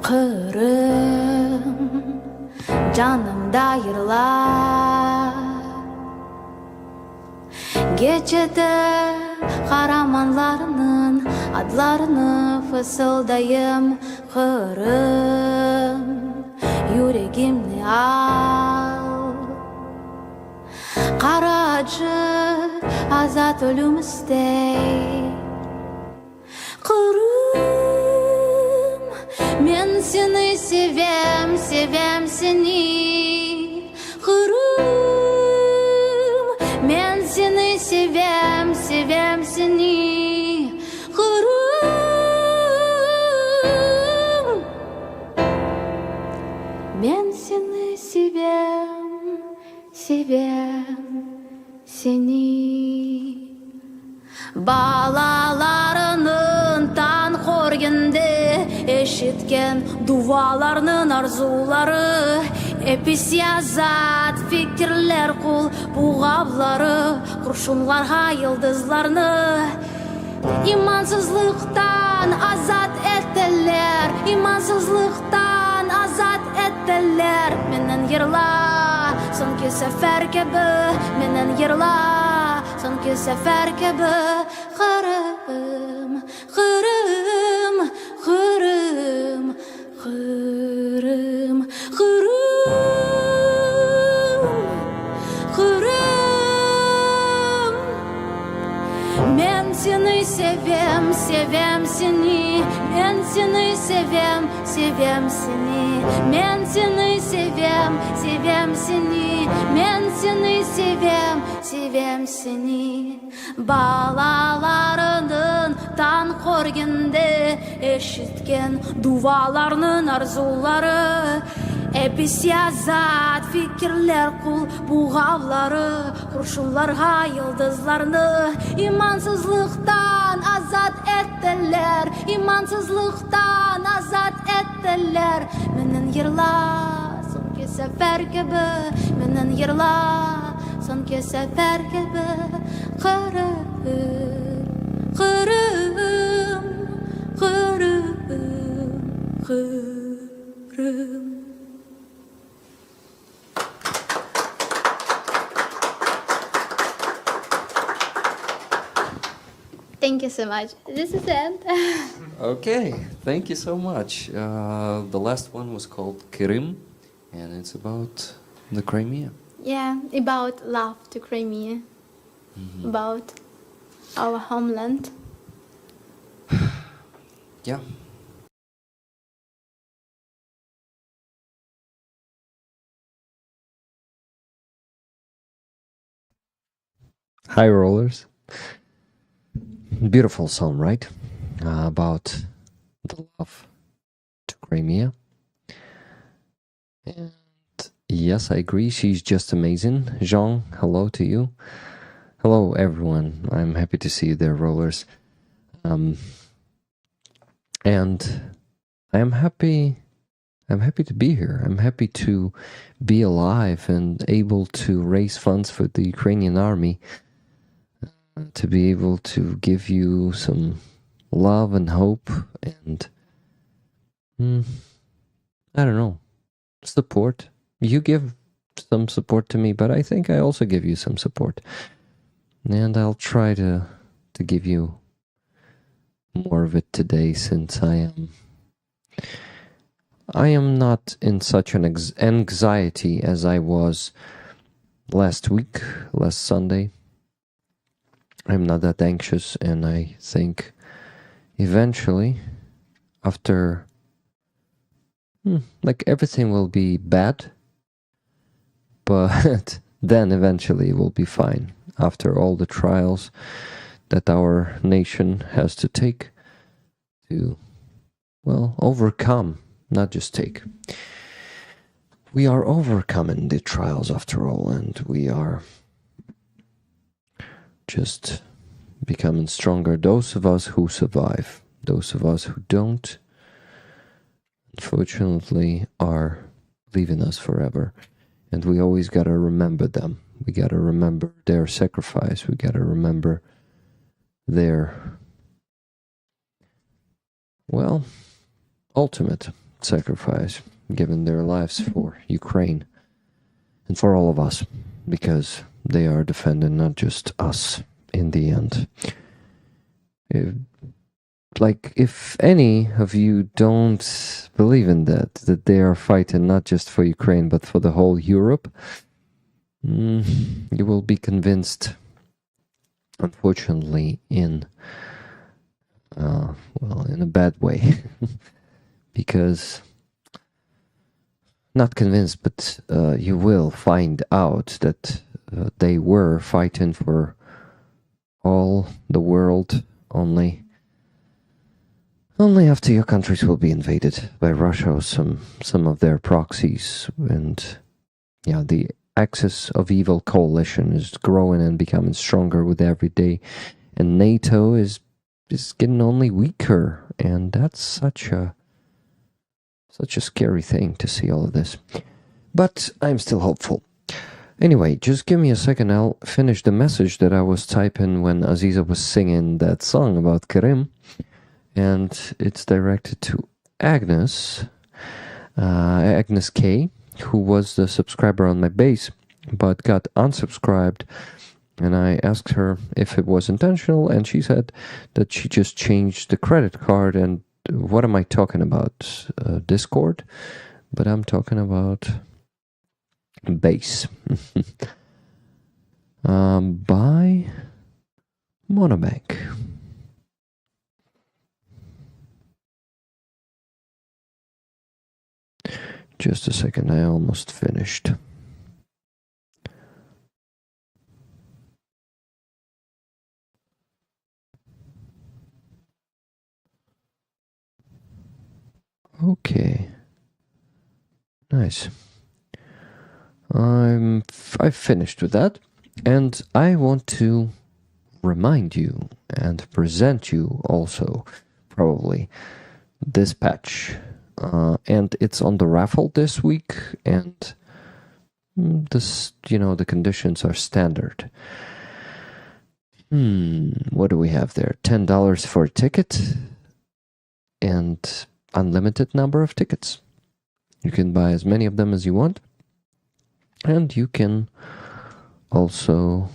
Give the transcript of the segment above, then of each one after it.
Kırım canımda yırlar. Gecede kahramanlarının adlarını fısıldayım. Kırım yüreğimni al. Kara acı azat ölüm istey. Kırım men seni sevem, sevem seni. Kırım men seni sevem, sevem seni. Kırım men seni sevem, sevem seni. Bağlalarının tan korgende eşitken dualarının arzuları. Epis yazat fikirler kul buğavları. Kurşunlarha yıldızlarını imansızlıktan azat ettiler. İmansızlıktan azat ettiler. Menen yırla sonki sefer gibi. Menen yırla sonki sefer gibi. Kırım, kırım, kırım, kırım, kırım, kırım. Men seni sevem, sevem seni. Men seni sevem, sevem seni. Men seni sevem, sevem seni. Men seni sevem, sevem seni. Bağlalarının tan korgende eşitken dualarının arzuları. Epis yazat fikirler kul buğavları. Kurşunlarha yıldızlarını imansızlıktan azat ettiler. İmansızlıktan azat ettiler. Menen yırla sonki sefer gibi. Menen yırla sonki sefer gibi. Kırım, kırım, kırım, kırım. Thank you so much. This is it. Okay, thank you so much. The last one was called Kırım, and it's about the Crimea. Yeah, about love to Crimea, about our homeland. Yeah. Hi, rollers. Beautiful song, right? About the love to Crimea. And yes, I agree. She's just amazing. Jean, hello to you. Hello, everyone. I'm happy to see you there, rollers. And I'm happy to be here. I'm happy to be alive and able to raise funds for the Ukrainian army, to be able to give you some love and hope and, I don't know, support. You give some support to me, but I think I also give you some support. And I'll try to give you more of it today, since I am not in such an anxiety as I was last Sunday. I'm not that anxious, and I think eventually, after, like, everything will be bad, but then eventually it will be fine, after all the trials that our nation has to take to, well, overcome, not just take. We are overcoming the trials after all, and we are just becoming stronger. Those of us who survive, those of us who don't, unfortunately, are leaving us forever. And we always gotta remember them. We gotta remember their sacrifice. We gotta remember their, well, ultimate sacrifice, given their lives for Ukraine and for all of us, because they are defending not just us in the end. If any of you don't believe in that they are fighting not just for Ukraine, but for the whole Europe, you will be convinced, unfortunately, in a bad way. Because, not convinced, but you will find out that they were fighting for all the world only after your countries will be invaded by Russia or some of their proxies. And yeah, the axis of evil coalition is growing and becoming stronger with every day, and NATO is getting only weaker, and that's such a scary thing to see all of this. But I'm still hopeful. Anyway, just give me a second. I'll finish the message that I was typing when Aziza was singing that song about Krim. And it's directed to Agnes K, who was the subscriber on my base, but got unsubscribed. And I asked her if it was intentional, and she said that she just changed the credit card. And what am I talking about? Discord? But I'm talking about base. By Monobank. Just a second, I almost finished. Okay. Nice. I've finished with that, and I want to remind you and present you also probably this patch. And it's on the raffle this week, and this, the conditions are standard. What do we have there? $10 for a ticket and unlimited number of tickets. You can buy as many of them as you want, and you can also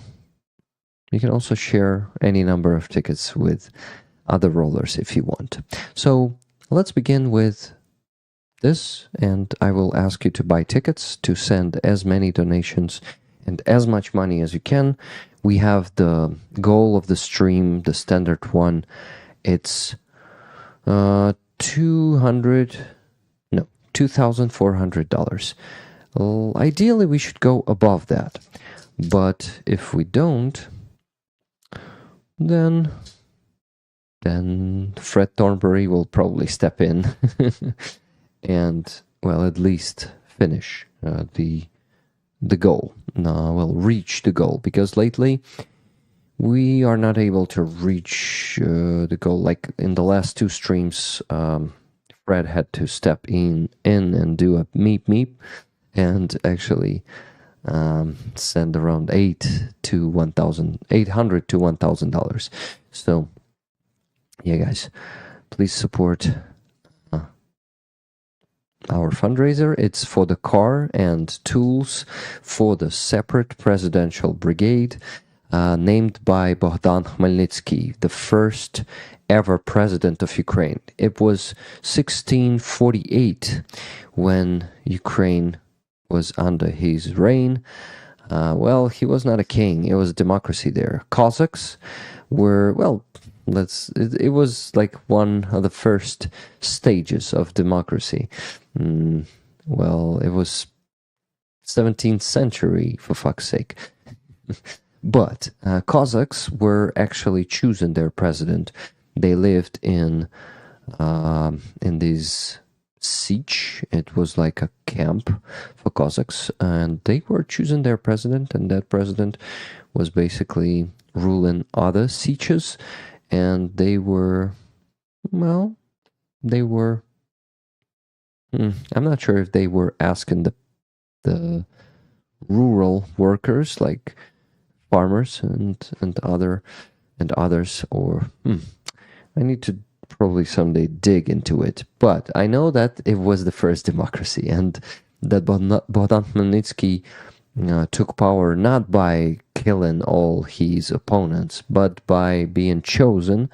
share any number of tickets with other rollers if you want. So let's begin with this, and I will ask you to buy tickets, to send as many donations and as much money as you can. We have the goal of the stream, the standard one. It's $2,400. Well, ideally, we should go above that, but if we don't, then Fred Thornberry will probably step in and, well, at least finish the goal. We'll reach the goal, because lately we are not able to reach the goal. Like in the last two streams, Fred had to step in and do a meep and actually send around $800 to $1,000. So yeah, guys, please support our fundraiser. It's for the car and tools for the separate presidential brigade named by Bogdan Khmelnytsky, the first ever president of Ukraine. It was 1648 when Ukraine was under his reign. Well, he was not a king, it was a democracy there. Cossacks were, well, it was like one of the first stages of democracy. Well, it was 17th century, for fuck's sake. But Cossacks were actually choosing their president. They lived in this siege. It was like a camp for Cossacks, and they were choosing their president, and that president was basically ruling other sieges. And they were, I'm not sure if they were asking the rural workers, like farmers and others, or I need to probably someday dig into it. But I know that it was the first democracy, and that Bogdan Khmelnytsky took power not by killing all his opponents, but by being chosen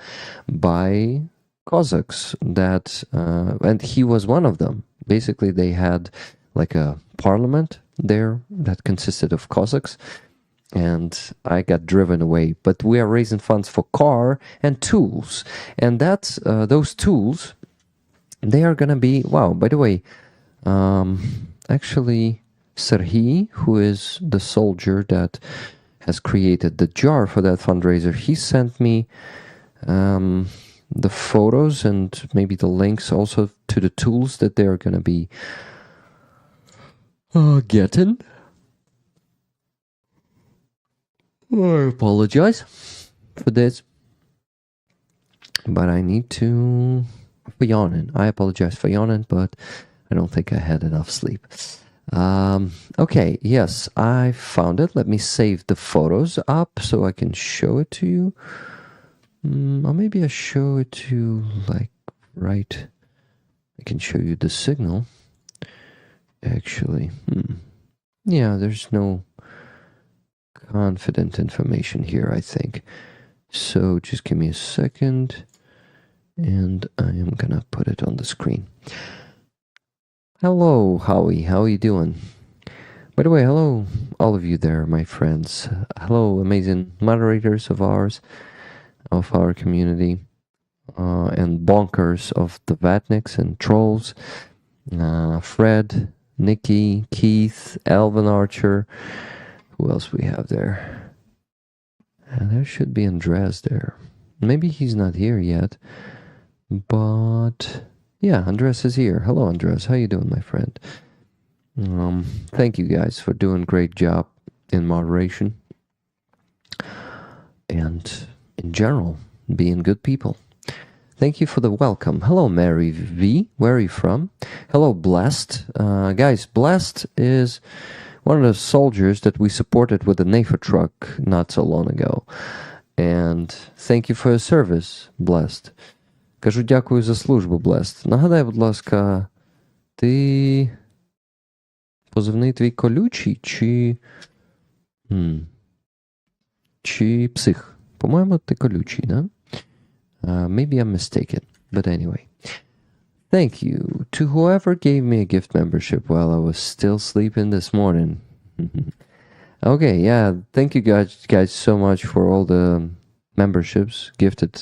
by Cossacks. And he was one of them. Basically, they had like a parliament there that consisted of Cossacks, and I got driven away. But we are raising funds for car and tools, and that's those tools. They are gonna be wow. By the way, actually, Serhiy, who is the soldier that has created the jar for that fundraiser, he sent me the photos and maybe the links also to the tools that they're gonna be getting. I apologize for this, but I need to for yawning. I apologize for yawning, but I don't think I had enough sleep. Okay, yes, I found it. Let me save the photos up so I can show it to you. Or maybe I show it to you like right. I can show you the signal. Actually, yeah, there's no confident information here, I think. So just give me a second, and I am gonna put it on the screen. Hello, Howie. How are you doing? By the way, hello, all of you there, my friends. Hello, amazing moderators of our community, and bonkers of the Vatniks and trolls. Fred, Nikki, Keith, Alvin Archer. Who else we have there? And there should be Andres there. Maybe he's not here yet, but yeah, Andres is here. Hello, Andres. How you doing, my friend? Thank you guys for doing a great job in moderation and in general being good people. Thank you for the welcome. Hello, Mary V. Where are you from? Hello, Blessed. Guys, Blessed is one of the soldiers that we supported with the NAFA truck not so long ago. And thank you for your service, Blessed. Кажу дякую за службу, Blessed. Нагадай, будь ласка, ти позивний твій колючий чи псих? По-моєму, ти колючий, да? Maybe I'm mistaken, but anyway. Thank you to whoever gave me a gift membership while I was still sleeping this morning. Okay, yeah, thank you guys so much for all the memberships gifted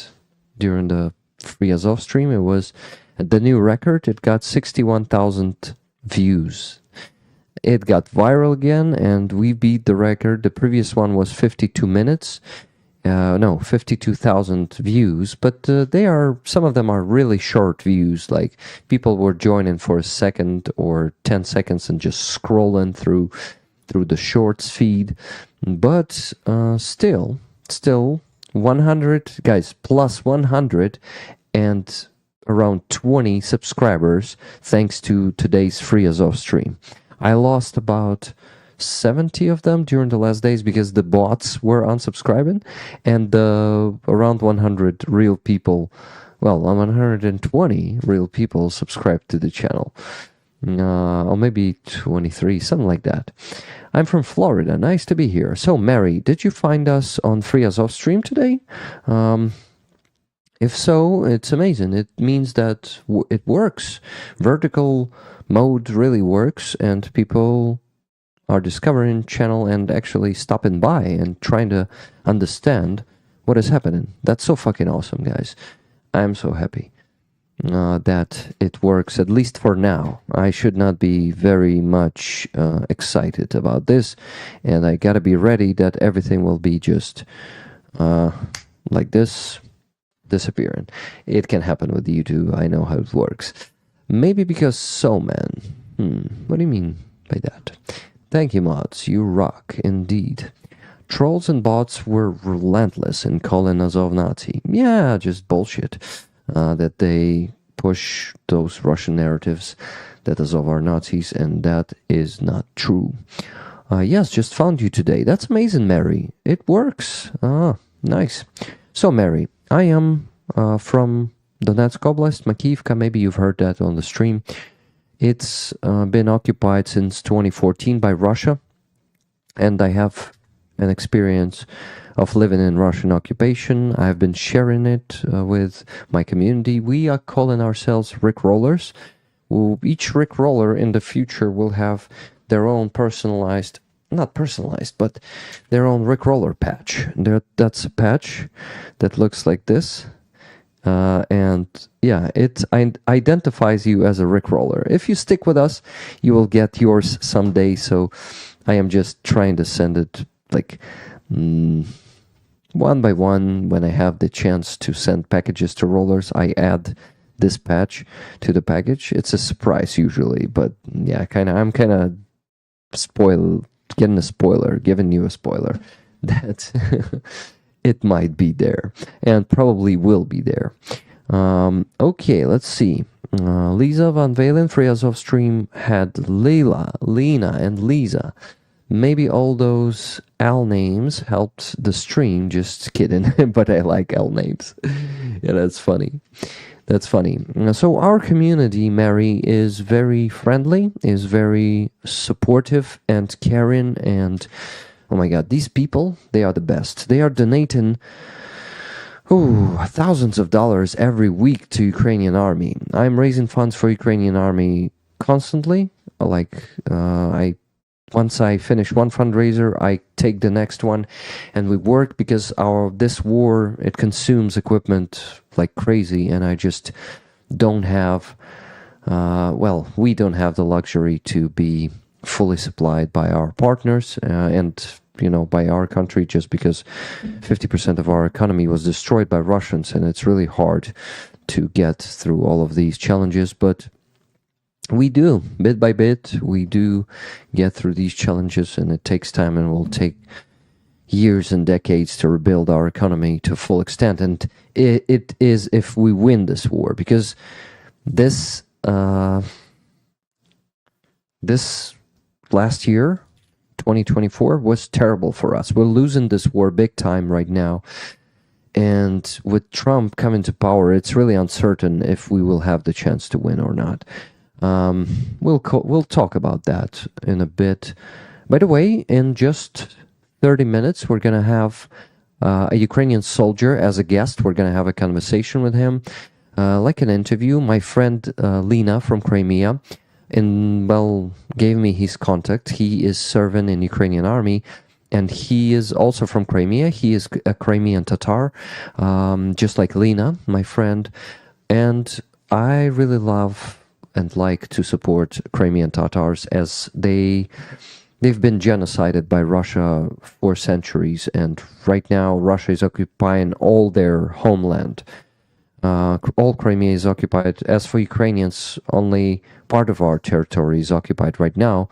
during the Free Azov stream. It was the new record. It got 61,000 views. It got viral again, and we beat the record. The previous one was 52 minutes. 52,000 views, but some of them are really short views, like people were joining for a second or 10 seconds and just scrolling through the shorts feed. But still 100 guys, plus 100 and around 20 subscribers thanks to today's Free Azov stream. I lost about 70 of them during the last days because the bots were unsubscribing, and around 100 real people, 120 real people subscribed to the channel. Or maybe 23, something like that. I'm from Florida. Nice to be here. So, Mary, did you find us on Free Azov stream today? If so, it's amazing. It means that it works. Vertical mode really works, and people are discovering channel and actually stopping by and trying to understand what is happening. That's so fucking awesome, guys. I'm so happy that it works, at least for now. I should not be very much excited about this, and I gotta be ready that everything will be just like this, disappearing. It can happen with YouTube. I know how it works. Maybe because man. What do you mean by that? Thank you, mods. You rock, indeed. Trolls and bots were relentless in calling Azov Nazi. Yeah, just bullshit. That they push those Russian narratives that Azov are Nazis, and that is not true. Yes, just found you today. That's amazing, Mary. It works. Nice. So, Mary, I am from Donetsk Oblast, Makivka, maybe you've heard that on the stream. It's been occupied since 2014 by Russia, and I have an experience of living in Russian occupation. I've been sharing it with my community. We are calling ourselves Rickrollers. Each Rickroller in the future will have their own personalized, not personalized, but their own Rickroller patch. That's a patch that looks like this. And yeah, it identifies you as a Rickroller. If you stick with us, you will get yours someday. So I am just trying to send it like one by one. When I have the chance to send packages to rollers, I add this patch to the package. It's a surprise usually, but yeah, I'm kind of giving you a spoiler that it might be there and probably will be there. Okay, let's see. Lisa Van Valen, Freyazov stream had Lena, and Lisa. Maybe all those L names helped the stream. Just kidding, but I like L names. Yeah, that's funny. That's funny. So our community, Mary, is very friendly, is very supportive and caring, and oh my God, these people, they are the best. They are donating thousands of dollars every week to Ukrainian army. I'm raising funds for Ukrainian army constantly. Once I finish one fundraiser, I take the next one, and we work because this war, it consumes equipment like crazy, and I just don't have, we don't have the luxury to be fully supplied by our partners and by our country, just because 50% of our economy was destroyed by Russians, and it's really hard to get through all of these challenges, but we do, bit by bit, we do get through these challenges, and it takes time and will take years and decades to rebuild our economy to full extent. And it is if we win this war, because this last year, 2024, was terrible for us. We're losing this war big time right now. And with Trump coming to power, it's really uncertain if we will have the chance to win or not. We'll talk about that in a bit. By the way, in just 30 minutes, we're going to have a Ukrainian soldier as a guest. We're going to have a conversation with him, like an interview. My friend Lena from Crimea gave me his contact. He is serving in Ukrainian army, and he is also from Crimea. He is a Crimean Tatar, just like Lena, my friend. And I really love and like to support Crimean Tatars, as they've been genocided by Russia for centuries, and right now Russia is occupying all their homeland. All Crimea is occupied. As for Ukrainians, only part of our territory is occupied right now,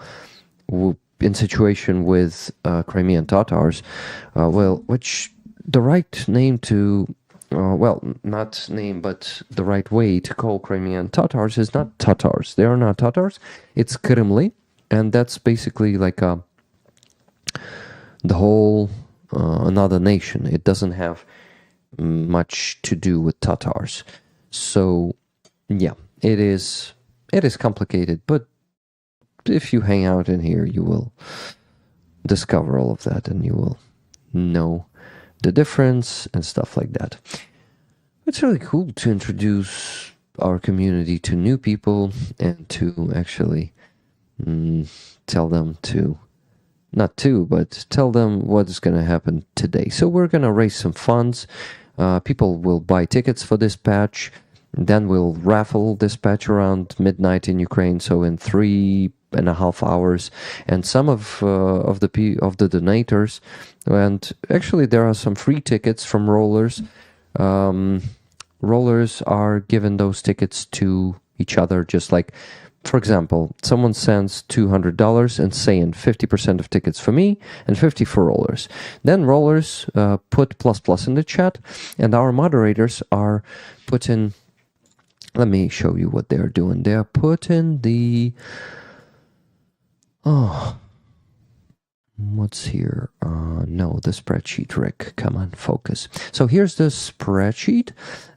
in situation with Crimean Tatars, which the right name to not name, but the right way to call Crimean Tatars is not Tatars. They are not Tatars. It's Krymli, and that's basically like the whole another nation. It doesn't have much to do with Tatars. So, yeah, it is complicated, but if you hang out in here, you will discover all of that, and you will know the difference and stuff like that. It's really cool to introduce our community to new people and to actually tell them what is going to happen today. So we're going to raise some funds. People will buy tickets for this patch. Then we'll raffle this patch around midnight in Ukraine, so in 3.5 hours. And some of the donators, and actually there are some free tickets from rollers. Rollers are giving those tickets to each other, just like, for example, someone sends $200 and saying 50% of tickets for me and 50 for rollers. Then rollers put ++ in the chat, and our moderators are putting. Let me show you what they're doing. They're putting the What's here? No, the spreadsheet, Rick. Come on, focus. So here's the spreadsheet,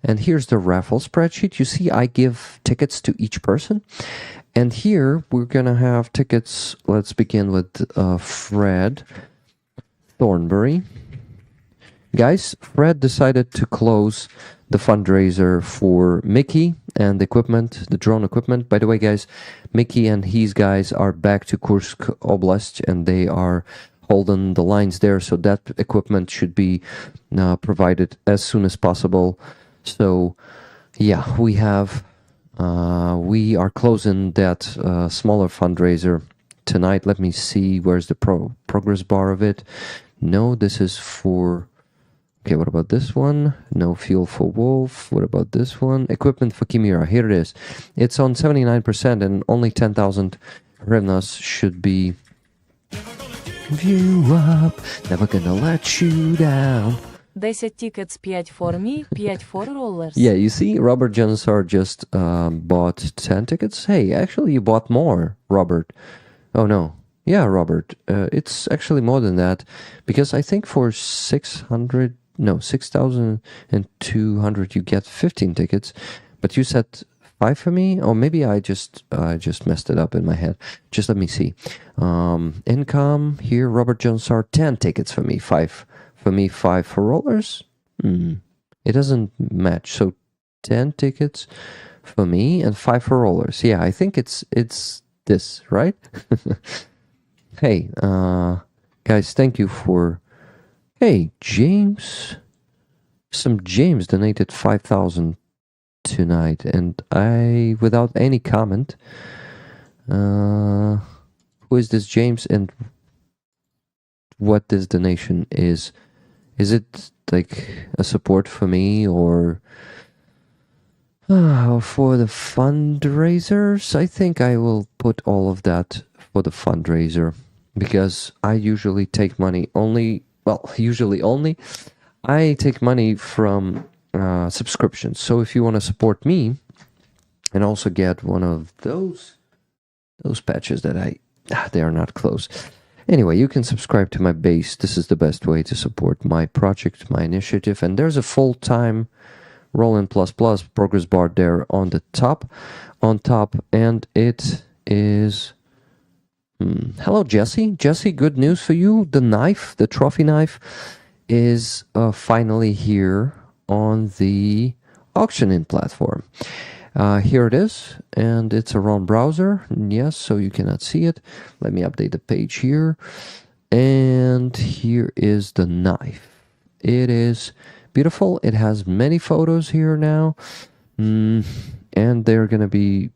and here's the raffle spreadsheet. You see, I give tickets to each person. And here, we're going to have tickets. Let's begin with Fred Thornbury. Guys, Fred decided to close the fundraiser for Mickey and the equipment, the drone equipment. By the way, guys, Mickey and his guys are back to Kursk Oblast, and they are holding the lines there, so that equipment should be provided as soon as possible. So, yeah, we are closing that smaller fundraiser tonight. Let me see, where's the progress bar of it? No, this is for... Okay, what about this one? No fuel for Wolf. What about this one? Equipment for Chimera. Here it is. It's on 79% and only 10,000 hryvnias should be... View up, never gonna let you down. 10 tickets, 5 for me, 5 for rollers. Yeah, you see, Robert Jansar just bought 10 tickets. Hey, actually, you bought more, Robert. Oh, no. Yeah, Robert. It's actually more than that, because I think for 6,200 you get 15 tickets, but you said 5 for me, or maybe I just messed it up in my head. Just let me see. Income here, Robert Jansar, 10 tickets for me, 5 for me, 5 for rollers. It doesn't match. So 10 tickets for me and 5 for rollers. Yeah, I think it's this, right? Hey, guys, thank you for... Hey, James. Some James donated 5,000 tonight, and I, without any comment, who is this James and what this donation is? Is it like a support for me or for the fundraisers? I think I will put all of that for the fundraiser, because I usually take money only, I take money from subscriptions. So if you want to support me and also get one of those patches that they are not close. Anyway, you can subscribe to my base. This is the best way to support my project, my initiative. And there's a full-time Rollin++ progress bar there on top, and it is... Hello, Jesse. Jesse, good news for you. The knife, the trophy knife, is finally here on the auctioning platform. Here it is, and it's a wrong browser. Yes, so you cannot see it. Let me update the page here. And here is the knife. It is beautiful. It has many photos here now. And they're going to be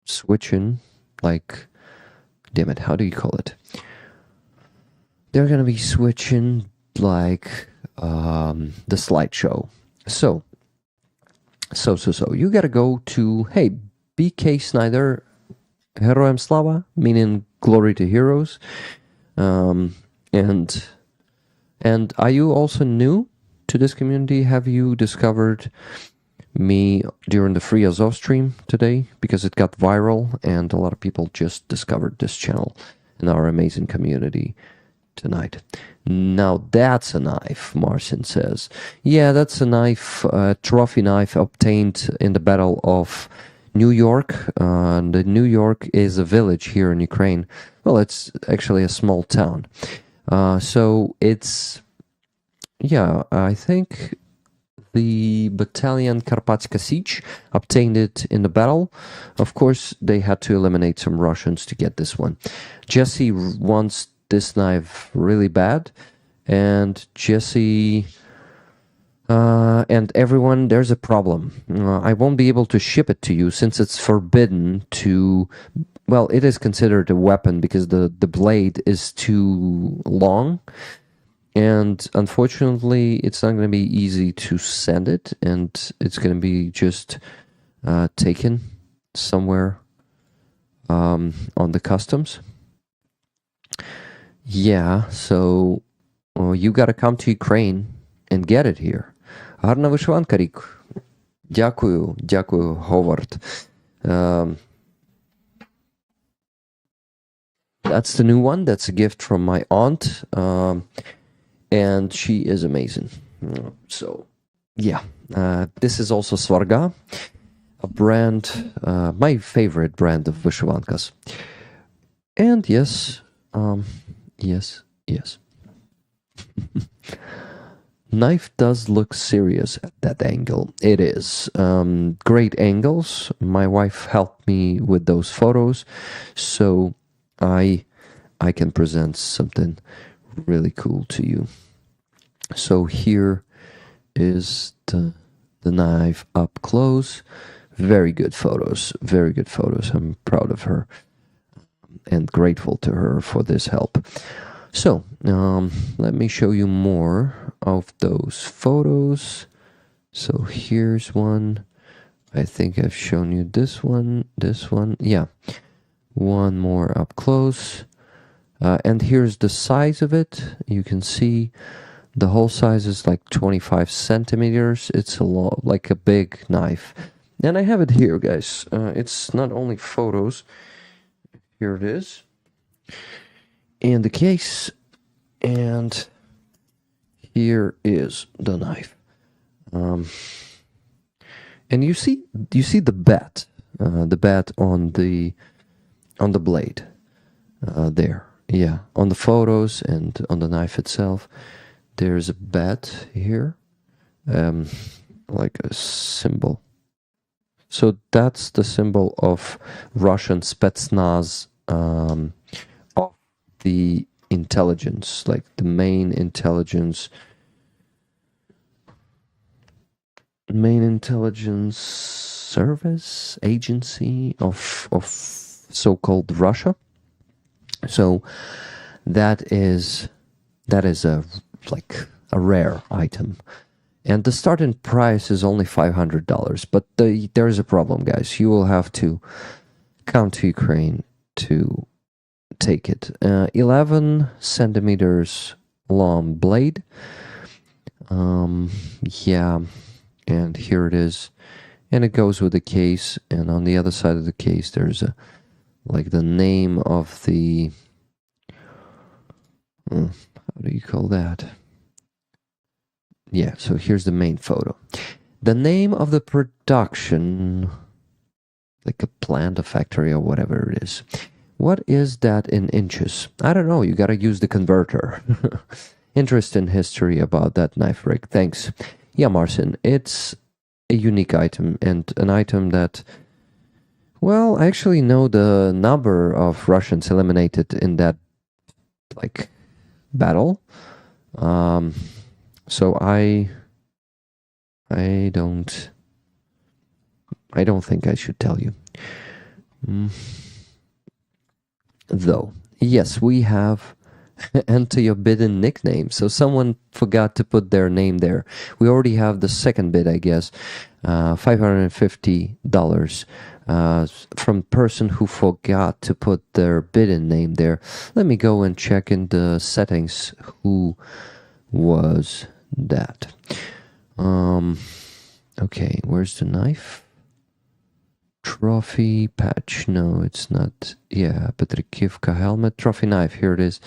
switching, like... Damn it, how do you call it? They're going to be switching like the slideshow. So you got to go to, hey, BK Snyder, Heroem Slava, meaning glory to heroes. And are you also new to this community? Have you discovered me during the Free Azov stream today, because it got viral and a lot of people just discovered this channel in our amazing community tonight? Now that's a knife, Marcin says. Yeah, that's a knife, a trophy knife obtained in the Battle of New York. The New York is a village here in Ukraine. Well, it's actually a small town. So it's, yeah, I think the battalion Karpatska Sich obtained it in the battle. Of course, they had to eliminate some Russians to get this one. Jesse wants this knife really bad, and Jesse and everyone, there's a problem. I won't be able to ship it to you since it's forbidden to... Well, it is considered a weapon because the blade is too long. And unfortunately, it's not going to be easy to send it, and it's going to be just taken somewhere on the customs. Yeah, so you got to come to Ukraine and get it here. Гарна вишиванка, Рік. Дякую, Говард. That's the new one. That's a gift from my aunt, and she is amazing. So, yeah. This is also Svarga, a brand, my favorite brand of vyshivankas. And yes, yes. Knife does look serious at that angle. It is. Great angles. My wife helped me with those photos, so I can present something really cool to you. So here is the knife up close. Very good photos. Very good photos. I'm proud of her and grateful to her for this help. So, let me show you more of those photos. So here's one. I think I've shown you this one. Yeah. One more up close. And here's the size of it. You can see the whole size is like 25 centimeters. It's a lot, like a big knife. And I have it here, guys. It's not only photos. Here it is. In the case, and here is the knife. And you see the bat on the blade there. Yeah, on the photos and on the knife itself, there's a bat here, like a symbol. So that's the symbol of Russian Spetsnaz, of the intelligence, like the main intelligence service agency of so-called Russia. So that is a rare item, and the starting price is only $500. But there is a problem, guys. You will have to come to Ukraine to take it. 11 centimeters long blade. Yeah, and here it is, and it goes with the case. And on the other side of the case, there's the name of the how do you call that? Yeah, so here's the main photo. The name of the production, like a plant, a factory, or whatever it is. What is that in inches? I don't know. You got to use the converter. Interesting history about that knife rig. Thanks. Yeah, Marcin, it's a unique item, and an item that, well, I actually know the number of Russians eliminated in that, battle. So I don't think I should tell you. Though, yes, we have enter your bid and nickname. So someone forgot to put their name there. We already have the second bid, I guess, $550 from person who forgot to put their bid and name there. Let me go and check in the settings who was that. Okay, where's the knife? Trophy patch. No, it's not. Yeah, Petrikivka helmet. Trophy knife. Here it is.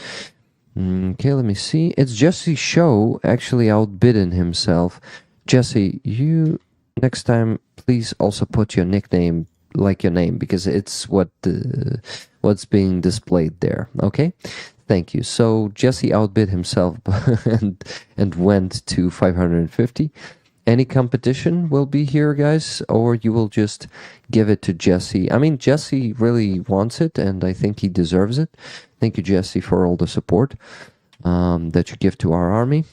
Okay, let me see. It's Jesse Show actually outbidding himself. Jesse, you next time please also put your nickname like your name, because it's what's being displayed there. Okay, thank you. So Jesse outbid himself and went to 550. Any competition will be here, guys, or you will just give it to Jesse. I mean, Jesse really wants it, and I think he deserves it. Thank you, Jesse, for all the support that you give to our army.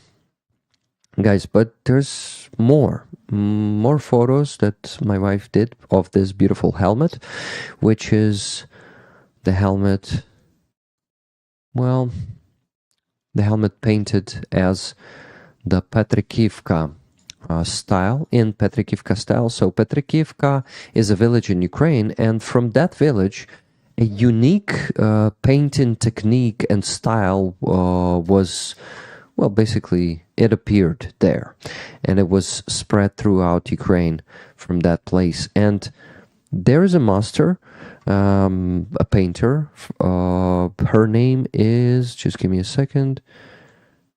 Guys, but there's more photos that my wife did of this beautiful helmet, which is the helmet, well, the helmet painted as the Petrikivka style, in Petrikivka style. So Petrikivka is a village in Ukraine, and from that village, a unique painting technique and style was, well, basically it appeared there, and it was spread throughout Ukraine from that place. And There is a master, a painter. Her name is, just give me a second.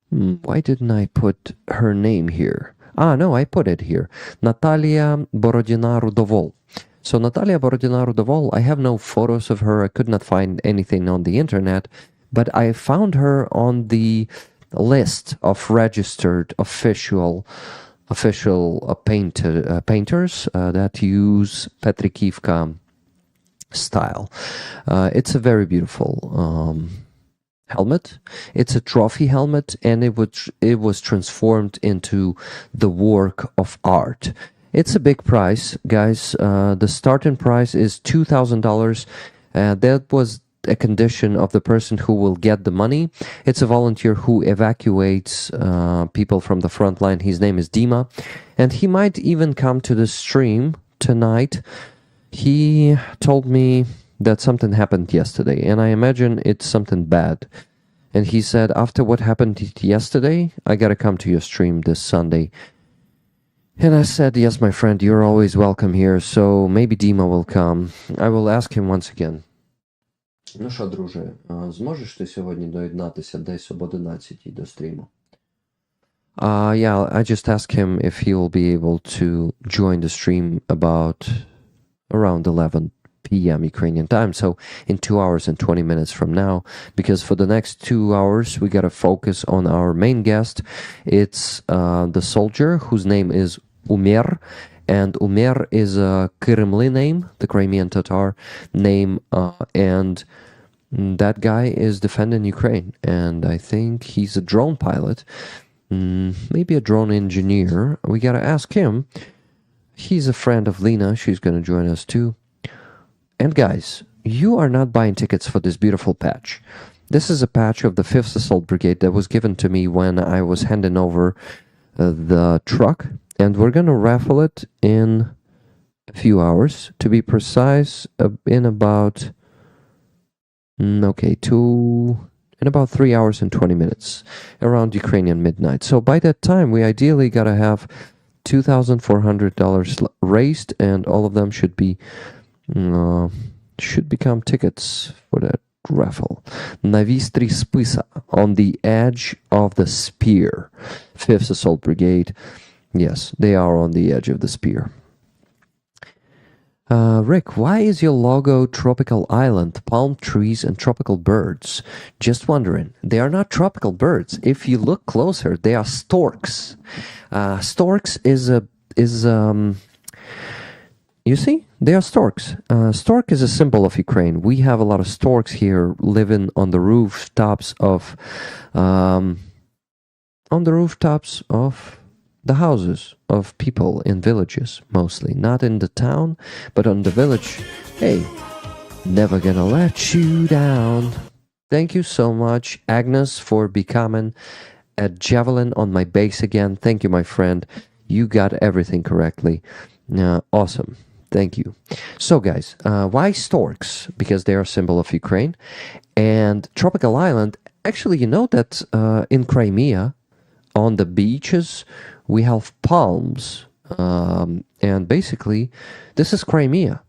Why didn't I put her name here? No, I put it here. Natalia Borodina-Rudovol. So Natalia Borodina-Rudovol, I have no photos of her. I could not find anything on the internet, but I found her on the list of registered official painters that use Petrikivka style. It's a very beautiful helmet. It's a trophy helmet, and it was transformed into the work of art. It's a big price, guys. The starting price is $2,000. That was a condition of the person who will get the money. It's a volunteer who evacuates people from the front line. His name is Dima, and he might even come to the stream tonight. He told me that something happened yesterday, and I imagine it's something bad. And he said, after what happened yesterday, I gotta come to your stream this Sunday. And I said, yes, my friend, you're always welcome here, so maybe Dima will come. I will ask him once again. Ну що, друже, зможеш ти сьогодні доєднатися десь об 11 до стріму? Yeah, I just asked him if he will be able to join the stream about around 11 p.m. Ukrainian time, so in 2 hours and 20 minutes from now, because for the next 2 hours we gotta focus on our main guest. It's the soldier whose name is Umer, and Umer is a Kyrmly name, the Crimean Tatar name, and that guy is defending Ukraine, and I think he's a drone pilot, maybe a drone engineer. We gotta ask him. He's a friend of Lena. She's gonna join us too. And guys, you are not buying tickets for this beautiful patch. This is a patch of the 5th Assault Brigade that was given to me when I was handing over the truck, and we're gonna raffle it in a few hours. To be precise, in about in about 3 hours and 20 minutes, around Ukrainian midnight. So by that time, we ideally gotta have $2,400 raised, and all of them should become tickets for that raffle. Navistri Spisa, on the edge of the spear. 5th Assault Brigade. Yes, they are on the edge of the spear. Rick, why is your logo tropical island, palm trees, and tropical birds? Just wondering. They are not tropical birds. If you look closer, they are storks. Storks you see, they are storks. Stork is a symbol of Ukraine. We have a lot of storks here living on the rooftops of the houses of people in villages, mostly. Not in the town, but on the village. Hey, never gonna let you down. Thank you so much, Agnes, for becoming a javelin on my base again. Thank you, my friend. You got everything correctly. Awesome. Thank you. So, guys, why storks? Because they are a symbol of Ukraine. And tropical island, actually, you know that in Crimea, on the beaches, we have palms. And basically, this is Crimea.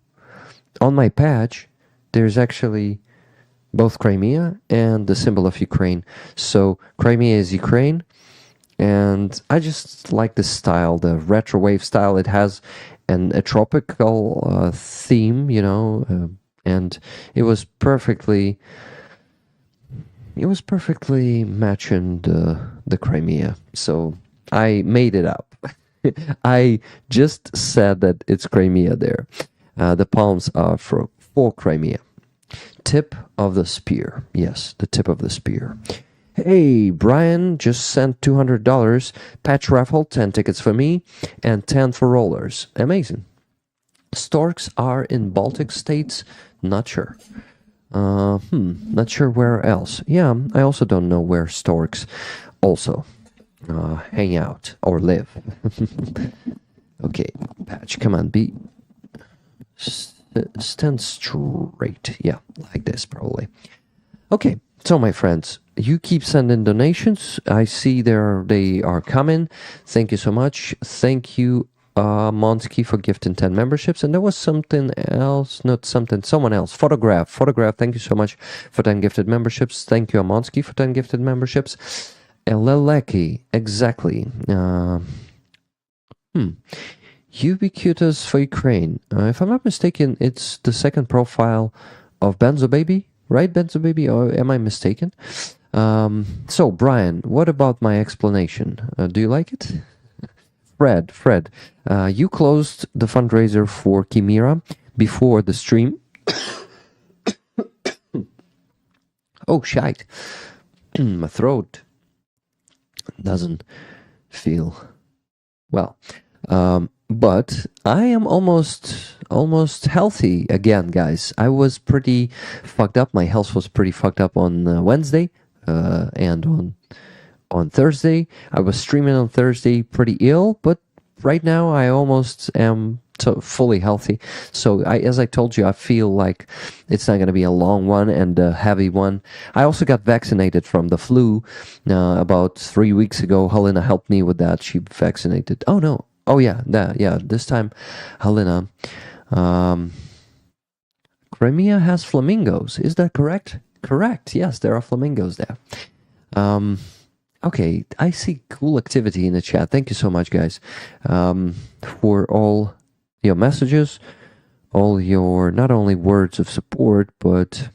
On my patch, there's actually both Crimea and the symbol of Ukraine. So, Crimea is Ukraine. And I just like this style, the retro wave style. It has a tropical theme, you know, and it was perfectly matching the Crimea. So I made it up. I just said that it's Crimea there. The palms are for Crimea. Tip of the spear. Yes, the tip of the spear. Hey, Brian just sent $200. Patch raffle, 10 tickets for me, and 10 for rollers. Amazing. Storks are in Baltic states? Not sure. Not sure where else. Yeah, I also don't know where storks also hang out or live. Okay, Patch, come on, stand straight. Yeah, like this probably. Okay, so my friends, you keep sending donations. I see they are coming. Thank you so much. Thank you Monsky for gifting 10 memberships. And there was something else, not something, someone else. Photograph, thank you so much for 10 gifted memberships. Thank you, Amonsky, for 10 gifted memberships. Eleleki, exactly. Ubiquitous for Ukraine. If I'm not mistaken, it's the second profile of Benzo Baby, right? Benzo Baby, or am I mistaken? So, Brian, what about my explanation? Do you like it? Fred, you closed the fundraiser for Chimera before the stream. Oh, shite. My throat doesn't feel well. But I am almost healthy again, guys. I was pretty fucked up. My health was pretty fucked up on Wednesday and on Thursday. I was streaming on Thursday pretty ill, but right now I almost am fully healthy. So as I told you, I feel like it's not going to be a long one and a heavy one. I also got vaccinated from the flu about 3 weeks ago. Helena helped me with that. She vaccinated. Oh, no. Oh, yeah. This time, Helena. Crimea has flamingos. Is that correct? Correct. Yes, there are flamingos there. Okay, I see cool activity in the chat. Thank you so much, guys, for all your messages, all your not only words of support, but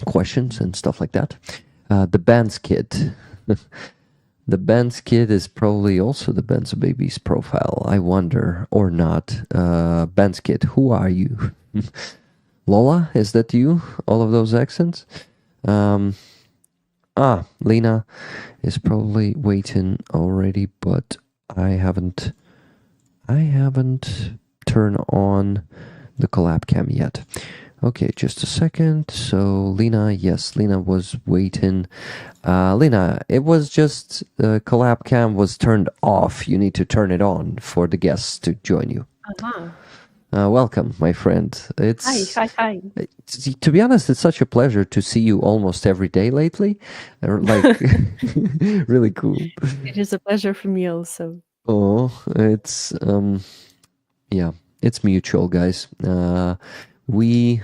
questions and stuff like that. The Benz kid. The Benz kid is probably also the Benzo Baby's profile, I wonder, or not. Benz kid, who are you? Lola, is that you? All of those accents? Lena is probably waiting already, but I haven't turned on the collab cam yet. Okay, just a second. So Lena, yes, Lena was waiting. Lena, it was just the collab cam was turned off. You need to turn it on for the guests to join you. Welcome, my friend. Hi. To be honest, it's such a pleasure to see you almost every day lately. Like, really cool. It is a pleasure for me also. Oh, it's it's mutual, guys. We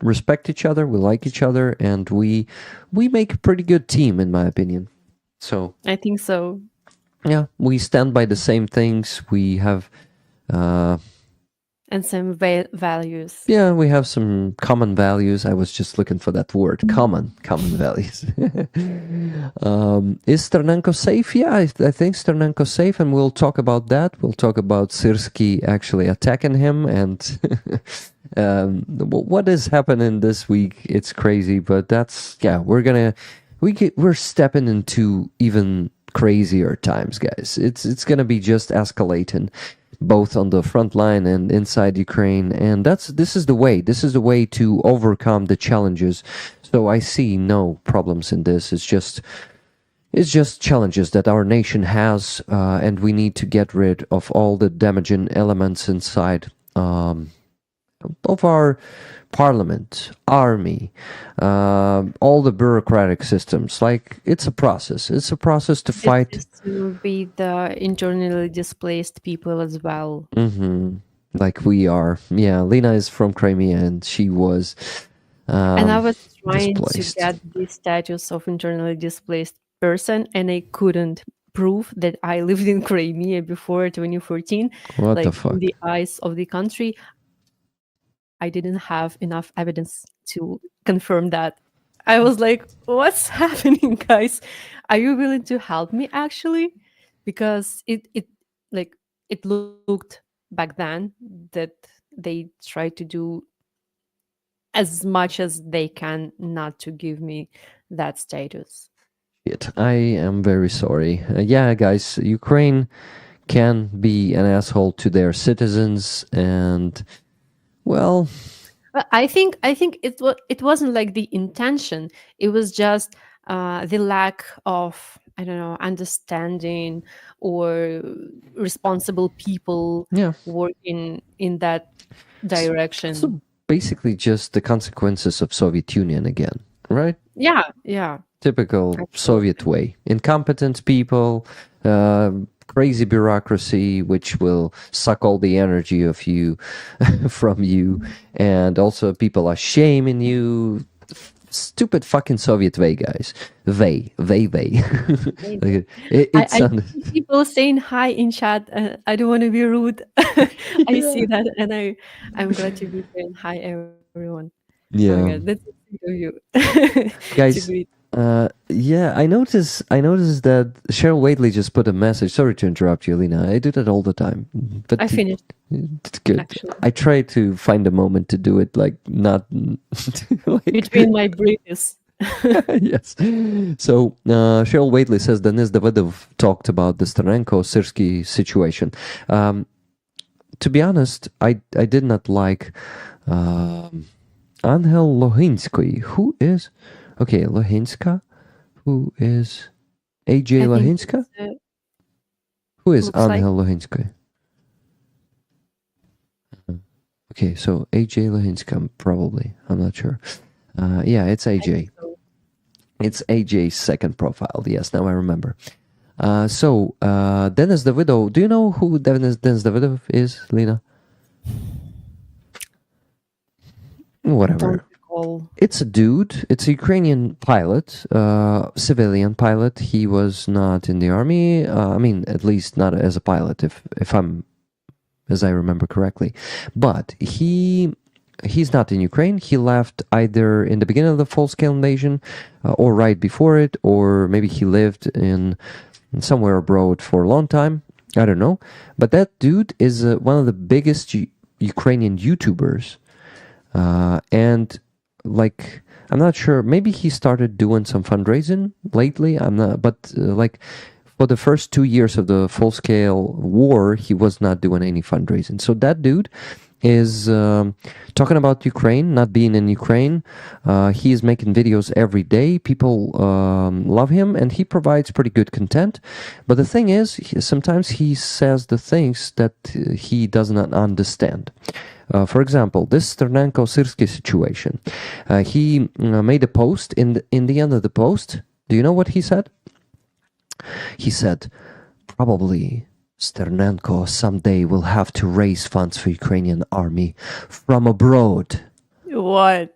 respect each other, we like each other, and we make a pretty good team, in my opinion. So I think so. Yeah, we stand by the same things. We have and some values. Yeah, we have some common values. I was just looking for that word, common values. Is Sternenko safe? Yeah, I think Sternenko's safe, and we'll talk about that. We'll talk about Syrski actually attacking him, and what is happening this week. It's crazy, but that's, yeah, we're stepping into even crazier times, guys. It's gonna be just escalating, both on the front line and inside Ukraine, and this is the way to overcome the challenges. So I see no problems in this. It's just challenges that our nation has, and we need to get rid of all the damaging elements inside of our parliament, army, all the bureaucratic systems. Like, it's a process to fight. It's to be the internally displaced people as well. Like we are. Yeah, Lena is from Crimea, and she was and I was trying displaced. to get the status of internally displaced person, and I couldn't prove that I lived in Crimea before 2014. What the fuck? In the eyes of the country, I didn't have enough evidence to confirm that. I was like, what's happening, guys? Are you willing to help me, actually? Because it looked back then that they tried to do as much as they can not to give me that status. I am very sorry. Yeah, guys, Ukraine can be an asshole to their citizens, and well, I think it wasn't like the intention. It was just the lack of, I don't know, understanding or responsible people working in that direction. So basically, just the consequences of Soviet Union again, right? Yeah. Typical Soviet way. Incompetent people, crazy bureaucracy which will suck all the energy of you from you, and also people are shaming you. Stupid fucking Soviet way, guys. They. Like, it I sounded. see people saying hi in chat. I don't want to be rude. I see that, and I'm glad to be saying hi, everyone. Oh my Yeah, God, that's sweet of you. guys. To greet. Yeah, I noticed that Cheryl Waitley just put a message. Sorry to interrupt you, Lena. I do that all the time, but I finished, it's good. actually. I try to find a moment to do it, like not like, Between my breaths. yes. So Cheryl Waitley says Denis Davidov talked about the Steranko-Syrsky situation. To be honest, I did not like Angel Lohinsky, who is okay. Lohinska, who is AJ I think Lohinska? it's, Who is looks like- Angel Lohinsky? Okay, so AJ Lohinska, probably. I'm not sure. Yeah, it's AJ. so. It's AJ's second profile. Yes, now I remember. So Denis Davidov. Do you know who Denis Davidov is, Lena? Whatever. Don't recall. It's a dude. It's a Ukrainian pilot, civilian pilot. He was not in the army. I mean, at least not as a pilot, if I'm, as I remember correctly. But he's not in Ukraine. He left either in the beginning of the full-scale invasion, or right before it, or maybe he lived in somewhere abroad for a long time. I don't know. But that dude is one of the biggest Ukrainian YouTubers. And like, I'm not sure, maybe he started doing some fundraising lately. I'm not, but like for the first 2 years of the full scale war, he was not doing any fundraising. So that dude is talking about Ukraine, not being in Ukraine. He is making videos every day. People love him, and he provides pretty good content. But the thing is, sometimes he says the things that he does not understand. For example, this Sternenko-Syrsky situation. He made a post. In the end of the post, do you know what he said? He said, probably Sternenko someday will have to raise funds for Ukrainian army from abroad. What?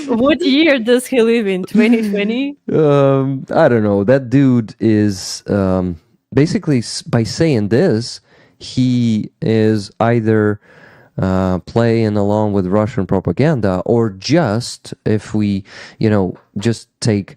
What year does he live in? 2020? I don't know. That dude is basically, by saying this, he is either playing along with Russian propaganda, or just, if we, just take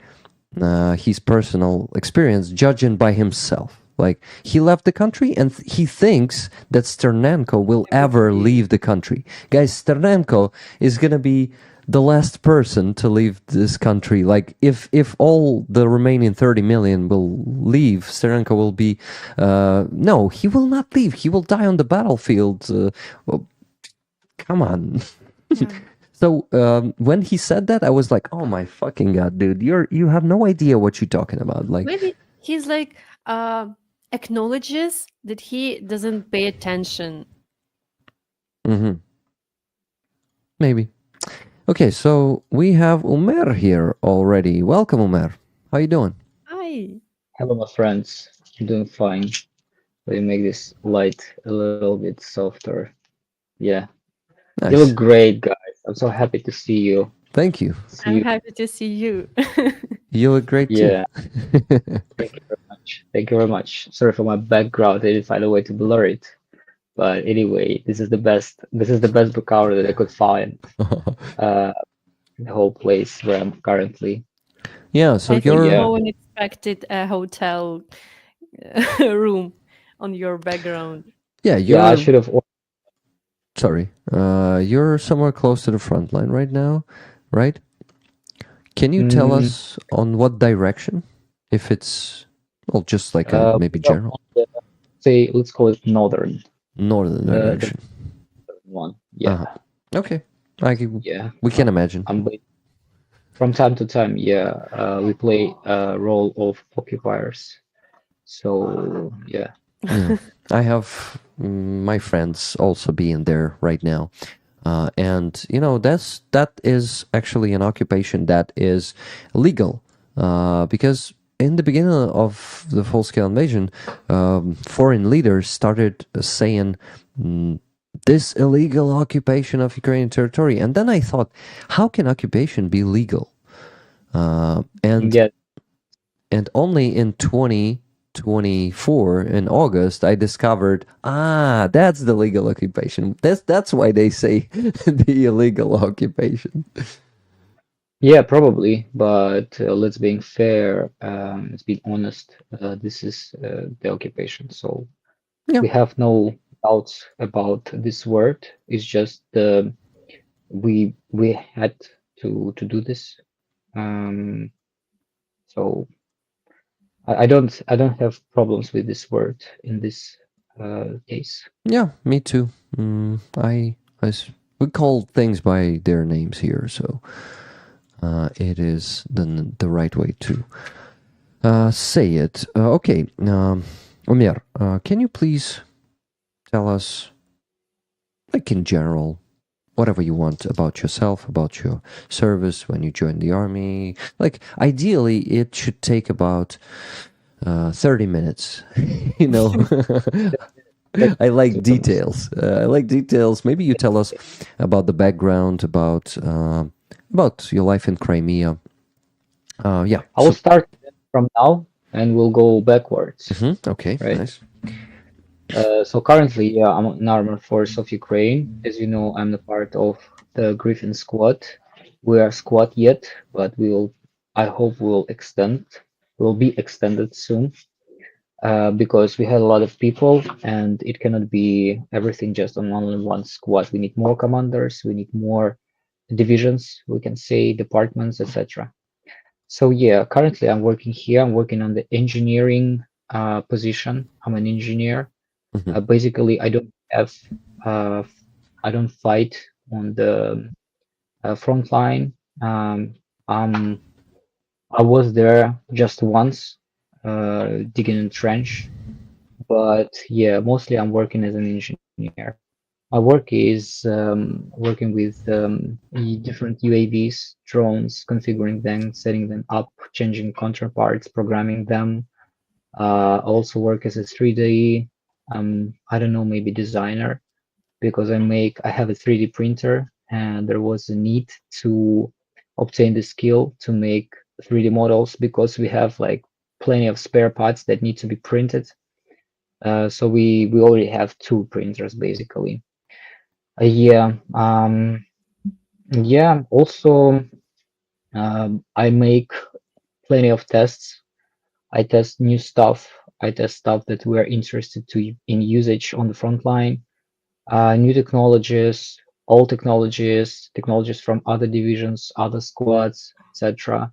his personal experience, judging by himself. Like, he left the country and he thinks that Sternenko will ever leave the country. Guys, Sternenko is going to be the last person to leave this country. Like, if all the remaining 30 million will leave, Sternenko will be... no, he will not leave. He will die on the battlefield. Well, come on. Yeah. So when he said that, I was like, "Oh my fucking god, dude! You have no idea what you're talking about." Like, Maybe he's like acknowledges that he doesn't pay attention. Maybe. Okay, so we have Umer here already. Welcome, Umer. How you doing? Hi. Hello, my friends. I'm doing fine. Let me make this light a little bit softer. Yeah. Nice. You look great, guys. I'm so happy to see you. Thank you. See I'm you. happy to see you. You look great too. Yeah. Thank you very much. Thank you very much. Sorry for my background. I didn't find a way to blur it. But anyway, this is the best book cover that I could find. The whole place where I'm currently. Yeah. So I think you're. Yeah. no one expected a hotel room on your background. Yeah. You're. Yeah, I should have. Sorry. You're somewhere close to the front line right now, right? Can you tell us on what direction? If it's, well, just like maybe general. Say, let's call it northern Northern direction. one. Yeah. Uh-huh. Okay. Yeah. We can imagine. From time to time, yeah, we play a role of occupiers. So yeah. Yeah. I have my friends also being there right now. And that is actually an occupation that is legal, because in the beginning of the full-scale invasion, foreign leaders started saying this illegal occupation of Ukrainian territory, and then I thought, how can occupation be legal? And Yeah, only in 2024 in August I discovered that's the legal occupation. That's why they say the illegal occupation. yeah, probably. But let's being fair, let's be honest. This is the occupation. So Yeah. we have no doubts about this word. It's just we had to do this. So I don't have problems with this word in this case. Yeah, me too. We call things by their names here, so it is the right way to say it. Okay, Umer, can you please tell us, like in general, whatever you want about yourself, about your service when you joined the army? Like, ideally, it should take about 30 minutes, you know. I like details. Maybe you tell us about the background, about your life in Crimea. Yeah. I will start from now and we'll go backwards. Okay, Right. nice. So currently, I'm an armored force of Ukraine. As you know, I'm the part of the Griffin squad. We are squad yet, but I hope will be extended soon. Because we had a lot of people and it cannot be everything just on only one squad. We need more commanders, we need more divisions, we can say departments, etc. So yeah, currently I'm working here. I'm working on the engineering position. I'm an engineer. Basically, I don't fight on the front line. I was there just once, digging a trench. But yeah, mostly I'm working as an engineer. My work is working with different UAVs, drones, configuring them, setting them up, changing counterparts, programming them. Also work as a 3D, I don't know, maybe designer, because I have a 3D printer and there was a need to obtain the skill to make 3D models because we have like plenty of spare parts that need to be printed. So we already have two printers basically. Yeah. Yeah. Also, I make plenty of tests. I test new stuff. I test stuff that we're interested in usage on the front line. New technologies, all technologies from other divisions, other squads, etc.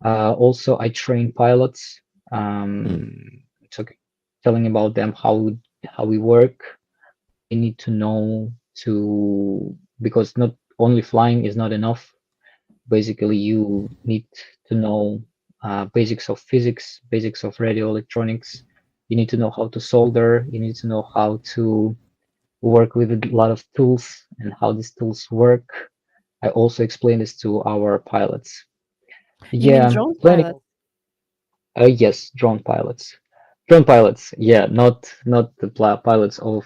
Also, I train pilots. So telling about them how we work. You need to know because not only flying is not enough. Basically, you need to know basics of physics, basics of radio electronics. You need to know how to solder. You need to know how to work with a lot of tools and how these tools work. I also explain this to our pilots. You mean Yeah, drone plenty. pilot? Yes, drone pilots. Drone pilots. Yeah, not the pilots of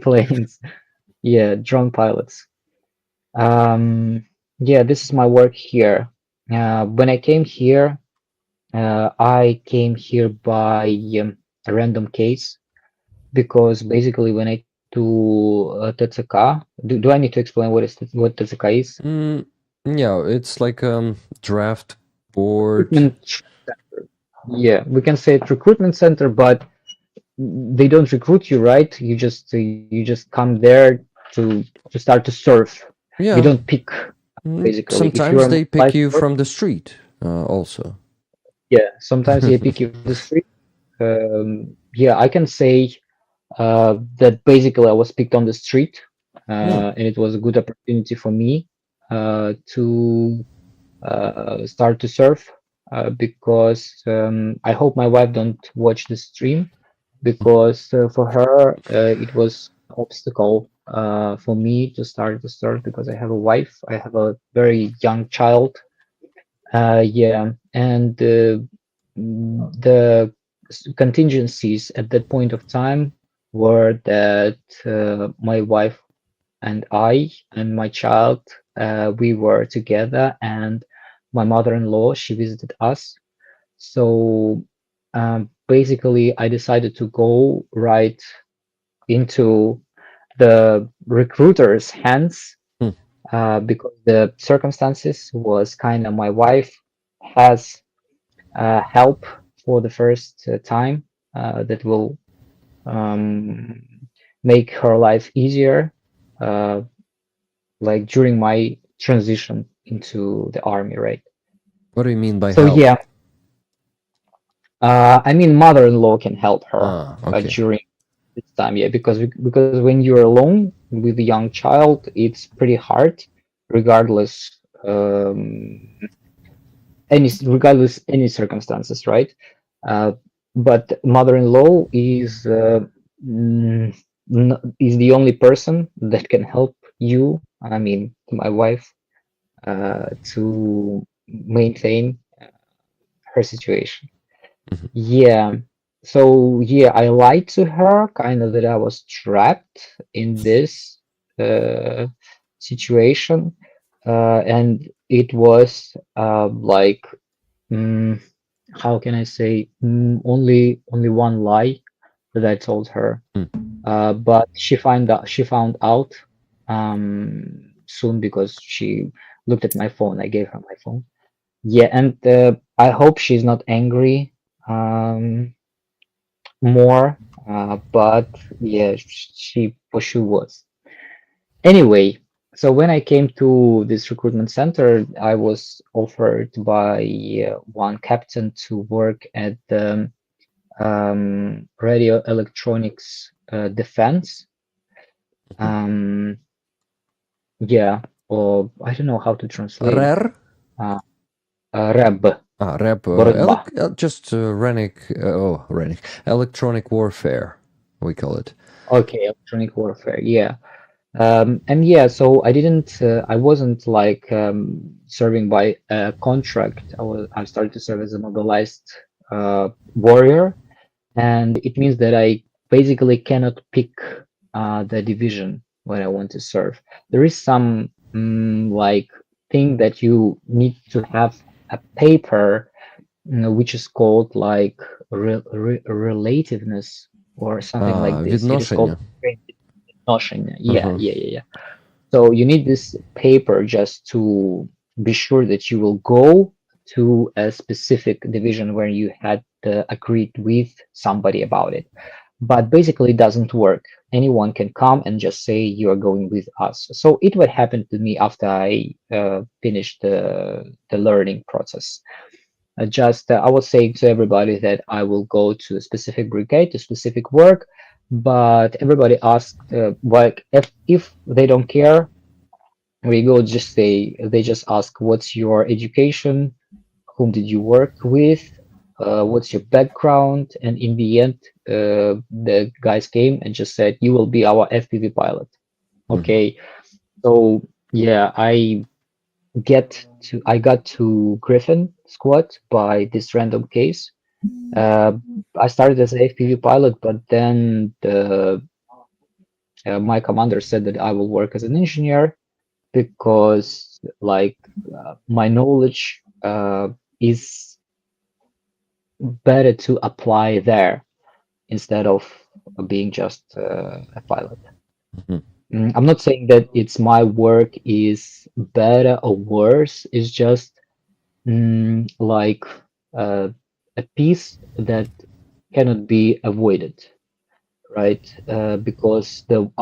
planes. Yeah, drone pilots. Yeah, this is my work here. When I came here, I came here by a random case because basically when I to TCK, do I need to explain what TCK is? Yeah, it's like draft board. Recruitment center. Yeah, we can say it recruitment center, but they don't recruit you, right? You just come there to start to serve. Yeah. You don't pick basically. If Sometimes you're they pick you from the street, also. yeah, sometimes they pick you from the street. Yeah, I can say that basically I was picked on the street, and it was a good opportunity for me to start to surf because I hope my wife don't watch the stream because for her it was an obstacle for me to start to surf because I have a wife, I have a very young child. Yeah, and the contingencies at that point of time were that my wife and I and my child, we were together, and my mother-in-law, she visited us. So basically, I decided to go right into the recruiter's hands Hmm. because the circumstances was kind of my wife has help for the first time that will um, make her life easier, uh, like during my transition into the army, right? What do you mean by So help? yeah, I mean, mother-in-law can help her Okay. during this time, yeah, because when you're alone with a young child, it's pretty hard, regardless regardless any circumstances, right? Uh, but mother-in-law mm, is the only person that can help you. I mean, my wife, to maintain her situation. Mhm. Yeah. So yeah, I lied to her, kind of that I was trapped in this uh, situation, and it was like. Mm, how can I say, only one lie that I told her. Hmm. But she found out soon because she looked at my phone. I gave her my phone. Yeah, and I hope she's not angry more. But yeah, she for sure was. Anyway, so when I came to this recruitment center, I was offered by one captain to work at the radio electronics defense. Um, yeah, or I don't know how to translate. RER? Uh, REB, Rep, боротьба. just RENIC, electronic warfare, we call it. Okay, electronic warfare. Yeah. And yeah, so I wasn't like serving by a contract. I started to serve as a mobilized warrior, and it means that I basically cannot pick the division when I want to serve. There is some like thing that you need to have a paper, which is called like relativeness or something like this. It is called Відношення. notion. Yeah, Uh-huh. yeah, yeah, yeah. So you need this paper just to be sure that you will go to a specific division where you had agreed with somebody about it. But basically, it doesn't work. Anyone can come and just say you are going with us. So it would happen to me after I finished the learning process. I was saying to everybody that I will go to a specific brigade, to specific work, but everybody asked, like, if they don't care, we go just say they just ask, what's your education, whom did you work with, what's your background, and in the end, the guys came and just said, you will be our FPV pilot. Okay, so yeah, I got to Griffin squad by this random case. I started as an FPV pilot, but then my commander said that I will work as an engineer because like my knowledge is better to apply there instead of being just a pilot. Mhm. I'm not saying that it's my work is better or worse. It's just like a piece that cannot be avoided, right? Because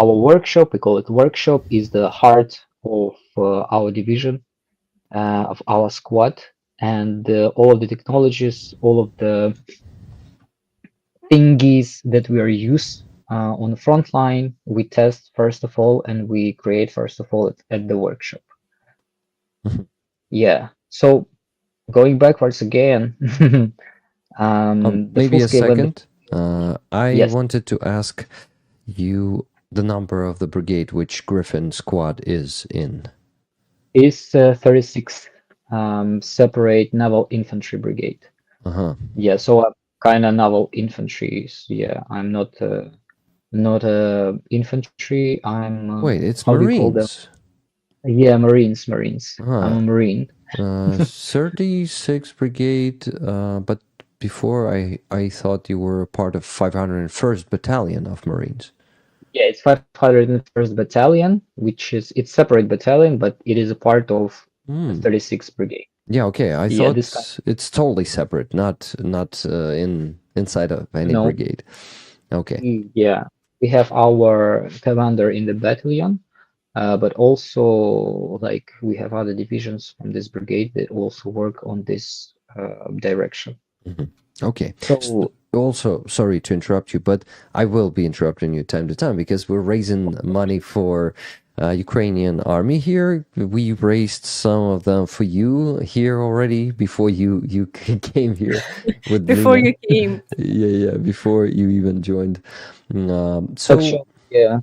our workshop, we call it workshop, is the heart of our division, of our squad, and all of the technologies, all of the thingies that we are used on the front line, we test first of all, and we create first of all at the workshop. Mhm. Yeah. So going backwards again, the Maybe full a scale and second. I yes, wanted to ask you the number of the brigade which Griffin squad is in. is 36 separate naval infantry brigade. Yeah, so I'm kind of naval infantry. So yeah, I'm not infantry. I'm Wait, it's how do you call them? Marines. Yeah, Marines. I'm Huh. a Marine. 36th Brigade, but before I thought you were a part of 501st Battalion of Marines. Yeah, it's 501st Battalion, which is it's separate battalion, but it is a part of the 36th Brigade. Yeah, okay. I Yeah, thought this kind it's totally separate, not inside of any no, brigade. Okay. yeah, we have our commander in the battalion, but also like we have other divisions from this brigade that also work on this direction. Okay. So Also, sorry to interrupt you, but I will be interrupting you time to time because we're raising money for Ukrainian army here. We raised some of them for you here already before you came here with Before Lena. you came. Yeah, before you even joined. So actually, yeah,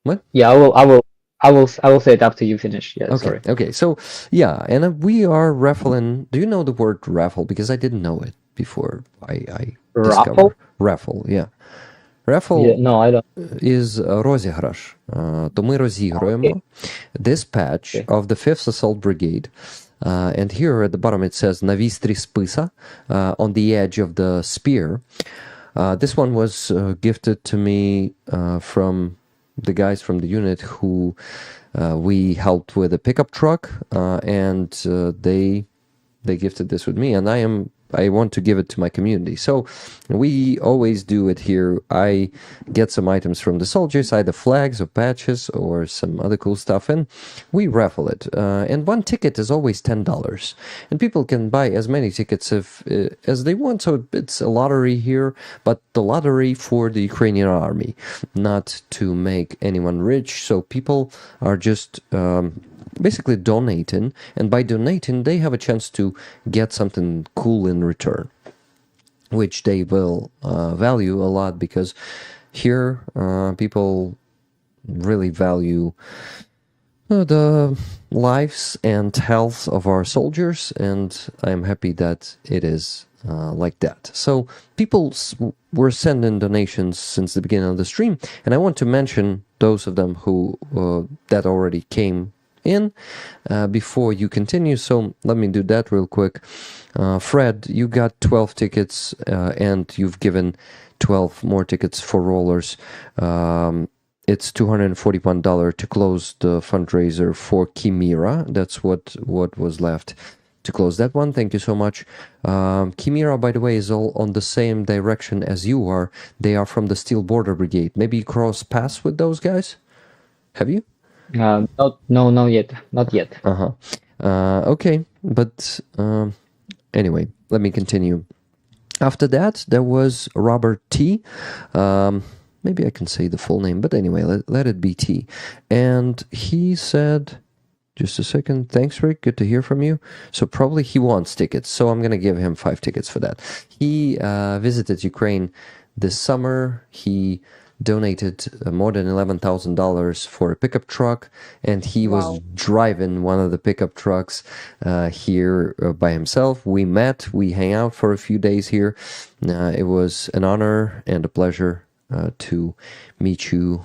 what? yeah, I will say it after you finish. Yeah, sorry. Okay. So yeah, and we are raffling. Do you know the word raffle? Because I didn't know it before. I Raffle? discovered raffle. Yeah, Yeah, raffle no, I don't. is розіграш. То ми Okay, розігруємо this patch okay. of the 5th Assault Brigade. And here at the bottom it says на вістрі списа, on the edge of the spear. This one was gifted to me from the guys from the unit who we helped with a pickup truck, and they gifted this with me, and I want to give it to my community. So we always do it here. I get some items from the soldiers, either flags or patches or some other cool stuff, and we raffle it. And one ticket is always $10, and people can buy as many tickets as they want. So it's a lottery here, but the lottery for the Ukrainian army, not to make anyone rich. So people are just basically donating, and by donating they have a chance to get something cool in return, which they will value a lot, because here people really value the lives and health of our soldiers, and I'm happy that it is like that. So people were sending donations since the beginning of the stream, and I want to mention those of them who that already came in before you continue. So let me do that real quick. Fred, you got 12 tickets, and you've given 12 more tickets for rollers. It's $241 to close the fundraiser for Chimera. That's what was left to close that one. Thank you so much. Chimera, by the way, is all on the same direction as you are. They are from the Steel Border Brigade. Maybe you cross paths with those guys? Have you? Not yet. Okay, but anyway, let me continue. After that, there was Robert T. Maybe I can say the full name, but anyway, let it be T. And he said, just a second, thanks, Rick, good to hear from you. So probably he wants tickets, so I'm going to give him 5 tickets for that. He visited Ukraine this summer. He donated more than $11,000 for a pickup truck, and he was driving one of the pickup trucks here by himself. We met, we hang out for a few days here. It was an honor and a pleasure to meet you,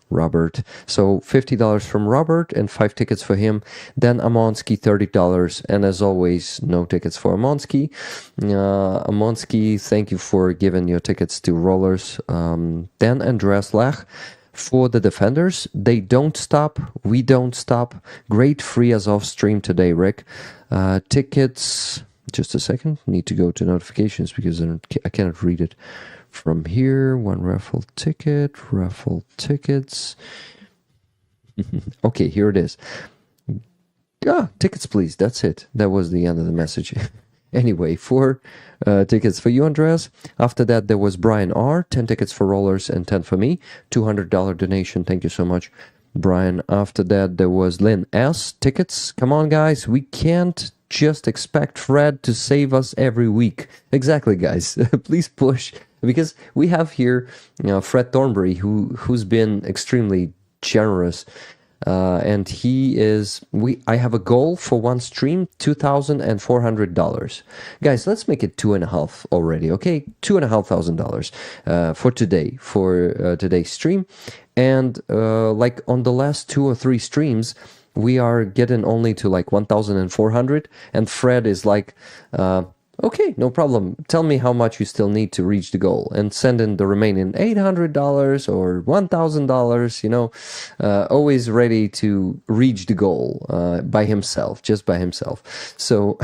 Robert. So $50 from Robert and 5 tickets for him. Then Amonsky, $30. And as always, no tickets for Amonsky. Amonsky, thank you for giving your tickets to rollers. Then Andreas Lach for the defenders. They don't stop. We don't stop. Great free Azov stream today, Rick. Tickets. Just a second. Need to go to notifications because I cannot read it from here. One raffle tickets. Okay, here it is. Tickets, please. That's it. That was the end of the message. Anyway, 4 tickets for you, Andreas. After that, there was Brian R. 10 tickets for rollers and 10 for me. $200 donation. Thank you so much, Brian. After that, there was Lynn S. Tickets. Come on, guys. We can't just expect Fred to save us every week. Exactly, guys. Please push. Because we have here, Fred Thornbury, who's been extremely generous and he is. I have a goal for one stream, $2,400. Guys, let's make it 2.5 already. Okay, $2,500 for today for today's stream, and like on the last 2 or 3 streams, we are getting only to like 1,400, and Fred is like, okay, no problem. Tell me how much you still need to reach the goal, and send in the remaining $800 or $1,000. You know, always ready to reach the goal by himself, just by himself. So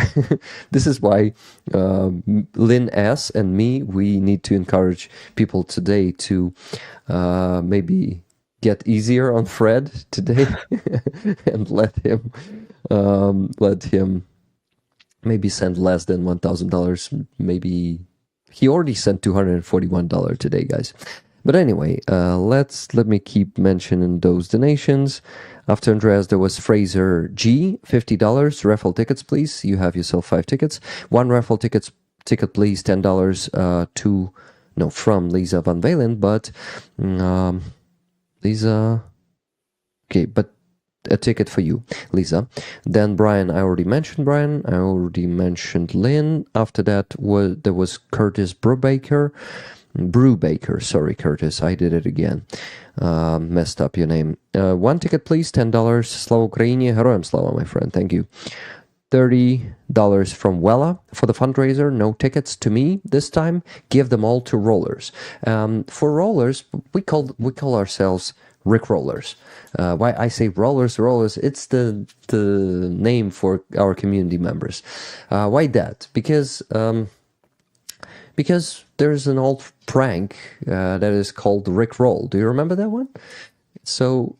this is why Lynn S. and me, we need to encourage people today to maybe get easier on Fred today and let him maybe send less than $1,000. Maybe he already sent $241 today, guys. But anyway, let me keep mentioning those donations. After Andreas, there was Fraser G, $50. Raffle tickets, please. You have yourself 5 tickets. One raffle ticket, please. $10 from Lisa Van Valen, but Lisa, okay, but a ticket for you, Lisa. Then Brian, I already mentioned Brian. I already mentioned Lynn. After that, there was Curtis Brubaker. Sorry, Curtis, I did it again. Messed up your name. One ticket, please. $10. Slava Ukraini. Heroям slava, my friend. Thank you. $30 from Wella for the fundraiser. No tickets to me this time. Give them all to Rollers. For Rollers, we call ourselves Rick Rollers. Why I say Rollers? It's the name for our community members. Why that? Because there's an old prank that is called Rick Roll. Do you remember that one? So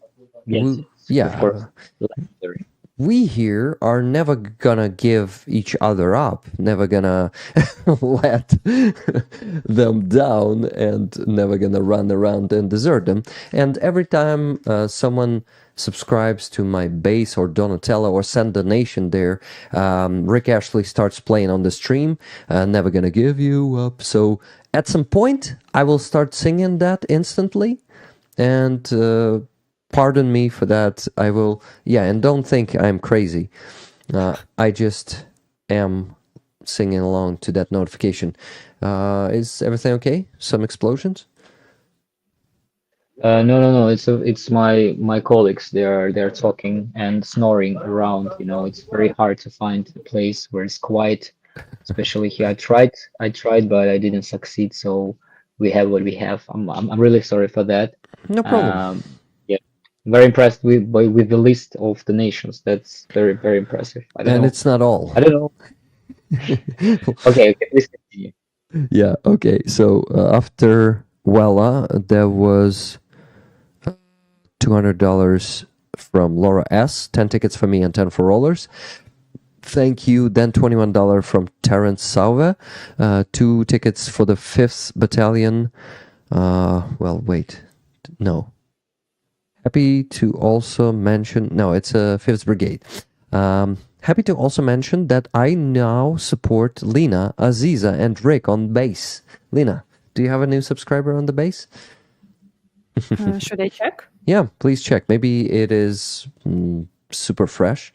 Yes, yeah. of course. Legendary. We here are never gonna give each other up, never gonna let them down, and never gonna run around and desert them. And every time someone subscribes to my base or Donatello or send donation there, Rick Ashley starts playing on the stream, never gonna give you up. So at some point, I will start singing that instantly, and pardon me for that. I will, and don't think I'm crazy. I just am singing along to that notification. Is everything okay? Some explosions? No. It's my colleagues. They're talking and snoring around. You know, it's very hard to find a place where it's quiet, especially here. I tried, but I didn't succeed. So we have what we have. I'm really sorry for that. No problem. Very impressed with the list of the nations. That's very, very impressive. I don't And know. it's not all. I don't know. Okay, please continue. Yeah, okay. So after Wella, there was $200 from Laura S. 10 tickets for me and 10 for Rollers. Thank you. Then $21 from Terence Sauve. 2 tickets for the 5th Battalion. No. Happy to also mention, no, it's a 5th Brigade. Happy to also mention that I now support Lena, Aziza, and Rick on base. Lena, do you have a new subscriber on the base? Should I check? Yeah, please check. Maybe it is super fresh.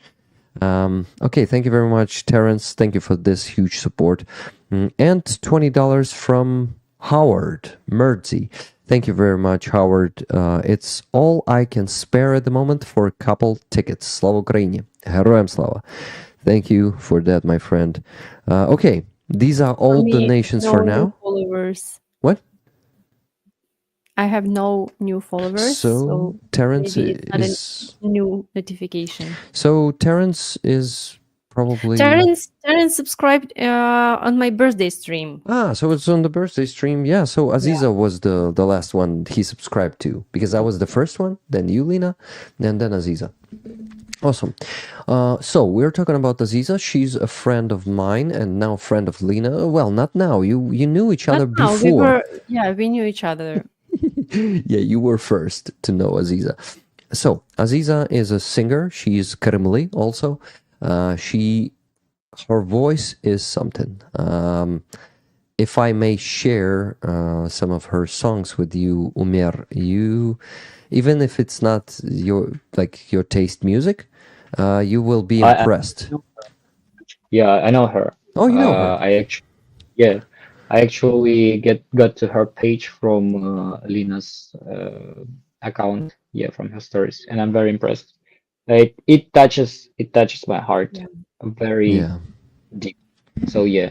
Okay, thank you very much, Terence. Thank you for this huge support. And $20 from Howard Mertzi. Thank you very much, Howard. It's all I can spare at the moment for a couple tickets. Slava Ukraini. Heroям slava. Thank you for that, my friend. Okay, these are all donations for now. Followers. What? I have no new followers. So Terence maybe it's is not a new notification. So Terence is probably Terence subscribed on my birthday stream. so it's on the birthday stream. Yeah, so Aziza was the last one he subscribed to, because I was the first one, then you, Lena, and then Aziza. Awesome. So we're talking about Aziza. She's a friend of mine and now a friend of Lena. Well, not now. You knew each other before. We knew each other. Yeah, you were first to know Aziza. So Aziza is a singer. She's Kremli also. Her voice is something. if I may share some of her songs with you, Umer, you, even if it's not your taste music, you will be impressed. Yeah, I know her. Oh, you know her. Yeah, I actually got to her page from Lina's account. Yeah, from her stories, and I'm very impressed. It touches my heart Yeah. very Yeah. deep. So yeah,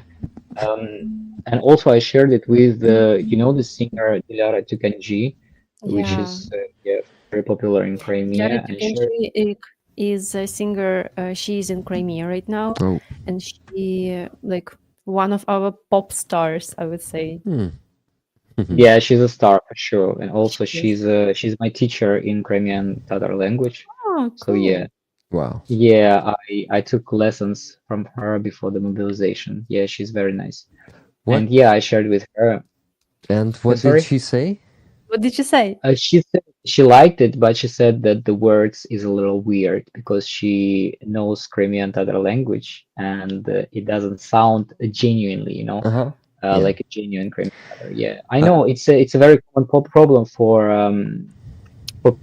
and also I shared it with the singer Dilara Tukanji, which Yeah. is yeah, very popular in Yara Crimea, and shared. Tukenchi is a singer. She's in Crimea right now, Oh. and she like one of our pop stars, I would say. Yeah, she's a star for sure, and She also is. she's my teacher in Crimean Tatar language. Oh, So cool. yeah, Wow. yeah, I took lessons from her before the mobilization. Yeah, she's very nice, What and yeah, I shared with her. and what did Sorry, she say? What did you say? she said she liked it, but she said that the words is a little weird because she knows Crimean Tatar language, and it doesn't sound genuinely, Uh-huh. Yeah. like a genuine Crimean Tatar. Yeah, I Uh, know it's a very common problem for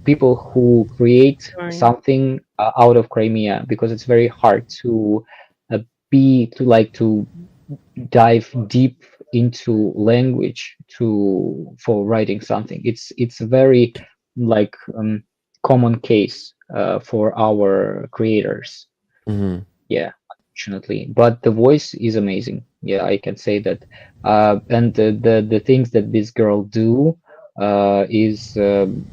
people who create Learn. something out of Crimea because it's very hard uh, to dive deep into language for writing something. It's a very like common case for our creators. mhm. Yeah, unfortunately, but the voice is amazing. Yeah, I can say that. And the things that this girl do is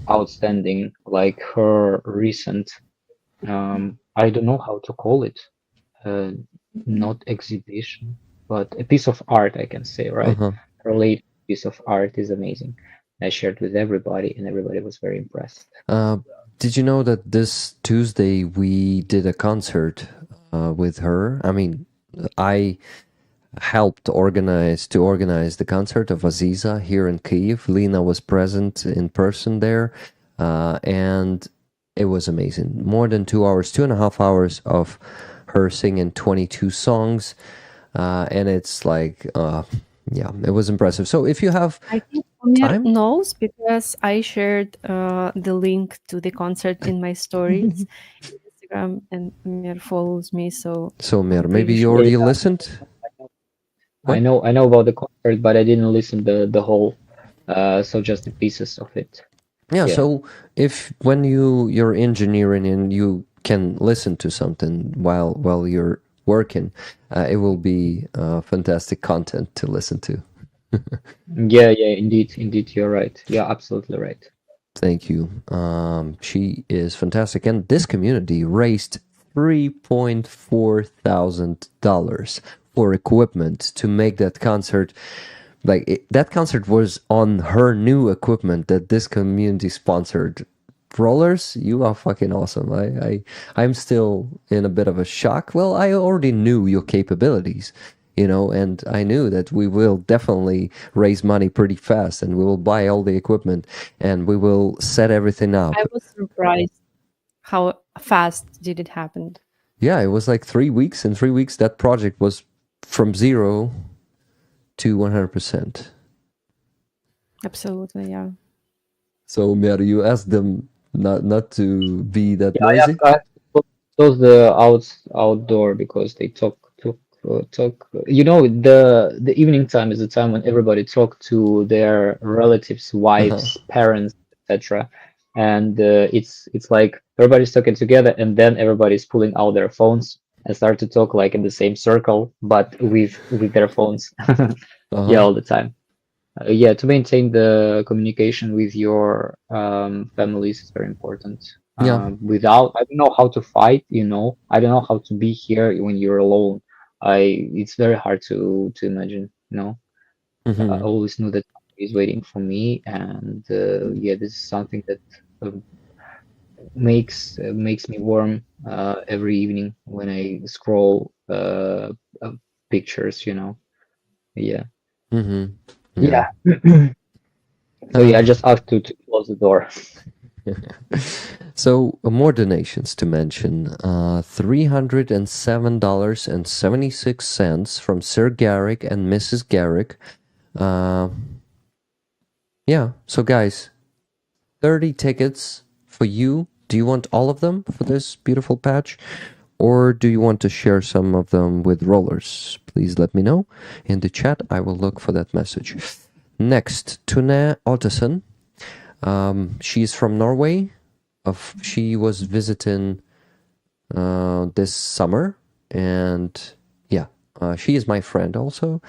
outstanding. Like her recent, I don't know how to call it, uh, not exhibition, but a piece of art, I can say, right? Uh-huh. Her late piece of art is amazing. I shared with everybody, and everybody was very impressed. Uh, did you know that this Tuesday we did a concert with her? I mean, I helped organize the concert of Aziza here in Kyiv. Lena was present in person there, and it was amazing. More than 2 hours, 2.5 hours of her singing 22 songs, and it's like, yeah, it was impressive. So if you have I think Omer time, knows because I shared the link to the concert in my stories in Instagram, and Omer follows me, so so I'm Mir, maybe pretty you sure. Yeah, already listened. I What? know, I know about the concert, but I didn't listen the whole, so just the pieces of it. Yeah, Yeah. so if when you're engineering and you can listen to something while you're working, it will be fantastic content to listen to. Yeah, yeah, indeed, you're right. Yeah, absolutely right. Thank you. She is fantastic, and this community raised $3,400 for equipment to make that concert. That concert was on her new equipment that this community sponsored. Rollers, you are fucking awesome. I'm still in a bit of a shock. Well, I already knew your capabilities, and I knew that we will definitely raise money pretty fast, and we will buy all the equipment, and we will set everything up. I was surprised how fast did it happen. Yeah, it was like 3 weeks. In 3 weeks, that project was from 0 to 100%. Absolutely, yeah. So, Mer, you asked them not to be that Yeah, noisy. I have to close the outdoor because they talk. The evening time is the time when everybody talk to their relatives, wives, parents, etc. And it's like everybody's talking together, and then everybody's pulling out their phones and start to talk like in the same circle, but with their phones. Yeah, all the time. Yeah, to maintain the communication with your families is very important. Yeah. I don't know how to fight. I don't know how to be here when you're alone. It's very hard to imagine. I Hmm. always knew that he's waiting for me, and yeah, this is something that uh, makes me warm every evening when I scroll pictures. Yeah, Hmm. Yeah. yeah. So yeah, I just have to close the door. So more donations to mention. $307.76 from Sir Garrick and Mrs. Garrick Uh, yeah. So guys, 30 tickets for you. Do you want all of them for this beautiful patch? Or do you want to share some of them with rollers? Please let me know in the chat. I will look for that message. Next, Tune Ottesen. She's from Norway. She was visiting this summer, and yeah, she is my friend also,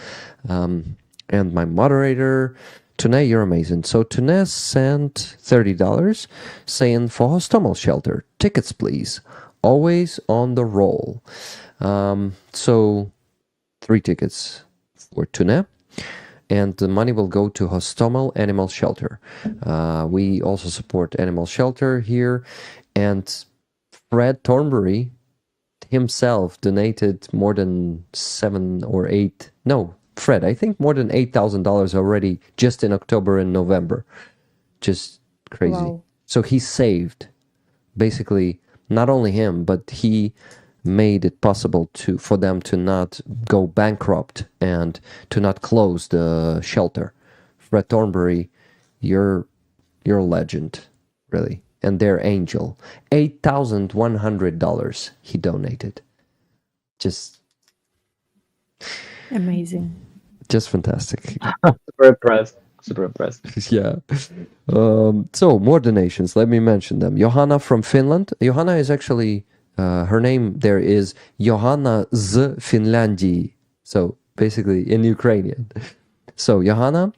and my moderator. Tune, you're amazing. So Tune sent $30 saying for Hostomel Shelter, tickets please, always on the roll. So 3 tickets for Tune, and the money will go to Hostomel Animal Shelter. We also support Animal Shelter here, and Fred Thornbury himself donated more than Fred, I think more than $8,000 already just in October and November. Just crazy. Wow. So he saved, basically, not only him, but he made it possible for them to not go bankrupt and to not close the shelter. Fred Thornbury, you're a legend, really. And their angel. $8,100 he donated. Just Amazing. fantastic. Super impressed. Super impressed. Yeah. So more donations. Let me mention them. Johanna from Finland. Johanna is actually her name there is Johanna z Finlandii. So basically in Ukrainian. So Johanna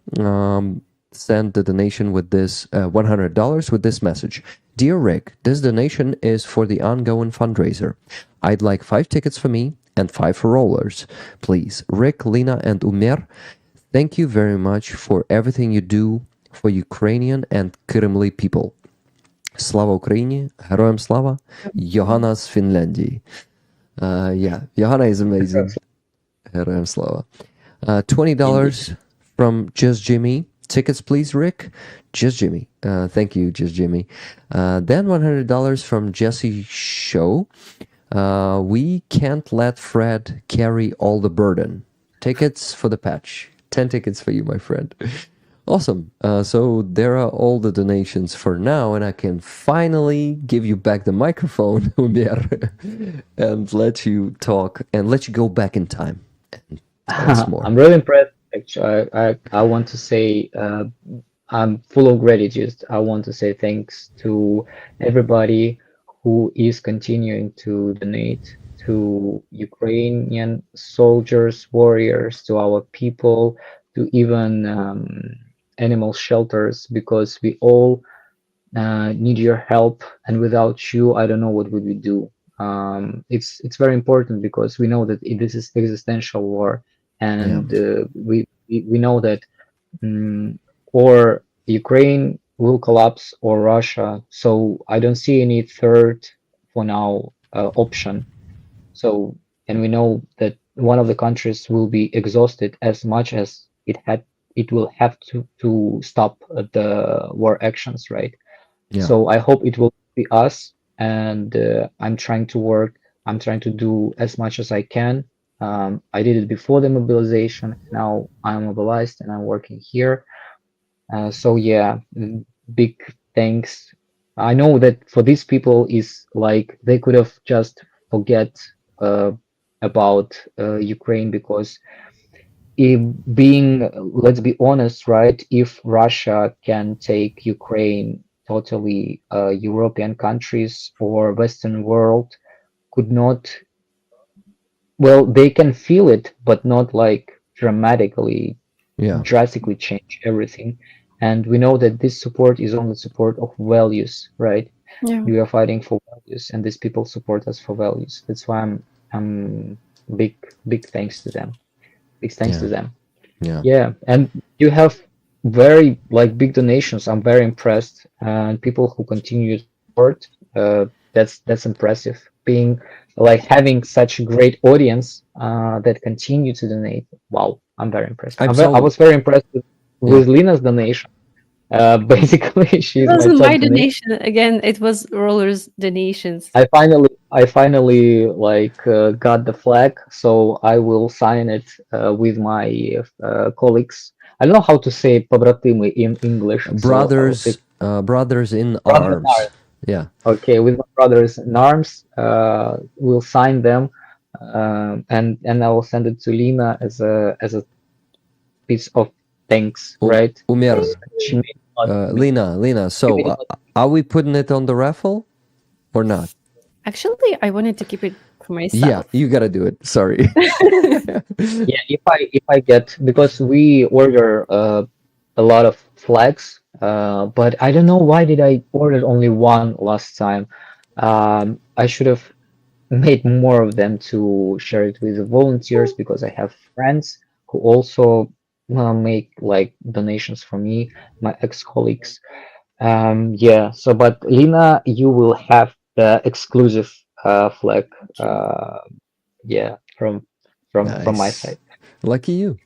sent the donation with this $100 with this message. Dear Rick, this donation is for the ongoing fundraiser. I'd like 5 tickets for me and 5 for rollers. Please, Rick, Lena, and Umer, thank you very much for everything you do for Ukrainian and Krimli people. Slava Ukraini, Heroям Slava, Johanna z Finlandii. Yeah, Johanna is amazing. Heroям Slava. $20 from Just Jimmy. Tickets, please, Rick. Just Jimmy. Thank you, Just Jimmy. Then $100 from Jesse Show. We can't let Fred carry all the burden. Tickets for the patch. 10 tickets for you, my friend. Awesome. So there are all the donations for now, and I can finally give you back the microphone, Umer, and let you talk and let you go back in time. And tell us more. I'm really impressed. Actually, I want to say I'm full of gratitude. I want to say thanks to everybody who is continuing to donate to Ukrainian soldiers, warriors, to our people, to even animal shelters, because we all need your help, and without you, I don't know what would we do. It's very important because we know that this is existential war, and we know that or Ukraine will collapse or Russia. So I don't see any third for now option. So, and we know that one of the countries will be exhausted as much as it will have to stop the war actions, right? Yeah. So I hope it will be us, and I'm trying to work. I'm trying to do as much as I can. I did it before the mobilization. Now I'm mobilized and I'm working here. So yeah, big thanks. I know that for these people is like they could have just forget about Ukraine, because let's be honest, right? If Russia can take Ukraine, totally European countries or Western world could not, well, they can feel it, but not like dramatically, drastically change everything. And we know that this support is only support of values, right? Yeah. We are fighting for values, and these people support us for values. That's why I'm big thanks to them. Big thanks to them. Yeah, and you have very like big donations. I'm very impressed, and people who continue to support. That's impressive. Being like having such a great audience that continue to donate. Wow, I'm very impressed. I was very impressed with Lena's donation. Basically, she's it wasn't my top donation. Again, it was Roller's donations. I finally like got the flag, so I will sign it with my colleagues. I don't know how to say побратимы in English, so I will say brothers in brothers in arms. arms. Yeah. Okay, with my brothers in arms, we'll sign them, and I will send it to Lina as a piece of thanks, right? Umer, She made a lot for me. Lina. She So made a lot. are we putting it on the raffle or not? Actually, I wanted to keep it for Yeah, myself. you gotta do it. Sorry. Yeah, if I get, because we order a lot of flags, but I don't know why did I order only one last time. I should have made more of them to share it with the volunteers, because I have friends who also make like donations for me, my ex-colleagues. Yeah, so but Lina, you will have the exclusive flag, yeah, from my Nice. side. Lucky you.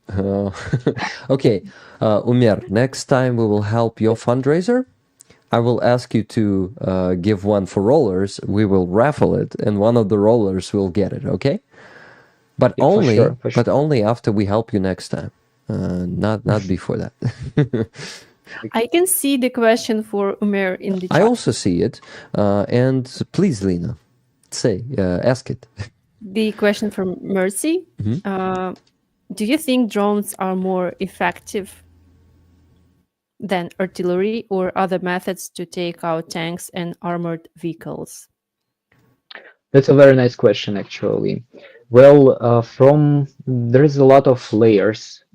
Okay, Umer, next time we will help your fundraiser. I will ask you to give one for rollers. We will raffle it, and one of the rollers will get it. Okay, but Yeah, for sure, for sure. only after we help you next time. Not before that. I can see the question for Umer in the I chat. also see it, and please, Lena, ask it. The question from Mercy. Do you think drones are more effective than artillery or other methods to take out tanks and armored vehicles? That's a very nice question, actually. Well, from there is a lot of layers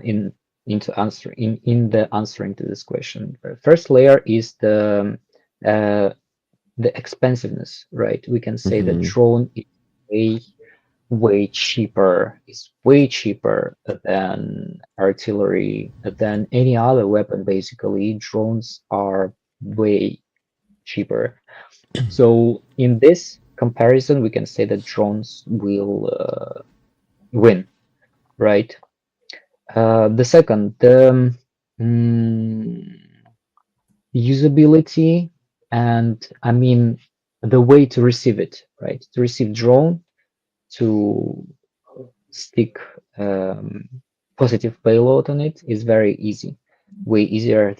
in the answering to this question. The first layer is uh, the expensiveness, right? We can say that drone is way way cheaper than artillery, than any other weapon. Basically, drones are way cheaper. So in this comparison, we can say that drones will win, right? The second, the usability, and I mean the way to receive it, right? To receive drone, to stick positive payload on it is very easy, way easier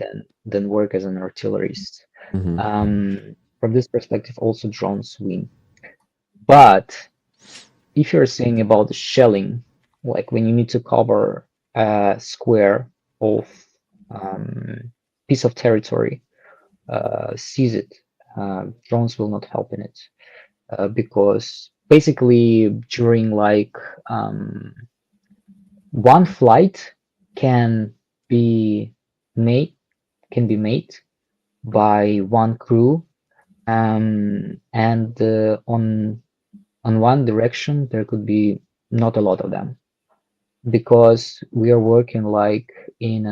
than work as an artillerist. From this perspective, also drones win. But if you're saying about the shelling, like when you need to cover a square of piece of territory, seize it, drones will not help in it, because basically during like one flight can be made by one crew, and on one direction there could be not a lot of them, because we are working like in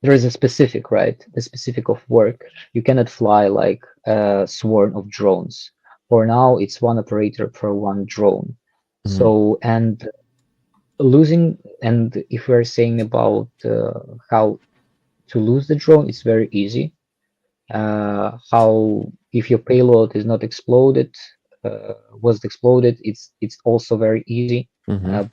there is a specific, right, the specific of work. You cannot fly like a swarm of drones. For now it's one operator per one drone. So, and losing, and if we're saying about how to lose the drone, it's very easy. How, if your payload is not exploded, was exploded, it's also very easy.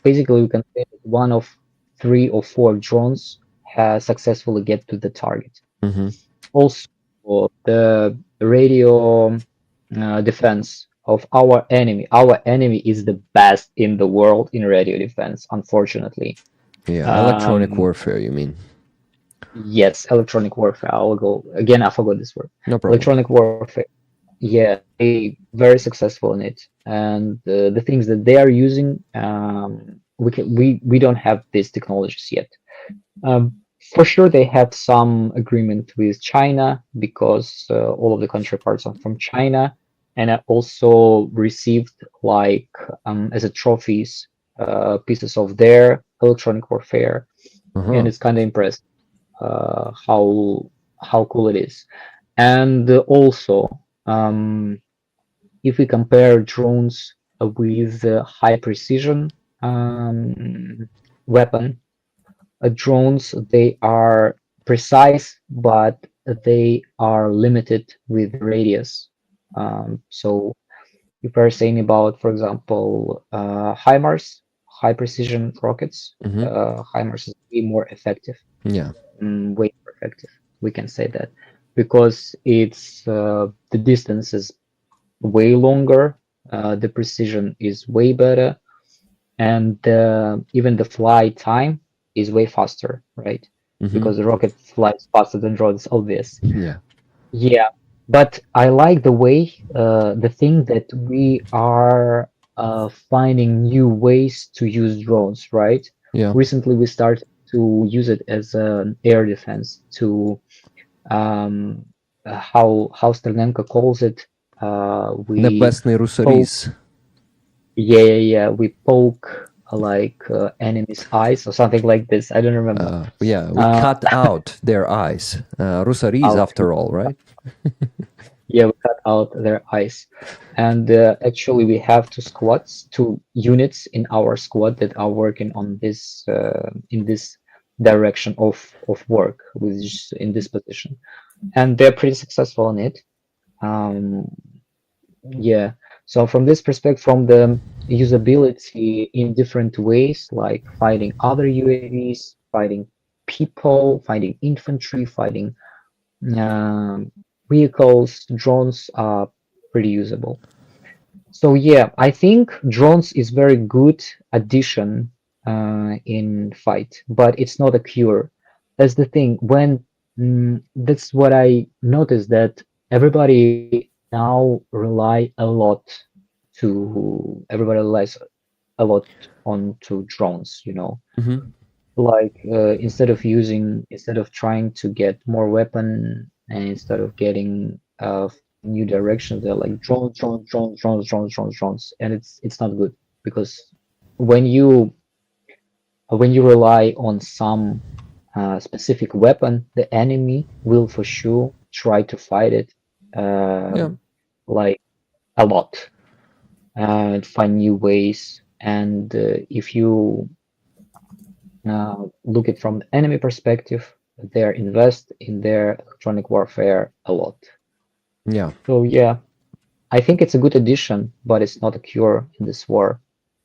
Basically, we can say that one of 3 or 4 drones has successfully get to the target. Also, the radio defense of our enemy. Our enemy is the best in the world in radio defense, unfortunately. Yeah, electronic warfare, you mean? Yes, electronic warfare. I'll go again. I forgot this word. No problem. Electronic warfare. Yeah, they very successful in it, and the things that they are using, we don't have these technologies yet. For sure, they have some agreement with China, because all of the counterparts are from China, and I also received like as a trophies pieces of their electronic warfare, and it's kind of impressive how cool it is. And also, if we compare drones with high precision weapon, drones, they are precise, but they are limited with radius. So if we're saying about, for example, HIMARS, high precision rockets, HIMARS is way more effective. Yeah. Way more effective. We can say that because it's the distance is way longer, the precision is way better, and even the flight time is way faster, right? Because the rocket flies faster than drones, obvious. Yeah. Yeah, but I like the way, the thing that we are finding new ways to use drones, right? Yeah. Recently, we started to use it as an air defense to how Sternenko calls it. We Небесний русоріз. yeah, we poke like enemy's eyes or something like this. I don't remember. Yeah, we cut out their eyes. Русоріз, Out. after all, right? Yeah, we cut out their eyes. And actually, we have two units in our squad that are working on this in this direction of work, which is in this position, and they're pretty successful in it. Yeah. So from this perspective, from the usability in different ways, like fighting other UAVs, fighting people, fighting infantry, fighting vehicles, drones are pretty usable. So yeah, I think drones is very good addition in fight, but it's not a cure. That's the thing. That's what I noticed, that everybody now everybody relies a lot onto drones, like instead of trying to get more weapon, and instead of getting new directions, they're like drones, and it's not good, because when you rely on some specific weapon, the enemy will for sure try to fight it like a lot, and find new ways. And if you look at from the enemy perspective, they invest in their electronic warfare a lot. Yeah. So yeah, I think it's a good addition, but it's not a cure in this war.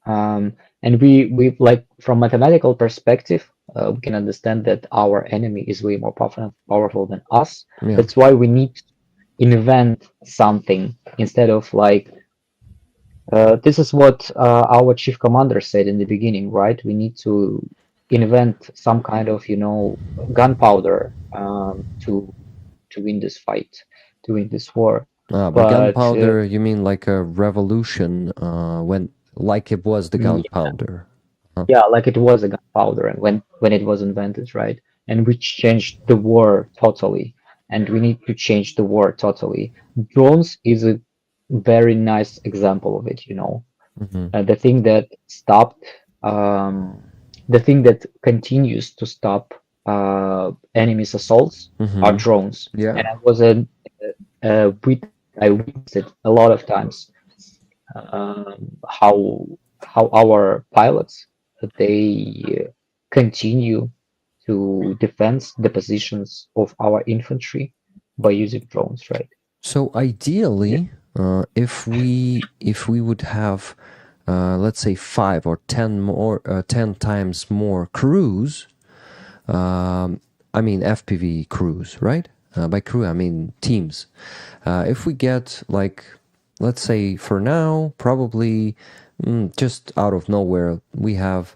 And we like, from mathematical perspective, we can understand that our enemy is way more powerful than us. Yeah. That's why we need to invent something instead of like. This is what our chief commander said in the beginning, right? We need to invent some kind of, gunpowder to win this fight, to win this war. But But, gunpowder, you mean like a revolution when, like it was the gunpowder? Yeah, like it was a gunpowder, and when it was invented, right? And which changed the war totally. And we need to change the war totally. Drones is a very nice example of it, the thing that stopped, the thing that continues to stop enemies' assaults are drones. Yeah. And I witnessed it a lot of times, how our pilots, they continue to defend the positions of our infantry by using drones, right? So ideally, if we would have, let's say 5 or 10 times more crews, I mean FPV crews, right? By crew I mean teams. If we get, like, let's say for now, probably just out of nowhere, we have,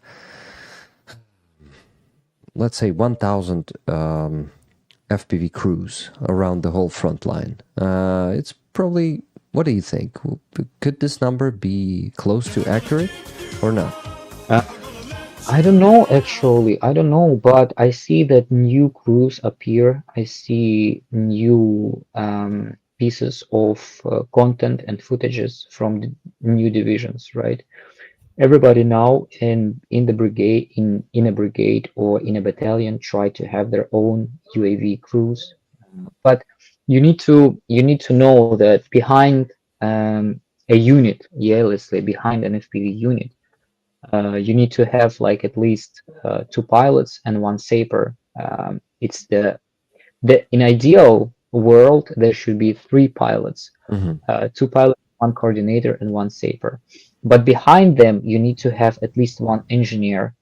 let's say 1,000 FPV crews around the whole front line. It's probably, what do you think? Could this number be close to accurate or not? I don't know, actually. I don't know, but I see that new crews appear. I see new pieces of content and footages from the new divisions, right? Everybody now in the brigade, in a brigade or in a battalion, try to have their own UAV crews. But you need to know that behind a unit, let's say behind an FPV unit, you need to have like at least 2 pilots and 1 saper. It's in ideal world, there should be 3 pilots, 2 pilots, 1 coordinator, and 1 saper. but behind them, you need to have at least one engineer,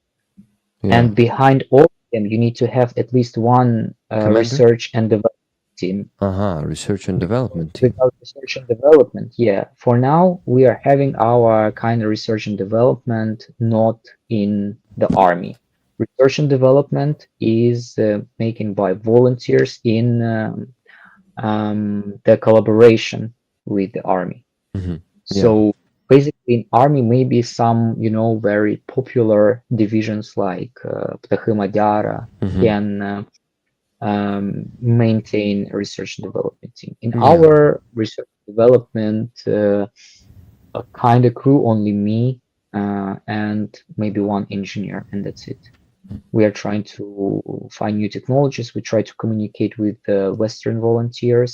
Yeah. and behind all of them, you need to have at least one Commander? research and development team. Research and development team. Without research and development, yeah. For now, we are having our kind of research and development not in the army. Research and development is making by volunteers in the collaboration with the army. Yeah. So basically, in army, maybe some, you know, very popular divisions like Птахи Мадяра can maintain a research and development team. In Yeah. our research and development kind of crew, only me and maybe one engineer, and that's it. We are trying to find new technologies. We try to communicate with Western volunteers.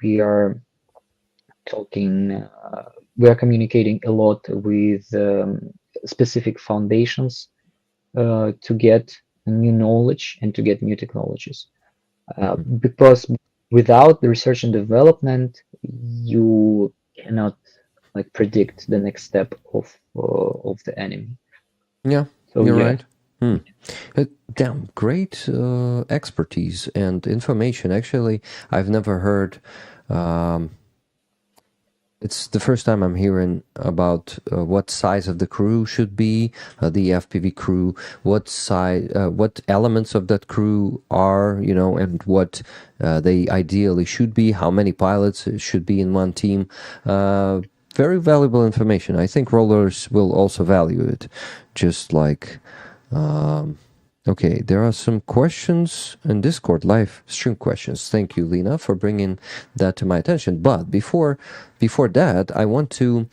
We are talking, we are communicating a lot with specific foundations to get new knowledge and to get new technologies. Because without the research and development, you cannot like predict the next step of the enemy. Yeah, So you're yeah. right. Damn, great expertise and information. Actually, I've never heard. It's the first time I'm hearing about what size of the crew should be, the FPV crew, what size, what elements of that crew are, you know, and what they ideally should be, how many pilots should be in one team. Very valuable information. I think rollers will also value it, just like... Okay, there are some questions in Discord, live stream questions. Thank you, Lena, for bringing that to my attention. But before that, I want to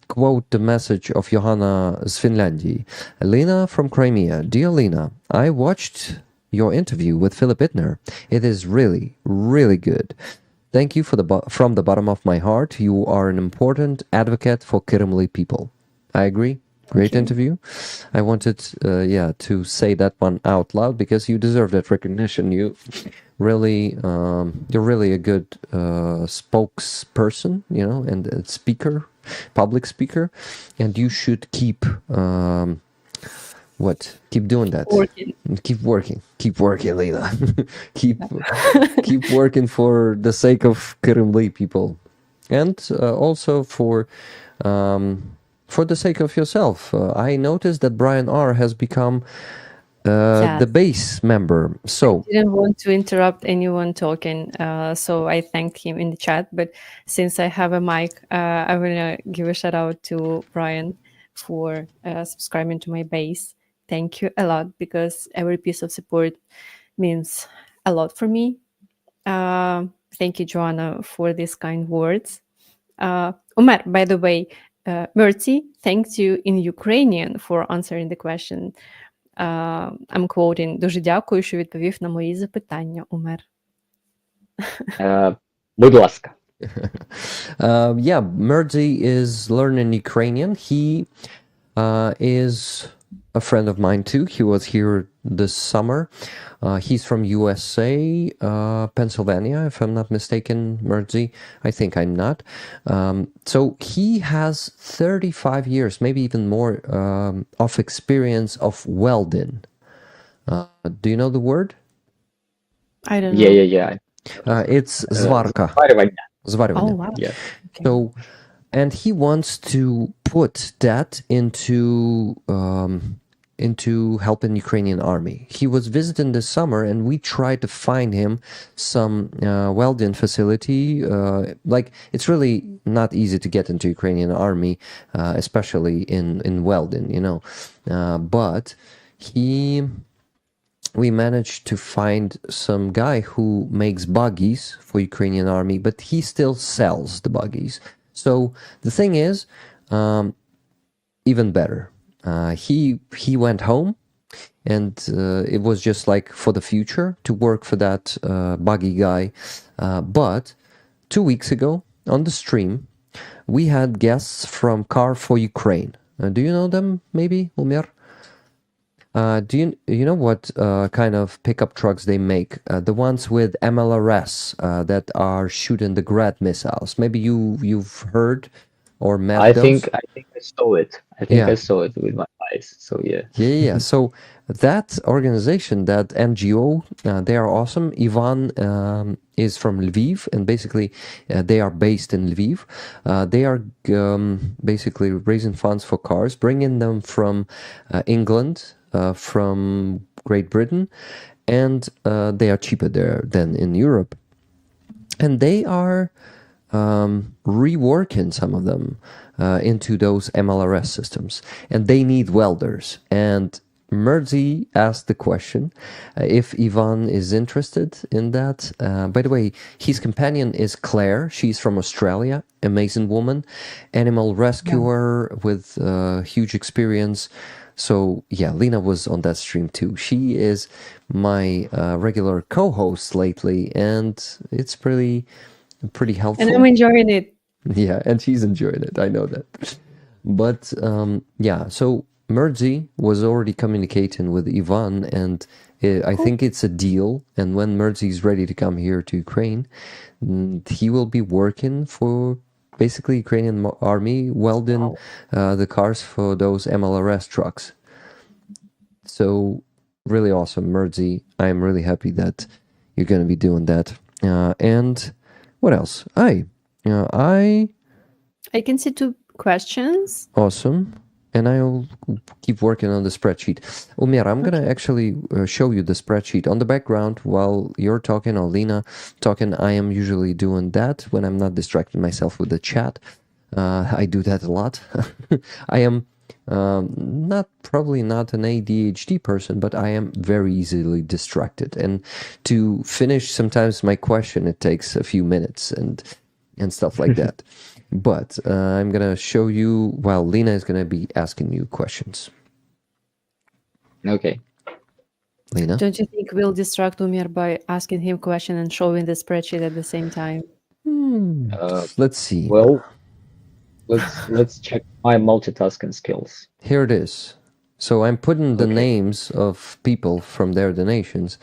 quote the message of Johanna z Finlandii. Lena from Crimea. Dear Lena, I watched your interview with Philip Ittner. It is really, really good. Thank you from the bottom of my heart. You are an important advocate for Kirimli people. I agree. Great interview. I wanted, to say that one out loud because you deserve that recognition. You really, you're really a good spokesperson, you know, and a speaker, public speaker, and you should keep keep doing that. Keep working, Lena. keep working for the sake of Kirimli people, and also for the sake of yourself. I noticed that Brian R. has become the base member. So I didn't want to interrupt anyone talking, so I thanked him in the chat. But since I have a mic, I want to give a shout out to Brian for subscribing to my base. Thank you a lot, because every piece of support means a lot for me. Thank you, Joanna, for these kind words. Umer, by the way, Mertzi thanks you in Ukrainian for answering the question. I'm quoting. Дуже дякую, що відповів на мої запитання, Умер. Будь ласка. Merzi is learning Ukrainian. He is a friend of mine too. He was here this summer. He's from USA, Pennsylvania, if I'm not mistaken, Merzi. I think I'm not. So he has 35 years, maybe even more, of experience of welding. Do you know the word? I don't know. Yeah. It's зварка. Зваривання. Oh, wow. Yeah. Okay. So, and he wants to put that into helping Ukrainian army. He was visiting this summer, and we tried to find him some welding facility. Like, it's really not easy to get into Ukrainian army, especially in welding, you know. But we managed to find some guy who makes buggies for Ukrainian army, but he still sells the buggies. So the thing is, even better. He went home, and it was just like for the future to work for that buggy guy. But 2 weeks ago on the stream, we had guests from Car for Ukraine. Do you know them, maybe, Umer? Do you know what kind of pickup trucks they make? The ones with MLRS that are shooting the Grad missiles. Maybe you've heard or met those. I think I saw it. I think Yeah. I saw it with my eyes. So yeah. Yeah. So that organization, that NGO, they are awesome. Ivan is from Lviv, and basically they are based in Lviv. They are basically raising funds for cars, bringing them from England, from Great Britain, and they are cheaper there than in Europe. And they are reworking some of them into those MLRS systems, and they need welders. And Merzy asked the question if Ivan is interested in that. By the way, his companion is Claire. She's from Australia, amazing woman, animal rescuer with huge experience. So yeah, Lena was on that stream too. She is my regular co-host lately, and it's pretty helpful. And I'm enjoying it. Yeah, and she's enjoying it. I know that. But yeah, so Merzy was already communicating with Ivan, and I think it's a deal. And when Merzy is ready to come here to Ukraine, he will be working for basically Ukrainian army, welding the cars for those MLRS trucks. So really awesome, Merzy. I am really happy that you're going to be doing that. And what else? I can see 2 questions. Awesome. And I'll keep working on the spreadsheet. Umer, I'm going to actually show you the spreadsheet on the background while you're talking or Lena talking. I am usually doing that when I'm not distracting myself with the chat. I do that a lot. I am probably not an ADHD person, but I am very easily distracted. And to finish sometimes my question, it takes a few minutes and stuff like that. But I'm going to show you while Lena is going to be asking you questions. Okay. Lena? Don't you think we'll distract Umer by asking him question and showing the spreadsheet at the same time? Let's see. Well, let's check my multitasking skills. Here it is. So I'm putting the names of people from their donations,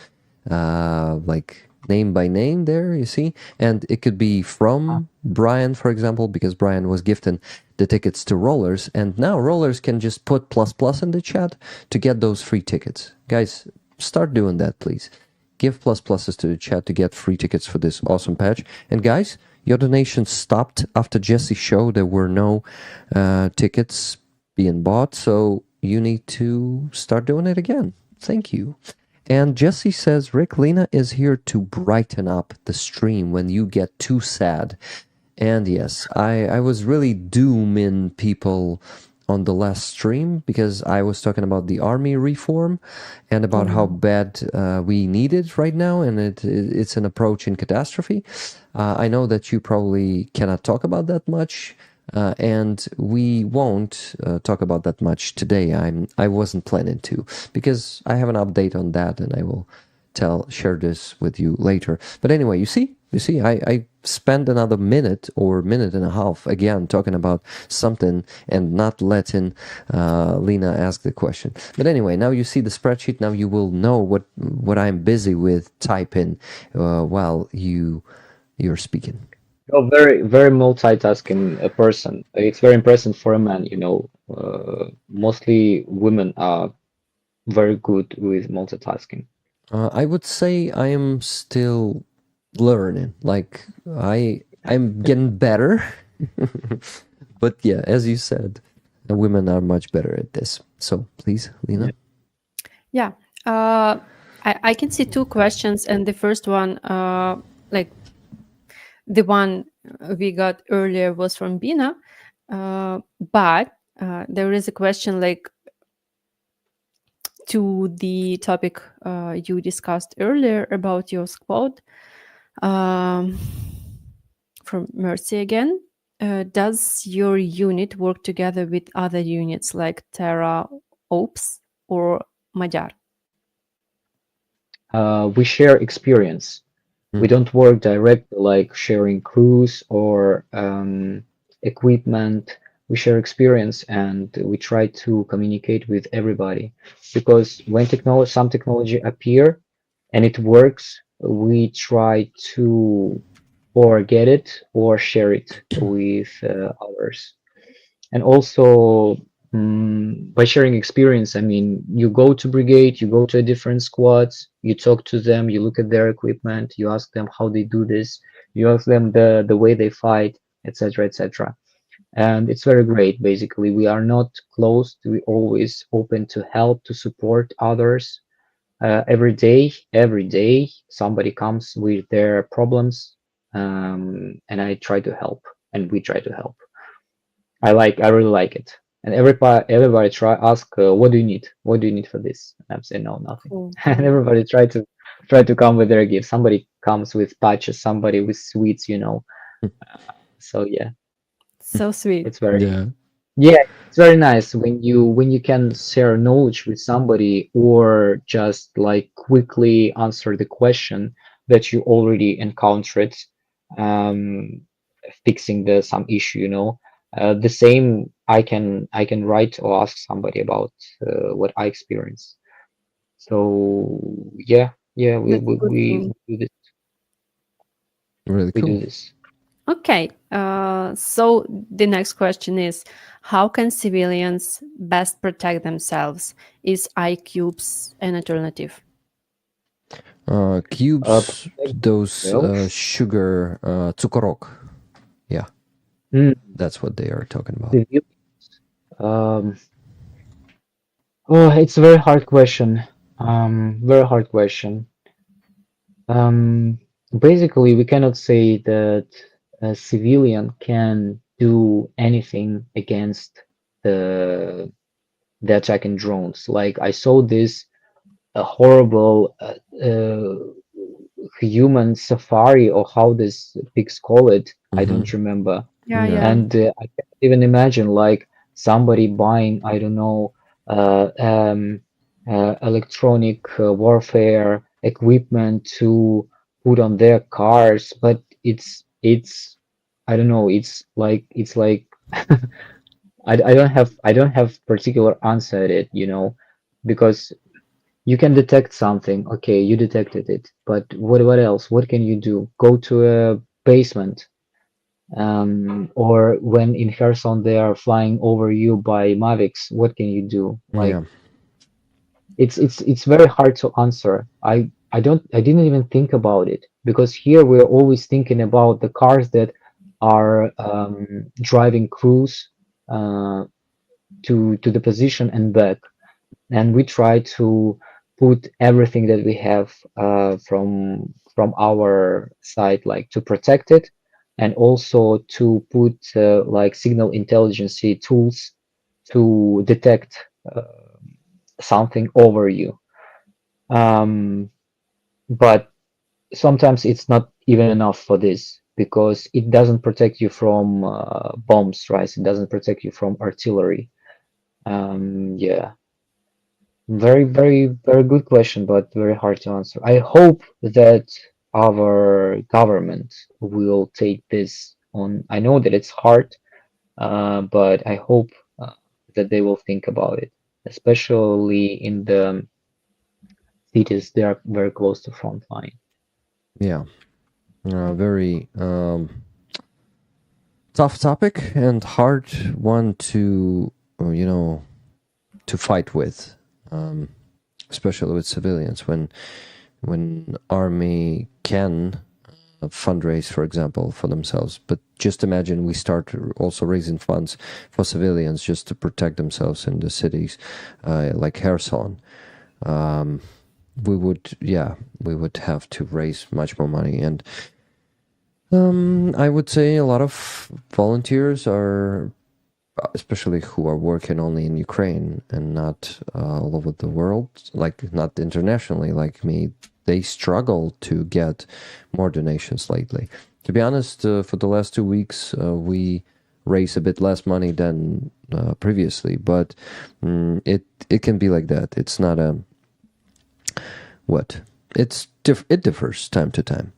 like name by name there, you see? And it could be from Brian, for example, because Brian was gifting the tickets to Rollers. And now Rollers can just put ++ in the chat to get those free tickets. Guys, start doing that, please. Give ++s to the chat to get free tickets for this awesome patch. And guys, your donations stopped after Jesse's show. There were no tickets being bought, so you need to start doing it again. Thank you. And Jesse says, Rick, Lena is here to brighten up the stream when you get too sad. And yes, I was really dooming people on the last stream because I was talking about the army reform and about how bad we need it right now, and it's an approaching catastrophe. I know that you probably cannot talk about that much, and we won't talk about that much today. I wasn't planning to, because I have an update on that, and I will share this with you later. But anyway, you see, I spent another minute or minute and a half again talking about something and not letting Lena ask the question. But anyway, now you see the spreadsheet. Now you will know what I'm busy with typing while you're speaking. You're very, very multitasking person. It's very impressive for a man, you know. Mostly women are very good with multitasking. I would say I am still learning. Like I'm getting better. But yeah, as you said, women are much better at this. So please, Lena. Yeah. I can see 2 questions, and the first one, like the one we got earlier was from Bina, but there is a question like to the topic you discussed earlier about your squad, from Mercy again. Does your unit work together with other units like Terra, Ops, or Madar? We share experience. We don't work directly like sharing crews or equipment. we share experience, and we try to communicate with everybody. Because when some technology appear and it works, we try to or get it or share it with others. And also, by sharing experience, I mean, you go to brigade, you go to a different squads, you talk to them, you look at their equipment, you ask them how they do this, you ask them the way they fight, etc., etc. And it's very great. Basically, we are not closed. We always open to help, to support others. Every day, somebody comes with their problems, and I try to help, and we try to help. I really like it. And everybody ask, what do you need? What do you need for this? And I'm saying, no, nothing. Cool. And everybody try to come with their gifts. Somebody comes with patches, somebody with sweets, you know. So yeah, So sweet. it's very Yeah. yeah, it's very nice when you can share knowledge with somebody, or just like quickly answer the question that you already encountered, um, fixing some issue, you know. The same I can write or ask somebody about what I experience. So yeah, That's good thing. Really we cool. do this. Okay, so the next question is, how can civilians best protect themselves? Is iCubes an alternative? Cubes, Protect those themselves. sugar, cukorok. Yeah, Mm, that's what they are talking about. the um, oh, it's a very hard question. Very hard question. Um, Basically, we cannot say that a civilian can do anything against the attacking drones. Like I saw this a horrible human safari, or how this pigs call it. I don't remember. Yeah, Yeah. yeah. And I can't even imagine like somebody buying, I don't know, uh, um, electronic warfare equipment to put on their cars, but it's I don't know, it's like I don't have particular answer at it, you know, because you can detect something. Okay, you detected it, but what else? What can you do? Go to a basement, or when in Kherson they are flying over you by Mavics, what can you do? Like Yeah. it's very hard to answer. I didn't even think about it, because here we're always thinking about the cars that are driving crews to the position and back, and we try to put everything that we have from our side, like to protect it, and also to put like signal intelligence tools to detect uh, something over you. um, but sometimes it's not even enough for this, because it doesn't protect you from bombs, right? It doesn't protect you from artillery. Yeah, very, very, very good question, but very hard to answer. I hope that our government will take this on. I know that it's hard, but I hope that they will think about it, especially in the cities. They are very close to front line. Yeah. Very tough topic and hard one to, to fight with, especially with civilians. When army can fundraise, for example, for themselves, but just imagine we start also raising funds for civilians just to protect themselves in the cities, like Kherson. We would have to raise much more money, and I would say a lot of volunteers are, especially who are working only in Ukraine and not all over the world, like not internationally like me, they struggle to get more donations lately. To be honest, for the last 2 weeks, we raise a bit less money than previously, but it can be like that. It's not a what? It differs time to time.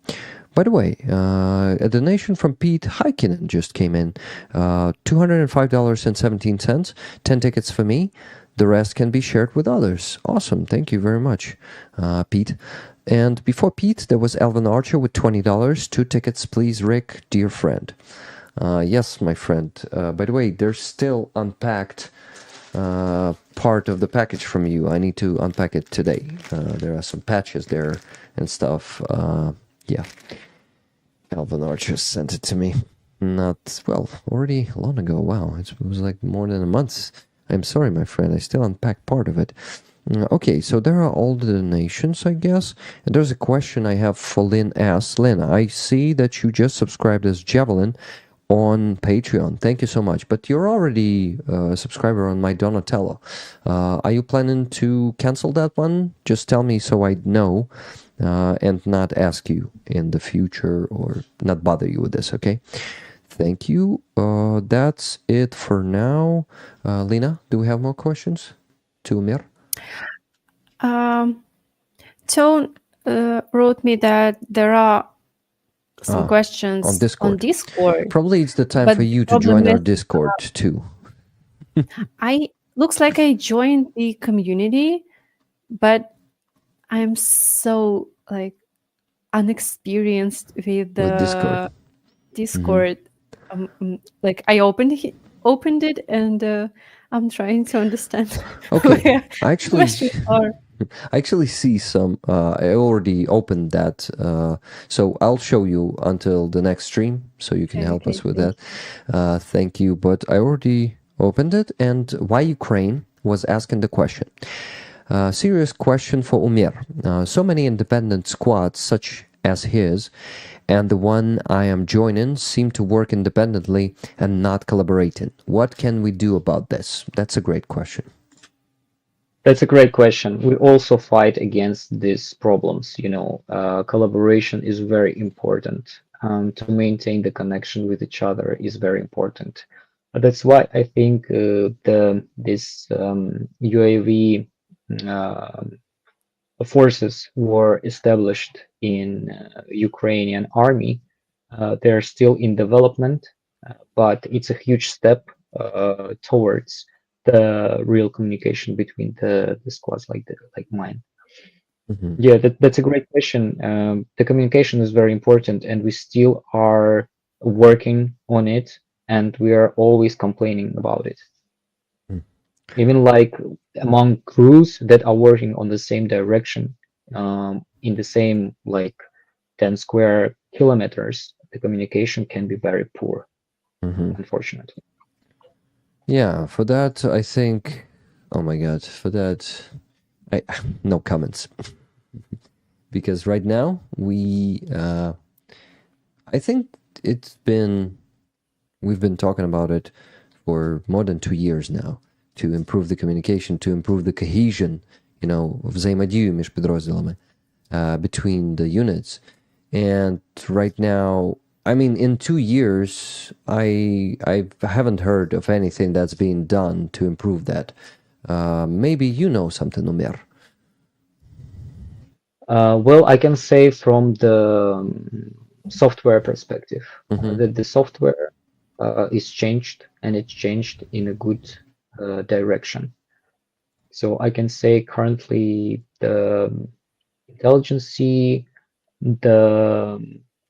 By the way, a donation from Pete Heikkinen just came in. $205.17. 10 tickets for me. The rest can be shared with others. Awesome. Thank you very much, Pete. And before Pete, there was Alvin Archer with $20. 2 tickets, please, Rick, dear friend. Yes, my friend. By the way, there's still unpacked part of the package from you. I need to unpack it today. There are some patches there and stuff. Yeah. Alvin Archer sent it to me. Already long ago. Wow, it was like more than a month. I'm sorry, my friend. I still unpacked part of it. Okay, so there are all the donations, I guess. And there's a question I have for Lynn S. Lynn, I see that you just subscribed as Javelin on Patreon. Thank you so much. But you're already a subscriber on my Donatello. Are you planning to cancel that one? Just tell me so I know and not ask you in the future or not bother you with this, okay? Thank you. That's it for now. Lena, do we have more questions to Umer? Tone wrote me that there are some questions on Discord. Discord. Probably it's the time But for you to problem join our is, Discord too. looks like I joined the community, but I'm so like unexperienced with the Discord. Discord. Like I opened it and I'm trying to understand Okay. where I actually questions are. I actually see some. I already opened that, so I'll show you until the next stream, so you can help us with that. Thank you. But I already opened it, and why Ukraine was asking the question. Serious question for Umer. So many independent squads, such as his, and the one I am joining, seem to work independently and not collaborating. What can we do about this? That's a great question. That's a great question. We also fight against these problems. Collaboration is very important. To maintain the connection with each other is very important. That's why I think this UAV forces were established in Ukrainian army. They're still in development, but it's a huge step towards the real communication between the squads like mine. Mm-hmm. Yeah, that's a great question. The communication is very important, and we still are working on it, and we are always complaining about it. Even like among crews that are working on the same direction, in the same like 10 square kilometers, the communication can be very poor, unfortunately. Yeah, for that, I think, oh my God, for that, no comments. Because right now, I think we've been talking about it for more than 2 years now, to improve the communication, to improve the cohesion, взаимодействие между подразделами, between the units. And right now, I mean, in 2 years, I haven't heard of anything that's being done to improve that. Maybe you know something, Umer. Well, I can say from the software perspective that the software is changed, and it's changed in a good direction. So I can say currently the intelligence, the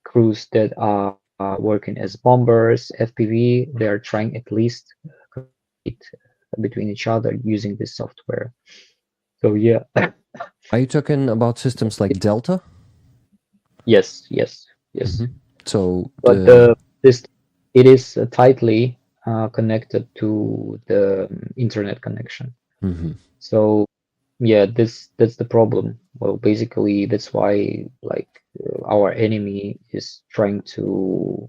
crews that are working as bombers, FPV, they are trying at least communicate between each other using this software. So yeah. Are you talking about systems like Delta? Yes. So, but it is tightly connected to the internet connection. So yeah, that's the problem. Well, basically that's why our enemy is trying to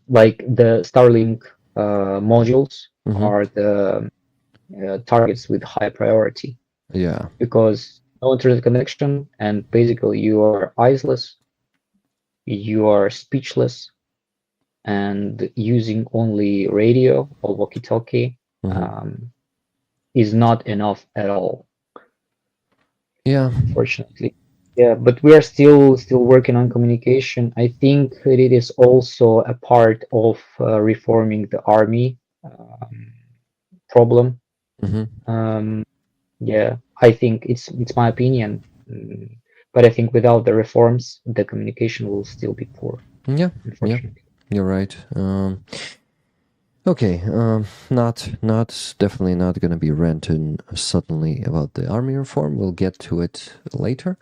like the Starlink modules are the targets with high priority. Yeah. Because no internet connection, and basically you are eyeless, you are speechless, and using only radio or walkie-talkie is not enough at all. Yeah. Unfortunately. Yeah, but we are still working on communication. I think it is also a part of reforming the army problem. Hmm. Um, yeah, I think it's my opinion. But I think without the reforms, the communication will still be poor, Yeah, yeah, unfortunately. you're right. Okay, not definitely not gonna be ranting suddenly about the army reform. We'll get to it later.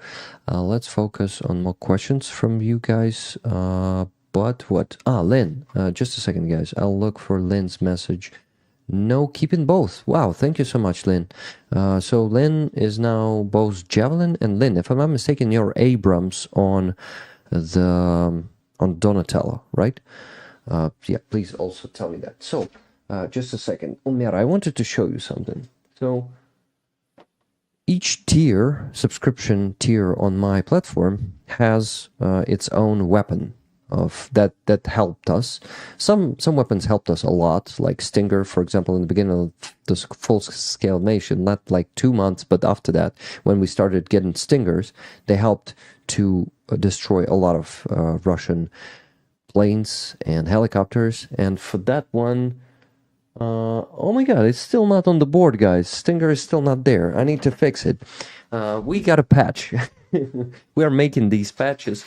Let's focus on more questions from you guys. But what? Lynn. Just a second, guys. I'll look for Lynn's message. No, keeping both. Wow, thank you so much, Lynn. So Lynn is now both Javelin and Lynn. If I'm not mistaken, you're Abrams on the on Donatello, right? Yeah, please also tell me that. So, just a second. Umer, I wanted to show you something. So, each tier, subscription tier on my platform has its own weapon of that helped us. Some weapons helped us a lot, like Stinger, for example, in the beginning of this full-scale nation, not like 2 months, but after that, when we started getting Stingers, they helped to destroy a lot of Russian planes and helicopters. And for that one, oh my god, it's still not on the board, guys. Stinger is still not there. I need to fix it. We got a patch. We are making these patches,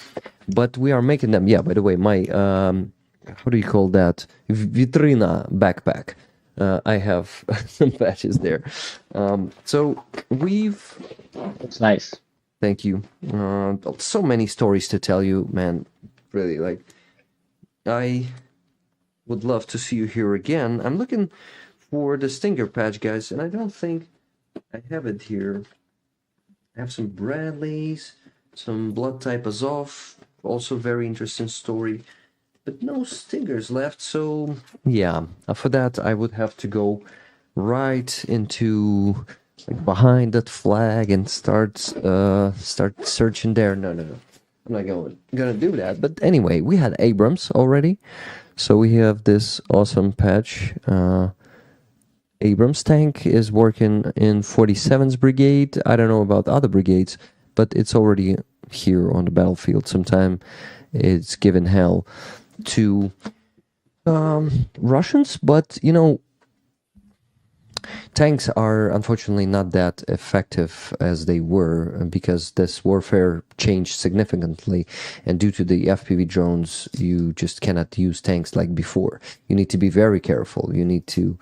but we are making them. Yeah, by the way, my how do you call that? Vitrina backpack. I have some patches there. So we've. It's nice. Thank you. So many stories to tell you, man. Really, like I would love to see you here again. I'm looking for the Stinger patch, guys, and I don't think I have it here. I have some Bradleys, some Blood type Azov, also very interesting story, but no Stingers left, so yeah, for that I would have to go right into like behind that flag and start searching there. No. I'm not gonna do that. But anyway, we had Abrams already. So we have this awesome patch. Abrams tank is working in 47th Brigade. I don't know about other brigades, but it's already here on the battlefield. Sometime it's given hell to Russians, but you know, tanks are unfortunately not that effective as they were because this warfare changed significantly, and due to the FPV drones, you just cannot use tanks like before. You need to be very careful. You need to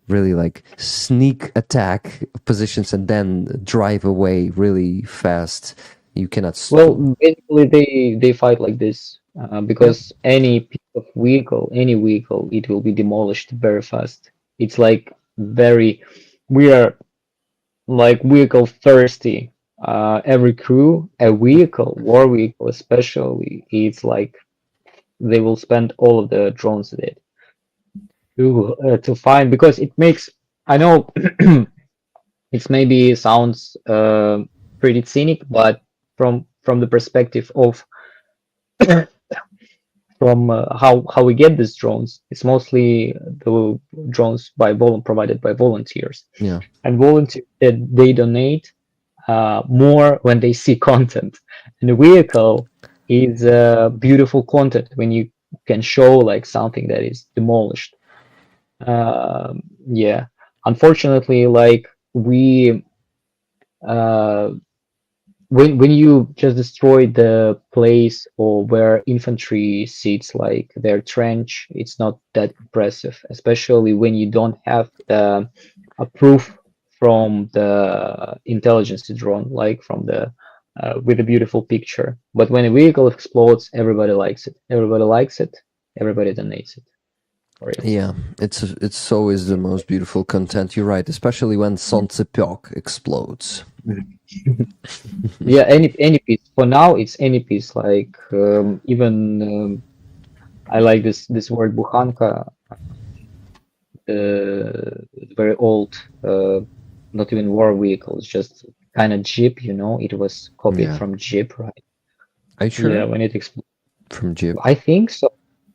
really like sneak attack positions and then drive away really fast. You cannot Well, basically they fight like this because any piece of vehicle, any vehicle, it will be demolished very fast. It's like we are like vehicle thirsty. Every crew, a vehicle, war vehicle especially, it's like they will spend all of the drones in it to find because it makes. I know it's maybe sounds pretty cynic, but from the perspective of from how we get these drones, it's mostly the drones provided by volunteers, yeah. and volunteers they donate more when they see content, and the vehicle is beautiful content when you can show like something that is demolished. Yeah, unfortunately, like we uh, when you just destroy the place or where infantry sits, like their trench, it's not that impressive, especially when you don't have a proof from the intelligence drone, like from the with a beautiful picture. But when a vehicle explodes, everybody likes it. Everybody likes it. Everybody donates it for it. Yeah, it's always the most beautiful content. You're right, especially when Sontsepyok explodes. Yeah, any piece. For now, it's any piece. Like even I like this word bukhanka, very old, not even war vehicle. It's just kind of Jeep. You know, it was copied Yeah. from Jeep, right? Are you sure? Yeah, when it exploded. From Jeep. I think so.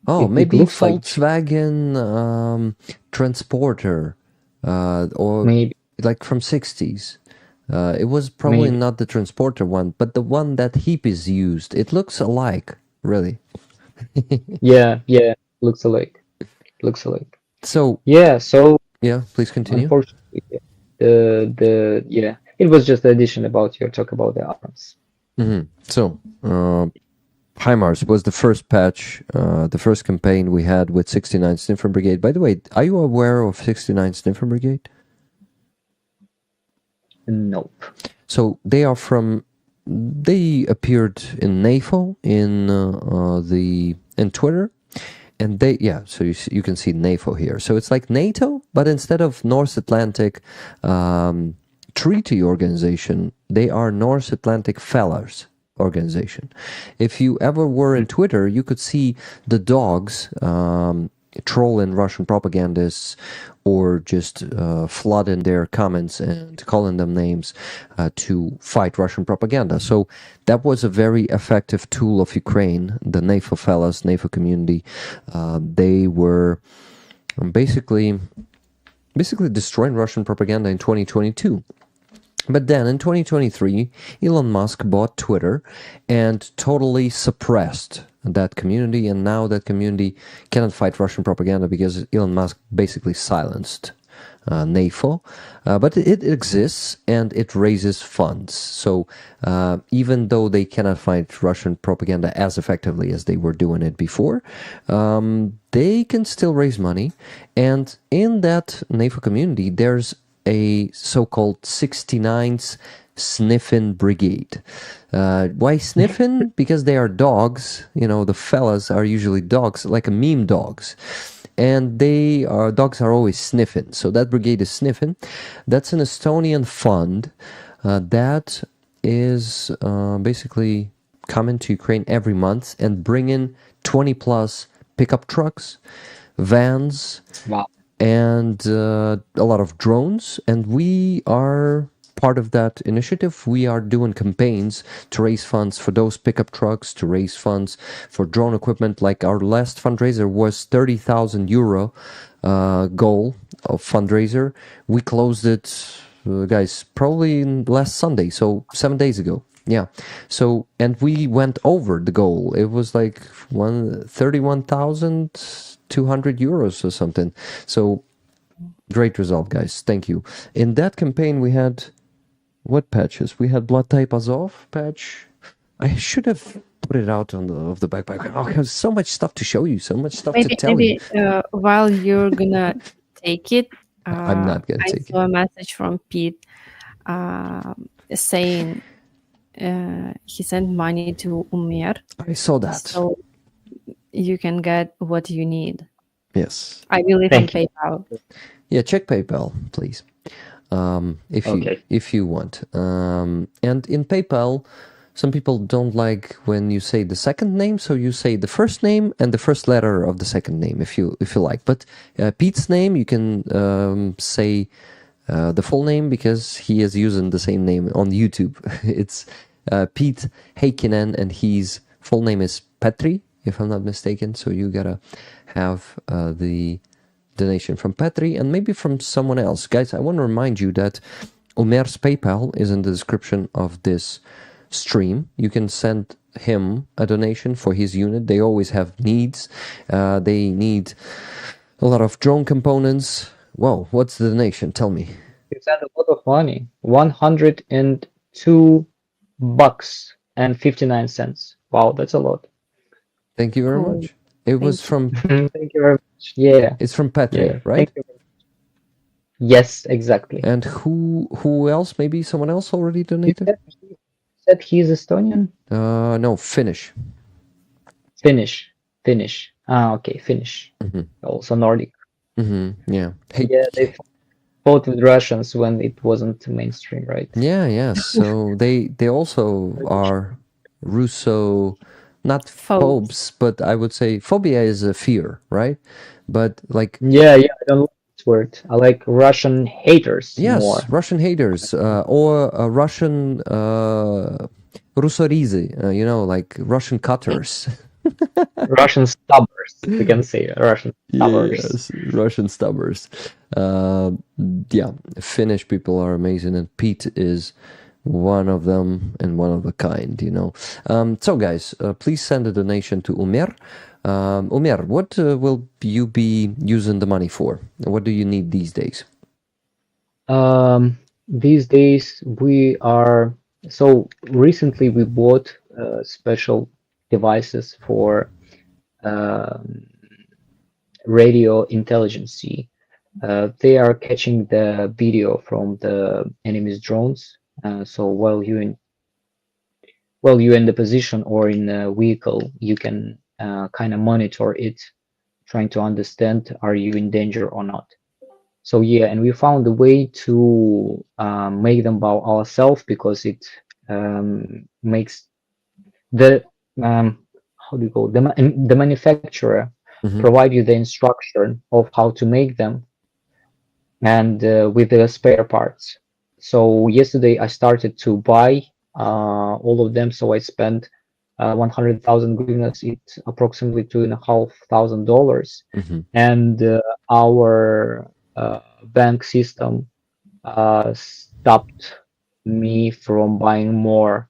Oh, It maybe looks like Volkswagen Transporter, or maybe. like from 60s. It was probably Maybe. not the transporter one, but the one that Hippies used. It looks alike, really. Yeah, looks alike. Looks alike. So, Yeah, so yeah, please continue. unfortunately, it was just the addition about your talk about the arms. So, HIMARS was the first patch, the first campaign we had with 69th Sniffer Brigade. By the way, are you aware of 69th Sniffer Brigade? Nope. So they appeared in NAFO in Twitter, and so you can see NAFO here. So it's like NATO, but instead of North Atlantic Treaty Organization, they are North Atlantic Fellows Organization. If you ever were in Twitter, you could see the dogs trolling Russian propagandists or just flooding their comments and calling them names to fight Russian propaganda. So that was a very effective tool of Ukraine, the NATO fellows, NATO community. They were basically destroying Russian propaganda in 2022. But then in 2023, Elon Musk bought Twitter and totally suppressed that community. And now that community cannot fight Russian propaganda because Elon Musk basically silenced NAFO. But it exists and it raises funds. So even though they cannot fight Russian propaganda as effectively as they were doing it before, they can still raise money. And in that NAFO community, there's a so-called 69th Sniffin Brigade. Why sniffin? Because they are dogs. You know, the fellas are usually dogs, like a meme dogs. And dogs are always sniffing. So that brigade is sniffing. That's an Estonian fund that is basically coming to Ukraine every month and bringing 20 plus pickup trucks, vans, Wow. and a lot of drones. And we are part of that initiative. We are doing campaigns to raise funds for those pickup trucks, to raise funds for drone equipment. Like our last fundraiser was 30,000 euro goal of fundraiser. We closed it, guys, probably last Sunday, so 7 days ago. Yeah. So, and we went over the goal. It was like 31,200 euros or something. So, great result, guys. Thank you. In that campaign, we had what patches? We had Blood Type Azov patch. I should have put it out on the backpack. Oh, I have so much stuff to show you, so much stuff to tell you. While you're gonna take it, I'm not gonna take I saw a message from Pete saying he sent money to Umer. I saw that. So you can get what you need. Yes. I believe in PayPal. Yeah, check PayPal, please. If you want. And in PayPal, some people don't like when you say the second name, so you say the first name and the first letter of the second name, if you like. But Pete's name, you can say the full name because he is using the same name on YouTube. It's Pete Heikkinen, and his full name is Petri, if I'm not mistaken. So you gotta have the donation from Petri and maybe from someone else. Guys, I want to remind you that Umer's PayPal is in the description of this stream. You can send him a donation for his unit. They always have needs. They need a lot of drone components. Whoa, what's the donation? Tell me. It's a lot of money. $102.59. Wow, that's a lot. Thank you very much. It was from... Thank you very much. Yeah. It's from Petri, right? Thank you. Yes, exactly. And who else? Maybe someone else already donated? He said he's Estonian? No, Finnish. Finnish. Okay, Finnish. Also Nordic. Yeah. Hey. Yeah, they fought with Russians when it wasn't mainstream, right? Yeah. So they also are Russo, not phobes, but I would say phobia is a fear, right? But like... Yeah, I don't like this word. I like Russian haters more. Yes, Russian haters, or Russian Russorizy, like Russian cutters. Russian stubbers, we can say Russian stubbers. Yes, Russian stubbers. Uh, yeah, Finnish people are amazing, and Pete is one of them and one of a kind, you know. So, guys, please send a donation to Umer. Umer, what will you be using the money for? What do you need these days? These days we are so recently we bought special devices for um, radio intelligence. They are catching the video from the enemy's drones. So while you're in the position or in a vehicle, you can kind of monitor it, trying to understand are you in danger or not. So yeah, and we found a way to make them by ourselves because it makes the how do you call it? The manufacturer Mhm. provide you the instruction of how to make them and with the spare parts. So yesterday I started to buy all of them. So I spent 100,000 hryvnias, it's approximately $2,500, Mhm. and our bank system stopped me from buying more.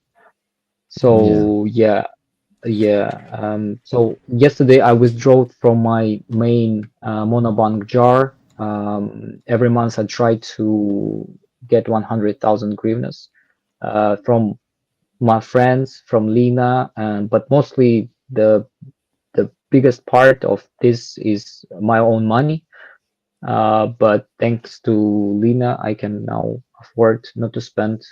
So so yesterday I withdrew from my main monobank jar. Every month I try to get 100,000 hryvnias from my friends, from Lena, but mostly the biggest part of this is my own money. But thanks to Lena, I can now afford not to spend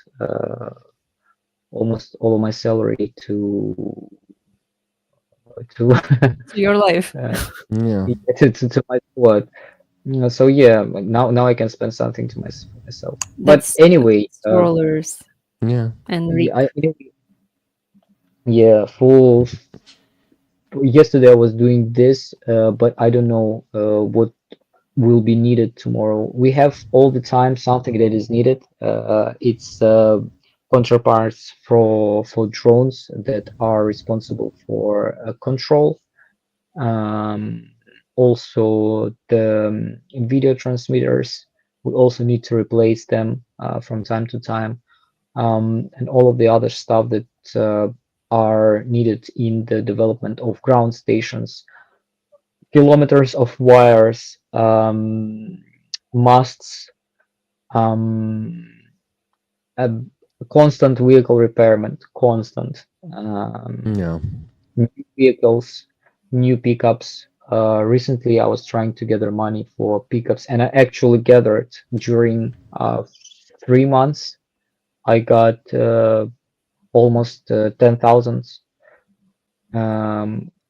almost all of my salary to Your life. Yeah. to my what. So yeah, now I can spend something to myself. But That's anyway, rollers Yeah. and Rick. yeah, for yesterday I was doing this, but I don't know what will be needed tomorrow. We have all the time something that is needed. It's counterparts for drones that are responsible for control. Um, Also, the video transmitters, we also need to replace them from time to time, and all of the other stuff that are needed in the development of ground stations, kilometers of wires, masts, um, a constant vehicle repairment, constant. Yeah. New vehicles, new pickups. Recently, I was trying to gather money for pickups, and I actually gathered during 3 months. I got almost 10,000.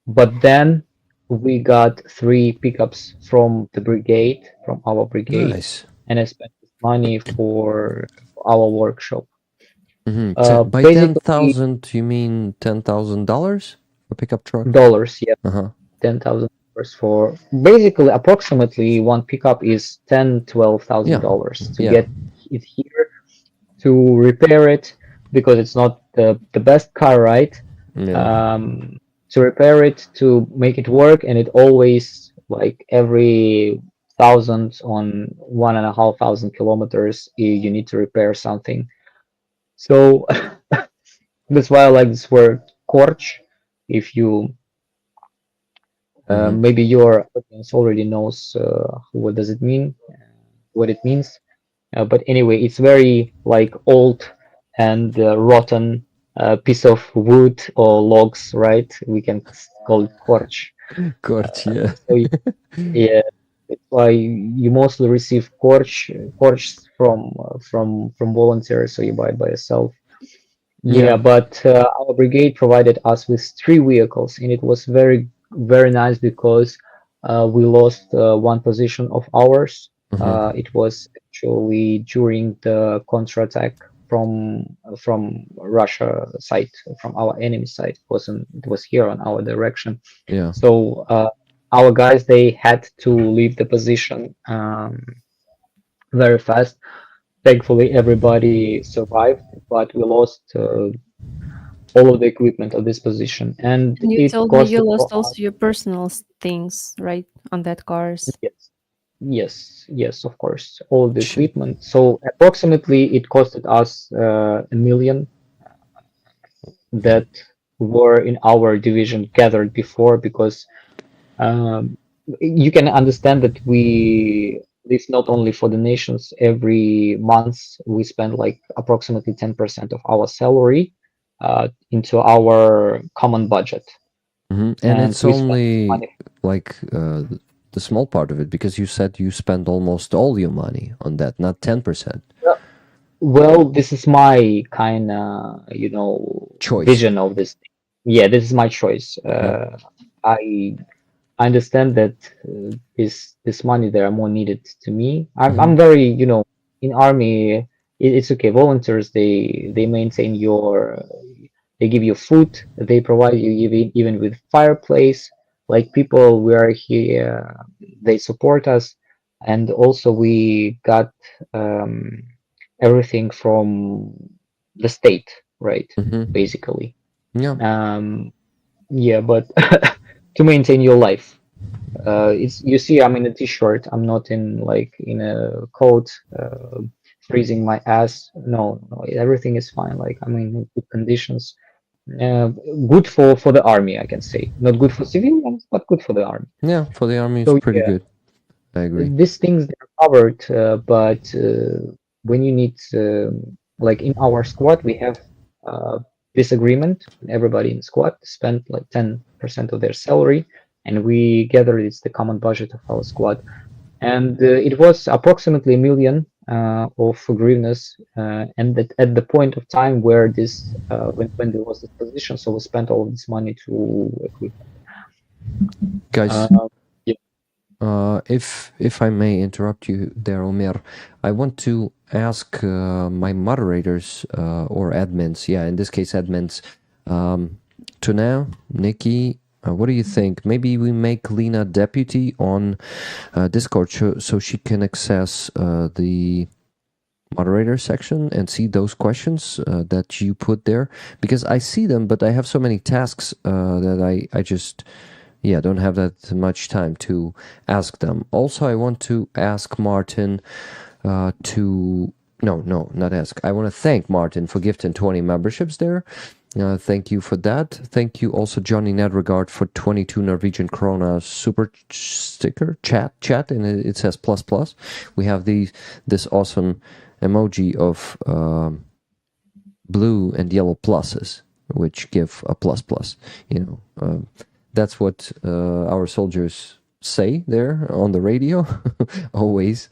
But then we got three pickups from the brigade, from our brigade, Nice. and I spent this money for our workshop. By Basically, 10,000, you mean $10,000 a pickup truck? dollars, yeah. Uh-huh. $10,000 for basically approximately one pickup is Yeah. $12,000 to Yeah. get it here, to repair it because it's not the best car, right? Yeah. To repair it, to make it work, and it always like every thousand on 1,500 kilometers you need to repair something. So that's why I like this word korch. If you Mhm. maybe your audience already knows what does it mean, what it means. But anyway, it's very like old and rotten piece of wood or logs, right? We can call it korch. Korch, yeah. So yeah, that's why you mostly receive korch from volunteers, so you buy it by yourself. Yeah. Yeah, but our brigade provided us with three vehicles, and it was very nice because we lost one position of ours. Uh-huh. It was actually during the counterattack from Russia side, from our enemy side. It was here on our direction. Yeah. So our guys, they had to leave the position very fast. Thankfully, everybody survived, but we lost all of the equipment of this position, and And you it told me you costed lost also your personal things, right, on that cars. yes, yes, of course, all of the Shit. equipment. So approximately it costed us 1 million that were in our division gathered before, because you can understand that we live not only for the nations. Every month we spend like approximately 10% of our salary into our common budget, And and it's we spend this only money. like the small part of it, because you said you spend almost all your money on that, not 10%. Well, this is my kind of, Choice. vision of this thing. Yeah, this is my choice. Yeah. I I understand that this money there are more needed to me. I'm Mhm. very, in army, it's okay. Volunteers, they maintain they give you food, they provide you even with fireplace. Like people, we are here, they support us, and also we got um, everything from the state, right? Mhm. Basically. Yeah. Yeah, but to maintain your life. It's you see, I'm in a t-shirt. I'm not in a coat, freezing my ass. No, no, everything is fine. Like I'm in good conditions. Uh, Good for the army, I can say. Not good for civilians, but good for the army. Yeah, for the army it's So pretty yeah, good. I agree. these things they're covered, but when you need, like in our squad, we have this agreement. Everybody in squad spent like 10% of their salary, and we gather it's the common budget of our squad, and it was approximately 1 million of hryvnias, and that at the point of time where this when there was this position, so we spent all of this money to equip. Guys, Uh, yeah. if I may interrupt you there, Umer, I want to ask my moderators or admins, yeah, in this case admins, Tuna, Nikki, what do you think? Maybe we make Lena deputy on Discord so she can access the moderator section and see those questions that you put there, because I see them, but I have so many tasks that I just don't have that much time to ask them. Also, I want to ask Martin to no, not ask. I want to thank Martin for gifting 20 memberships there. Thank you for that. Thank you also, Johnny Nedregard, for 22 Norwegian krona super sticker chat, and it says plus plus. We have this awesome emoji of blue and yellow pluses, which give a plus plus. That's what our soldiers say there on the radio, always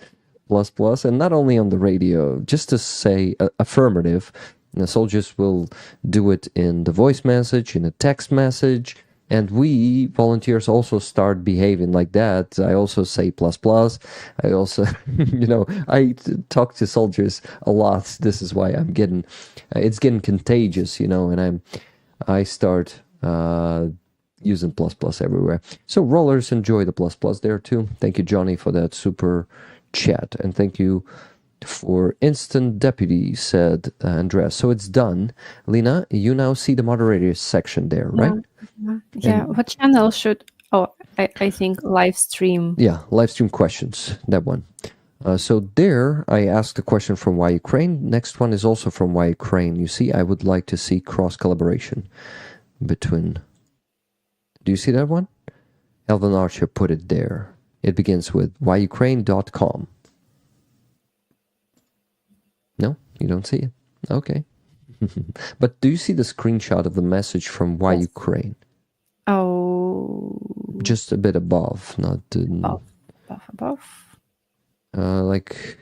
plus plus, and not only on the radio, just to say affirmative. The soldiers will do it in the voice message, in a text message, and we volunteers also start behaving like that. I also say plus plus. I also, I talk to soldiers a lot. This is why I'm getting, it's getting contagious, and I start using plus plus everywhere. So rollers enjoy the plus plus there too. Thank you, Johnny, for that super chat, and thank you for instant deputy, said Andreas. So it's done. Lena, you now see the moderators section there, right? Yeah. And- What channel should? Oh, I think live stream. Yeah, live stream questions, that one. So there, I asked a question from Why Ukraine. Next one is also from Why Ukraine. You see, I would like to see cross collaboration between. Do you see that one? Elvin Archer put it there. It begins with whyukraine.com. No, you don't see it. Okay. But do you see the screenshot of the message from Why Yes. Ukraine? Oh, Just a bit above, not above. like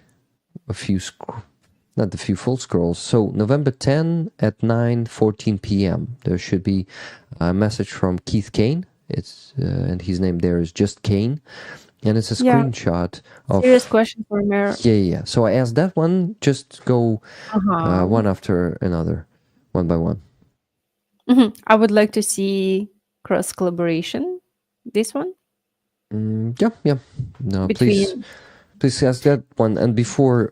a few not a few full scrolls. So November 10 at 9:14 p.m. There should be a message from Keith Kane. It's and his name there is just Kane, and it's a Yeah. screenshot of. Serious question for Mayor. Yeah. So I asked that one. Just go one after another, one by one. I would like to see cross collaboration. This one Yeah. No, between. please ask that one. And before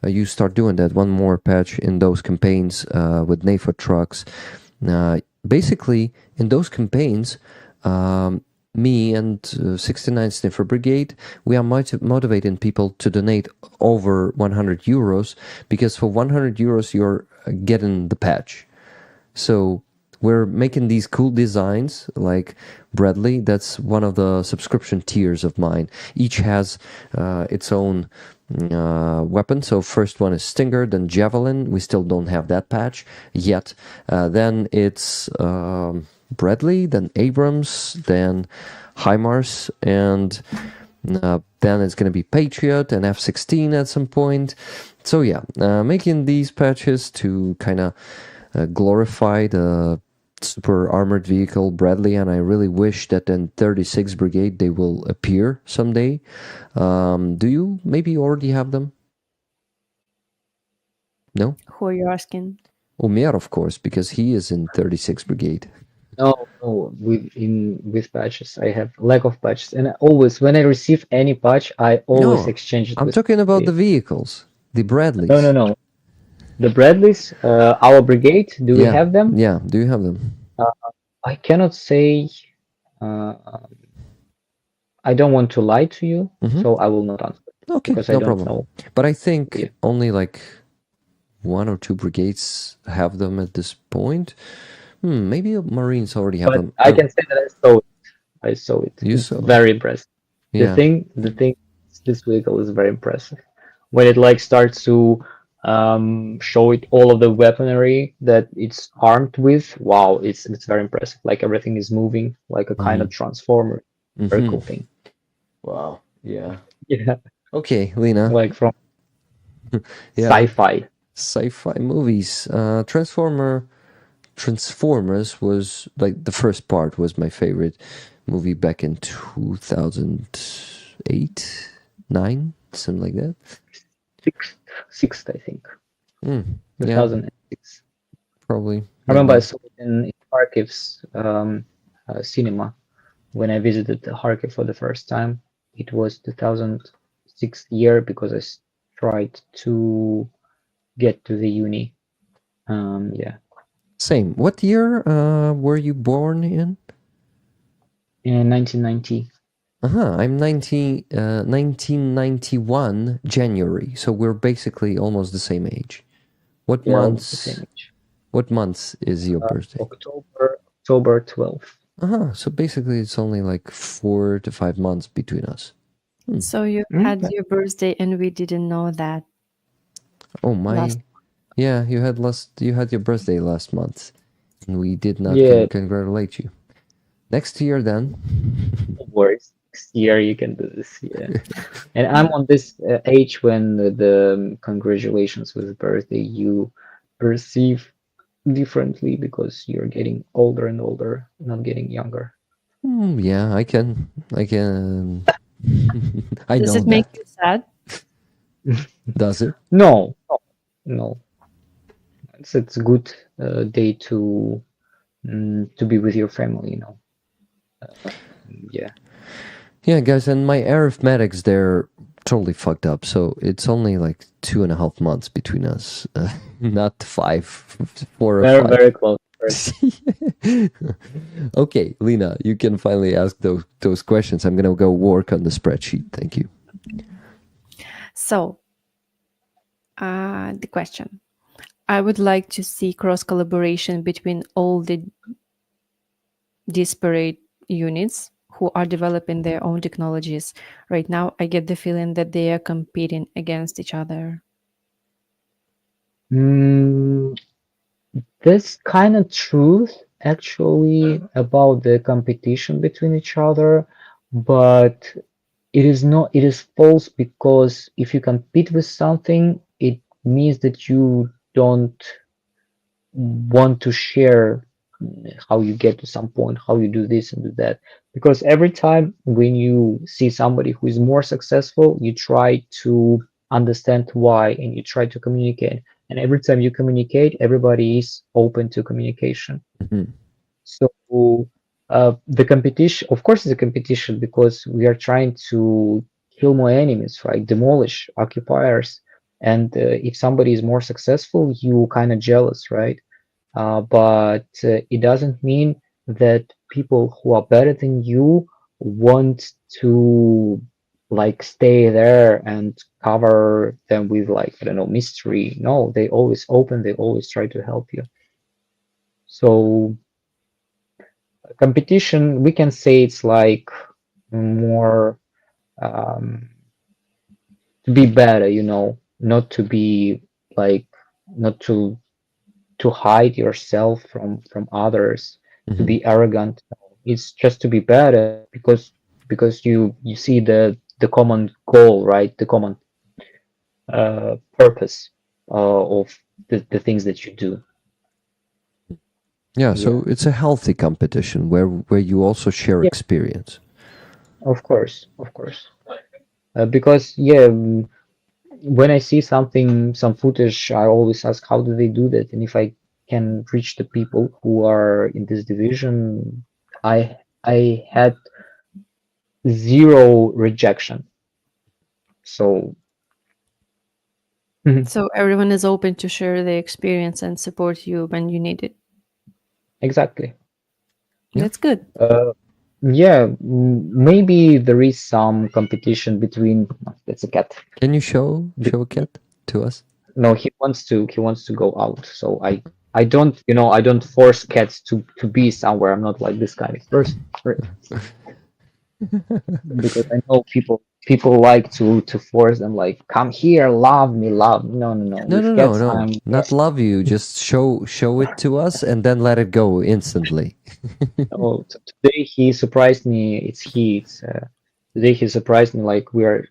you start doing that, one more patch in those campaigns with NAFA trucks. Basically, in those campaigns, me and 69 Sniffer Brigade, we are motivating people to donate over 100 euros, because for 100 euros you're getting the patch. So we're making these cool designs like Bradley. That's one of the subscription tiers of mine. Each has its own weapon. So first one is Stinger, then Javelin. We still don't have that patch yet. Then it's Bradley, then Abrams, then HIMARS, and then it's going to be Patriot and F-16 at some point. So yeah, making these patches to kind of glorify the super armored vehicle Bradley, and I really wish that in 36 Brigade they will appear someday. Do you maybe already have them? No? Who are you asking? Umer, of course, because he is in 36 Brigade. No, with patches, I have lack of patches, and always when I receive any patch, I always No, exchange it. I'm with talking about the vehicles, the Bradleys. No. The Bradleys, our brigade, do we Yeah. have them? Yeah, do you have them? I cannot say. I don't want to lie to you, so I will not answer Okay, because no I don't problem. know. But I think Yeah. only like 1 or 2 brigades have them at this point. Maybe Marines already have But them. I can say that I saw it. I saw it. You It's saw it. very impressive. Yeah. The thing, this vehicle is very impressive. When it like starts to show it all of the weaponry that it's armed with, wow, it's very impressive. Like everything is moving like a kind of transformer. Very cool thing. Wow. Yeah. Yeah, Okay, Lena. like from Yeah. sci-fi. Sci-fi movies. Transformers was like the first part was my favorite movie back in 2008, 9, something like that. Sixth, I think. Yeah, 2006. probably. I remember I maybe. saw it in Kharkiv's cinema when I visited Kharkiv for the first time. It was 2006 year because I tried to get to the uni. Yeah, Same. What year were you born in? in 1990. I'm 1991 January, so we're basically almost the same age. What Yeah, almost the months? same age. What month is your birthday? October 12th. So basically it's only like 4 to 5 months between us. So you had your birthday and we didn't know that. Oh my! Last- Yeah, you had your birthday last month, and we did not Yeah. congratulate you. Next year, then. No worries. Next year you can do this. Yeah. And I'm on this age when the congratulations with birthday you perceive differently because you're getting older and older, not getting younger. Yeah, I can. I Does know it make that. you sad? Does it? No. It's a good day to be with your family, you know. Yeah. Yeah, guys, and my arithmetics, they're totally fucked up. So it's only like 2.5 months between us, not 4 or Very, 5. very close. Okay, Lena, you can finally ask those questions. I'm gonna go work on the spreadsheet. Thank you. So, the question. I would like to see cross collaboration between all the disparate units who are developing their own technologies. Right now, I get the feeling that they are competing against each other. There's kind of truth actually about the competition between each other, but it is false because if you compete with something, it means that you don't want to share how you get to some point, how you do this and do that. Because every time when you see somebody who is more successful, you try to understand why and you try to communicate. And every time you communicate, everybody is open to communication. So the competition, of course, is a competition because we are trying to kill more enemies, right? Demolish occupiers. And if somebody is more successful, you kind of jealous, right? But it doesn't mean that people who are better than you want to like stay there and cover them with like, I don't know, mystery. No, they always open, they always try to help you. So competition, we can say it's like more um, to be better, not to be like, not to hide yourself from others, to Mhm. be arrogant. It's just to be better because you see the common goal, right? The common purpose of the things that you do. Yeah, Yeah. so it's a healthy competition where you also share Yeah, experience. of course, of course. Because yeah, when I see some footage, I always ask how do they do that, and if I can reach the people who are in this division, I had zero rejection. So mhm, So everyone is open to share their experience and support you when you need it. exactly. Yeah. That's good. Uh, yeah, maybe there is some competition between. That's a cat. Can you show a cat to us? No, he wants to go out. So I don't I don't force cats to be somewhere. I'm not like this kind of person. Right? Because I know people like to force them like come here, love me, love me. No, no, no. No, With no, no, cats, no. I'm Not love you. Just show it to us and then let it go instantly. oh, today he surprised me. Today he surprised me like we are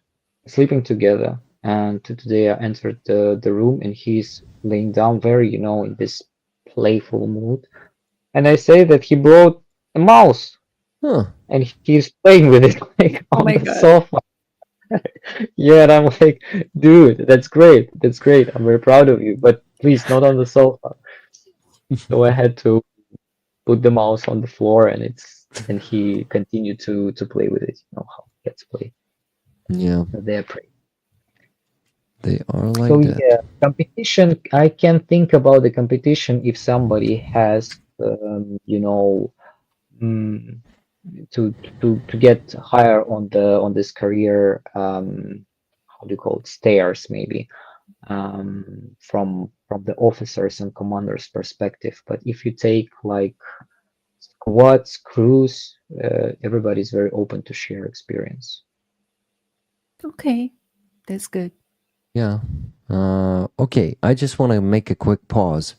sleeping together, and today I entered the room and he's laying down very in this playful mood, and I say that he brought a mouse Huh. and he's playing with it like Oh on my the god. sofa. Yeah, and I'm like, dude, that's great. That's great. I'm very proud of you, but please not on the sofa. So I had to put the mouse on the floor and he continued to play with it. You know how cats play. Yeah, They're pretty. they are So like that. yeah, competition, I can think about the competition if somebody has mm, to get higher on this career how do you call it, stairs maybe from the officers and commanders perspective. But if you take like squads, crews, everybody's very open to share experience. Okay. That's good. Yeah. Okay, I just want to make a quick pause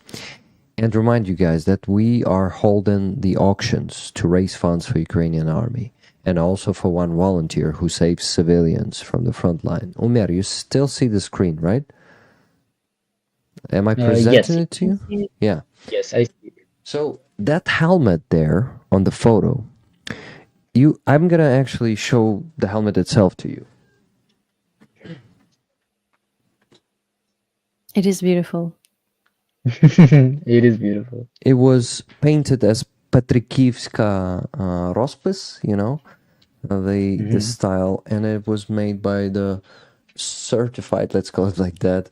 and remind you guys that we are holding the auctions to raise funds for Ukrainian army and also for one volunteer who saves civilians from the front line. Umer, you still see the screen, right? Am I presenting Yes, it to you? Yeah. yes, I see. So that helmet there on the photo, I'm gonna actually show the helmet itself to you. It is beautiful. It is beautiful. It was painted as Petrikivska Rospis, the style, and it was made by the certified, let's call it like that,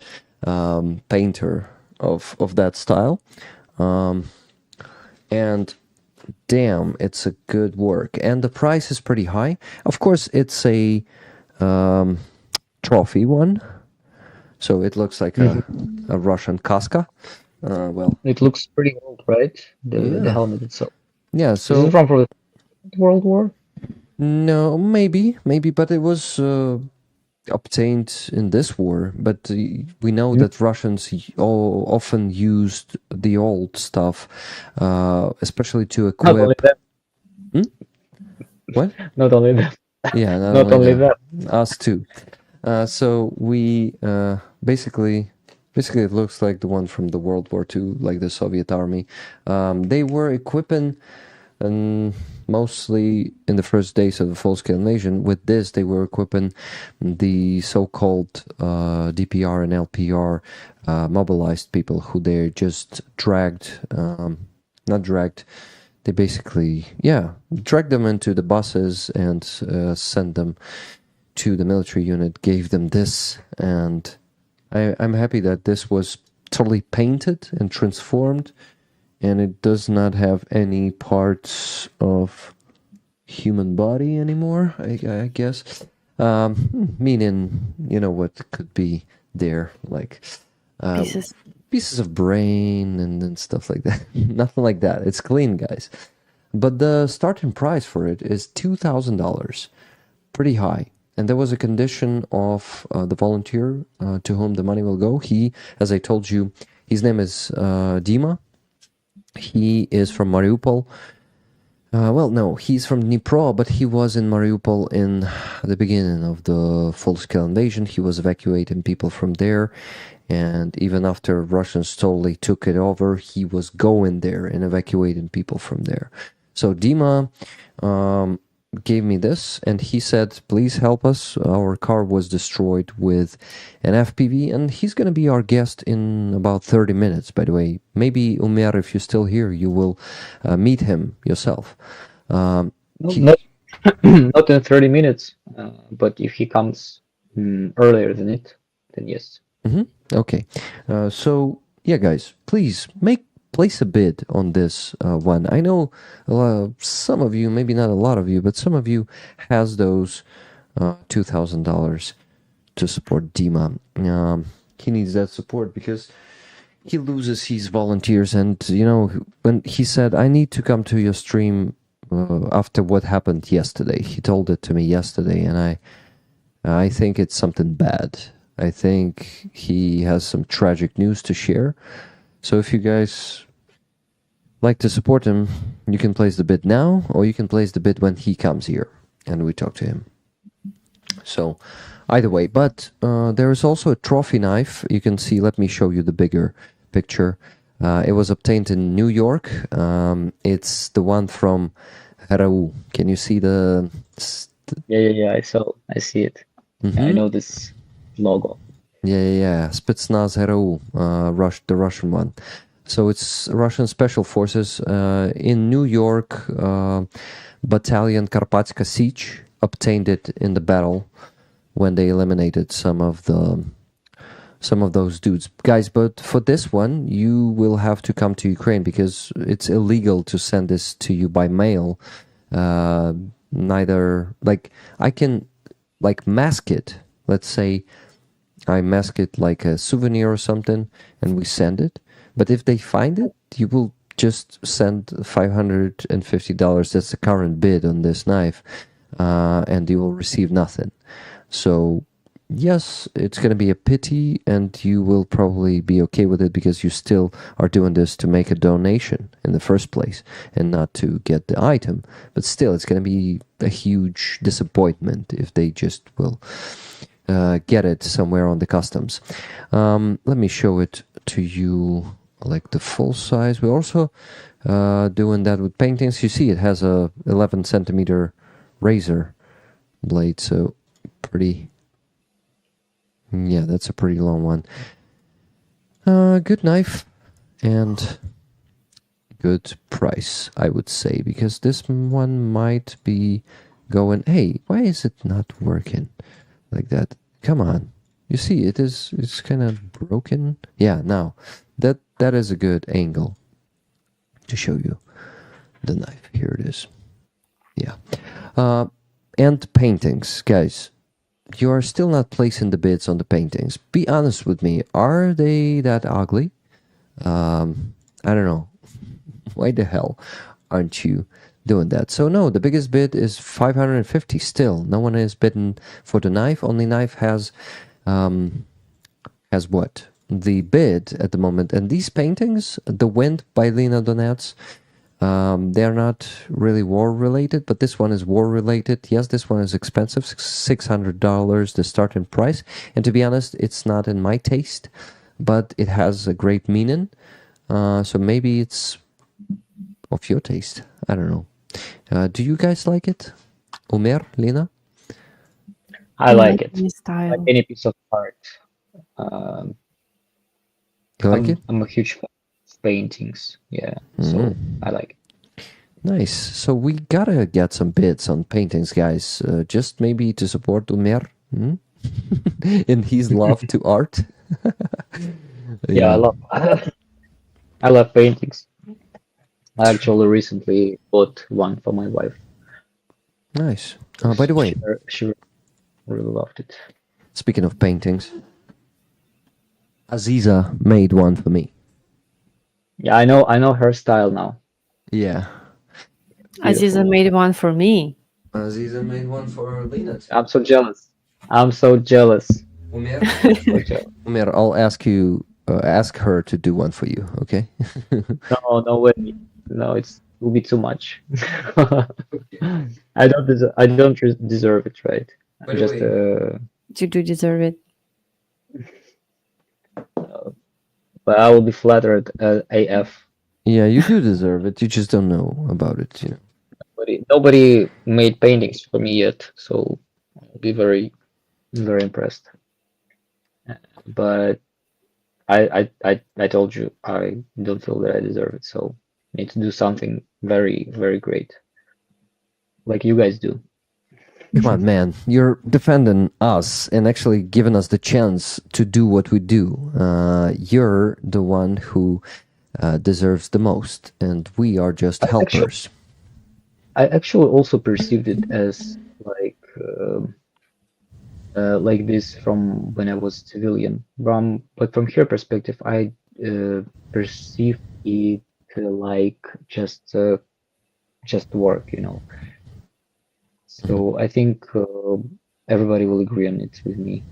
painter of that style. And damn, it's a good work. And the price is pretty high. Of course, it's a trophy one. So it looks like a Russian Kaska. Well, It looks pretty old, right? The yeah. helmet itself. Yeah, Is so it from the World War? no, maybe, but it was obtained in this war. But we know that Russians often used the old stuff, especially to Not only equip. that. What? Not only that. Yeah, Not only that. us too. So we basically it looks like the one from the World War II, like the Soviet army. They were equipping, mostly in the first days of the full-scale invasion. With this, they were equipping the so-called DPR and LPR mobilized people who they just dragged, not dragged. They basically, dragged them into the buses and sent them to the military unit, gave them this, and I'm happy that this was totally painted and transformed, and it does not have any parts of human body anymore, I guess. Meaning, you know what could be there, like pieces of brain and stuff like that. Nothing like that. It's clean, guys. But the starting price for it is $2,000. Pretty high. And there was a condition of the volunteer to whom the money will go. He, as I told you, his name is Dima. He is from Mariupol. Well, no, he's from Dnipro, but he was in Mariupol in the beginning of the full-scale invasion. He was evacuating people from there. And even after Russians totally took it over, he was going there and evacuating people from there. So Dima gave me this, and he said, please help us. Our car was destroyed with an FPV, and he's going to be our guest in about 30 minutes, by the way. Maybe, Umer, if you're still here, you will meet him yourself. Not not in 30 minutes, but if he comes earlier than it, then yes. Okay. So, yeah, guys, please place a bid on this one. I know some of you, maybe not a lot of you, but some of you has those $2,000 to support Dima. He needs that support because he loses his volunteers. And, you know, when he said, I need to come to your stream after what happened yesterday, he told it to me yesterday, and I think it's something bad. I think he has some tragic news to share. So if you guys like to support him, you can place the bid now, or you can place the bid when he comes here and we talk to him. So either way, but there is also a trophy knife. You can see, let me show you the bigger picture. It was obtained in New York. It's the one from Raffle. Can you see the... Yeah, I see it. Yeah, I know this logo. Yeah. Spetsnaz Raffle, the Russian one. So it's Russian Special Forces in New York. Battalion Karpatska Sich obtained it in the battle when they eliminated some of those dudes, guys. But for this one, you will have to come to Ukraine because it's illegal to send this to you by mail. Neither, like, I can mask it. Let's say I mask it like a souvenir or something, and we send it. But if they find it, you will just send $550. That's the current bid on this knife, and you will receive nothing. So yes, it's going to be a pity, and you will probably be okay with it because you still are doing this to make a donation in the first place and not to get the item. But still, it's going to be a huge disappointment if they just will get it somewhere on the customs. Let me show it to you, like the full size. We're also doing that with paintings. You see it has a 11 centimeter razor blade, so pretty... Yeah, that's a pretty long one. Good knife and good price, I would say, because this one might be going, hey, why is it not working like that? Come on. You see, it's kind of broken. Yeah, now, that is a good angle to show you the knife. Here it is. Yeah. And paintings, guys. You are still not placing the bids on the paintings. Be honest with me. Are they that ugly? I don't know. Why the hell aren't you doing that? So no, the biggest bid is 550 still. No one is bidding for the knife. Only knife has what? The bid at the moment. And these paintings, The Wind by Lena Donats, they're not really war-related, but this one is war-related. Yes, this one is expensive, $600, the starting price. And to be honest, it's not in my taste, but it has a great meaning. So maybe it's of your taste. I don't know. Do you guys like it? Umer, Lena? I like it. Style. Like any piece of art. You like it? I'm a huge fan of paintings. Yeah, so I like it. Nice. So we gotta get some bids on paintings, guys. Just maybe to support Umer in his love to art. Yeah, I love I love paintings. I actually recently bought one for my wife. Nice. By the way, She really loved it. speaking of paintings, Aziza made one for me. Yeah, I know her style now. Yeah. Aziza made one for me. Aziza made one for Lena. I'm so jealous. I'm so jealous. Umer, So jealous. Umer, I'll ask her to do one for you. Okay. No, no way. No, it will be too much. I don't deserve it, right? By I'm the just way- You do deserve it. but I will be flattered AF. Yeah, you do deserve it. You just don't know about it, you know. Nobody made paintings for me yet, so I'll be very, very impressed. But I told you I don't feel that I deserve it, so I need to do something very, very great, like you guys do. Come on, man. You're defending us and actually giving us the chance to do what we do. You're the one who deserves the most, and we are just helpers. I actually also perceived it as like this from when I was civilian. But from her perspective, I perceive it like just work, you know. So I think everybody will agree on it with me.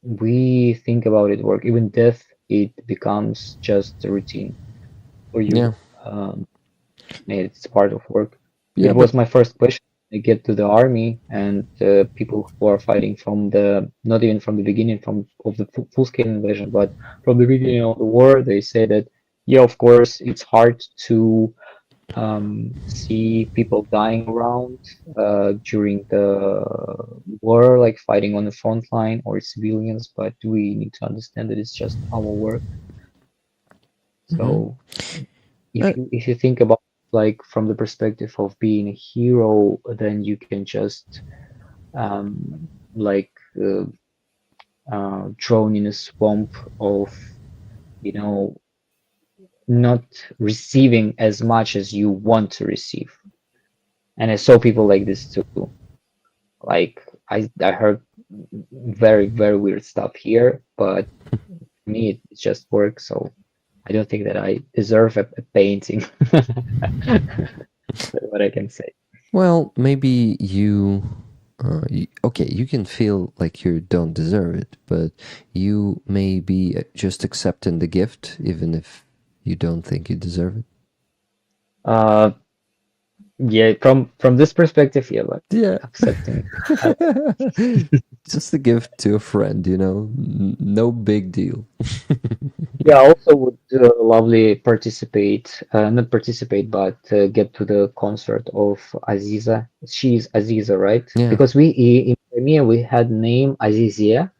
We think about it work, even death, it becomes just a routine for you. Yeah. It's part of work. Yeah, It was my first question. I get to the army, and people who are fighting from not even from the beginning of the full-scale invasion, but from the beginning of the war, they say that, yeah, of course, it's hard to see people dying around during the war, like fighting on the front line or civilians, but we need to understand that it's just our work. So if you think about like from the perspective of being a hero, then you can just like drown in a swamp of, you know, not receiving as much as you want to receive. And I saw people like this too. Like I heard very, very weird stuff here, but for me it just works. So I don't think that I deserve a painting. That's what I can say. Well, maybe you okay, you can feel like you don't deserve it, but you may be just accepting the gift even if you don't think you deserve it. Yeah, from this perspective, yeah, like Yeah. accepting. Just a gift to a friend, you know, no big deal. Yeah, I also would lovely participate, not participate, but get to the concert of Aziza. She's Aziza, right? Yeah. Because we in Crimea we had name Azizia,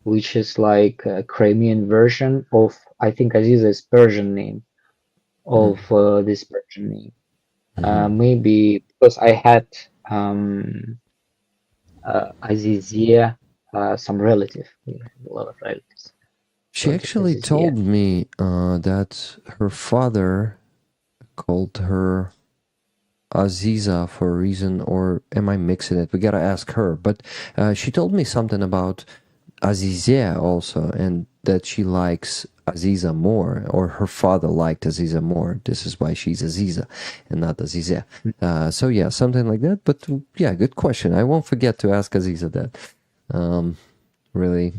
which is like a Crimean version of, I think Aziza is Persian name of this Persian name. Maybe because I had Azizia, some relative, a lot of relatives. She actually told me that her father called her Aziza for a reason, or am I mixing it? We gotta ask her. But she told me something about Azizia also, and that she likes Aziza more, or her father liked Aziza more. This is why she's Aziza and not Azizia. So yeah, something like that. But yeah, good question. I won't forget to ask Aziza that. Really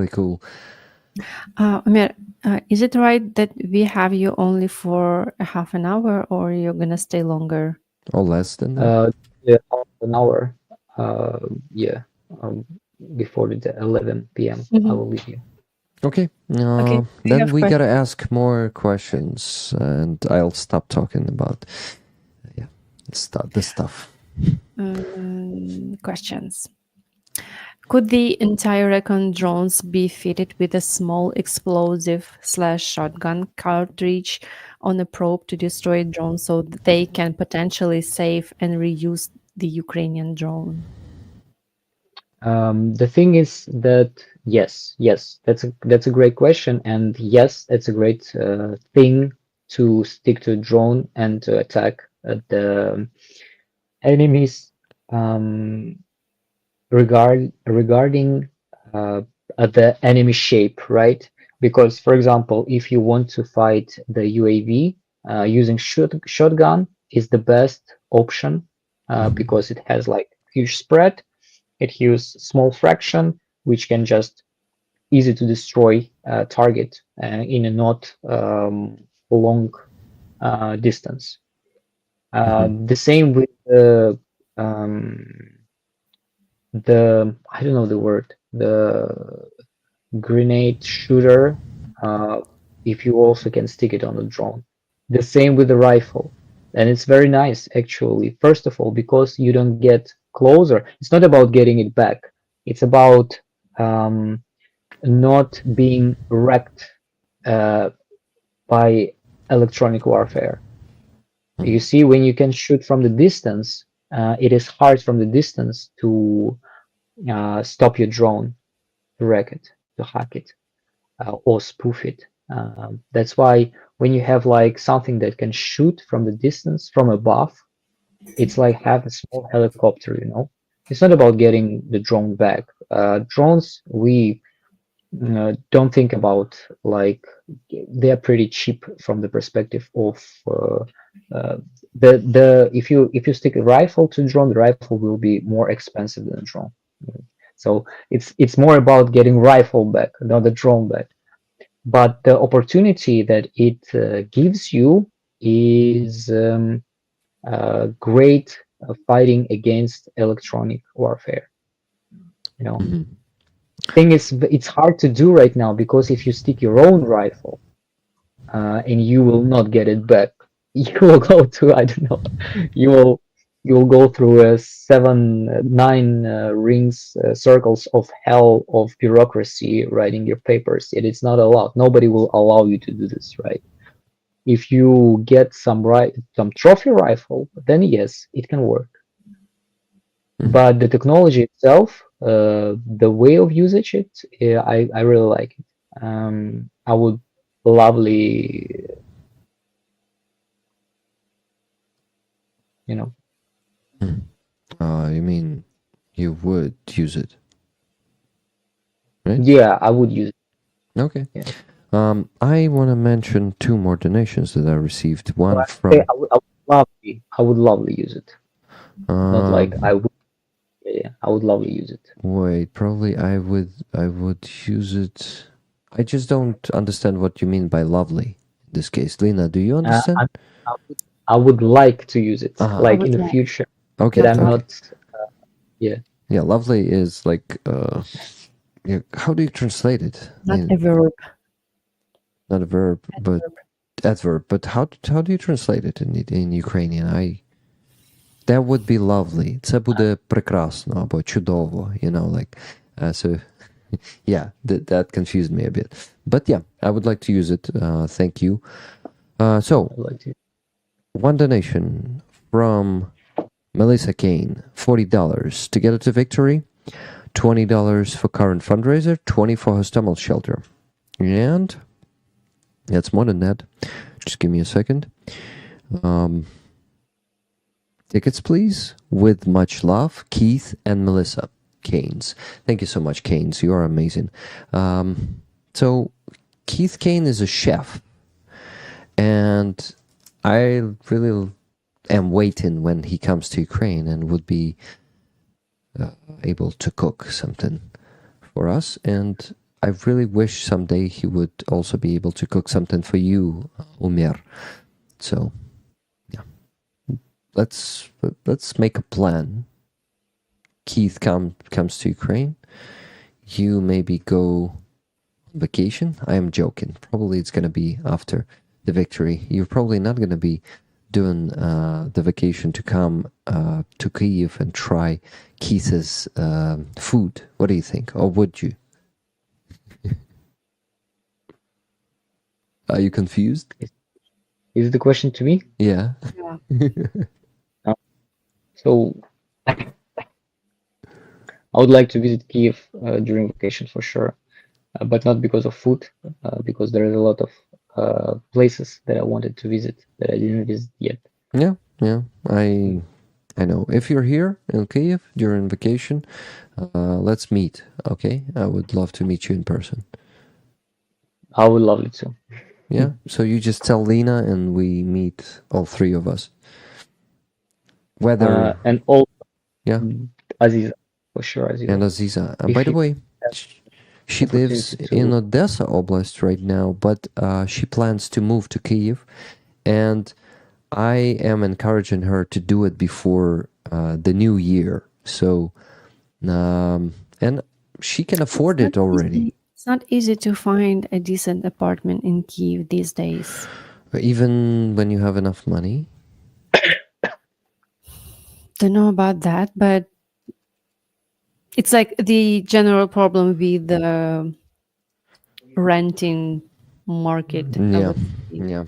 cool. Umer, is it right that we have you only for a half an hour, or you're gonna stay longer? Or less than that? Yeah, half an hour. Yeah. Before the 11 p.m. I will leave you. Okay. Okay. Then we gotta ask more questions, and I'll stop talking about the stuff. Questions. Could the entire Recon drones be fitted with a small explosive / shotgun cartridge on a probe to destroy drones so that they can potentially save and reuse the Ukrainian drone? The thing is that yes, that's a great question, and yes, it's a great thing to stick to a drone and to attack the enemies. Um, regarding the enemy shape, right? Because, for example, if you want to fight the UAV, using shotgun is the best option because it has like huge spread, it has small fraction, which can just easy to destroy target in a not long distance. The same with the I don't know the word, the grenade shooter, if you also can stick it on the drone. The same with the rifle. And it's very nice actually. First of all, because you don't get closer. It's not about getting it back. It's about not being wrecked uh, by electronic warfare. You see, when you can shoot from the distance, it is hard from the distance to stop your drone, to wreck it, to hack it, or spoof it. That's why when you have like something that can shoot from the distance, from above, it's like have a small helicopter, you know. It's not about getting the drone back. Drones, we don't think about, like, they're pretty cheap from the perspective of the if you stick a rifle to drone, the rifle will be more expensive than a drone. So it's more about getting rifle back, not the drone back. But the opportunity that it gives you is great fighting against electronic warfare. You know, thing is, it's hard to do right now because if you stick your own rifle and you will not get it back, you will go to, I don't know, you will go through a 9 rings, circles of hell of bureaucracy writing your papers. It's not allowed. Nobody will allow you to do this, right? If you get some trophy rifle, then yes, it can work. But the technology itself, the way of usage it, I really like it. I would lovely, you know. You mean you would use it, right? Yeah, I would use it. Okay. Yeah. I want to mention 2 more donations that I received. One I from. I would lovely use it. Not like I would. Yeah, I would lovely use it. Wait, probably I would use it. I just don't understand what you mean by lovely in this case. Lena, do you understand? I would like to use it, like in the like. future. Okay. But I'm okay. not. Yeah. Yeah, lovely is like yeah, how do you translate it? Not a verb. Not a verb, but adverb. But how do you translate it in Ukrainian? That would be lovely. Це буде прекрасно або чудово, you know, like so yeah, that confused me a bit. But yeah, I would like to use it. Thank you. So I'd like to. one donation from Melissa Kane, $40 to get it to victory, $20 for current fundraiser, $20 for Hostomel shelter. And that's more than that. Just give me a second. Tickets, please. With much love, Keith and Melissa Keynes. Thank you so much, Keynes. You are amazing. So, Keith Kane is a chef. And I really am waiting when he comes to Ukraine and would be able to cook something for us. And I really wish someday he would also be able to cook something for you, Umer. So, yeah. Let's make a plan. Keith comes to Ukraine. You maybe go on vacation. I am joking. Probably it's going to be after the victory. You're probably not going to be doing the vacation to come to Kyiv and try Keith's food. What do you think? Or would you? Are you confused? Is the question to me? Yeah. So I would like to visit Kiev during vacation for sure, but not because of food, because there is a lot of places that I wanted to visit that I didn't visit yet. Yeah, I know. If you're here in Kiev during vacation, let's meet. Okay, I would love to meet you in person. I would love it to. Yeah. So you just tell Lena, and we meet all three of us. Whether And all yeah, Aziza, for sure, Aziza. and Aziza. If By the you way, she lives opportunity to- in Odessa Oblast right now, but she plans to move to Kiev, and I am encouraging her to do it before the new year. So, and she can afford it already. It's not easy to find a decent apartment in Kiev these days. Even when you have enough money. Don't know about that, but it's like the general problem with the renting market. I Yeah, would say. yeah.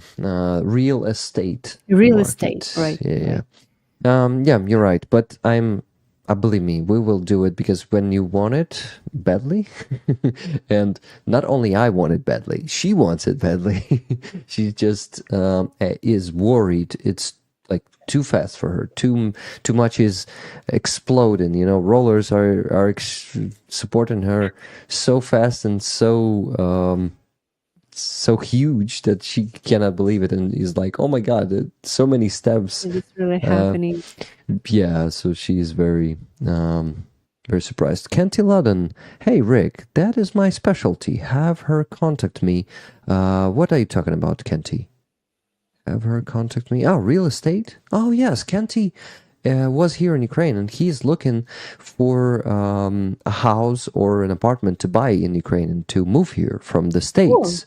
Real estate. Real market. estate, right? Yeah, yeah, you're right. But believe me, we will do it because when you want it badly, and not only I want it badly, she wants it badly. She just is worried. It's like too fast for her. Too much is exploding. You know, rollers are supporting her so fast and so huge that she cannot believe it, and is like, oh my god, so many steps. It's really happening. Yeah, so she's very surprised. Kenty Ludden, hey Rick, that is my specialty. Have her contact me. What are you talking about, Kenty? Have her contact me. Oh, real estate? Oh yes, Kenty was here in Ukraine, and he's looking for a house or an apartment to buy in Ukraine and to move here from the States.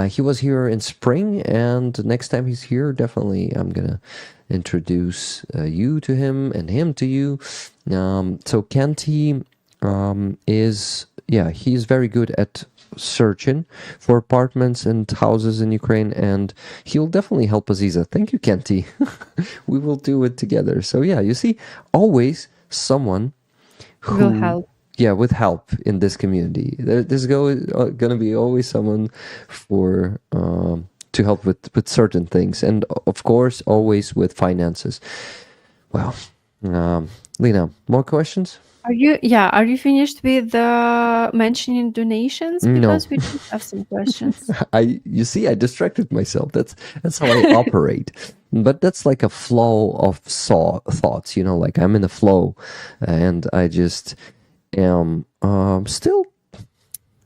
He was here in spring, and next time he's here, definitely I'm gonna introduce you to him and him to you. So Kenty he's very good at searching for apartments and houses in Ukraine, and he'll definitely help Aziza. Thank you, Kenty. We will do it together. So yeah, you see, always someone who Will help. Yeah, with help in this community. There's gonna be always someone for to help with certain things, and of course, always with finances. Well, Lena, more questions? Are you finished with mentioning donations? No. Because we do have some questions. You see, I distracted myself. That's how I operate. But that's like a flow of thoughts, you know, like I'm in a flow, and I just am still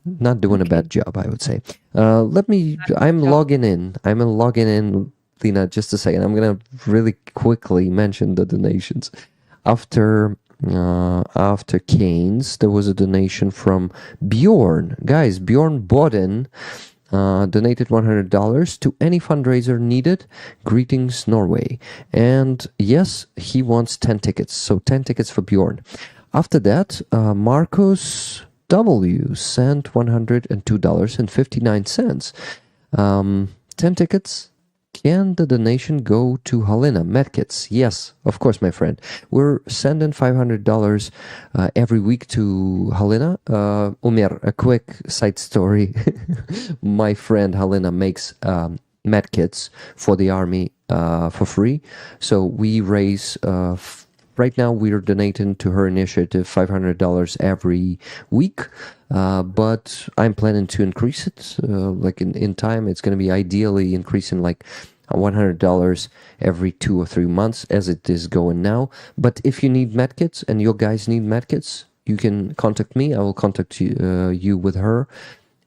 not doing a bad job, I would say. I'm logging in, Lena, just a second. I'm gonna really quickly mention the donations. After Kane's, there was a donation from Bjorn. Guys, Bjorn Boden donated $100 to any fundraiser needed. Greetings, Norway. And yes, he wants 10 tickets. So 10 tickets for Bjorn. After that, Marcos W sent $102.59. 10 tickets. Can the donation go to Halina Medkits? Yes, of course, my friend. We're sending $500 every week to Halina. Umer, a quick side story. My friend Halina makes medkits for the army for free. So we raise... Right now, we're donating to her initiative $500 every week, but I'm planning to increase it. Like in time, it's going to be ideally increasing like $100 every 2 or 3 months as it is going now. But if you need medkits and your guys need medkits, you can contact me. I will contact you with her,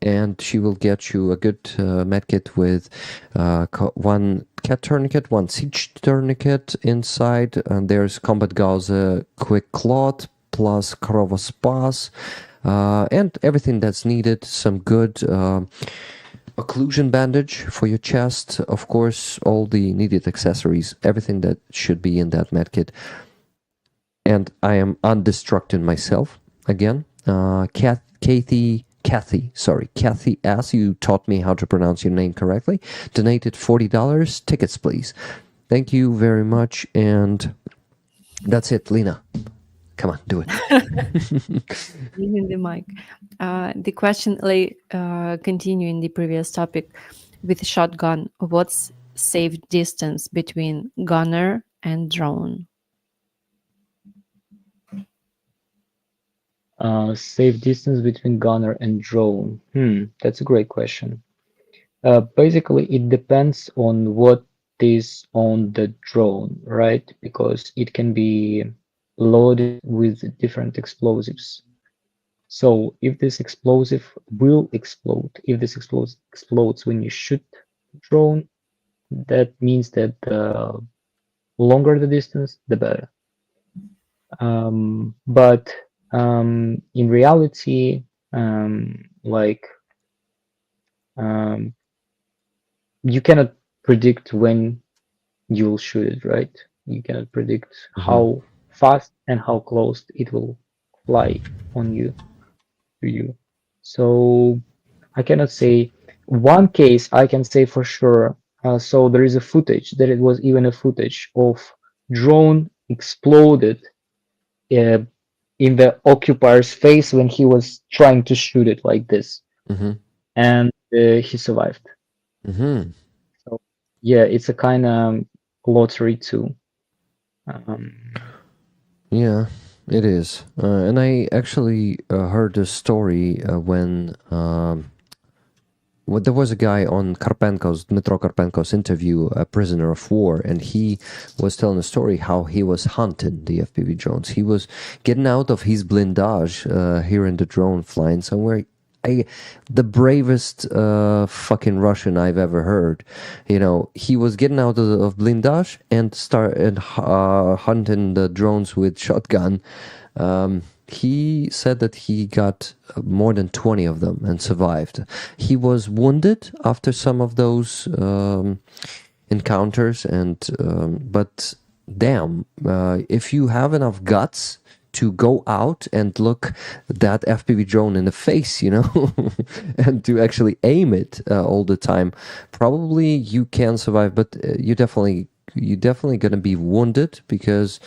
and she will get you a good medkit with one cat tourniquet, one siege tourniquet inside, and there's combat gauze, quick cloth, plus Krovospas, and everything that's needed. Some good occlusion bandage for your chest, of course, all the needed accessories, everything that should be in that medkit. And I am undestructing myself again. Kathy S., you taught me how to pronounce your name correctly, donated $40. Tickets, please. Thank you very much. And that's it, Lena. Come on, do it. Using the mic. The question, continuing the previous topic with shotgun. What's safe distance between gunner and drone? Safe distance between gunner and drone. That's a great question. Basically, it depends on what is on the drone, right? Because it can be loaded with different explosives. So if this explosive will explode, if this explodes when you shoot the drone, that means that the longer the distance, the better. But in reality, like you cannot predict when you'll shoot it, right? You cannot predict how fast and how close it will fly on you to you. So I cannot say. One case I can say for sure. So there is a footage that it was even a footage of drone exploded in the occupier's face when he was trying to shoot it like this, and he survived. So yeah, it's a kind of lottery too. Yeah, it is. And I actually heard a story when there was a guy on Dmitro Karpenko's interview, a prisoner of war, and he was telling a story how he was hunting the FPV drones. He was getting out of his blindage, hearing the drone flying somewhere. The bravest fucking Russian I've ever heard. You know, he was getting out of blindage and hunting the drones with shotgun. He said that he got more than 20 of them and survived. He was wounded after some of those encounters, but damn, if you have enough guts to go out and look that FPV drone in the face, you know, and to actually aim it all the time, probably you can survive, but you're definitely going to be wounded because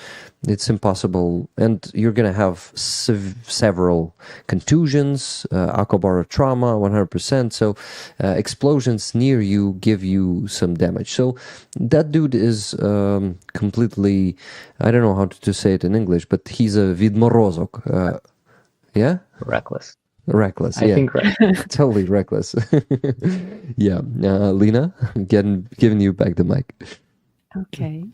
it's impossible, and you're going to have several contusions, Akobara trauma, 100%. So explosions near you give you some damage. So that dude is completely, I don't know how to say it in English, but he's a vidmorozok. Yeah? Reckless. Reckless, I yeah. think reckless. Totally reckless. Yeah. Lena, giving you back the mic. Okay.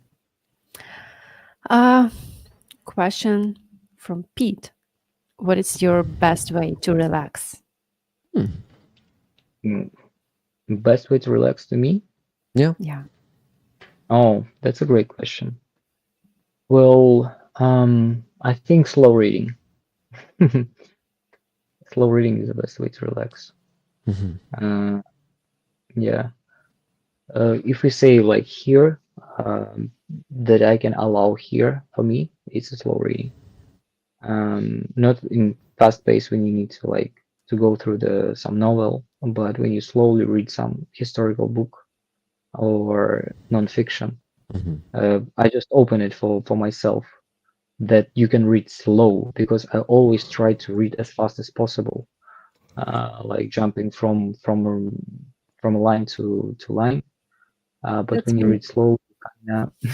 Question from Pete. What is your best way to relax? Best way to relax to me? Yeah. Yeah. Oh, that's a great question. Well, I think slow reading. Slow reading is the best way to relax. Yeah. If we say like here, that I can allow here for me, it's a slow reading. Not in fast pace when you need to go through some novel, but when you slowly read some historical book or nonfiction. I just open it for myself, that you can read slow, because I always try to read as fast as possible, like jumping from a line to line. But That's when you me. read slow,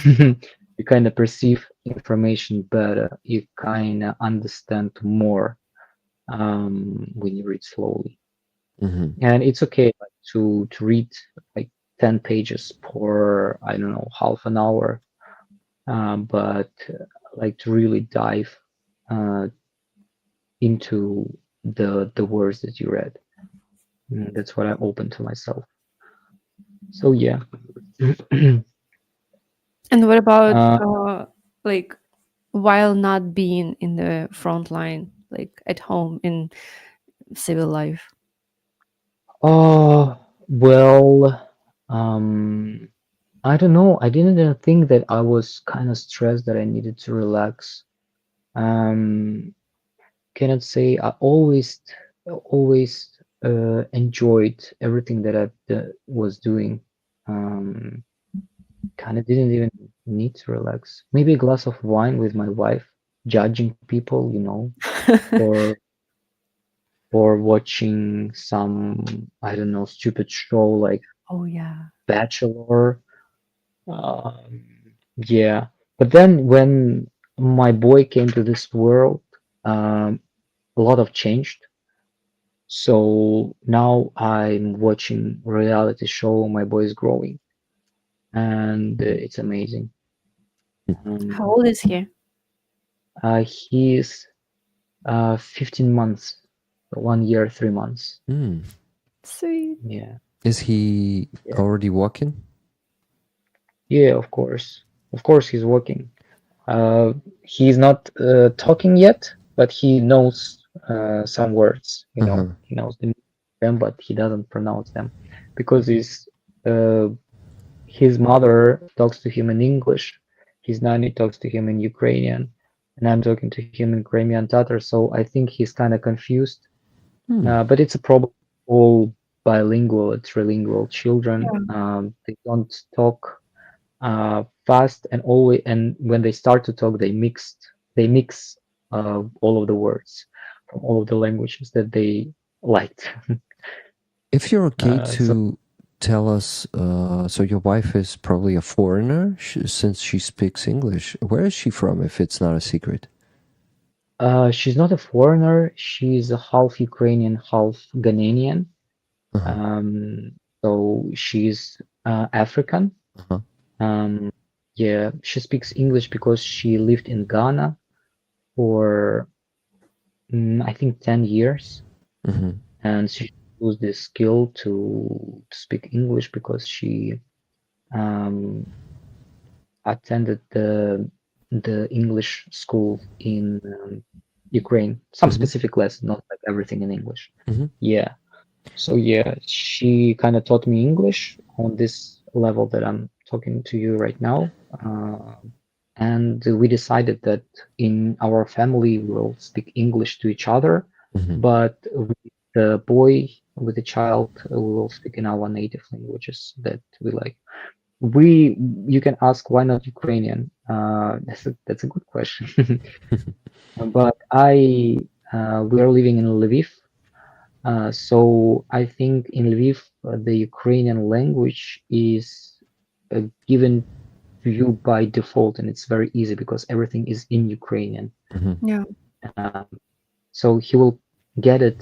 you kind of perceive information better. You kind of understand more when you read slowly. And it's okay to read like 10 pages per, I don't know, half an hour, but like to really dive into the words that you read. That's what I open to myself. So yeah. And what about like while not being in the front line, like at home in civil life? Oh, well, I don't know. I didn't think that I was kind of stressed that I needed to relax. Cannot say I always enjoyed everything that I was doing. Kind of didn't even need to relax. Maybe a glass of wine with my wife judging people, or watching some, I don't know, stupid show like Oh yeah. Bachelor. Um, yeah, but then when my boy came to this world, a lot of changed. So now I'm watching reality show. My boy is growing, and it's amazing. How Um, old is he? he's 15 months, 1 year, 3 months. Mm. Sweet. Yeah, Is he yeah, already walking? yeah. Of course, he's working. He's not talking yet, but he knows some words. Uh-huh. He knows them, but he doesn't pronounce them because uh, his mother talks to him in English, his nanny talks to him in Ukrainian, and I'm talking to him in Crimean Tatar. So I think he's kind of confused. Hmm. But it's a problem. All bilingual, trilingual children. Yeah. They don't talk fast, and always, and when they start to talk, they mix all of the words from all of the languages that they liked. If you're okay So to tell us, so your wife is probably a foreigner since she speaks English. Where is she from, if it's not a secret? she's not a foreigner. She's a half Ukrainian, half Ghanaian. Uh-huh. So she's African. Uh-huh. Yeah, she speaks English because she lived in Ghana for I think 10 years, Mm-hmm. and she used this skill to speak English because she um, attended the English school in Ukraine, some Mm-hmm. specific lesson, not like everything in English. Mm-hmm. Yeah. So yeah, she kind of taught me English on this level that I'm talking to you right now. And we decided that in our family we'll speak English to each other, Mm-hmm. but with the boy, with the child, we will speak in our native languages that we like. You can ask why not Ukrainian? That's a good question. But we are living in Lviv, so I think in Lviv, the Ukrainian language is given to you by default, and it's very easy because everything is in Ukrainian. Mm-hmm. Yeah. Um, so he will get it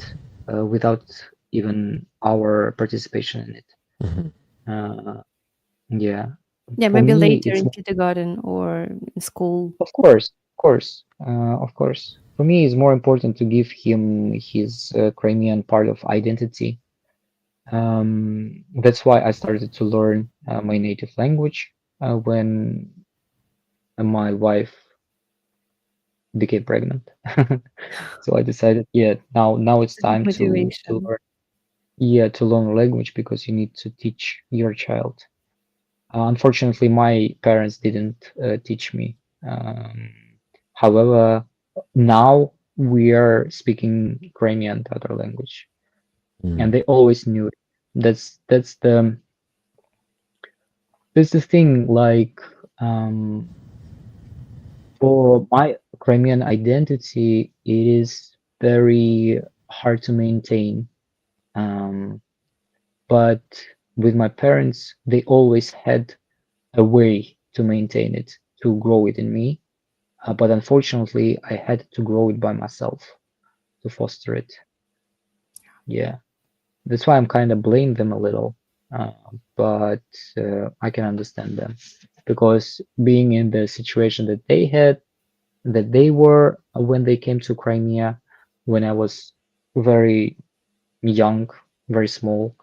without even our participation in it. Mm-hmm. Uh, yeah, Yeah, for maybe me, later it's in kindergarten or in school. of course. For me, it's more important to give him his Crimean part of identity. That's why I started to learn my native language when my wife became pregnant. So I decided, yeah, now it's A good time to motivation. learn, yeah, to learn language because you need to teach your child. Unfortunately, my parents didn't teach me. Um, However, now we are speaking Ukrainian Tatar language, and they always knew it. That's the thing. Like for my Crimean identity, it is very hard to maintain. Um, but with my parents, they always had a way to maintain it, to grow it in me. But unfortunately, I had to grow it by myself to foster it. Yeah, that's why I'm kind of blame them a little, but I can understand them because being in the situation that they had, that they were when they came to Crimea, when I was very young, very small.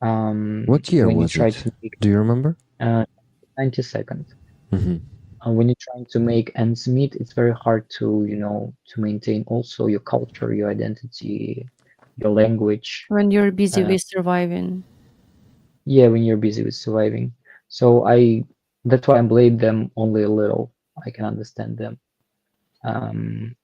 What year When you was try it? to make Do you remember? 92nd, Mm-hmm. when you're trying to make ends meet, it's very hard to maintain also your culture, your identity, your language. When you're busy Uh, with surviving. yeah, when you're busy with surviving. So that's why I blame them only a little. I can understand them. Um,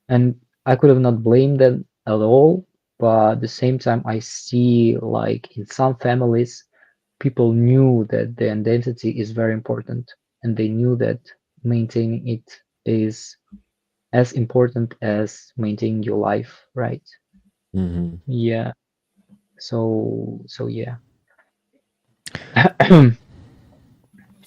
and I could have not blamed them at all, but at the same time, I see like in some families, people knew that the identity is very important, and they knew that maintaining it is as important as maintaining your life, right? Hmm. Yeah. So yeah.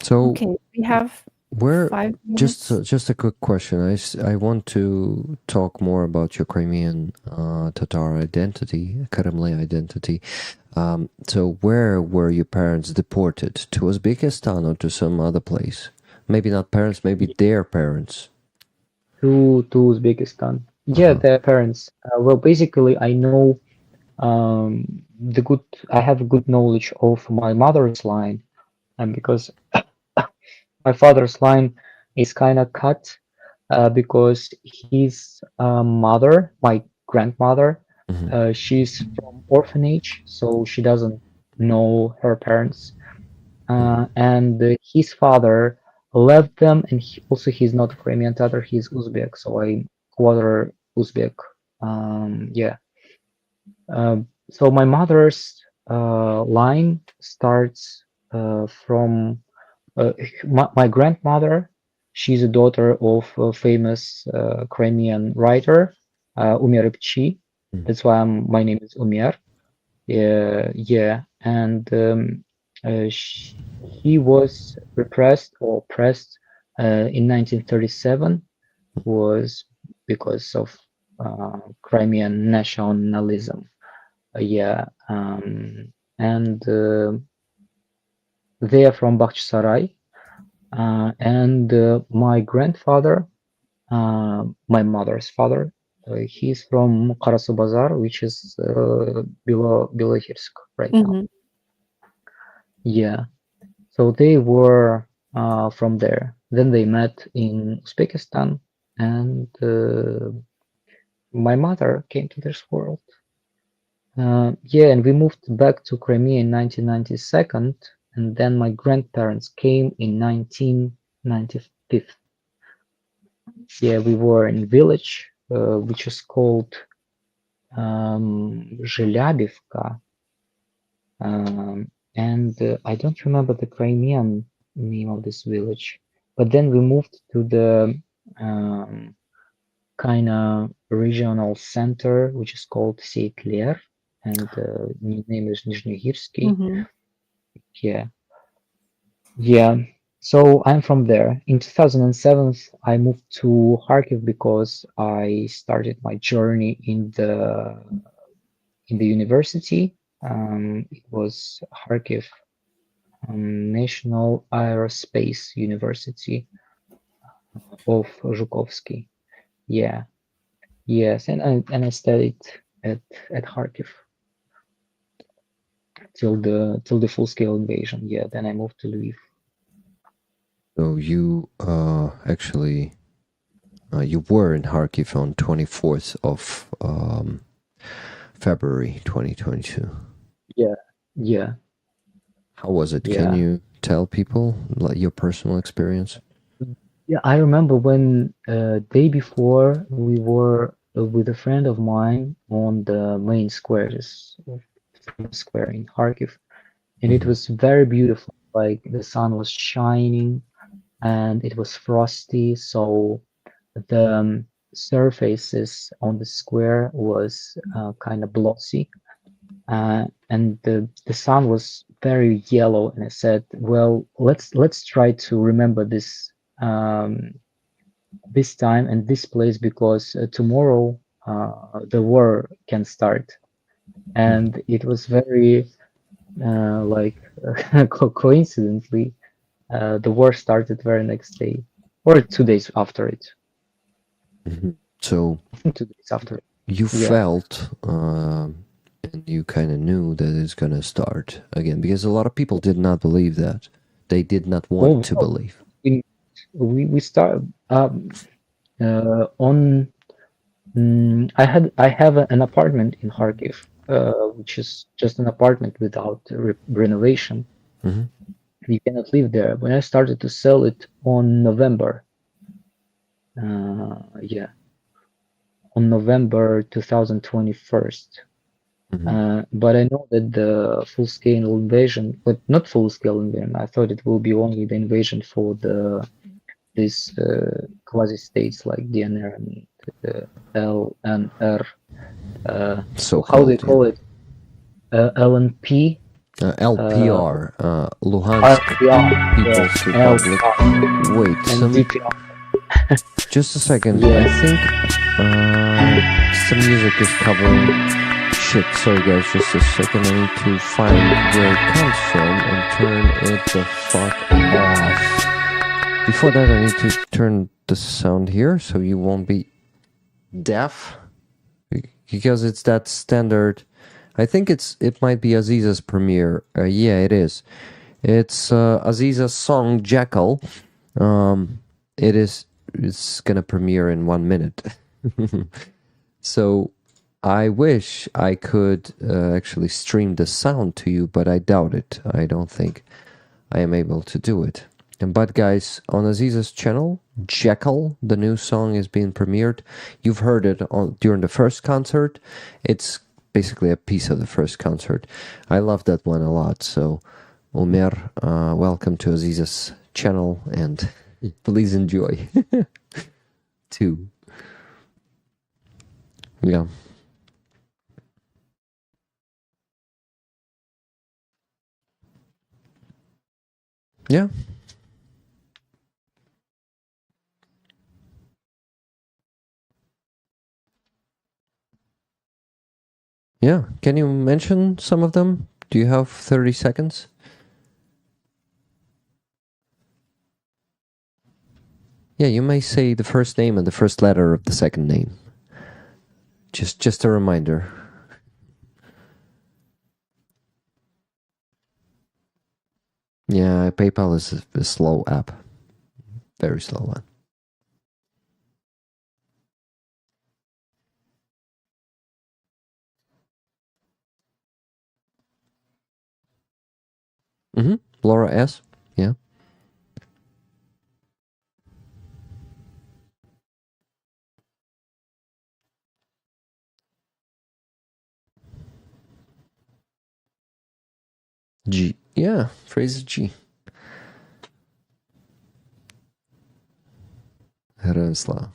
So Okay, we have where 5 minutes. just a quick question. I want to talk more about your Crimean Tatar identity, Karamli identity. So where were your parents deported? To Uzbekistan or to some other place? Maybe not parents, maybe their parents. To Uzbekistan. Yeah, Uh-huh. their parents. Well, basically, I know the good. I have a good knowledge of my mother's line, and because my father's line is kind of cut, because his mother, my grandmother, Hmm. she's from orphanage, so she doesn't know her parents. Hmm. And his father left them, and also he's not Crimean Tatar, he's Uzbek, so I quarter Uzbek. Yeah. So my mother's line starts from my grandmother. She's a daughter of a famous Crimean writer, Umer. That's why my name is Umer. Yeah, yeah, and he was repressed or oppressed in 1937 was because of Crimean nationalism. Yeah, and they are from Bakhchisarai, and my grandfather, my mother's father, he's from Qarasubazar, which is Belohirsk right now. Mhm. Yeah. So they were from there. Then they met in Uzbekistan, and my mother came to this world. Yeah, and we moved back to Crimea in 1992, and then my grandparents came in 1995. Yeah, we were in a village which is called Zhelyabivka, and I don't remember the Crimean name of this village. But then we moved to the kind of regional center, which is called Seitler, and the new name is Nizhnegirsky. Mhm. Yeah, yeah. So I'm from there. In 2007, I moved to Kharkiv because I started my journey in the university. It was Kharkiv National Aerospace University of Zhukovsky. Yeah, yes, and I studied at Kharkiv till the full scale invasion. Yeah, then I moved to Lviv. So you actually you were in Kharkiv on 24th of February 2022. Yeah, yeah, How was it? Can yeah. you tell people like your personal experience? Yeah, I remember when day before we were with a friend of mine on the main square, this famous square in Kharkiv, and it Hmm. was very beautiful. Like the sun was shining and it was frosty, so the surfaces on the square was kind of glossy, and the sun was very yellow. And I said, well, let's try to remember um, this time and this place because tomorrow the war can start. And it was very like coincidentally, the war started very next day or 2 days after it. Hmm. So I think 2 days after it. you Yeah. felt and you kind of knew that it's gonna start again because a lot of people did not believe that. They did not want Well, to believe. we we start on. I have an apartment in Kharkiv, which is just an apartment without renovation. Hmm. You cannot live there. When I started to sell it on November, yeah, on November 2021. Hmm. But I know that the full-scale invasion, but not full-scale invasion. I thought it will be only the invasion for the these quasi states like DNR and LNR. So How they called, call it? LNP. LPR, Luhansk RPR. People's Yeah. Republic. LPR. Wait, And DPR. just a second. Yeah. I think some music is covering. Shit, sorry guys, just a second. I need to find where it comes from and turn it the fuck off. Before that, I need to turn the sound here so you won't be deaf, because it's that standard. I think it might be Aziza's premiere. Yeah, it is. It's Aziza's song Jackal. It's gonna premiere in 1 minute. So I wish I could actually stream the sound to you, but I doubt it. I don't think I am able to do it. But guys, on Aziza's channel, Jackal, the new song is being premiered. You've heard it during the first concert. It's basically a piece of the first concert. I love that one a lot. So, Umer, welcome to Aziza's channel, and please enjoy too. Yeah. Yeah. Yeah. Can you mention some of them? Do you have 30 seconds? Yeah, you may say the first name and the first letter of the second name. Just a reminder. Yeah, PayPal is a slow app. Very slow one. Laura S. Yeah. G. Yeah, Fraser G. Hraslav.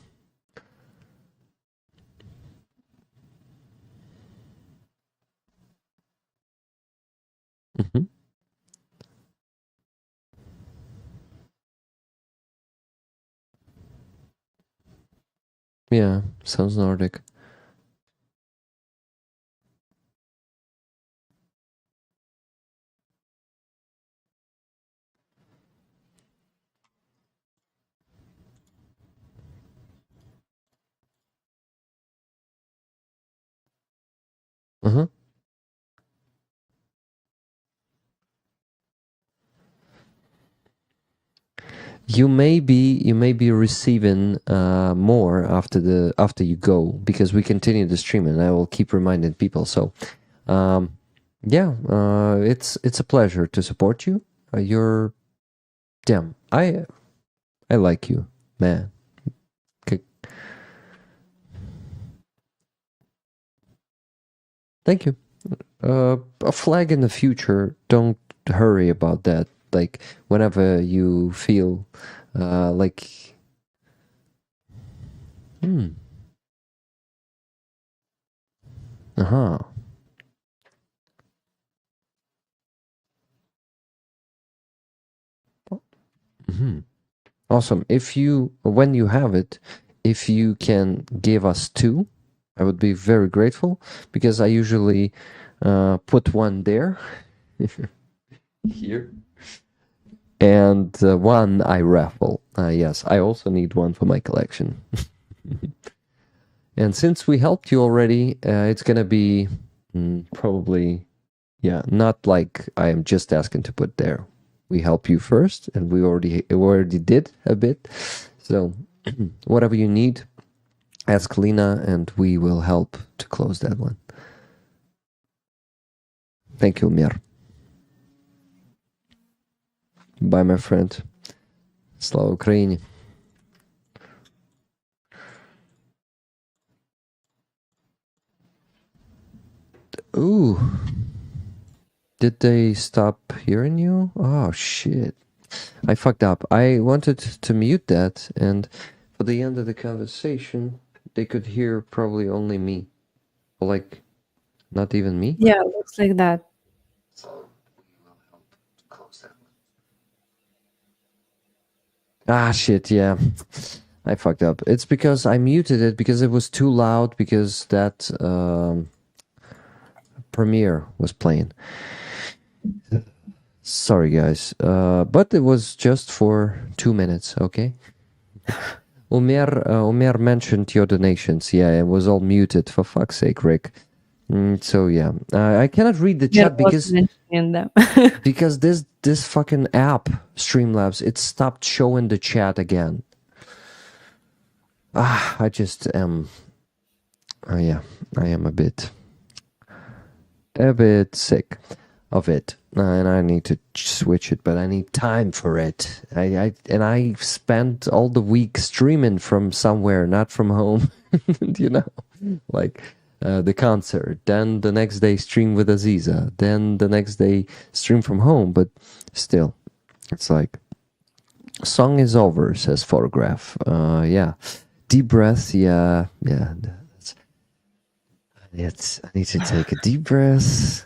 Yeah, sounds Nordic. You may be receiving more after you go, because we continue the stream and I will keep reminding people. So yeah, it's a pleasure to support you. You're damn. I like you, man. Okay. Thank you. A flag in the future. Don't hurry about that. Like whenever you feel like Awesome. When you have it, if you can give us 2, I would be very grateful, because I usually put one there, here, and one I raffle. Yes, I also need one for my collection. And since we helped you already, it's gonna be probably, yeah, not like I am just asking to put there. We help you first, and we already did a bit. So whatever you need, ask Lena, and we will help to close that one. Thank you, Mir. Bye, my friend. Slava Ukraini. Ooh. Did they stop hearing you? Oh, shit. I fucked up. I wanted to mute that, and for the end of the conversation, they could hear probably only me. Like, not even me. Yeah, looks like that. Ah, shit, yeah. I fucked up. It's because I muted it because it was too loud because that Premiere was playing. Sorry, guys. But it was just for 2 minutes, okay? Umer mentioned your donations. Yeah, it was all muted, for fuck's sake, Rick. So, yeah. I cannot read the chat because... in them. because this fucking app, Streamlabs, it stopped showing the chat again. I just am... yeah, I am a bit sick of it. And I need to switch it, but I need time for it. I spent all the week streaming from somewhere, not from home. You know, like the concert. Then the next day stream with Aziza. Then the next day stream from home. But still, it's like song is over, says Photograph. Yeah, deep breath. Yeah. I need to take a deep breath,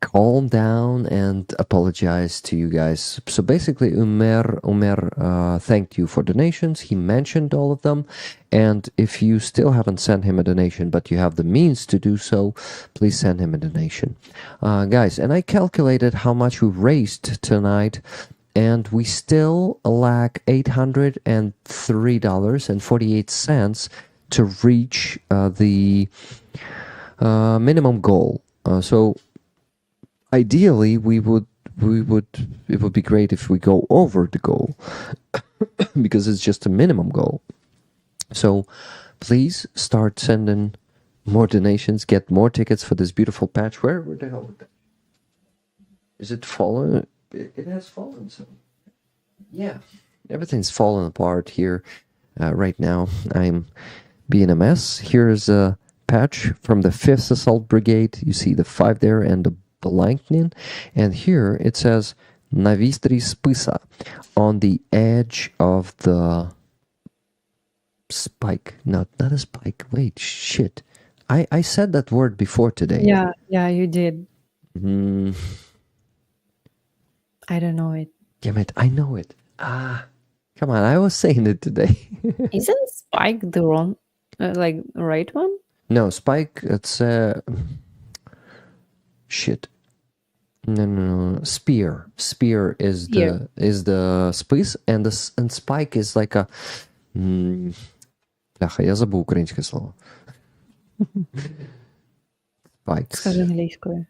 calm down, and apologize to you guys. So basically, Umer thanked you for donations. He mentioned all of them. And if you still haven't sent him a donation, but you have the means to do so, please send him a donation. Guys, and I calculated how much we raised tonight, and we still lack $803.48 to reach the minimum goal. So ideally, it would be great if we go over the goal because it's just a minimum goal. So please start sending more donations, get more tickets for this beautiful patch. Where the hell is it fallen? It has fallen. So yeah, everything's falling apart here right now. I'm being a mess. Here's a patch from the 5th Assault Brigade. You see the 5 there and the lightning, and here it says Navistri Spisa on the edge of the spike. Not a spike. Wait, shit. I said that word before today. Yeah, you did. I don't know it. Damn it, I know it. Come on, I was saying it today. Isn't spike the wrong, right one? No, spike. It's shit. No. Spear. Spear is the spis, and spike is like a. Бляха, я забыл украинское слово. Spikes. Скажи английское.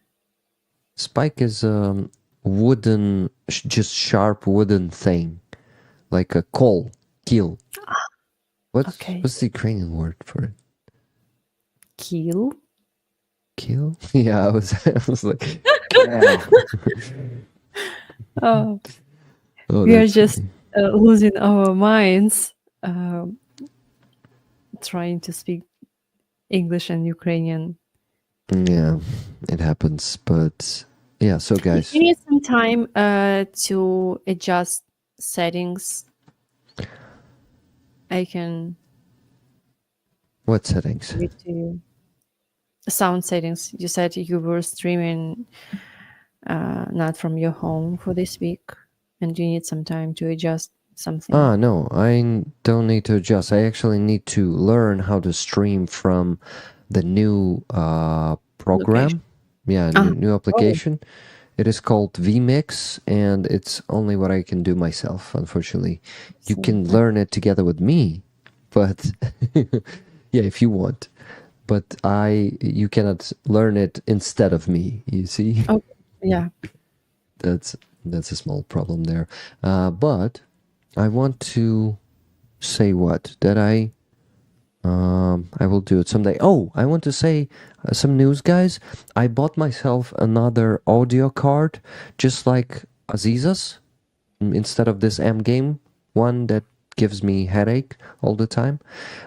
Spike is a wooden, just sharp wooden thing, like a keel. What's the Ukrainian word for it? Kill. Yeah, I was like, yeah. Oh, we are just losing our minds trying to speak English and Ukrainian. Yeah, it happens, but yeah. So, guys, If you need some time to adjust settings, I can. What settings? Give it to you. Sound settings. You said you were streaming not from your home for this week, and you need some time to adjust something. No, I don't need to adjust. I actually need to learn how to stream from the new program. Location. Yeah, new application. It is called vMix, and it's only what I can do myself, unfortunately. You can learn it together with me, but yeah, if you want. But you cannot learn it instead of me, you see? Oh, yeah. That's a small problem there. But I want to say that I will do it someday. Oh, I want to say some news, guys. I bought myself another audio card, just like Aziza's, instead of this M game one that gives me headache all the time.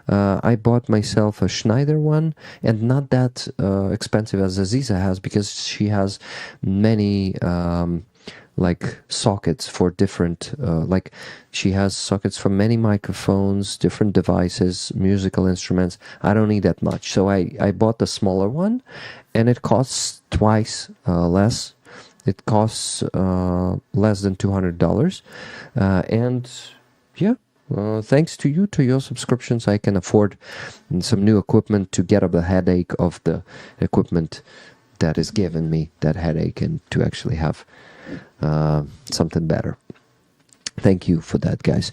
I bought myself a Schneider one, and not that expensive as Aziza has, because she has many like sockets for different, like she has sockets for many microphones, different devices, musical instruments. I don't need that much. So I bought the smaller one, and it costs twice less. It costs less than $200. And yeah, thanks to you, to your subscriptions, I can afford some new equipment to get up the headache of the equipment that is giving me that headache, and to actually have something better. Thank you for that, guys.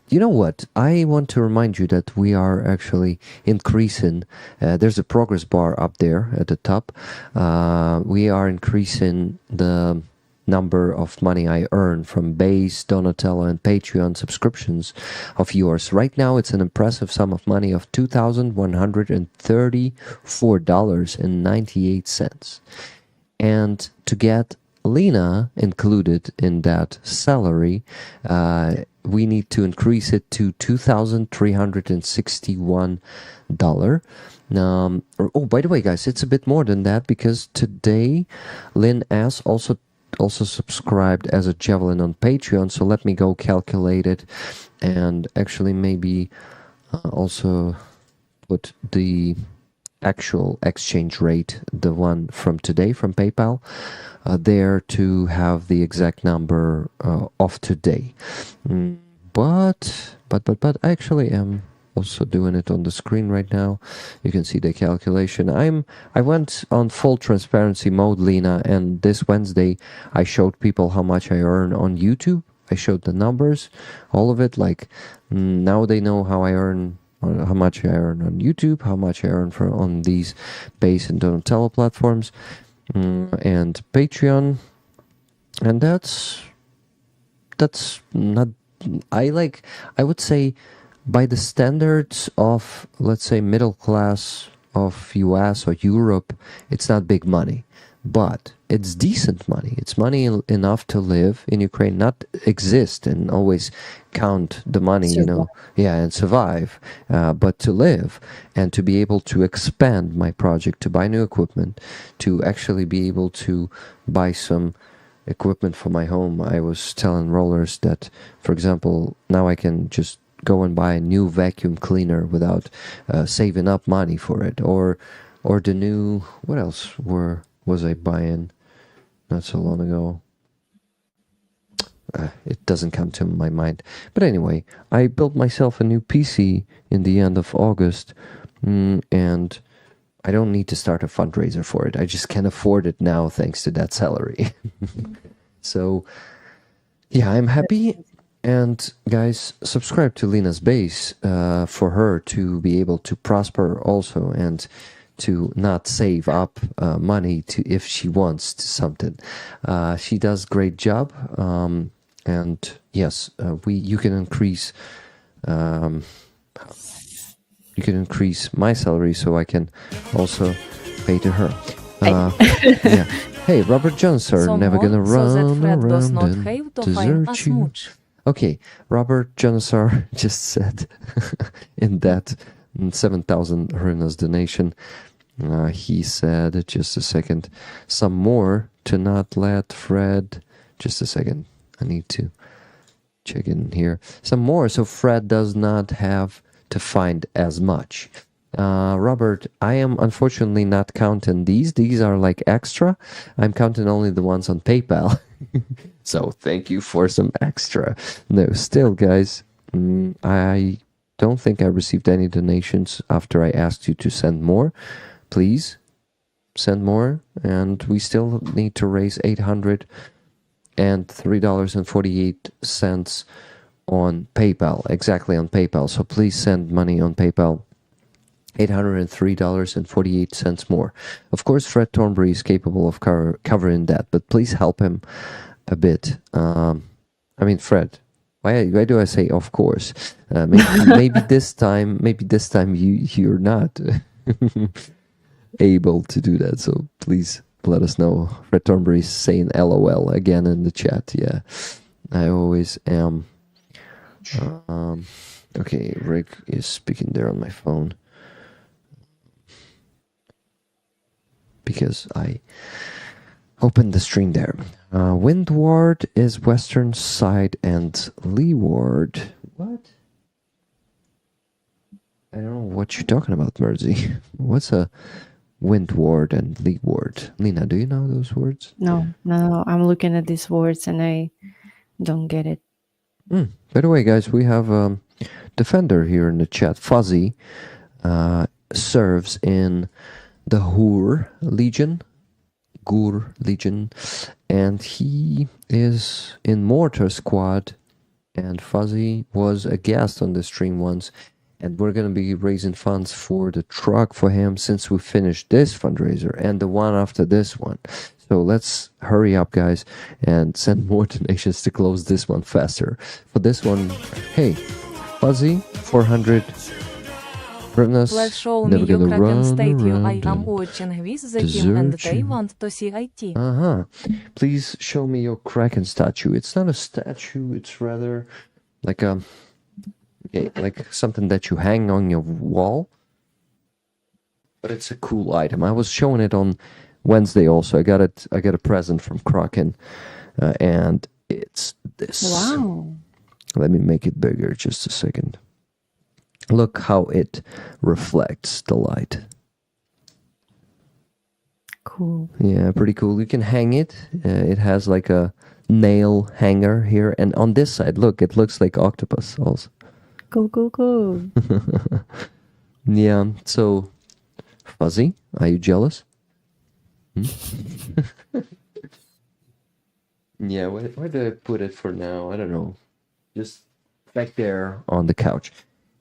You know what? I want to remind you that we are actually increasing. There's a progress bar up there at the top. We are increasing the number of money I earn from Base, Donatello, and Patreon subscriptions of yours. Right now, it's an impressive sum of money of $2,134.98. And to get Lena included in that salary, we need to increase it to $2,361. Oh, by the way, guys, it's a bit more than that, because today Lynn S. also subscribed as a Javelin on Patreon. So let me go calculate it, and actually maybe also put the actual exchange rate, the one from today from PayPal, there to have the exact number of today. But I actually am also doing it on the screen right now. You can see the calculation. I went on full transparency mode, Lena, and this Wednesday I showed people how much I earn on YouTube. I showed the numbers, all of it. Like now they know how much I earn on YouTube, how much I earn on these Base and Donatello platforms, and Patreon. And that's not, I would say, by the standards of, let's say, middle class of US or Europe, it's not big money, but it's decent money. It's money enough to live in Ukraine, not exist and always count the money, and survive, but to live and to be able to expand my project, to buy new equipment, to actually be able to buy some equipment for my home. I was telling Rollers that, for example, now I can just go and buy a new vacuum cleaner without saving up money for it, or the new, what else was I buying not so long ago? It doesn't come to my mind. But anyway, I built myself a new PC in the end of August, and I don't need to start a fundraiser for it. I just can afford it now thanks to that salary. So yeah, I'm happy. And guys, subscribe to Lena's Base for her to be able to prosper also, and to not save up money to if she wants to something. She does great job, and yes, you can increase my salary so I can also pay to her. Yeah. Hey, Robert Jones are never gonna run around and desert you. Okay, Robert Janasar just said in that 7,000 hryvnias donation, he said, just a second, some more to not let Fred, just a second, I need to check in here, some more so Fred does not have to find as much. Robert, I am unfortunately not counting these are like extra. I'm counting only the ones on PayPal. So thank you for some extra. No, still, guys, I don't think I received any donations after I asked you to send more. Please send more, and we still need to raise $803.48 on PayPal, exactly on PayPal. So please send money on PayPal. $803.48 more. Of course, Fred Thornbury is capable of covering that, but please help him a bit. I mean, Fred, why do I say of course? Maybe this time you're not able to do that. So please let us know. Fred Thornbury is saying LOL again in the chat. Yeah, I always am. Okay, Rick is speaking there on my phone. Because open the stream there. Windward is western side and leeward. What? I don't know what you're talking about, Mersey. What's a windward and leeward? Lena, do you know those words? No, I'm looking at these words and I don't get it. By the way, guys, we have a defender here in the chat. Fuzzy serves in the Gur Legion, and he is in Mortar Squad. And Fuzzy was a guest on the stream once, and we're gonna be raising funds for the truck for him since we finished this fundraiser and the one after this one. So let's hurry up, guys, and send more donations to close this one faster. For this one, hey, Fuzzy, 400 hryvnias. Let's show me Never gonna Ukrainian run state you I around am and watching with the team and desert they you. want to see IT. Please show me your Kraken statue. It's not a statue, it's rather like a like something that you hang on your wall. But it's a cool item. I was showing it on Wednesday also. I got a present from Kraken, and it's this. Wow. Let me make it bigger just a second. Look how it reflects the light. Cool. Yeah, pretty cool. You can hang it. It has like a nail hanger here, and on this side, look, it looks like octopus also. Cool. Yeah. So, Fuzzy, are you jealous? Yeah. Where did I put it for now? I don't know. Just back there on the couch.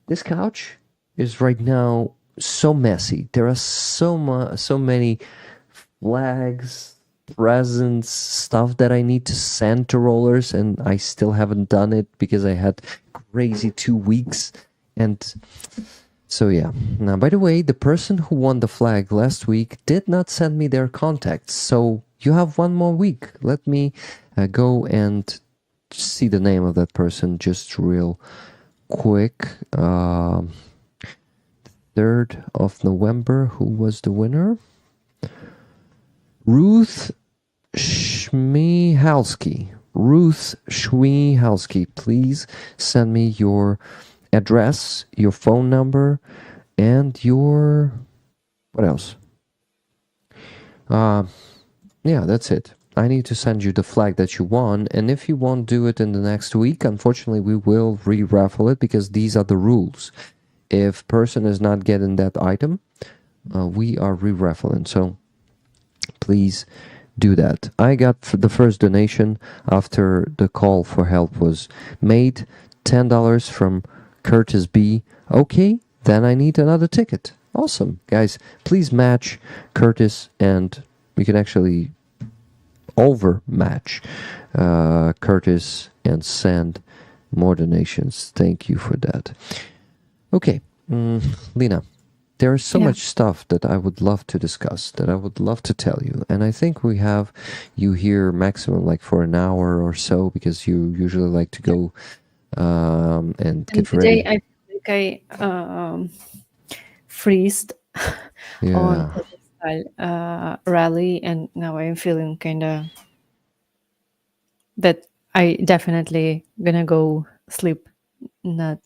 This couch is right now so messy. There are so many flags, presents, stuff that I need to send to rollers, and I still haven't done it because I had crazy 2 weeks. And so yeah. Now, by the way, the person who won the flag last week did not send me their contacts, so you have 1 more week. Let me go and see the name of that person just real quick. 3rd of November, who was the winner? Ruth Schmihalski. Please send me your address, your phone number, and your... what else? Yeah, that's it. I need to send you the flag that you won, and if you won't do it in the next week, unfortunately, we will re-raffle it because these are the rules. If person is not getting that item, we are re-raffling. So please do that. I got the first donation after the call for help was made. $10 from Curtis B. Okay, then I need another ticket. Awesome. Guys, please match Curtis, and we can actually overmatch Curtis and send more donations. Thank you for that. Okay, Lena, there is so much stuff that I would love to discuss, that I would love to tell you. And I think we have you here maximum like for an hour or so, because you usually like to go and get ready. Today I think I freezed on rally, and now I'm feeling kind of that I definitely gonna go sleep. Not.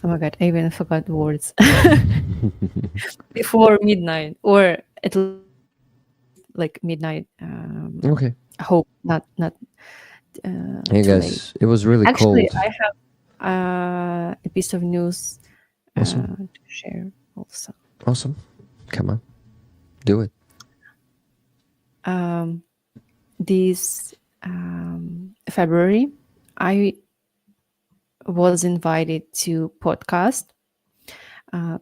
Oh my god, I even forgot words. Before midnight, or at least like midnight. Okay. I hope not. Hey guys, it was really Actually, cold. I have a piece of news Awesome. to share also. Awesome. Come on. Do it. This February, I was invited to podcast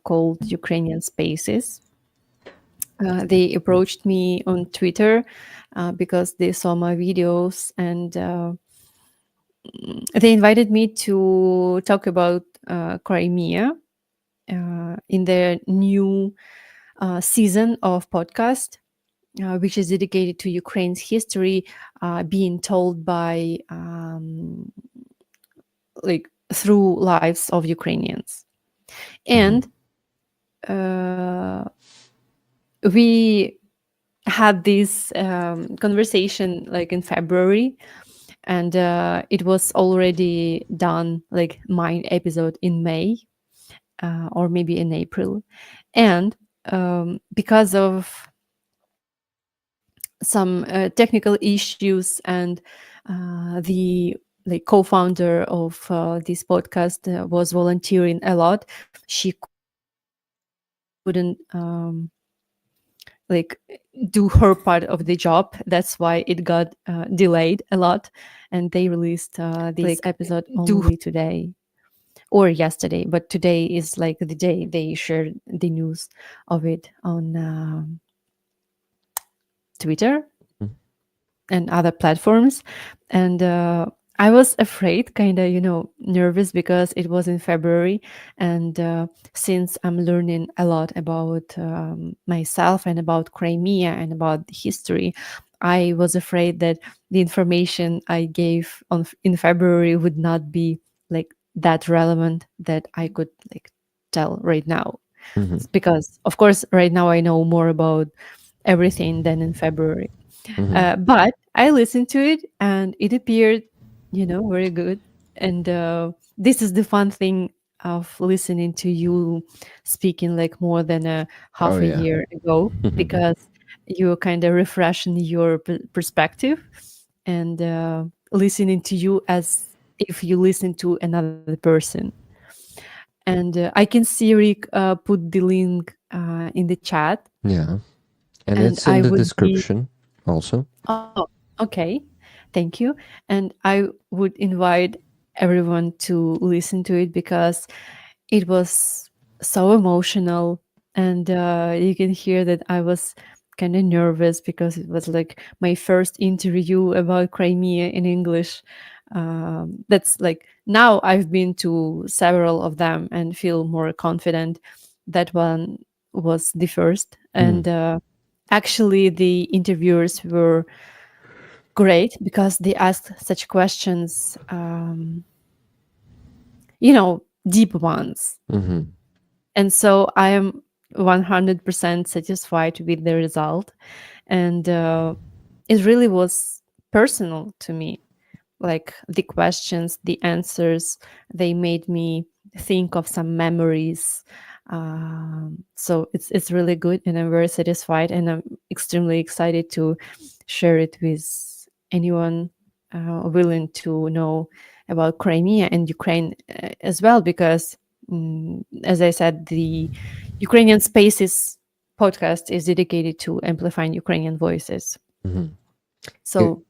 called Ukrainian Spaces. They approached me on Twitter because they saw my videos, and they invited me to talk about Crimea in their new season of podcast, which is dedicated to Ukraine's history being told by like through lives of Ukrainians. And we had this conversation like in February, and it was already done, like my episode in May, or maybe in April. And because of some technical issues, and the like co-founder of this podcast was volunteering a lot, she couldn't like do her part of the job. That's why it got delayed a lot, and they released this episode only today or yesterday. But today is like the day they shared the news of it on Twitter and other platforms. And I was afraid, kind of, nervous, because it was in February. And since I'm learning a lot about myself and about Crimea and about history, I was afraid that the information I gave in February would not be like that relevant that I could like tell right now. Because of course right now I know more about everything than in February. But I listened to it and it appeared, very good. And this is the fun thing of listening to you speaking like more than a half Oh, a yeah. year ago, because you're kind of refreshing your perspective, and listening to you as if you listen to another person. And I can see Rick put the link in the chat, Yeah. And and it's I in the would be description also. Oh, okay. Thank you. And I would invite everyone to listen to it, because it was so emotional. And you can hear that I was kind of nervous, because it was like my first interview about Crimea in English. That's like, now I've been to several of them and feel more confident. That one was the first. And actually, the interviewers were great, because they asked such questions, deep ones. And so I am 100% satisfied with the result. And it really was personal to me. Like the questions, the answers, they made me think of some memories. So it's really good, and I'm very satisfied, and I'm extremely excited to share it with anyone willing to know about Crimea and Ukraine as well, because as I said, the Ukrainian Spaces podcast is dedicated to amplifying Ukrainian voices. So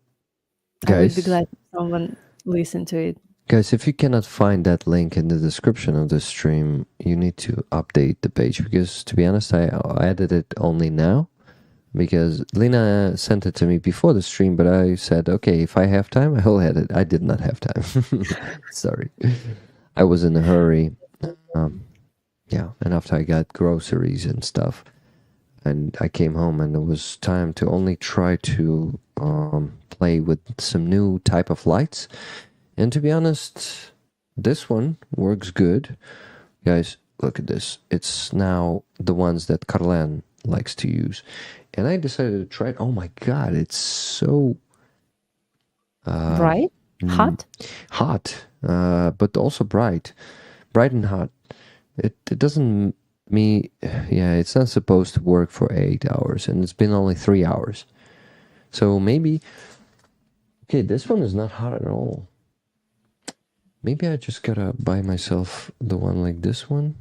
I would be Guys, glad if someone listen to it. guys, if you cannot find that link in the description of the stream, you need to update the page, because to be honest, I added it only now, because Lena sent it to me before the stream, but I said, okay, if I have time, I will add it. I did not have time. Sorry. I was in a hurry. Yeah, and after I got groceries and stuff, and I came home, and it was time to only try to play with some new type of lights. And to be honest, this one works good. Guys, look at this. It's now the ones that Carlen likes to use. And I decided to try it. Oh my god, it's so Right? Hot? hot, but also bright. Bright and hot. It doesn't me yeah, it's not supposed to work for 8 hours, and it's been only 3 hours. So maybe, okay, this one is not hot at all. Maybe I just gotta buy myself the one like this one.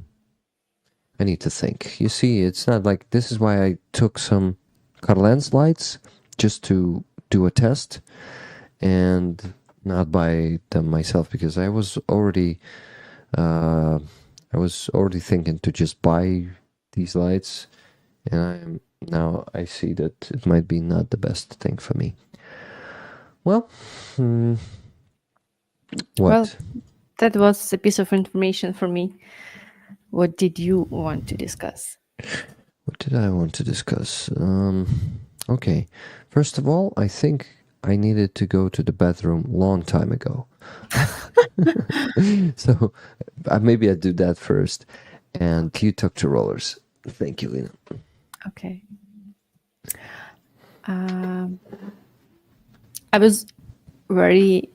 I need to think. You see, it's not like, this is why I took some Carlen's lights just to do a test and not buy them myself, because I was already thinking to just buy these lights, and now I see that it might be not the best thing for me. Well, what? Well, that was a piece of information for me. What did you want to discuss? What did I want to discuss? Okay. First of all, I think I needed to go to the bathroom long time ago. So maybe I do that first. And you talk to rollers. Thank you, Lena. Okay. Um, I was very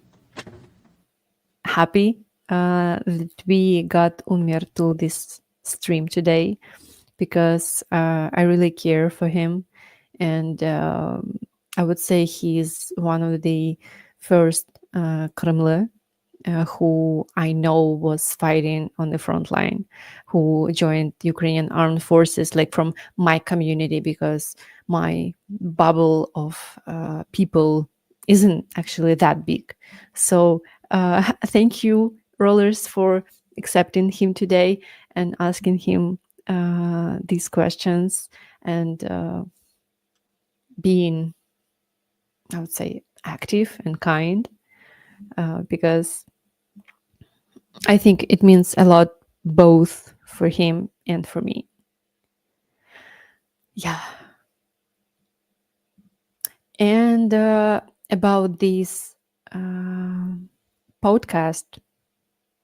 happy that we got Umer to this stream today because I really care for him. And I would say he's one of the first Kremlin who I know was fighting on the front line, who joined Ukrainian armed forces, like from my community, because my bubble of people isn't actually that big. So thank you, Rollers, for accepting him today and asking him these questions and being, I would say, active and kind, because I think it means a lot both for him and for me. Yeah. And about this podcast,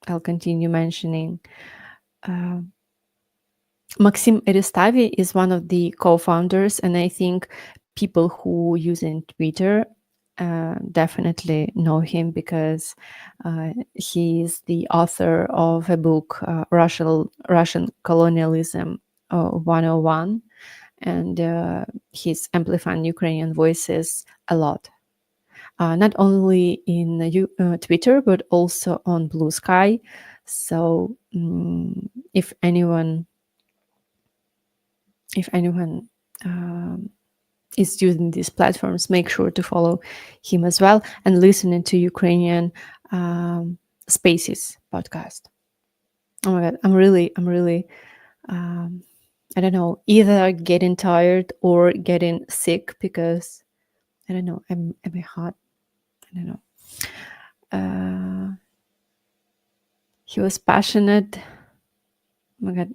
I'll continue mentioning. Maxim Eristavi is one of the co-founders, and I think people who use Twitter definitely know him because he is the author of a book, Russian Colonialism 101, and he's amplifying Ukrainian voices a lot. Not only in Twitter, but also on Blue Sky. So if anyone is using these platforms, make sure to follow him as well and listening to Ukrainian Spaces podcast. Oh my God, I'm really, I don't know, either getting tired or getting sick because I don't know, I'm a bit hot. I don't know. He was passionate. Oh my God,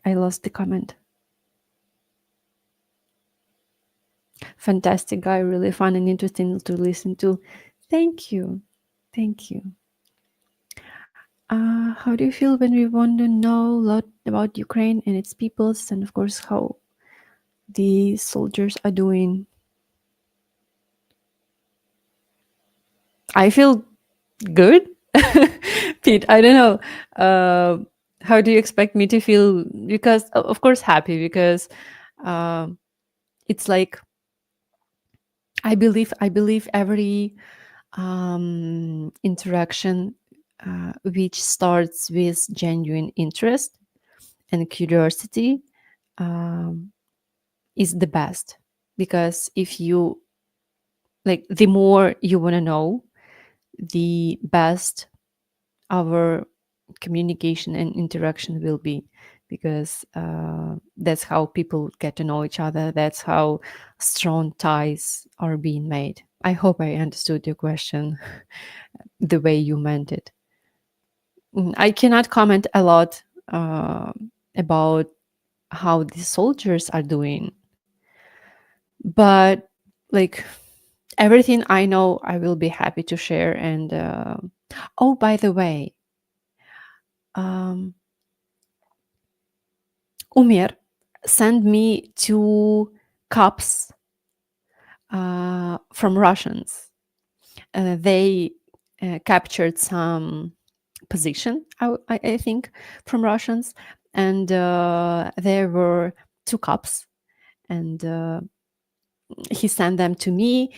I lost the comment. Fantastic guy, really fun and interesting to listen to. Thank you. How do you feel when we want to know a lot about Ukraine and its peoples, and of course how the soldiers are doing? I feel good. Pete, I don't know. How do you expect me to feel? Because of course happy, because it's like I believe every interaction which starts with genuine interest and curiosity is the best, because if you like, the more you want to know, the best our communication and interaction will be, because that's how people get to know each other. That's how strong ties are being made. I hope I understood your question the way you meant it. I cannot comment a lot about how the soldiers are doing, but like everything I know, I will be happy to share. And oh, by the way, Umer sent me 2 cups from Russians. They captured some position, I think, from Russians, and there were 2 cups, and he sent them to me.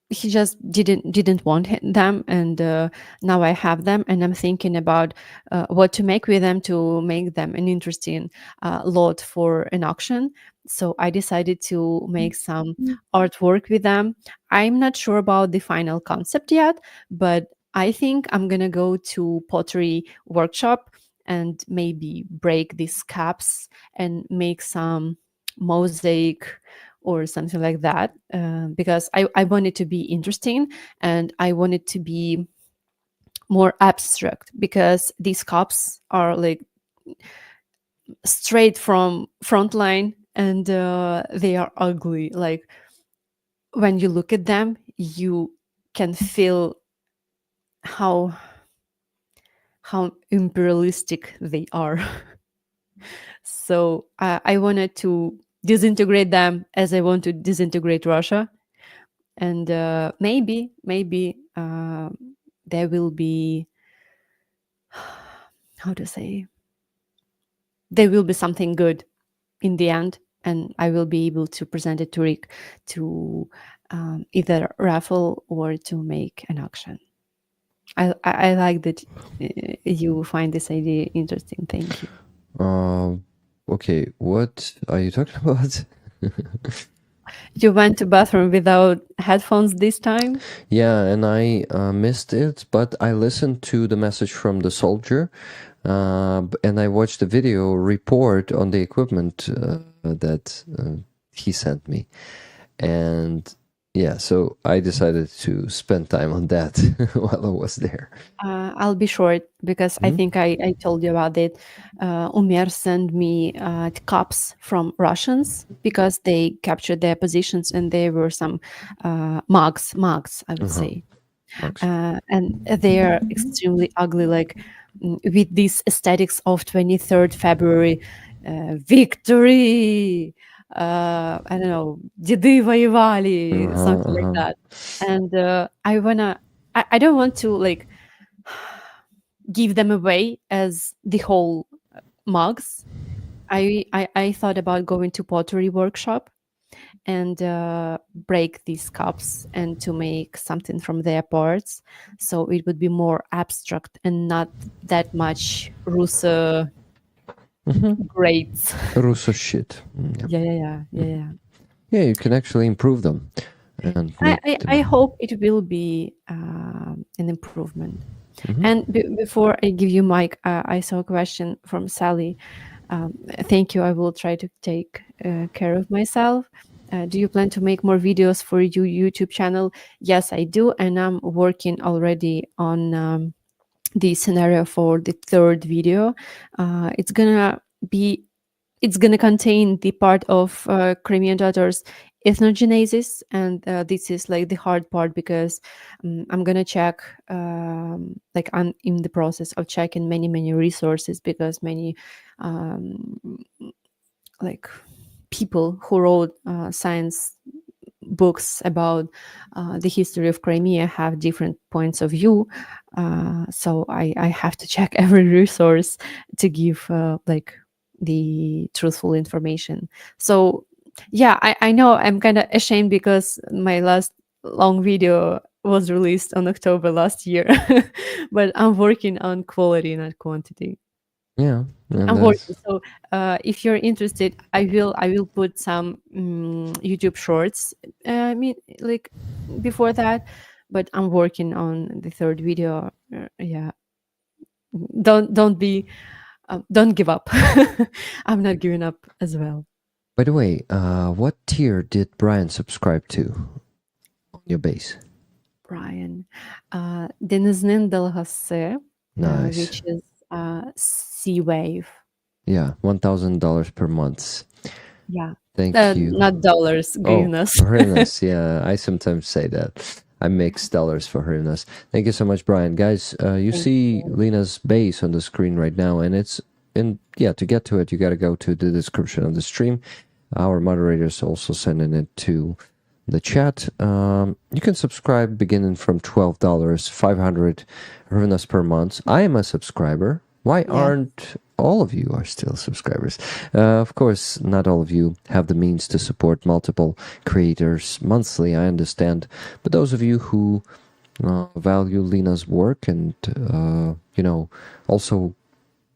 He just didn't want them, and now I have them, and I'm thinking about what to make with them to make them an interesting lot for an auction. So I decided to make some artwork with them. I'm not sure about the final concept yet, but I think I'm gonna go to pottery workshop and maybe break these caps and make some mosaic or something like that, because I want it to be interesting, and I want it to be more abstract, because these cups are like straight from frontline, and they are ugly. Like when you look at them, you can feel how imperialistic they are. So I wanted to disintegrate them as I want to disintegrate Russia. And maybe there will be, how to say, there will be something good in the end, and I will be able to present it to Rick to either raffle or to make an auction. I like that you find this idea interesting. Thank you. Okay, what are you talking about? You went to bathroom without headphones this time? Yeah, and I missed it, but I listened to the message from the soldier, and I watched the video report on the equipment that he sent me. And yeah, so I decided to spend time on that while I was there. I'll be short because I think I told you about it. Umer sent me cups from Russians because they captured their positions, and there were some mugs, I would say. Mugs. And they are extremely ugly, like with these aesthetics of 23rd February, victory, I don't know, деды воевали, something like that. And I don't want to like give them away as the whole mugs. I thought about going to pottery workshop and break these cups and to make something from their parts, so it would be more abstract and not that much Russo grades. Russo shit. Yeah. Yeah, you can actually improve them. And I hope it will be an improvement. And before I give you Mike, I saw a question from Sally. Thank you. I will try to take care of myself. Do you plan to make more videos for your YouTube channel? Yes, I do. And I'm working already on the scenario for the third video. It's gonna contain the part of Crimean daughters ethnogenesis, and this is like the hard part because I'm gonna check, like I'm in the process of checking many resources, because many like people who wrote science books about the history of Crimea have different points of view, so I have to check every resource to give like the truthful information. So yeah, I know I'm kind of ashamed because my last long video was released on October last year, but I'm working on quality, not quantity. yeah, and I'm working. So if you're interested, I will put some YouTube shorts. I mean, like before that, but I'm working on the third video. Yeah, don't give up. I'm not giving up as well. by the way, what tier did Brian subscribe to on your base? Brian, Deniz'nin dalgası, Nice. which is sea wave. Yeah, $1,000 per month. Yeah. Thank you. Not dollars, hryvnias. Hryvnias, yeah, I sometimes say that. I mix dollars for hryvnias. Thank you so much, Brian. Guys, you see Lena's base on the screen right now, and it's to get to it, you got to go to the description of the stream. Our moderators also sending it to the chat. You can subscribe beginning from $12, 500 hryvnias per month. I am a subscriber. Why aren't all of you are still subscribers? Of course, not all of you have the means to support multiple creators monthly, I understand. But those of you who value Lena's work and, also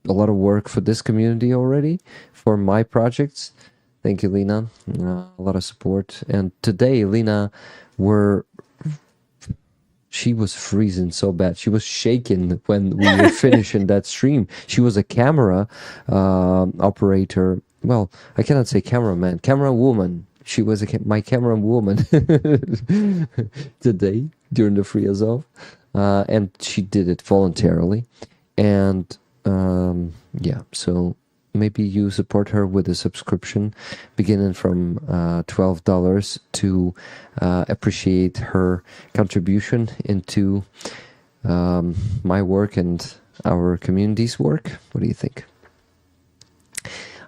a lot of work for this community already, for my projects, thank you, Lena. A lot of support. And today, Lena, she was freezing so bad. She was shaking when we were finishing that stream. She was a camera operator. Well, I cannot say cameraman, camera woman. She was my camera woman today during the Free Azov. And she did it voluntarily. And so maybe you support her with a subscription beginning from $12 to appreciate her contribution into my work and our community's work. What do you think?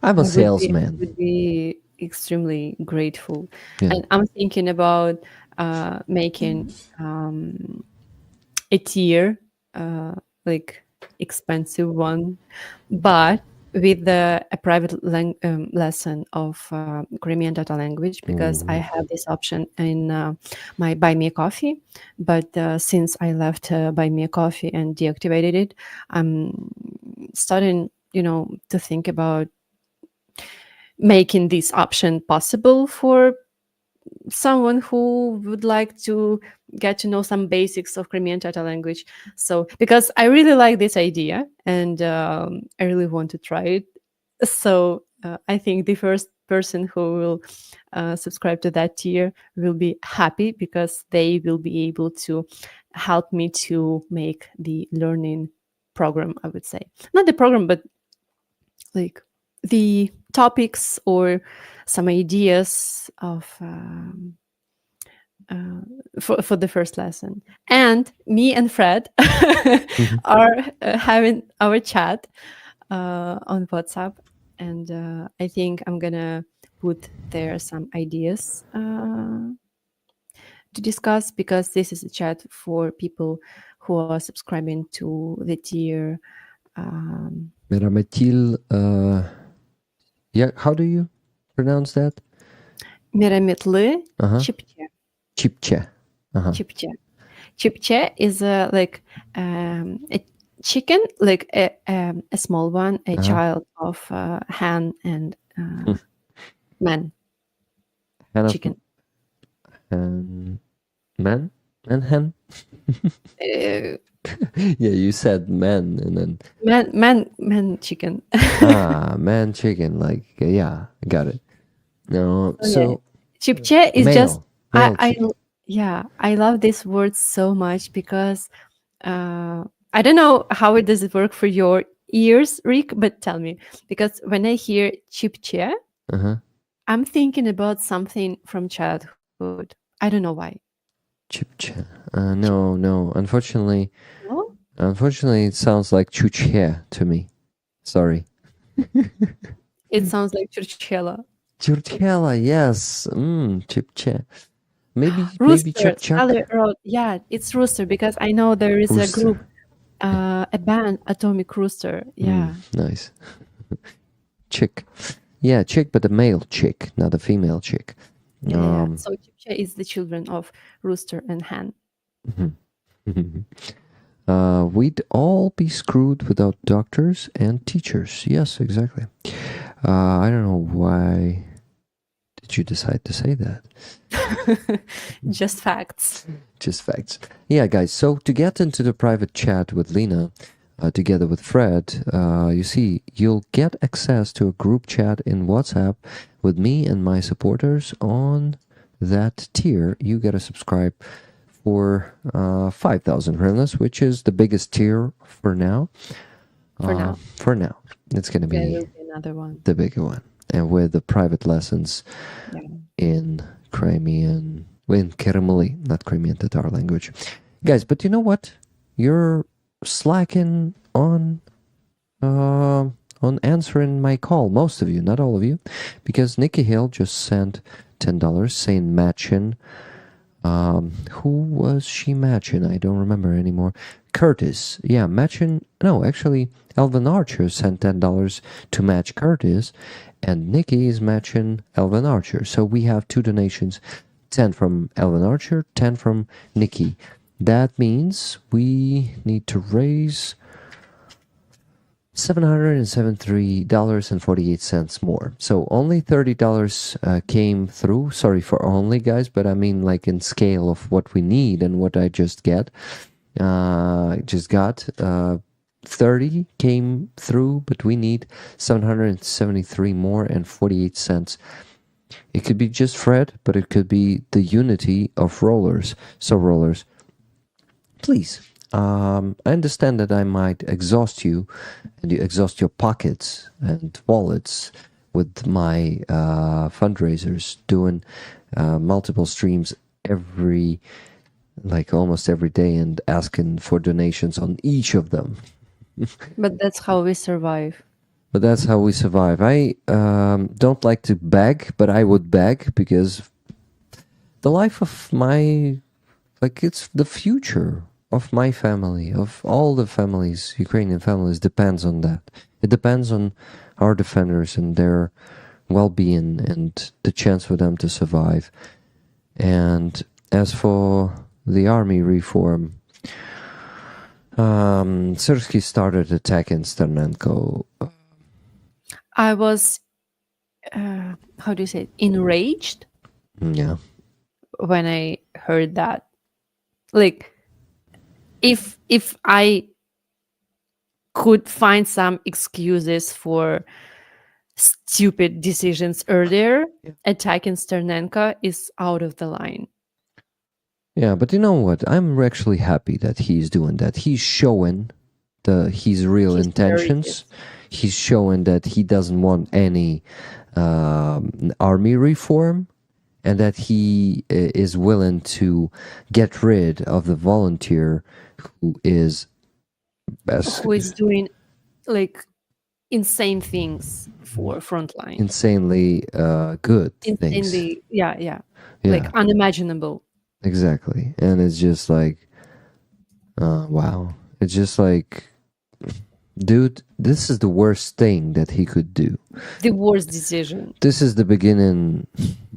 I'm a salesman. It would be extremely grateful. Yeah. And I'm thinking about making a tier, like expensive one, but with a private lesson of Crimean data language, because I have this option in my Buy Me a Coffee. But since I left Buy Me a Coffee and deactivated it, I'm starting, to think about making this option possible for someone who would like to get to know some basics of Crimean Tatar language. So, because I really like this idea and I really want to try it. So, I think the first person who will subscribe to that tier will be happy, because they will be able to help me to make the learning program, I would say. Not the program, but like the topics or some ideas of for the first lesson. And me and Fred are having our chat on WhatsApp, and I think I'm gonna put there some ideas to discuss, because this is a chat for people who are subscribing to the tier. Merametil, yeah, how do you pronounce that? Miramitli Uh-huh. Chipche. Chipche. Uh-huh. Chipche. Chipche is like a chicken, like a small one, a child of hen and man. Hen of Chicken. Man and hen. Yeah, you said man and then Man chicken. man chicken. Like yeah, got it. No, so Chipche is male, just male I chicken. I love this word so much, because I don't know how it does it work for your ears, Rick, but tell me, because when I hear Chipche, Uh-huh. I'm thinking about something from childhood. I don't know why. Chipche. No. Unfortunately, No? it sounds like chuche to me. Sorry. It sounds like Churchella. Churchela, yes. Chipche. Maybe Rooster. Chup Chuck. Sally wrote, yeah, it's Rooster, because I know there is a Rooster. group, a band, Atomic Rooster. Yeah. Nice. Chick. Yeah, chick, but a male chick, not a female chick. Yeah. So Chipche is the children of Rooster and Hen. We'd all be screwed without doctors and teachers. Yes, exactly. I don't know why did you decide to say that. Just facts. Just facts. Yeah, guys. So to get into the private chat with Lena, together with Fred, you see, you'll get access to a group chat in WhatsApp with me and my supporters. On that tier, you gotta subscribe for 5,000 hryvnias, which is the biggest tier for now. For now. It's gonna be, There will be another one. the bigger one. And with the private lessons in Crimean, in Kermely, not Crimean Tatar language. Guys, but you know what? You're slacking on answering my call. Most of you, not all of you, because Nikki Hill just sent $10 saying matching. Who was she matching? I don't remember anymore. Curtis. Yeah, matching. No, actually, Elvin Archer sent $10 to match Curtis, and Nikki is matching Elvin Archer. So we have two donations, 10 from Elvin Archer, 10 from Nikki. That means we need to raise $773.48 more. So only $30 came through. Sorry for only, guys, but I mean like in scale of what we need and what I just got. 30 came through, but we need 773 more and 48 cents. It could be just Fred, but it could be the unity of rollers. So rollers, please. I understand that I might exhaust you, and you exhaust your pockets and wallets with my fundraisers, doing multiple streams almost every day, and asking for donations on each of them. But that's how we survive. But that's how we survive. I don't like to beg, but I would beg because the life of my, like, it's the future of my family, of all the families, Ukrainian families, depends on that. It depends on our defenders and their well-being and the chance for them to survive. And as for the army reform, Syrsky started attacking Sternenko. I was, how do you say it, enraged Yeah. when I heard that. Like, if I could find some excuses for stupid decisions earlier, attacking Sternenko is out of the line. Yeah, but you know what? I'm actually happy that he's doing that. He's showing his real His intentions. He's showing that he doesn't want any army reform, and that he is willing to get rid of the volunteer who is Who is doing like insane things for frontline. insanely good things. Insanely, yeah, like unimaginable. Exactly. And it's just like, wow. It's just like, dude, this is the worst thing that he could do. The worst decision. This is the beginning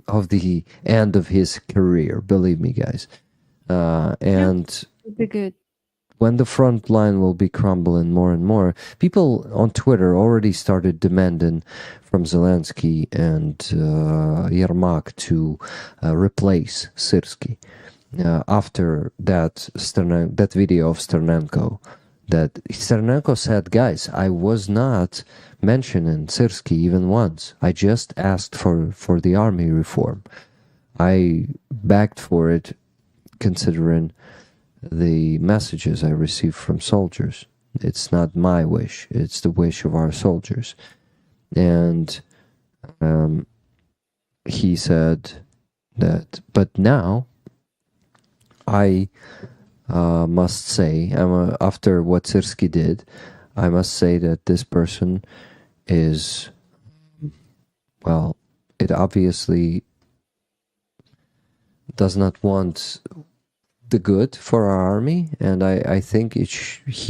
of the end of his career, believe me, guys. And Would be good. when the front line will be crumbling more and more, people on Twitter already started demanding from Zelensky and Yermak to replace Syrsky. After that video of Sternenko, that Sternenko said, guys, I was not mentioning Syrsky even once. I just asked for the army reform. I begged for it, considering the messages I received from soldiers. It's not my wish, it's the wish of our soldiers. And he said that, but now I must say, after what Syrsky did, I must say that this person is, well, it obviously does not want the good for our army, and I think he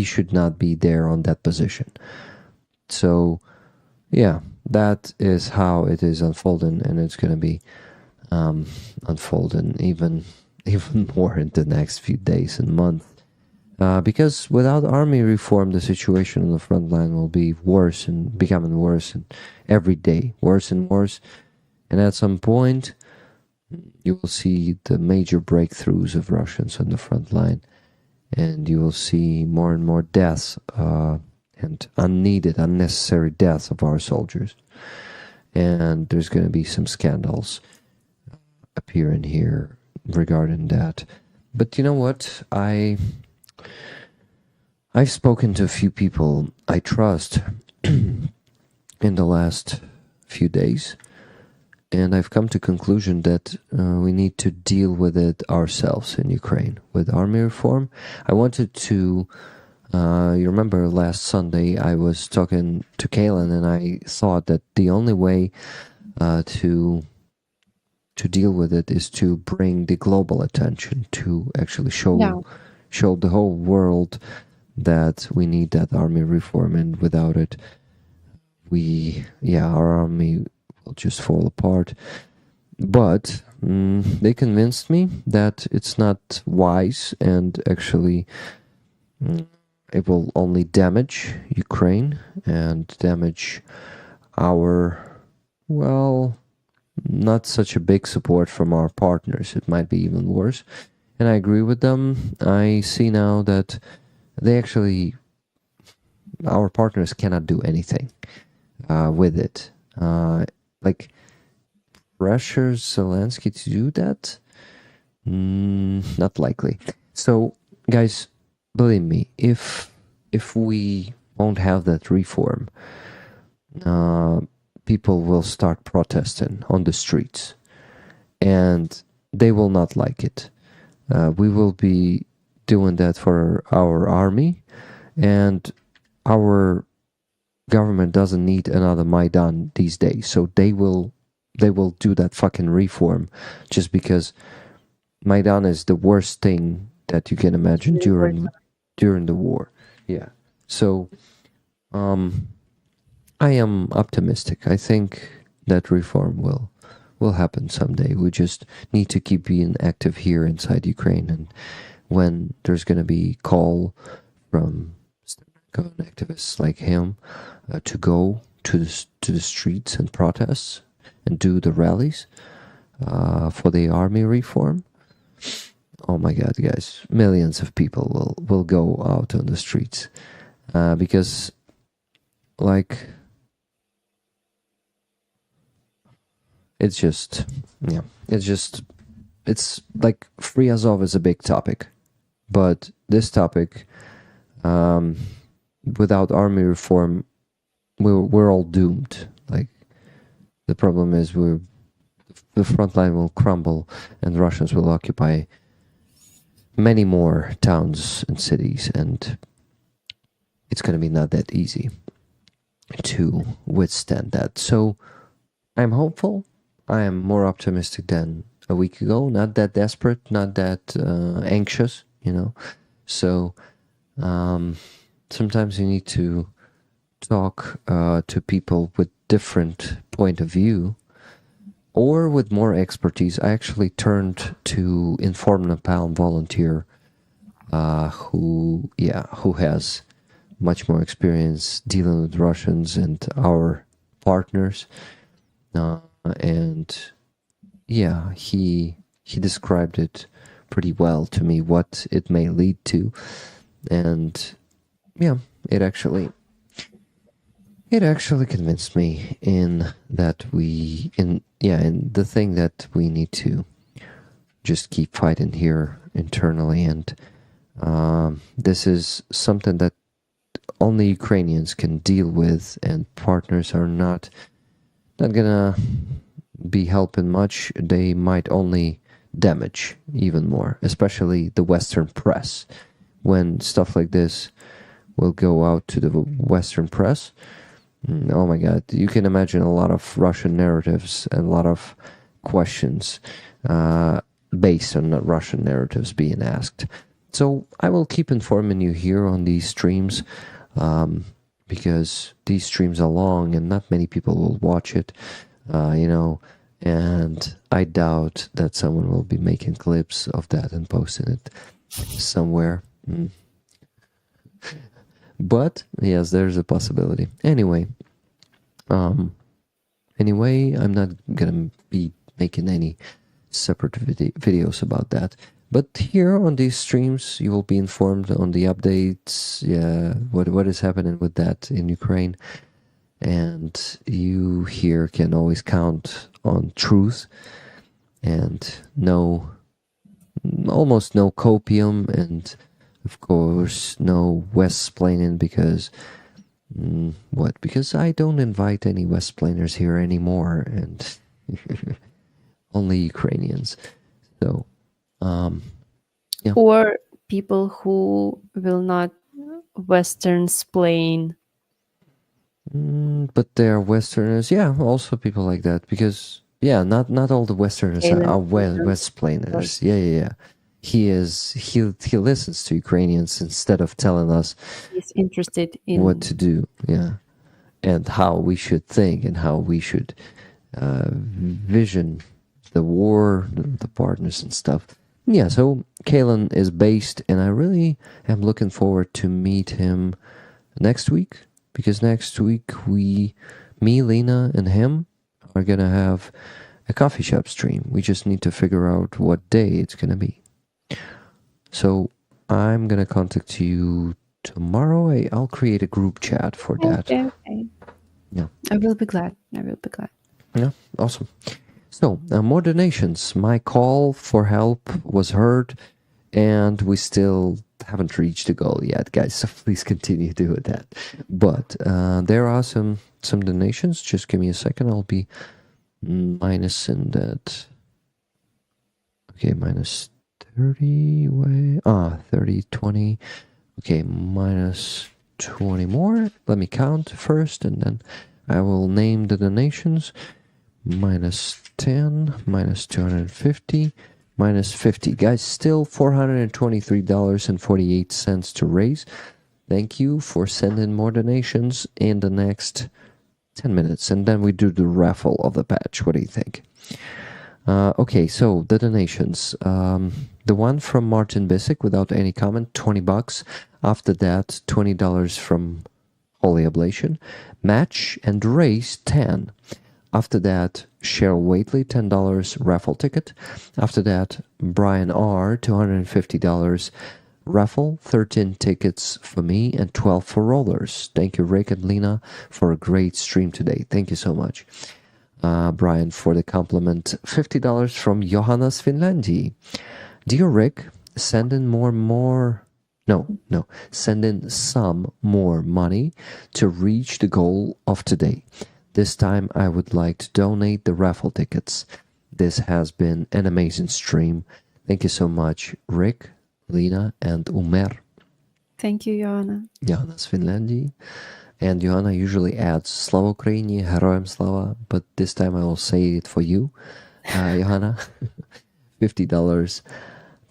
should not be there on that position. So, yeah, that is how it is unfolding, and it's going to be unfolding even more in the next few days and months. Because without army reform, the situation on the front line will be worse and becoming worse, and every day worse and worse. And at some point, you will see the major breakthroughs of Russians on the front line, and you will see more and more deaths and unneeded, unnecessary deaths of our soldiers. And there's going to be some scandals appearing here regarding that. But you know what? I've spoken to a few people I trust in the last few days, and I've come to conclusion that we need to deal with it ourselves in Ukraine with army reform. I wanted to, you remember last Sunday I was talking to Kaylin, and I thought that the only way to deal with it is to bring the global attention, to actually show the whole world that we need that army reform, and without it, our army will just fall apart. But they convinced me that it's not wise, and actually it will only damage Ukraine and damage our, well, not such a big support from our partners. It might be even worse. And I agree with them. I see now that our partners cannot do anything with it. Like, pressure Zelensky to do that? Not likely. So, guys, believe me, if we won't have that reform, people will start protesting on the streets, and they will not like it. We will be doing that for our army, and our government doesn't need another Maidan these days, so they will do that fucking reform, just because Maidan is the worst thing that you can imagine during the war. Yeah. So I am optimistic. I think that reform will happen someday. We just need to keep being active here inside Ukraine, and when there's going to be call from activists like him to go to the streets and protests and do the rallies for the army reform. Oh my God, guys! Millions of people will go out on the streets because, like, it's like Free Azov is a big topic, but this topic, without army reform, we're all doomed. Like, the problem is the front line will crumble and Russians will occupy many more towns and cities, and it's going to be not that easy to withstand that. So I'm hopeful. I am more optimistic than a week ago. Not that desperate, not that anxious, So sometimes you need to talk to people with different point of view or with more expertise. I actually turned to Inform Napalm volunteer who has much more experience dealing with Russians and our partners. And yeah, he described it pretty well to me, what it may lead to. And yeah, it actually convinced me in the thing that we need to just keep fighting here internally. And this is something that only Ukrainians can deal with, and partners are not gonna be helping much. They might only damage even more, especially the Western press. When stuff like this will go out to the Western press, oh my God, you can imagine a lot of Russian narratives and a lot of questions based on Russian narratives being asked. So I will keep informing you here on these streams, because these streams are long and not many people will watch it, and I doubt that someone will be making clips of that and posting it somewhere. But yes, there's a possibility. Anyway, I'm not gonna be making any separate videos about that. But here on these streams, you will be informed on the updates, what is happening with that in Ukraine. And you here can always count on truth and almost no copium, and of course no West-splaining, because because I don't invite any West-splainers here anymore, and only Ukrainians. So yeah. Or people who will not Western-splain. But they are Westerners. Yeah, also people like that, because not all the Westerners are West-splainers. Yeah. He listens to Ukrainians instead of telling us He's interested in what to do. Yeah, and how we should think and how we should vision the war, the partners and stuff. Yeah, so Kalen is based, and I really am looking forward to meet him next week, because next week me, Lena, and him are gonna have a coffee shop stream. We just need to figure out what day it's gonna be. So I'm gonna contact you tomorrow. I'll create a group chat for that. Okay. Yeah, I will be glad. Yeah, awesome. So, more donations. My call for help was heard, and we still haven't reached the goal yet, guys. So please continue doing that. But there are some donations. Just give me a second. I'll be minusing that. Okay, minus 30. 30, 20. Okay, minus 20 more. Let me count first, and then I will name the donations. Minus 10, minus 250, minus 50. Guys, still $423.48 to raise. Thank you for sending more donations in the next 10 minutes, and then we do the raffle of the patch. What do you think? Okay, so the donations. The one from Martin Bisick, without any comment, $20. After that, $20 from Holy Oblation. Match and raise, 10. After that, Cheryl Waitley, $10 raffle ticket. After that, Brian R., $250 raffle, 13 tickets for me and 12 for rollers. Thank you, Rick and Lena, for a great stream today. Thank you so much. Brian, for the compliment, $50 from Johannes Finlandi. Dear Rick, send in send in some more money to reach the goal of today. This time I would like to donate the raffle tickets. This has been an amazing stream. Thank you so much, Rick, Lena, and Umer. Thank you, Joanna. Johannes Finlandi. And Joanna usually adds Slava Ukraini, Heroям Slava, but this time I will say it for you, Johanna. $50.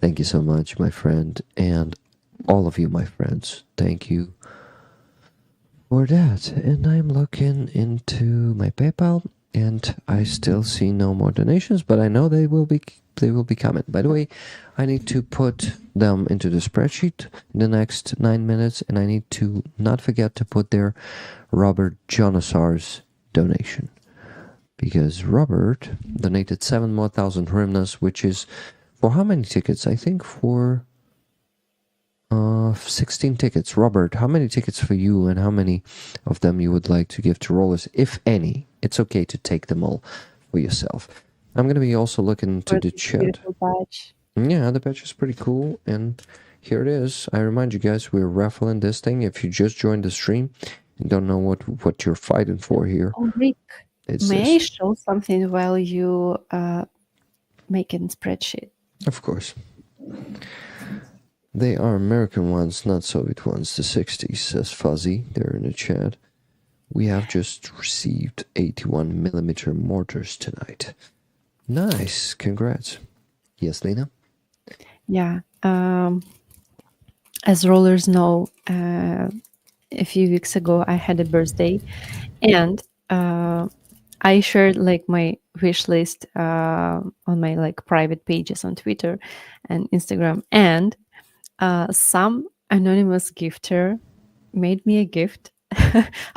Thank you so much, my friend. And all of you, my friends, thank you for that. And I'm looking into my PayPal, and I still see no more donations, but I know they will be coming. By the way, I need to put them into the spreadsheet in the next 9 minutes, and I need to not forget to put there Robert Jonasar's donation, because Robert donated 7,000 more hryvnias, which is for how many tickets? I think for 16 tickets. Robert, how many tickets for you, and how many of them you would like to give to rollers, if any? It's okay to take them all for yourself. I'm going to be also looking to the chat. Badge. Yeah, the patch is pretty cool, and here it is. I remind you guys, we're raffling this thing. If you just joined the stream and don't know what you're fighting for here, Oh, Rick, it's may I this. show something while you making spreadsheet? Of course. They are American ones, not Soviet ones. The 60s, says Fuzzy there in the chat. We have just received 81mm mortars tonight. Nice. Congrats. Yes, Lena? Yeah. As rollers know, a few weeks ago I had a birthday, and I shared like my wish list on my like private pages on Twitter and Instagram, and some anonymous gifter made me a gift.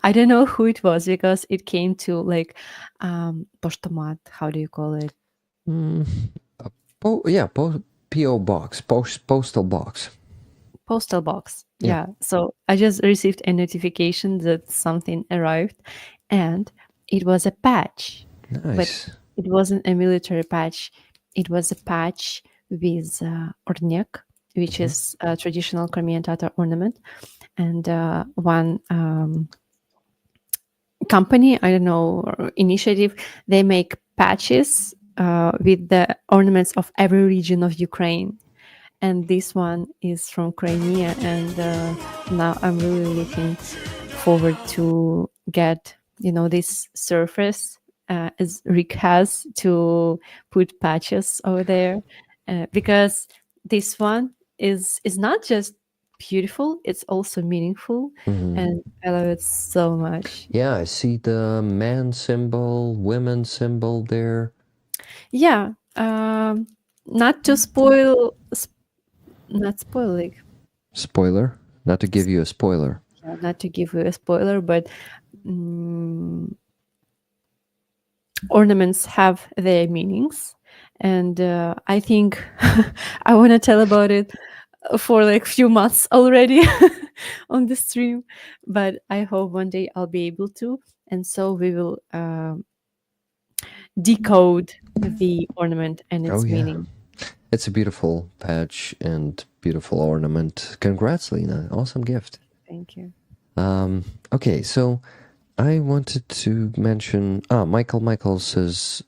I don't know who it was, because it came to like postomat. How do you call it? P.O. box, postal box. Postal box. Yeah. Yeah. So I just received a notification that something arrived, and it was a patch. Nice. It wasn't a military patch. It was a patch with ornek, which is a traditional Crimean Tatar ornament. And one company, I don't know, or initiative, they make patches with the ornaments of every region of Ukraine. And this one is from Crimea, and now I'm really looking forward to get, this surface as Rick has, to put patches over there, because this one is not just beautiful, it's also meaningful, and I love it so much. Yeah, I see the man symbol, women symbol there. Yeah, not to spoil, not spoiling. Spoiler? Not to give you a spoiler. Yeah, not to give you a spoiler, but ornaments have their meanings, and I think I want to tell about it for like few months already on the stream, but I hope one day I'll be able to, and so we will decode the ornament and its meaning. It's a beautiful patch and beautiful ornament. Congrats, Lena. Awesome gift. Thank you. Okay, so I wanted to mention... Michael says,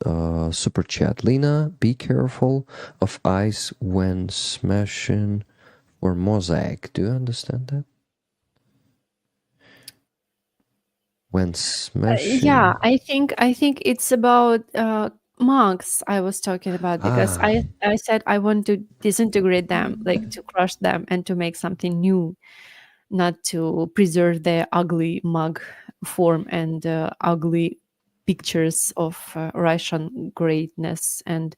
super chat. Lena, be careful of ice when smashing for mosaic. Do you understand that? When smashing. Yeah, I think it's about mugs I was talking about, because Ah. I said I want to disintegrate them, like to crush them and to make something new, not to preserve their ugly mug form and ugly pictures of Russian greatness and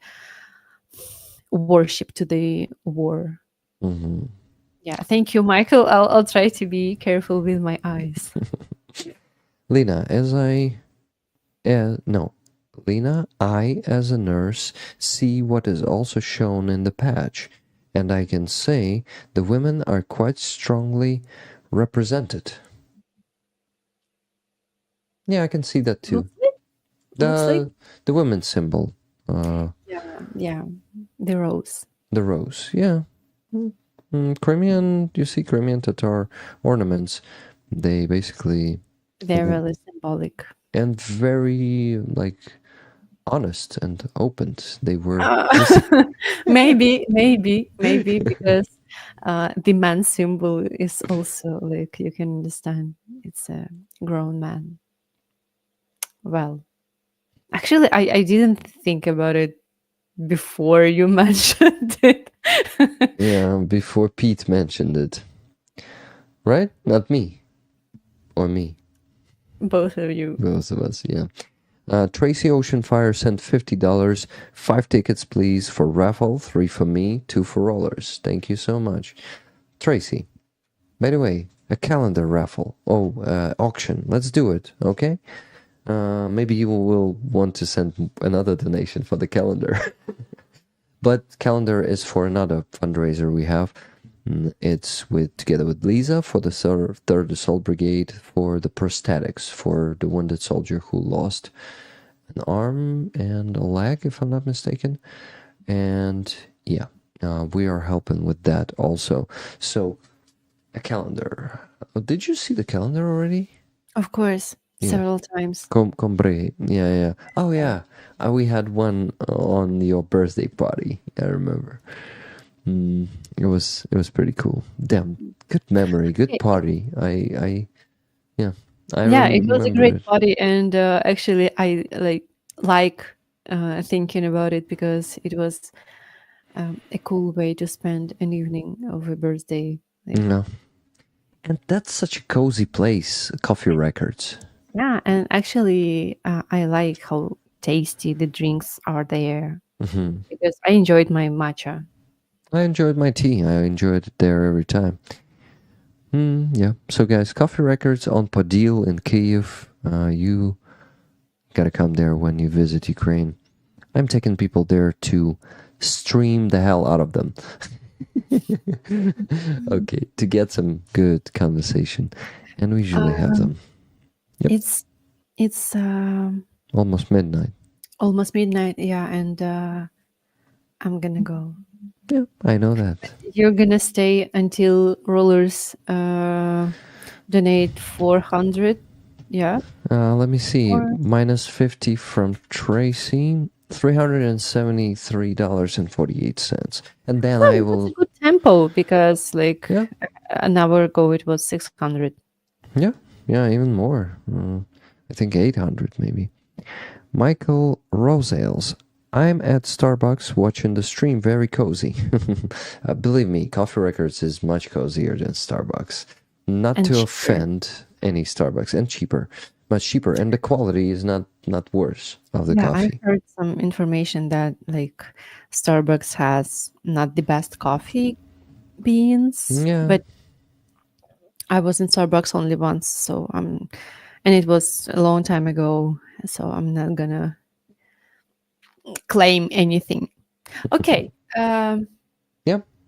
worship to the war. Mm-hmm. Yeah, thank you, Michael. I'll try to be careful with my eyes. Lena, Lena, I as a nurse see what is also shown in the patch, and I can say the women are quite strongly represented. Yeah, I can see that too. Looks like The women's symbol, yeah, the rose. the rose. Yeah. Crimean, you see Crimean Tatar ornaments. They basically They're really symbolic. and very like honest and open. They were Maybe because the man symbol is also like, you can understand it's a grown man. Well, actually, I didn't think about it before you mentioned it. yeah, before Pete mentioned it. Right? Not me. Or me. Both of you. Both of us, yeah. Tracy Oceanfire sent $50. 5 tickets, please, for Raffle. 3 for me, 2 for Rollers. Thank you so much. Tracy, by the way, a calendar raffle. Auction. Let's do it, okay? Maybe you will want to send another donation for the calendar. But calendar is for another fundraiser we have. It's together with Lisa for the 3rd Assault Brigade for the prosthetics for the wounded soldier who lost an arm and a leg, if I'm not mistaken. And yeah, we are helping with that also. So, a calendar. Did you see the calendar already? Of course, several times. Combre. Yeah. Oh, yeah. We had one on your birthday party. I remember. It was pretty cool. Damn, good memory, good party. I It was a remember great it. party, and actually, I like thinking about it because it was a cool way to spend an evening of a birthday. No, and that's such a cozy place. Coffee Records. Yeah, and actually, I like how tasty the drinks are there because I enjoyed my matcha. I enjoyed my tea. I enjoyed it there every time. Yeah. So, guys, Coffee Records on Podil in Kyiv. You gotta come there when you visit Ukraine. I'm taking people there to stream the hell out of them. Okay, to get some good conversation, and we usually have them. Yep. It's Almost midnight. almost midnight, yeah, and I'm gonna go. Yeah, I know that. You're gonna stay until Rollers donate 400, yeah? Let me see. Minus 50 from Tracy. $373.48. And then I will. That's a good tempo because Yeah. an hour ago it was 600. Yeah, even more. I think 800 maybe. Michael Rosales. I'm at Starbucks watching the stream, very cozy. Believe me, Coffee Records is much cozier than Starbucks. Not And to cheaper. offend any Starbucks, and cheaper. Much cheaper, and the quality is not worse of the Yeah, coffee. I heard some information that Starbucks has not the best coffee beans. Yeah. But I was in Starbucks only once, so and it was a long time ago, so I'm not gonna claim anything. Okay. Yep.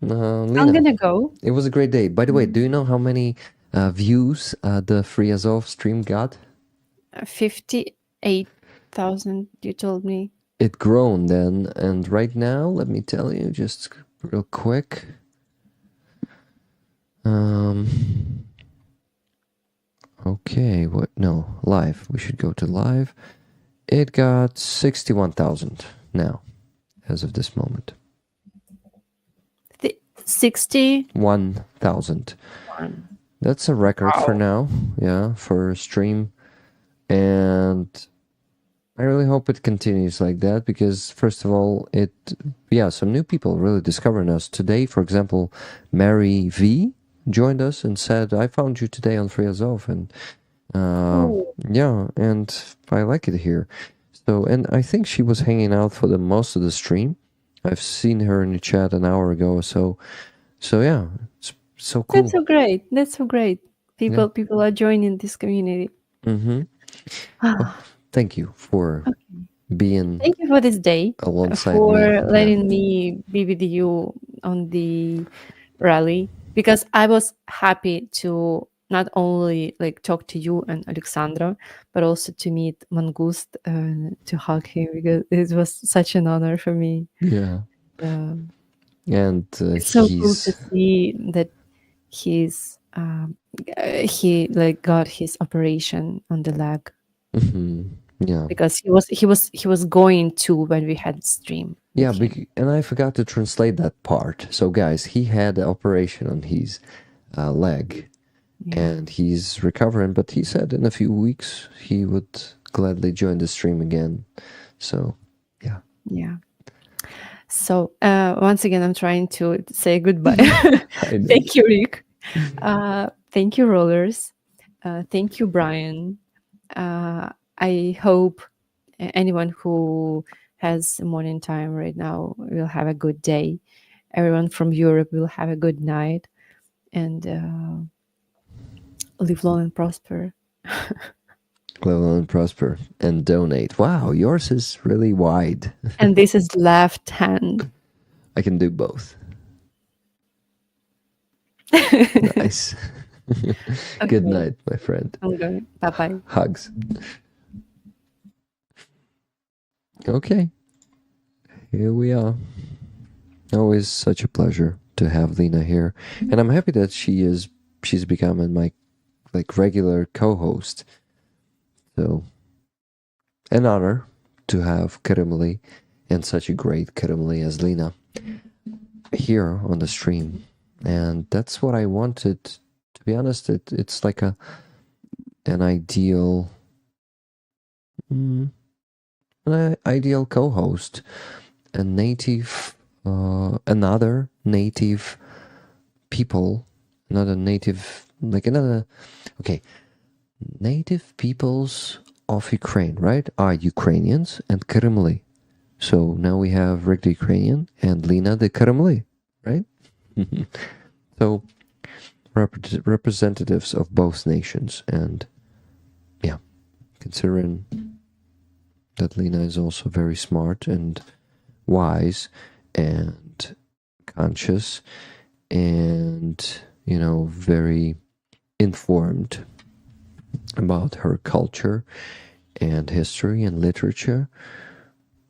I'm Lena, gonna go. it was a great day. By the way, do you know how many views the Free Azov stream got? 58,000, you told me. It grown then, and right now, let me tell you just real quick. Okay, what? No, live. We should go to live. It got 61,000 now, as of this moment. 60. 1,000. That's a record for now. Yeah, for a stream And I really hope it continues like that because, first of all, some new people really discovering us. Today, for example, Mary V joined us and said, I found you today on Free Azov, and and I like it here. So, and I think she was hanging out for the most of the stream. I've seen her in the chat an hour ago, so yeah, it's so cool. That's so great. That's so great. People are joining this community. Mm-hmm. Well, thank you for being. Thank you for this day, alongside for me. letting me be with you on the rally, because I was happy to not only like talk to you and Alexandra, but also to meet Mangust and to hug him, because it was such an honor for me. Yeah. Um, And it's so cool to see that he like got his operation on the leg. Yeah, because he was going to when we had stream. Yeah, and I forgot to translate that part. So, guys, he had the operation on his leg, and he's recovering. But he said in a few weeks he would gladly join the stream again. So, yeah. Yeah. So once again, I'm trying to say goodbye. Thank you, Rick. Thank you, Rollers. Thank you, Brian. I hope anyone who has morning time right now will have a good day. Everyone from Europe will have a good night, and live long and prosper. Live long and prosper and donate. Wow, yours is really wide. And this is left hand. I can do both. Nice. Okay. Good night, my friend. I'm going. Bye-bye. Hugs. Okay. Here we are. Always such a pleasure to have Lena here. And I'm happy that she's becoming my regular co-host. So an honor to have Karimli and such a great Karimli as Lena here on the stream. And that's what I wanted. To be honest, it's like an ideal co-host, another native people, native peoples of Ukraine, right? Are Ukrainians and Karimli. So now we have Rick the Ukrainian and Lena the Karimli, right? So representatives of both nations, and yeah, considering that Lena is also very smart and wise and conscious and, very informed about her culture and history and literature.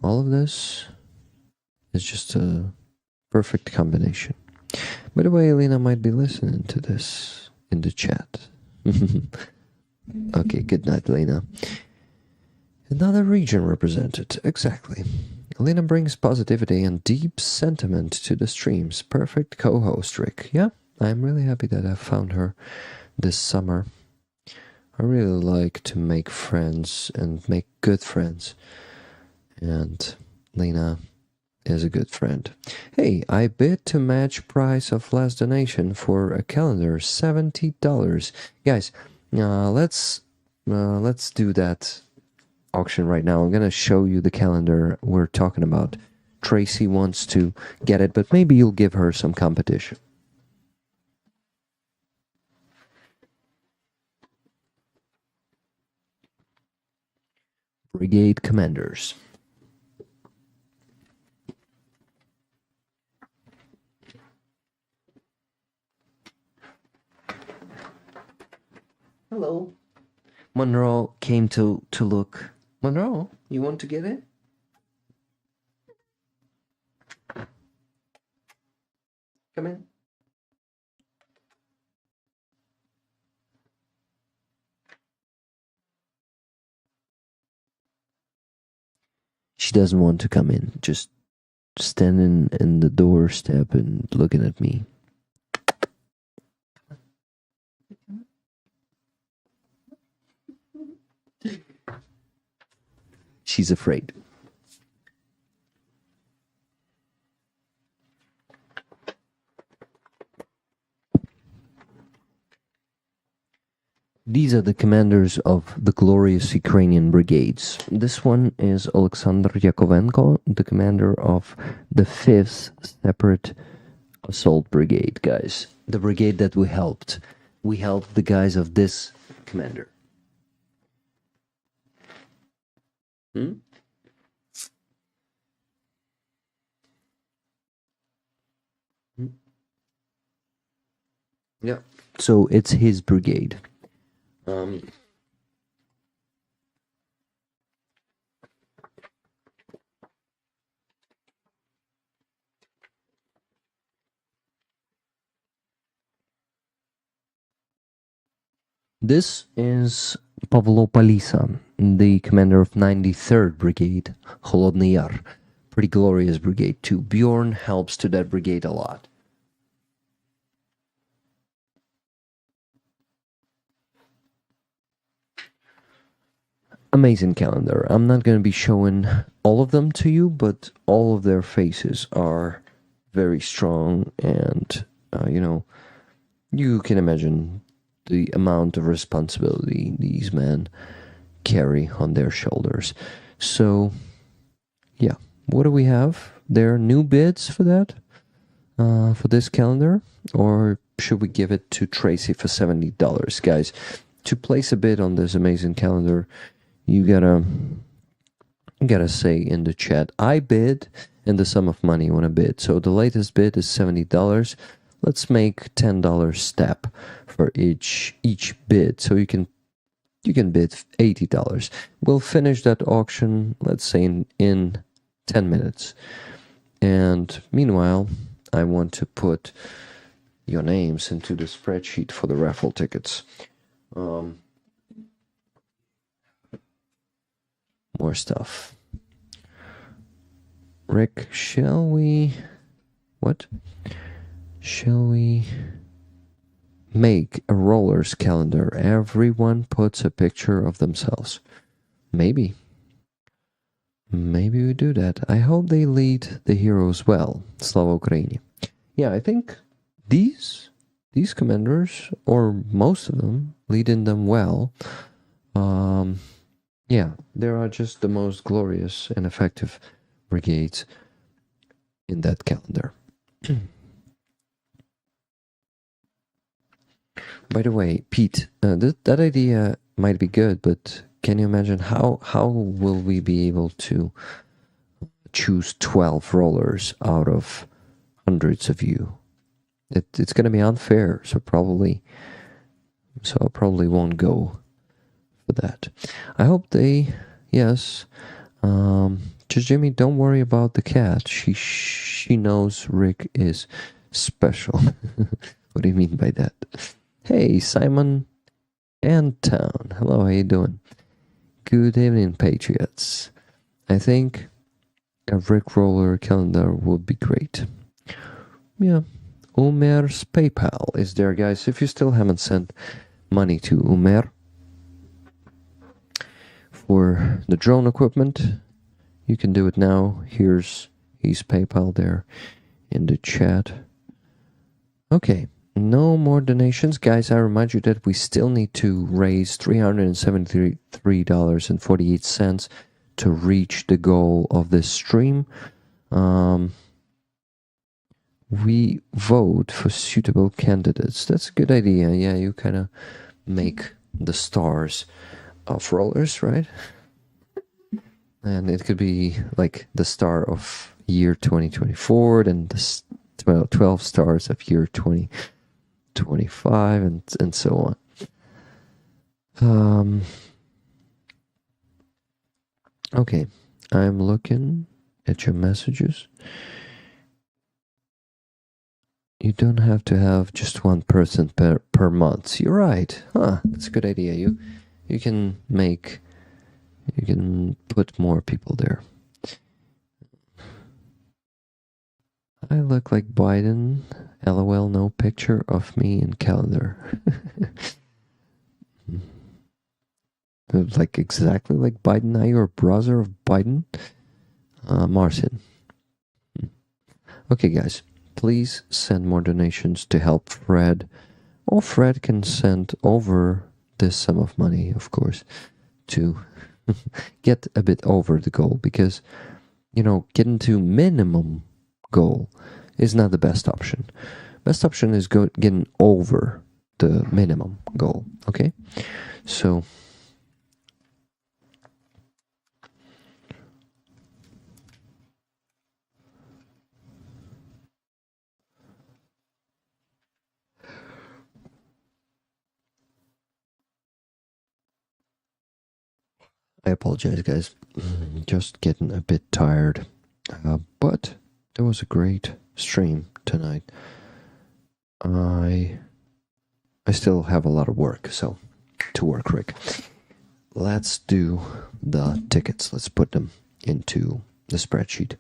All of this is just a perfect combination. By the way, Lena might be listening to this in the chat. Okay, good night, Lena. Another region represented, exactly. Lena brings positivity and deep sentiment to the streams. Perfect co-host, Rick. Yeah, I'm really happy that I found her this summer. I really like to make friends and make good friends. And Lena is a good friend. Hey, I bid to match price of last donation for a calendar, $70. Guys, let's do that auction right now. I'm gonna show you the calendar we're talking about. Tracy wants to get it, but maybe you'll give her some competition. Brigade Commanders. Hello. Monroe came to look. Monroe, you want to get it? Come in. She doesn't want to come in, just standing in the doorstep and looking at me. she's afraid. These are the commanders of the glorious Ukrainian brigades. This one is Alexander Yakovenko, the commander of the 5th Separate Assault Brigade, guys. The brigade that we helped. We helped the guys of this commander. Yeah. So it's his brigade. This is Pavlo Palisa, the commander of 93rd Brigade, Холодный Яр. Pretty glorious brigade too. Bjorn helps to that brigade a lot. Amazing calendar. I'm not going to be showing all of them to you, but all of their faces are very strong, and you can imagine the amount of responsibility these men carry on their shoulders. So, yeah. What do we have? There are new bids for that, for this calendar, or should we give it to Tracy for $70, guys? To place a bid on this amazing calendar, you gotta say in the chat, I bid, and the sum of money you want to bid. So the latest bid is $70. Let's make $10 step for each bid. So you can bid $80. We'll finish that auction, let's say in 10 minutes. And meanwhile, I want to put your names into the spreadsheet for the raffle tickets. More stuff. Rick, shall we make a rollers calendar? Everyone puts a picture of themselves. Maybe we do that. I hope they lead the heroes well. Slava Ukraini. Yeah, I think these commanders, or most of them, lead in them well. Yeah, they are just the most glorious and effective brigades in that calendar. By the way, Pete, that idea might be good, but can you imagine how will we be able to choose 12 rollers out of hundreds of you? It's going to be unfair, so I probably won't go for that. I hope yes. Just Jimmy, don't worry about the cat. She knows Rick is special. What do you mean by that? Hey, Simon Antown. Hello, how you doing? Good evening, Patriots. I think a Rick Roller calendar would be great. Yeah. Umer's PayPal is there, guys. If you still haven't sent money to Umer for the drone equipment, you can do it now. Here's his PayPal there in the chat. Okay, no more donations. Guys, I remind you that we still need to raise $373.48 to reach the goal of this stream. We vote for suitable candidates. That's a good idea. Yeah, you kind of make the stars of rollers, right? And it could be like the star of year 2024, then the 12 stars of year 2025, and so on. Okay, I'm looking at your messages. You don't have to have just one person per month. You're right. That's a good idea. You can put more people there. I look like Biden. LOL, no picture of me in calendar. like exactly like Biden. Are you a brother of Biden? Martin. Okay, guys, please send more donations to help Fred. Or Fred can send over this sum of money, of course, to get a bit over the goal, because, you know, getting to minimum goal is not the best option. Best option is getting over the minimum goal, okay? So I apologize, guys. Just getting a bit tired. But there was a great stream tonight. I still have a lot of work, so to work, Rick. Let's do the tickets. Let's put them into the spreadsheet.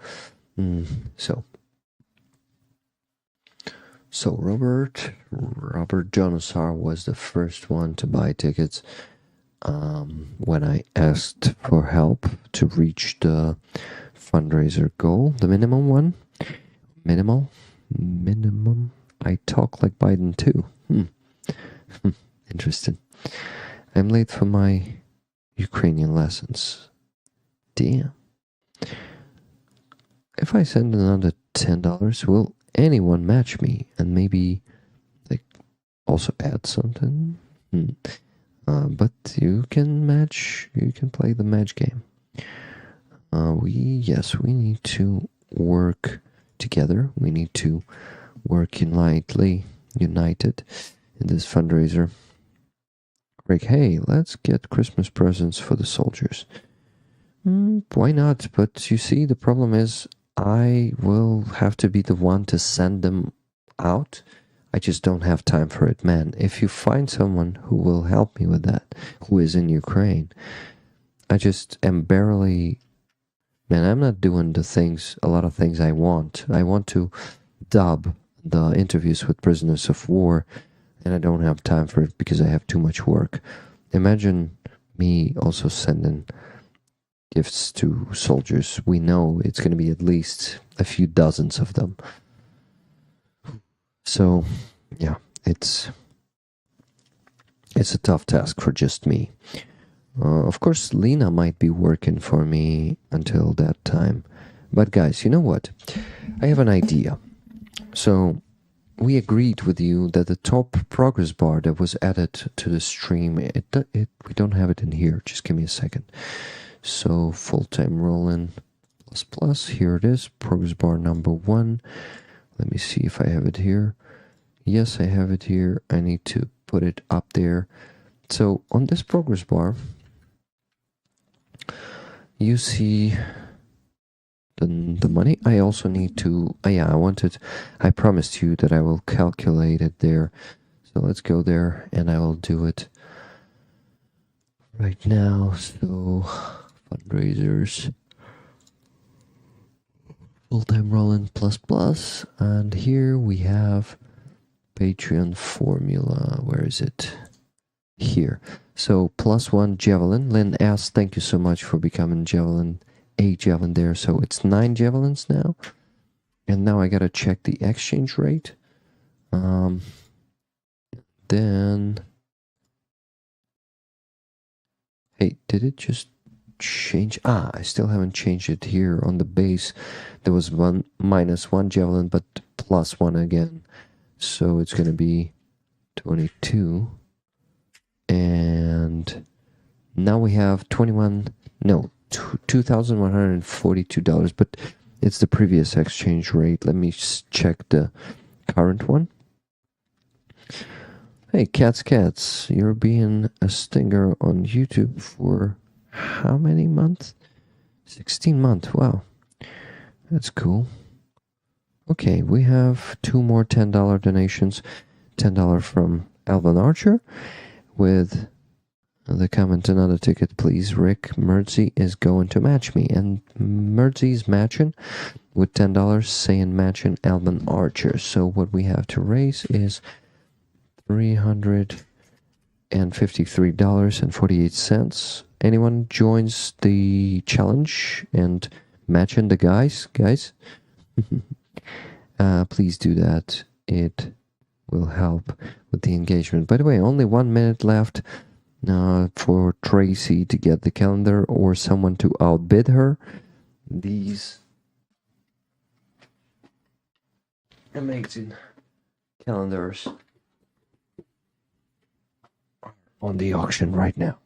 So Robert Jonosar was the first one to buy tickets. When I asked for help to reach the fundraiser goal, the minimum one, minimum. I talk like Biden too. Interesting. I'm late for my Ukrainian lessons. Damn. If I send another $10, will anyone match me and maybe like also add something? But you can match. You can play the match game. We need to work together. We need to work united in this fundraiser. Like, hey, let's get Christmas presents for the soldiers. Why not? But you see, the problem is I will have to be the one to send them out. I just don't have time for it, man. If you find someone who will help me with that, who is in Ukraine, I just am barely... Man, I'm not doing a lot of things I want. I want to dub the interviews with prisoners of war, and I don't have time for it because I have too much work. Imagine me also sending gifts to soldiers. We know it's going to be at least a few dozens of them. So, yeah, it's a tough task for just me. Of course, Lena might be working for me until that time. But guys, you know what? I have an idea. So, we agreed with you that the top progress bar that was added to the stream, we don't have it in here. Just give me a second. So, full-time rolling plus, here it is, progress bar number 1. Let me see if I have it here. Yes, I have it here. I need to put it up there. So on this progress bar, you see the money. I also need to, I promised you that I will calculate it there. So let's go there and I will do it right now. So fundraisers. Full-time rolling plus, and here we have Patreon formula. Where is it? Here. So +1 javelin. Lynn S, thank you so much for becoming a javelin there. So it's 9 javelins now. And now I gotta check the exchange rate. Then, hey, did it just change? I still haven't changed it here on the base. There was -1 javelin, but +1 again, so it's gonna be 22. And now we have $2,142, but it's the previous exchange rate. Let me check the current one. Hey, cats, you're being a stinger on YouTube for how many months? 16 months. Wow. That's cool. Okay, we have 2 more $10 donations. $10 from Alvin Archer with the comment, another ticket, please. Rick Mertzi is going to match me. And Mertzi's matching with $10, saying matching Alvin Archer. So what we have to raise is $300. and $53.48. Anyone joins the challenge and matching the guys, please do that. It will help with the engagement. By the way, only 1 minute left for Tracy to get the calendar or someone to outbid her. These amazing calendars are on the auction right now.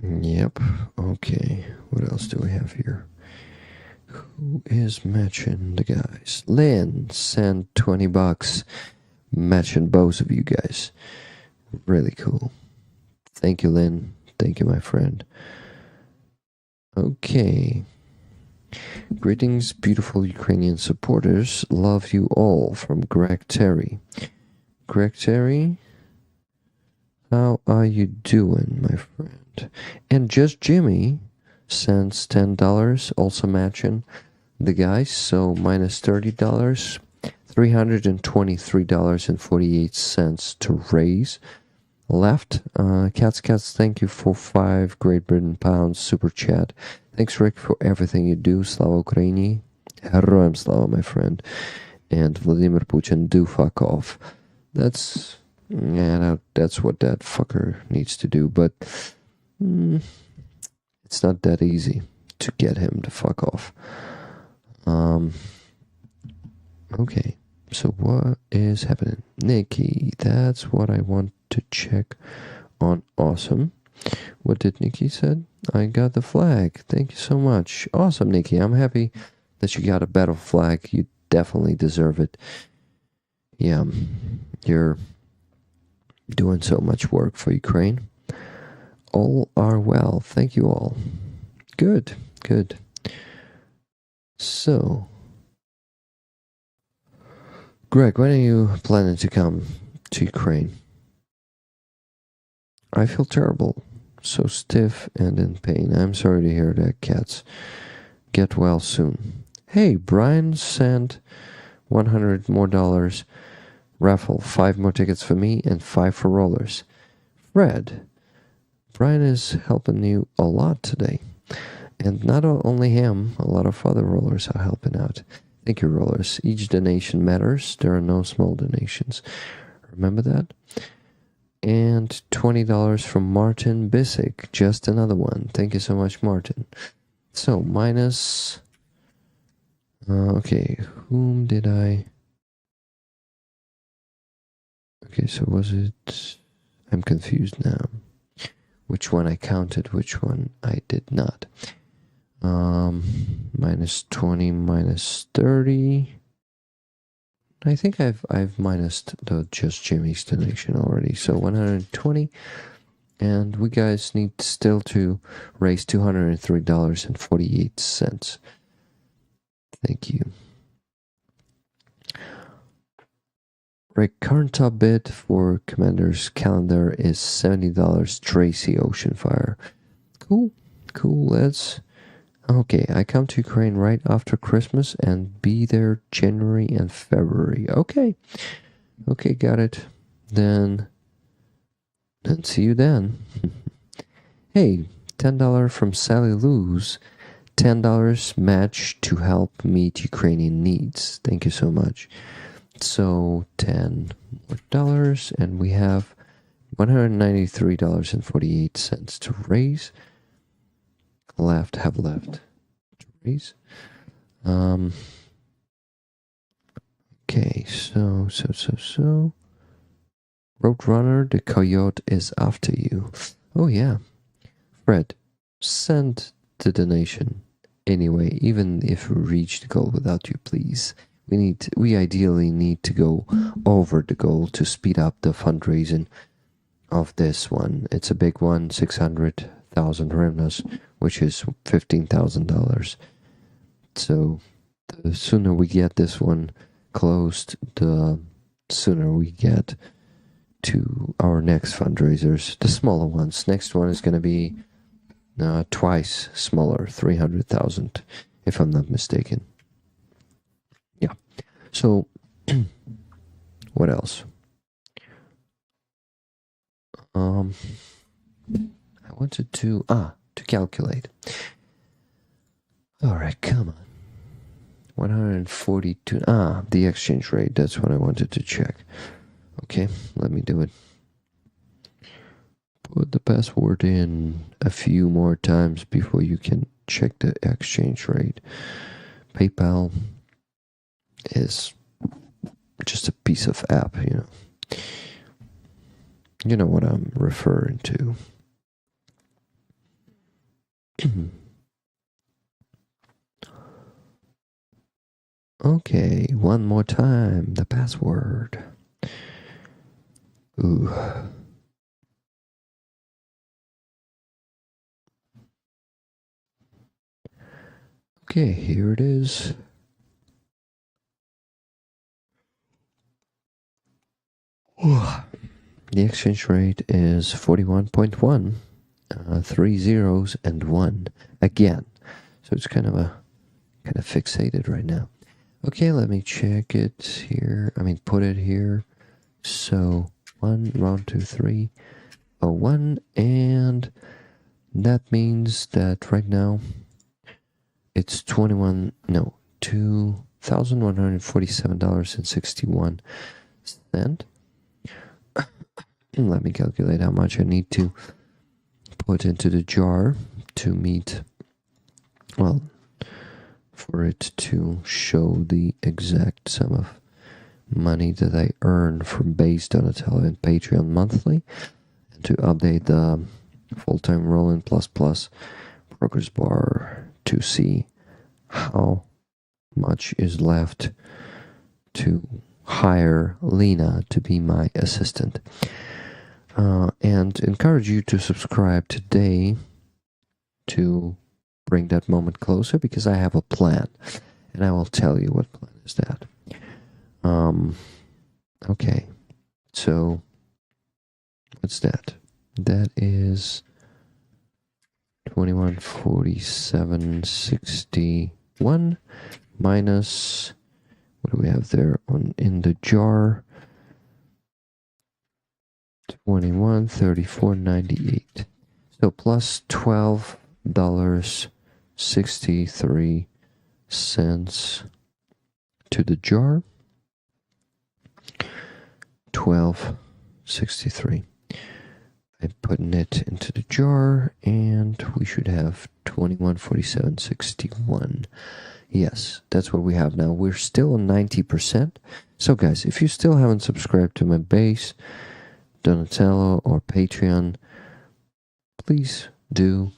Yep. Okay. What else do we have here? Who is matching the guys? Lynn sent $20. Matching both of you guys. Really cool. Thank you, Lynn. Thank you, my friend. Okay. Greetings, beautiful Ukrainian supporters. Love you all, from Greg Terry. Greg Terry, how are you doing, my friend? And Just Jimmy sends $10, also matching the guys, so minus $30, $323.48 to raise. Left, Cats, thank you for 5 Great Britain pounds super chat. Thanks, Rick, for everything you do. Slava Ukraini. Heroям slava, my friend. And Vladimir Putin, do fuck off. That's what that fucker needs to do, but it's not that easy to get him to fuck off. Okay, so what is happening? Nikki, that's what I want to check on. Awesome. What did Nikki said? I got the flag. Thank you so much. Awesome, Nikki. I'm happy that you got a battle flag. You definitely deserve it. Yeah, you're doing so much work for Ukraine. All are well. Thank you all. Good. So, Greg, when are you planning to come to Ukraine? I feel terrible. So stiff and in pain. I'm sorry to hear that, Cats. Get well soon. Hey, Brian sent $100 more. Raffle, 5 more tickets for me and 5 for rollers. Fred, Brian is helping you a lot today. And not only him, a lot of other rollers are helping out. Thank you, rollers. Each donation matters. There are no small donations. Remember that? And $20 from Martin Bissick. Just another one. Thank you so much, Martin. So, minus... okay, whom did I... Okay, so was it... I'm confused now. Which one I counted, which one I did not. Minus 20, minus 30... I think I've minused the Just Jimmy's donation already. So 120, and we guys need still to raise $203.48. Thank you. Right, current top bid for Commander's calendar is $70. Tracy Oceanfire. Cool. Let's. Okay, I come to Ukraine right after Christmas and be there January and February. Okay, got it. Then see you then. Hey, $10 from Sally Lou's. $10 match to help meet Ukrainian needs. Thank you so much. So $10 more, and we have $193.48 to raise. Left to raise. Okay, so Roadrunner, the coyote is after you. Oh yeah. Fred, send the donation anyway, even if we reach the goal without you, please. We ideally need to go over the goal to speed up the fundraising of this one. It's a big one, 600,000 hryvnias, which is $15,000. So the sooner we get this one closed, the sooner we get to our next fundraisers, the smaller ones. Next one is going to be twice smaller, 300,000, if I'm not mistaken. Yeah. So, what else? I wanted to calculate. All right, come on. 142. The exchange rate. That's what I wanted to check. Okay, let me do it. Put the password in a few more times before you can check the exchange rate. PayPal is just a piece of app, you know. You know what I'm referring to. Okay, one more time. The password. Ooh. Okay, here it is. The exchange rate is 41.1, 3 zeros and 1 again. So it's kind of fixated right now. Okay, let me check it here. Put it here. So 1, 2, 3, 1, and that means that right now it's $2,147.61. Let me calculate how much I need to put into the jar to meet, well, for it to show the exact sum of money that I earn from Base, Donatello, and Patreon monthly, and to update the full-time Rollin++ progress bar to see how much is left to hire Lena to be my assistant. And encourage you to subscribe today to bring that moment closer, because I have a plan, and I will tell you what plan is that. Okay, so what's that? That is 2147.61 minus, what do we have there in the jar? 2134.98. So plus $12.63 to the jar. 12.63. I'm putting it into the jar, and we should have 2147.61. Yes, that's what we have now. We're still on 90%. So guys, if you still haven't subscribed to my Base, Donatello, or Patreon, please do.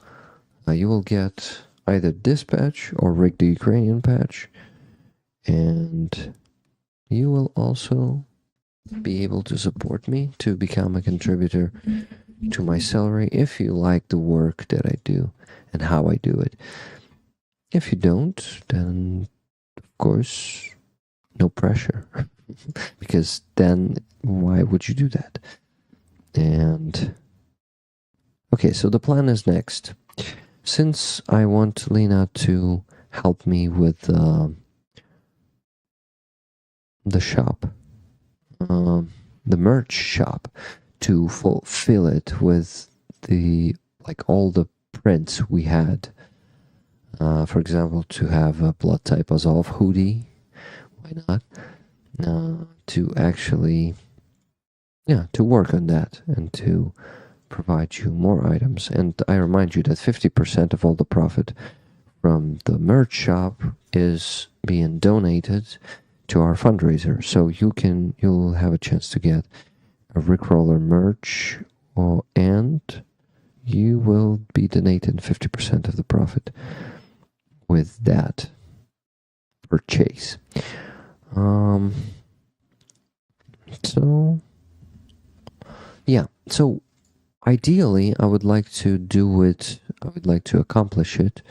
You will get either this patch or Rick the Ukrainian patch, and you will also be able to support me to become a contributor to my salary if you like the work that I do and how I do it. If you don't, then of course no pressure, because then why would you do that? And okay, so the plan is next. Since I want Lena to help me with the shop, the merch shop, to fulfill it with all the prints we had. For example, to have a blood type Azov hoodie, why not? To actually, to work on that and to provide you more items. And I remind you that 50% of all the profit from the merch shop is being donated to our fundraiser. So you'll have a chance to get a Rickroller merch, and you will be donating 50% of the profit with that purchase. So ideally, I would like to accomplish it,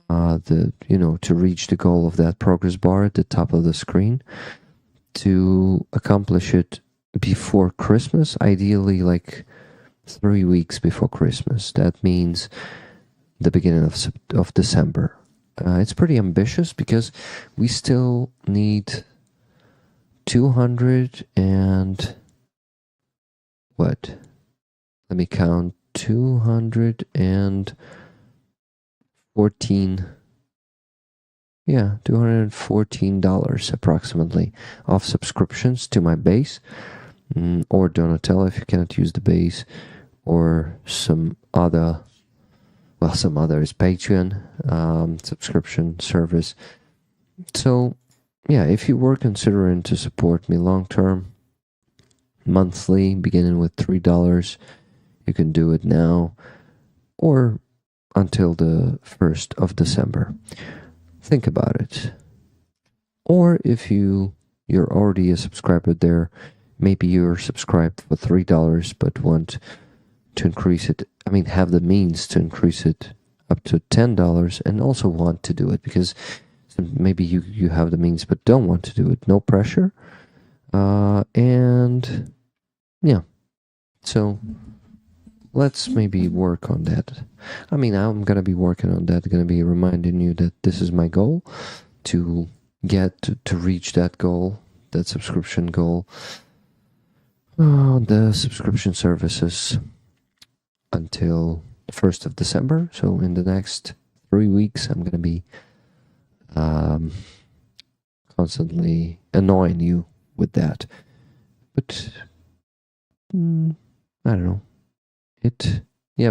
to reach the goal of that progress bar at the top of the screen, to accomplish it before Christmas, ideally 3 weeks before Christmas. That means the beginning of December. It's pretty ambitious because we still need 200 and what? Let me count. 214. Yeah, $214 approximately of subscriptions to my base, or Donatello if you cannot use the base, or some other is Patreon subscription service. So yeah, if you were considering to support me long term, monthly, beginning with $3, you can do it now or until the 1st of December. Think about it. Or if you're already a subscriber there, maybe you're subscribed for $3 but want to increase it, have the means to increase it up to $10 and also want to do it because maybe you have the means but don't want to do it. No pressure. And yeah, so let's maybe work on that. I'm going to be working on that, going to be reminding you that this is my goal, to get to reach that goal, that subscription goal, the subscription services until the 1st of December. So in the next 3 weeks, I'm going to be constantly annoying you with that. But I don't know.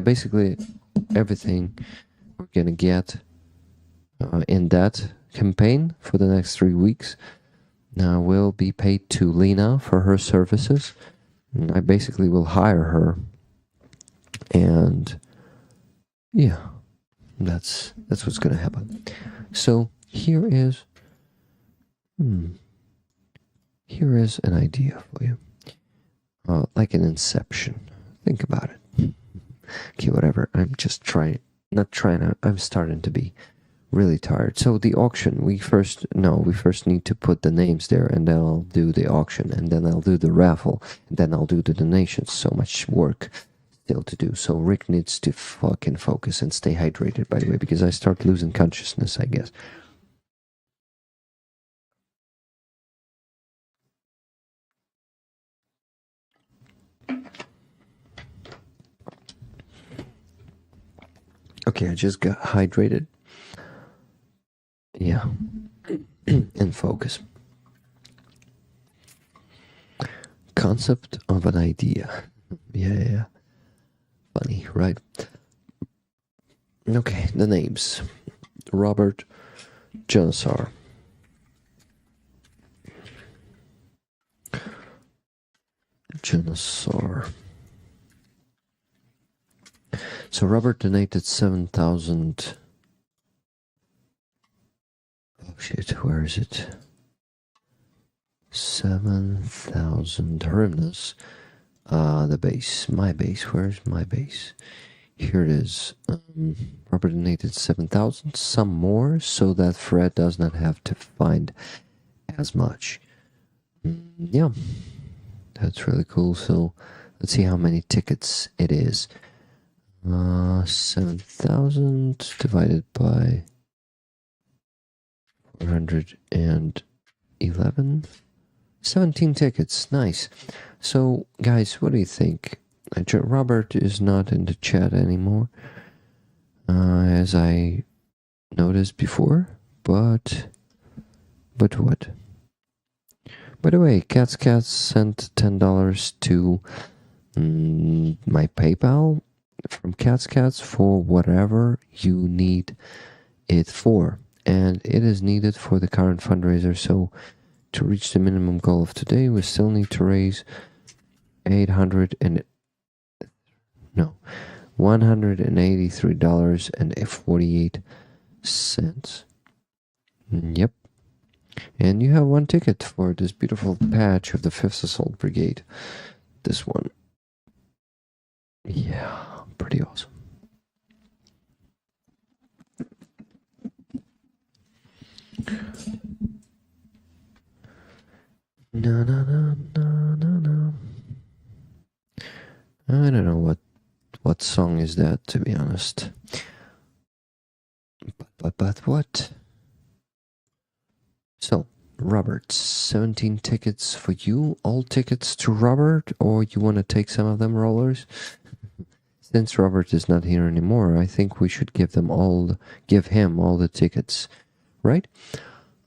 Basically everything we're going to get in that campaign for the next 3 weeks will be paid to Lena for her services. I basically will hire her, and yeah, that's what's going to happen. So here is an idea for you, like an inception. Think about it. Okay, whatever. I'm starting to be really tired. So the auction, we first need to put the names there, and then I'll do the auction, and then I'll do the raffle, and then I'll do the donations. So much work still to do. So Rick needs to fucking focus and stay hydrated, by the way, because I start losing consciousness, I guess. Okay, I just got hydrated. Yeah. And focus. Concept of an idea. Yeah. Funny, right? Okay, the names. Robert Jansar. So Robert donated 7,000. Oh shit, where is it? 7,000 hryvnias. The base. My base. Where's my base? Here it is. Robert donated 7,000. Some more so that Fred does not have to find as much. Yeah. That's really cool. So let's see how many tickets it is. 7,000 divided by 411. 17 tickets. Nice. So, guys, what do you think? Robert is not in the chat anymore, as I noticed before. But what? By the way, Cats sent $10 to my PayPal from Cats for whatever you need it for. And it is needed for the current fundraiser. So to reach the minimum goal of today, we still need to raise $183.48. Yep. And you have one ticket for this beautiful patch of the 5th Assault Brigade. This one. Yeah, pretty awesome. No. I don't know what song is that, to be honest. What? So, Robert, 17 tickets for you. All tickets to Robert, or you want to take some of them, rollers? Since Robert is not here anymore, I think we should give him all the tickets, right?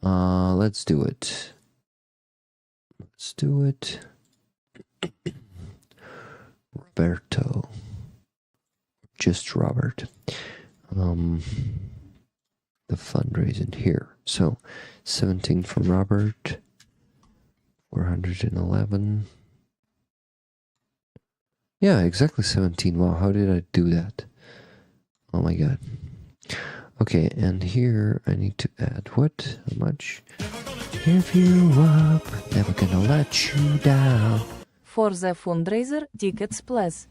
Let's do it. Roberto. Just Robert. The fundraising here. So 17 from Robert, 411. Yeah, exactly 17. Wow, how did I do that? Oh my god. Okay, and here I need to add what? How much? Give you up, never gonna let you down. For the fundraiser, tickets please.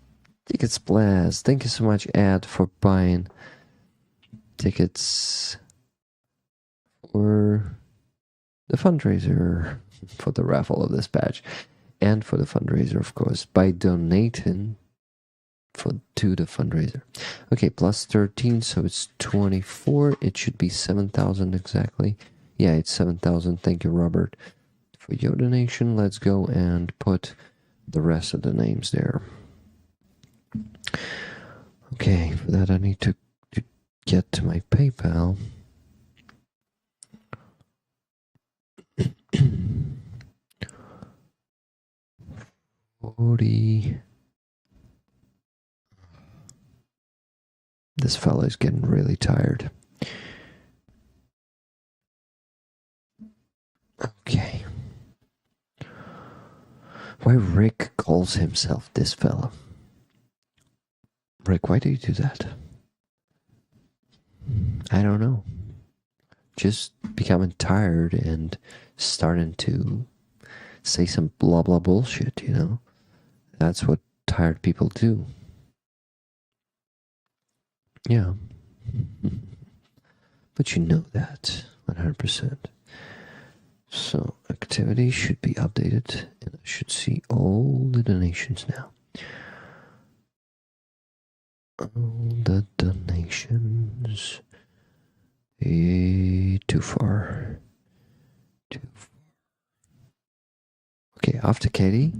Tickets blast. Thank you so much, Ed, for buying tickets for the fundraiser, for the raffle of this badge, and for the fundraiser, of course, by donating to the fundraiser. Okay, plus 13, so it's 24. It should be 7,000 exactly. Yeah, it's 7,000. Thank you, Robert, for your donation. Let's go and put the rest of the names there. Okay, for that I need to get to my PayPal. This fella is getting really tired. Okay. Why Rick calls himself this fella? Rick, why do you do that? I don't know. Just becoming tired and starting to say some blah blah bullshit, you know? That's what tired people do. Yeah. But you know that 100%. So activity should be updated and I should see all the donations now. All the donations. Too far. Okay, after Kathy.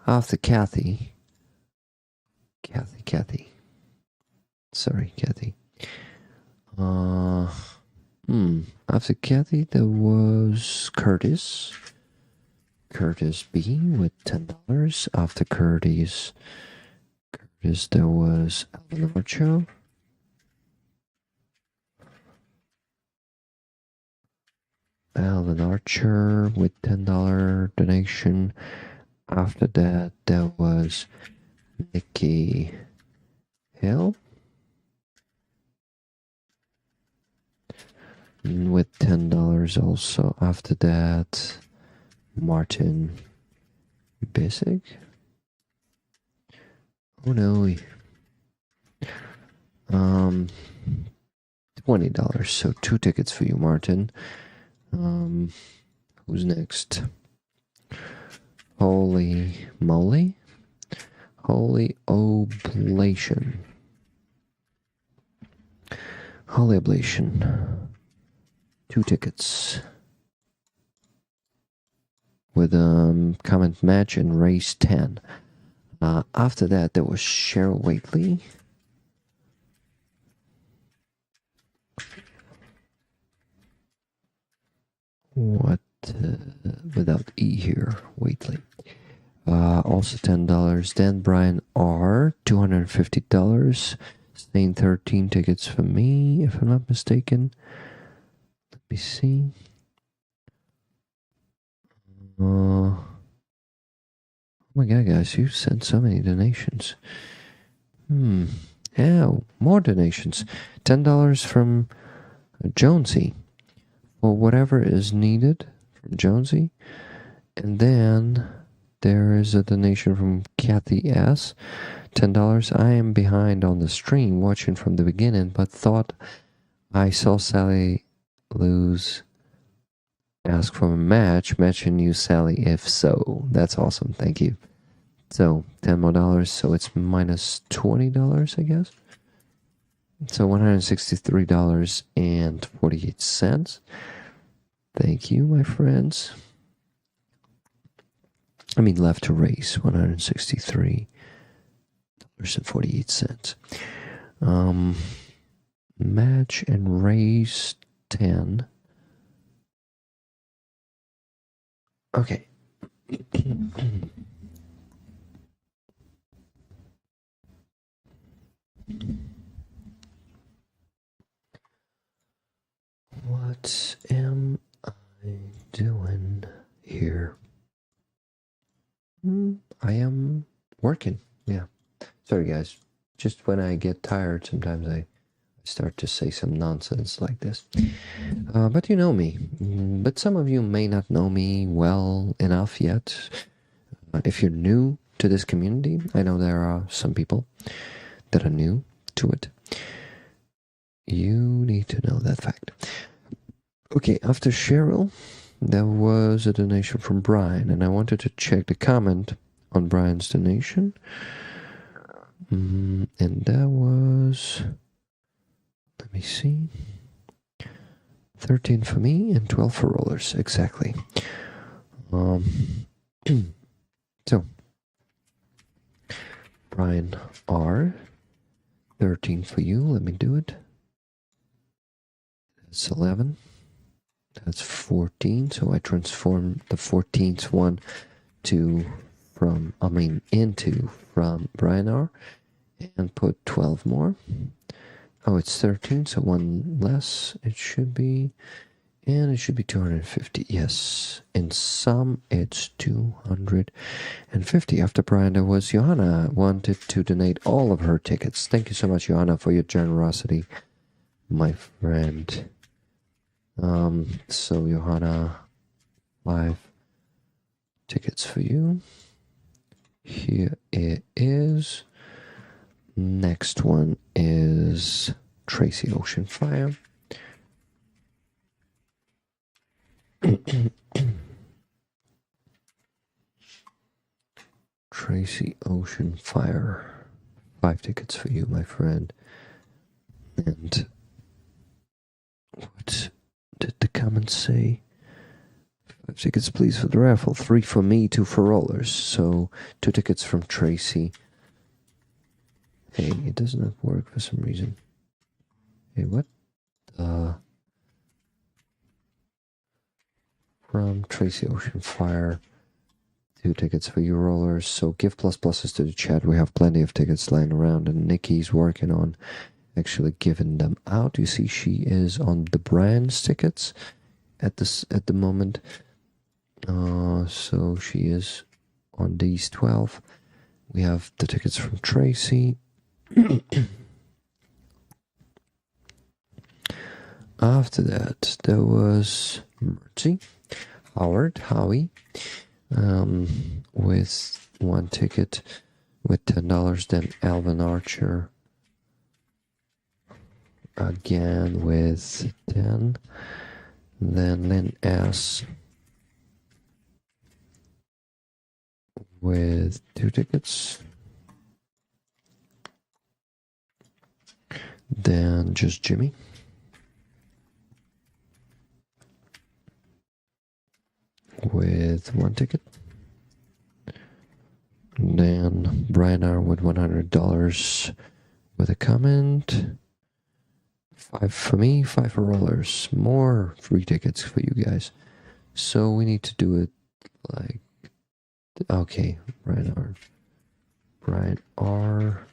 After Kathy. Sorry, Kathy. After Kathy, there was Curtis. Curtis B with $10. After Curtis, there was Alvin Archer. Alvin Archer with $10 donation. After that, there was Nikki Hill with $10 also. After that, Martin Basic. Oh no. $20. So 2 tickets for you, Martin. Who's next? Holy moly. Holy Oblation. Holy Oblation. 2 tickets. With comment match and race 10. After that, there was Cheryl Waitley. What? Without E here. Waitley. Also $10. Dan Brian R. $250. Staying 13 tickets for me, if I'm not mistaken. Let me see. Oh my god, guys, you sent so many donations. Yeah, more donations. $10 from Jonesy for whatever is needed from Jonesy. And then there is a donation from Kathy S. $10. I am behind on the stream watching from the beginning, but thought I saw Sally lose. Ask for a match. Matching you, Sally, if so. That's awesome. Thank you. So, $10 more. So it's minus $20, I guess. So $163.48. Thank you, my friends. I mean, left to raise $163.48. Match and raise 10. Okay. What am I doing here? I am working. Yeah. Sorry, guys. Just when I get tired, sometimes I start to say some nonsense like this. But you know me. But some of you may not know me well enough yet. If you're new to this community, I know there are some people that are new to it. You need to know that fact. Okay, after Cheryl, there was a donation from Brian, and I wanted to check the comment on Brian's donation. And that was, let me see, 13 for me and 12 for rollers, exactly. So, Brian R, 13 for you, let me do it. That's 11. That's 14, so I transform the 14th one into from Brian R, and put 12 more. Oh, it's 13, so one less it should be, and it should be 250. Yes, in sum it's 250. After Brian, there was Johanna, wanted to donate all of her tickets. Thank you so much, Johanna, for your generosity, my friend. So Johanna, 5 tickets for you. Here it is. Next one is Tracy Oceanfire. Tracy Oceanfire, 5 tickets for you, my friend. And what did the comments say? 5 tickets, please, for the raffle. 3 for me, 2 for rollers. So 2 tickets from Tracy. Hey, it does not work for some reason. Hey, what? From Tracy Oceanfire, 2 tickets for you rollers. So give pluses to the chat. We have plenty of tickets lying around, and Nikki's working on actually giving them out. You see, she is on the brand's tickets at the moment. So she is on these 12. We have the tickets from Tracy. After that, there was Mercy, Howie, with 1 ticket with $10. Then Alvin Archer again with 10. Then Lynn S with 2 tickets. Then just Jimmy. With 1 ticket. Then Brian R with $100 with a comment. 5 for me, 5 for rollers. More free tickets for you guys. So we need to do it like, okay, Brian R.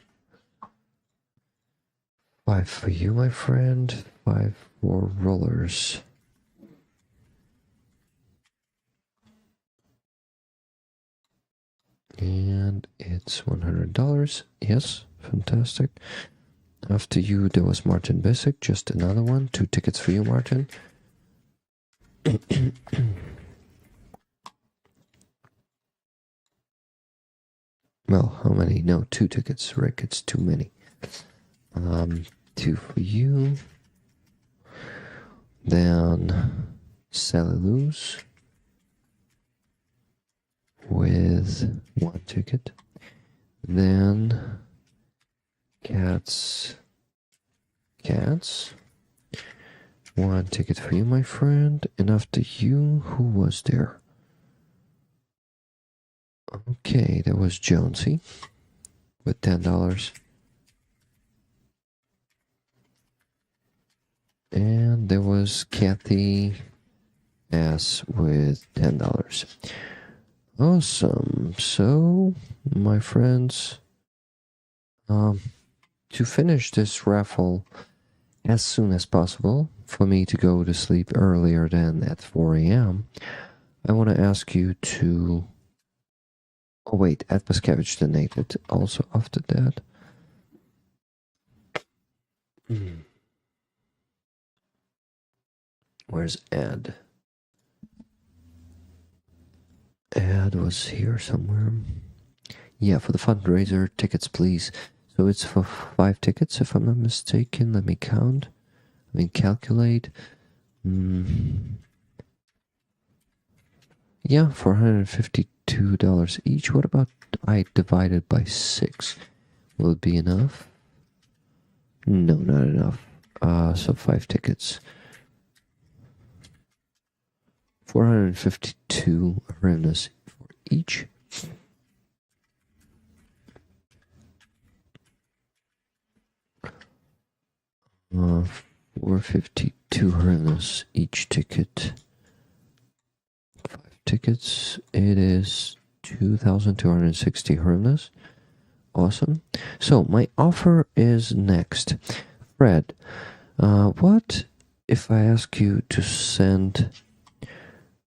5 for you, my friend. 5 for rollers. And it's $100. Yes, fantastic. After you, there was Martin Bisick, just another one. 2 tickets for you, Martin. Well, how many? No, 2 tickets, Rick. It's too many. 2 for you. Then Sally Lou's with 1 ticket. Then Cats cats. 1 ticket for you, my friend. And after you, who was there? Okay, that was Jonesy with $10. And there was Kathy S with $10. Awesome. So, my friends, to finish this raffle as soon as possible, for me to go to sleep earlier than at 4 a.m., I want to ask you to... Oh wait, Ed Paskevich donated also after that. Where's Ed? Ed was here somewhere. Yeah, for the fundraiser, tickets please. So it's for 5 tickets if I'm not mistaken. Let me count. Let me calculate. Yeah, $452 each. What about I divide it by 6? Will it be enough? No, not enough. So 5 tickets. 452 hryvnias for each. Uh, 452 hryvnias each ticket. 5 tickets. It is 2,260 hryvnias. Awesome. So my offer is next. Fred, what if I ask you to send...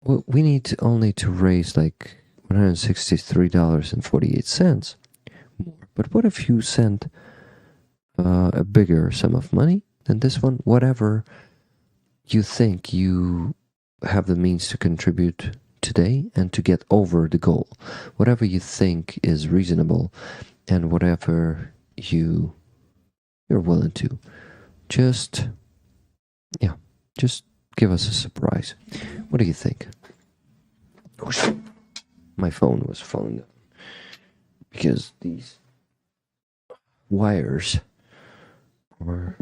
Well, we need only to raise like $163.48 more. But what if you send a bigger sum of money than this one? Whatever you think you have the means to contribute today and to get over the goal. Whatever you think is reasonable and whatever you're willing to. Just give us a surprise. What do you think? Oh, shit. My phone was falling down because these wires were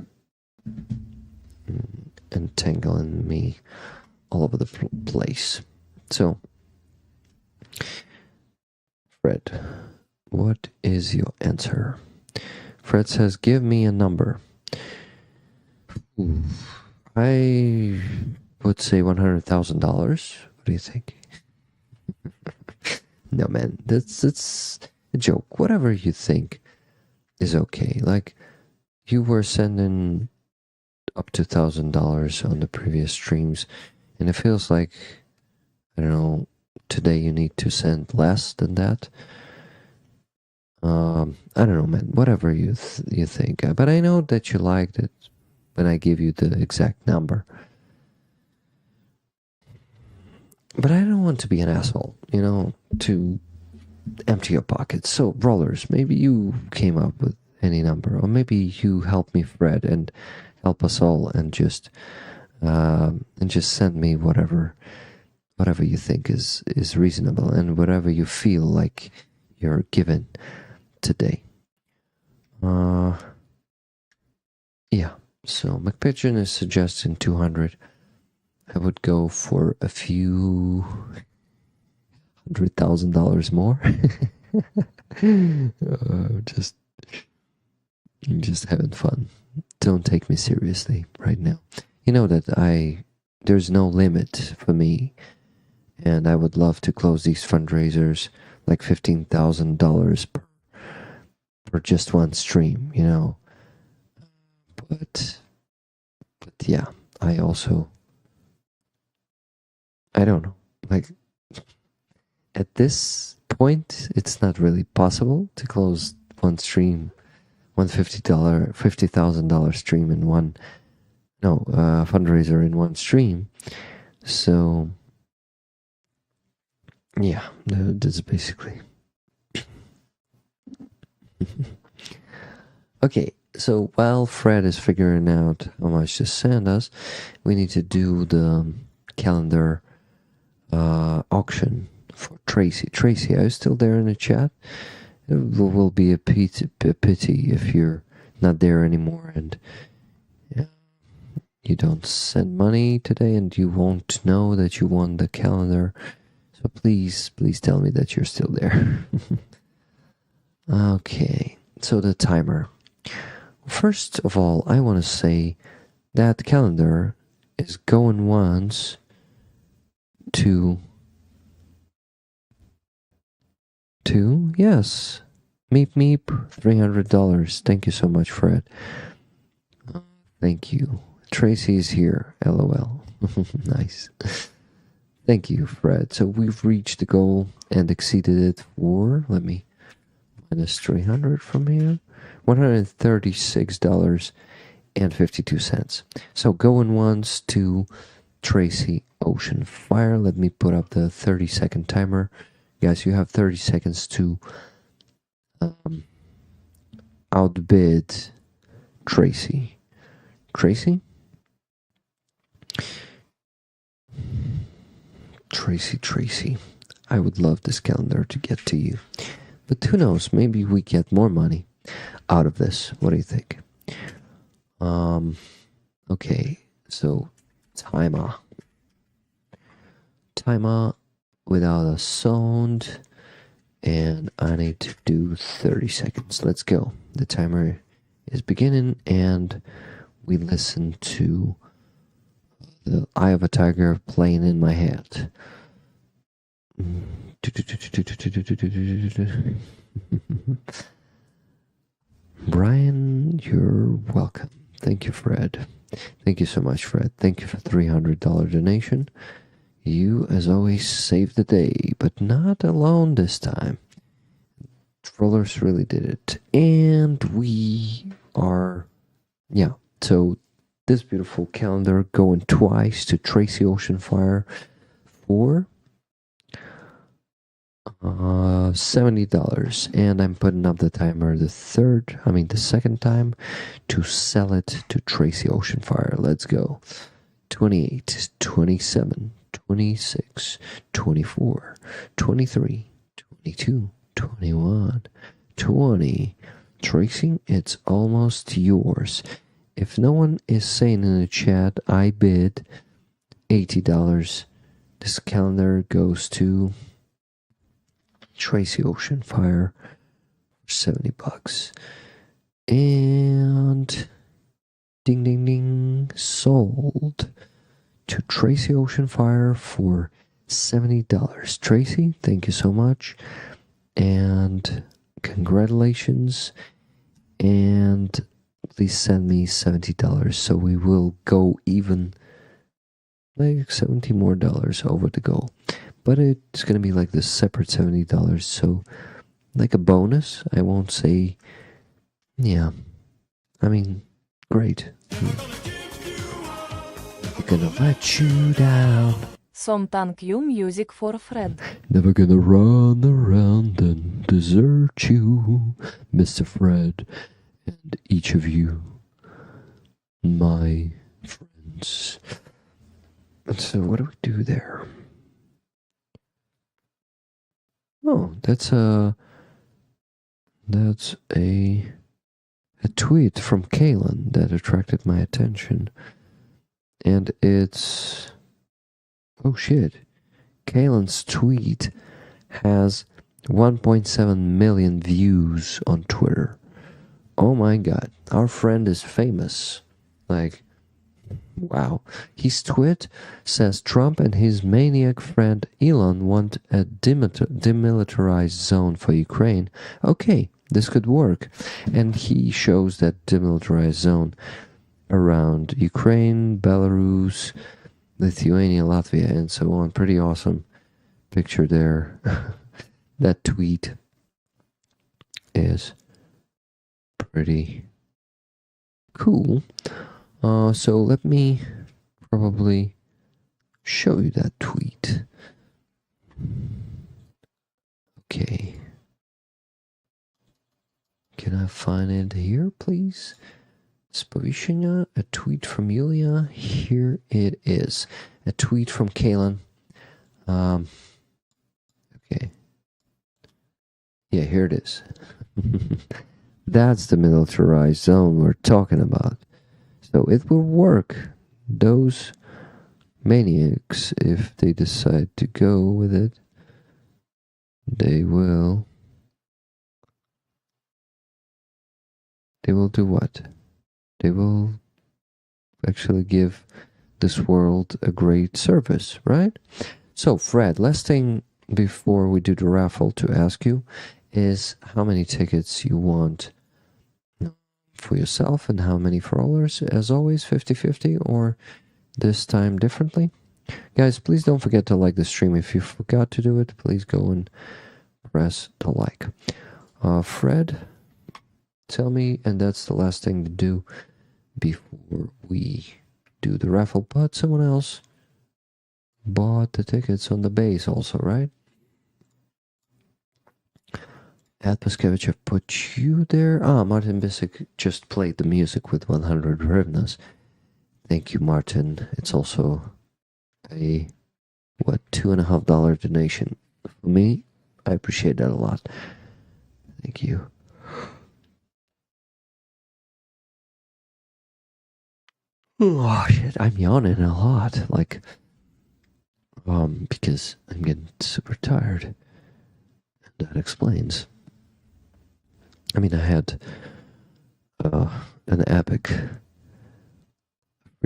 entangling me all over the place. So, Fred, what is your answer? Fred says, give me a number. Ooh, I would say $100,000. What do you think? No, man, that's a joke. Whatever you think is okay. Like, you were sending up to $1,000 on the previous streams, and it feels like, I don't know, today you need to send less than that. I don't know, man. Whatever you think. But I know that you liked it when I give you the exact number. But I don't want to be an asshole, to empty your pockets. So, Rollers, maybe you came up with any number, or maybe you help me, Fred, and help us all, and just send me whatever you think is reasonable, and whatever you feel like you're given today. Yeah. So McPigeon is suggesting 200. I would go for a few $100,000 more. Just having fun. Don't take me seriously right now. You know that there's no limit for me, and I would love to close these fundraisers like $15,000 per just one stream, But yeah, I don't know. Like, at this point, it's not really possible to close one stream, $50,000 stream in one, fundraiser in one stream. So, yeah, that's basically. Okay. So while Fred is figuring out how much to send us, we need to do the calendar auction for Tracy. Tracy, are you still there in the chat? It will be a pity if you're not there anymore and you don't send money today and you won't know that you won the calendar. So please tell me that you're still there. Okay, so the timer. First of all, I want to say that calendar is going once to yes, meep $300. Thank you so much, Fred. Thank you. Tracy's here. LOL. Nice. Thank you, Fred. So we've reached the goal and exceeded it for, let me minus 300 from here, $136.52. So going once to Tracy Ocean Fire. Let me put up the 30-second timer. Guys, you have 30 seconds to outbid Tracy. Tracy? Tracy. I would love this calendar to get to you. But who knows, maybe we get more money out of this. What do you think? Okay, so timer without a sound, and I need to do 30 seconds. Let's go. The timer is beginning, and we listen to the Eye of a Tiger playing in my head. Brian, you're welcome. Thank you, Fred. Thank you so much, Fred. Thank you for $300 donation. You, as always, saved the day, but not alone this time. Trollers really did it. And we are, so this beautiful calendar going twice to Tracy Ocean Fire for $70, and I'm putting up the timer the second time to sell it to Tracy Ocean Fire. Let's go. 28, 27, 26, 24, 23, 22, 21, 20. Tracy, it's almost yours. If no one is saying in the chat, I bid $80. This calendar goes to Tracy Ocean Fire for $70. And ding ding ding, sold to Tracy Ocean Fire for $70. Tracy, thank you so much, and congratulations, and please send me $70 so we will go even, like $70 more over the goal. But it's going to be like this separate $70, so like a bonus. I won't say, great. We're gonna let you down. Some thank you music for Fred. Never gonna run around and desert you, Mr. Fred, and each of you, my friends. And so what do we do there? Oh, that's a tweet from Kalen that attracted my attention. And it's, oh shit, Kalen's tweet has 1.7 million views on Twitter. Oh my god, our friend is famous. Like, wow. His tweet says Trump and his maniac friend Elon want a demilitarized zone for Ukraine. Okay, this could work. And he shows that demilitarized zone around Ukraine, Belarus, Lithuania, Latvia, and so on. Pretty awesome picture there. That tweet is pretty cool. So let me probably show you that tweet. Okay. Can I find it here, please? Spovishina, a tweet from Yulia. Here it is. A tweet from Kalen. Okay. Yeah, here it is. That's the militarized zone we're talking about. So it will work. those maniacs, if they decide to go with it, they will do what? They will actually give this world a great service, right? So, Fred, last thing before we do the raffle to ask you is how many tickets you want for yourself and how many for others. As always, 50-50, or this time differently. Guys, please don't forget to like the stream. If you forgot to do it, please go and press the like. Fred, tell me, and that's the last thing to do before we do the raffle, but someone else bought the tickets on the base also, right? Ed Paskevich, I've put you there. Martin Bisick just played the music with 100 hryvnias. Thank you, Martin. It's also a, $2.50 donation. For me, I appreciate that a lot. Thank you. Oh, shit, I'm yawning a lot. Because I'm getting super tired. And that explains. I mean, I had an epic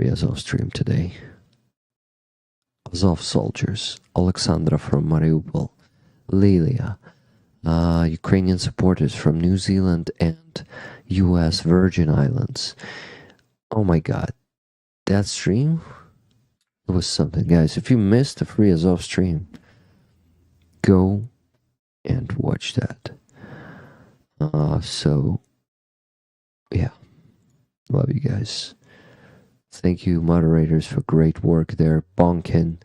Azov stream today. Azov soldiers, Alexandra from Mariupol, Lilia, Ukrainian supporters from New Zealand and US Virgin Islands. Oh my god, that stream was something, guys. If you missed the Free Azov stream, go and watch that. So, yeah, love you guys. Thank you, moderators, for great work there. Bonkin,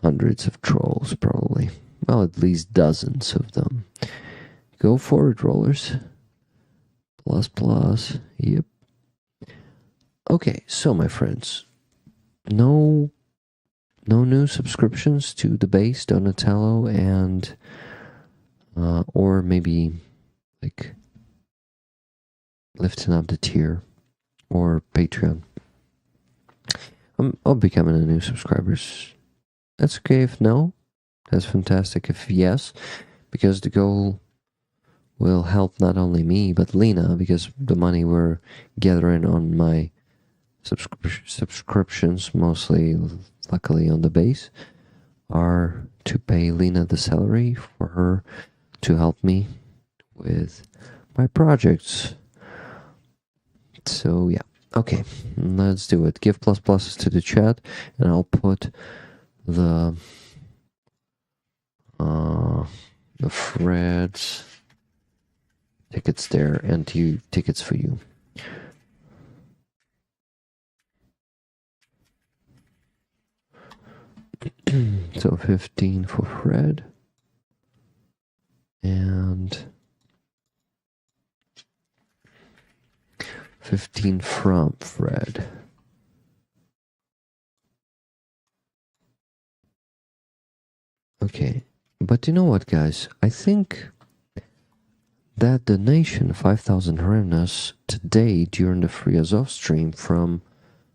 hundreds of trolls, probably. Well, at least dozens of them. Go for it, rollers. Plus. Yep. Okay, so my friends, no new subscriptions to the base, Donatello, and or maybe like lifting up the tier or Patreon. I'll be becoming a new subscribers. That's okay if no. That's fantastic if yes, because the goal will help not only me but Lena, because the money we're gathering on my subscriptions, mostly luckily on the base, are to pay Lena the salary for her to help me with my projects. So yeah, okay, let's do it. Give pluses to the chat, and I'll put the Fred's tickets there and tickets for you. So 15 for Fred and 15 from Fred. Okay, but you know what, guys? I think that donation, 5,000 hryvnias, today during the Free Azov stream from,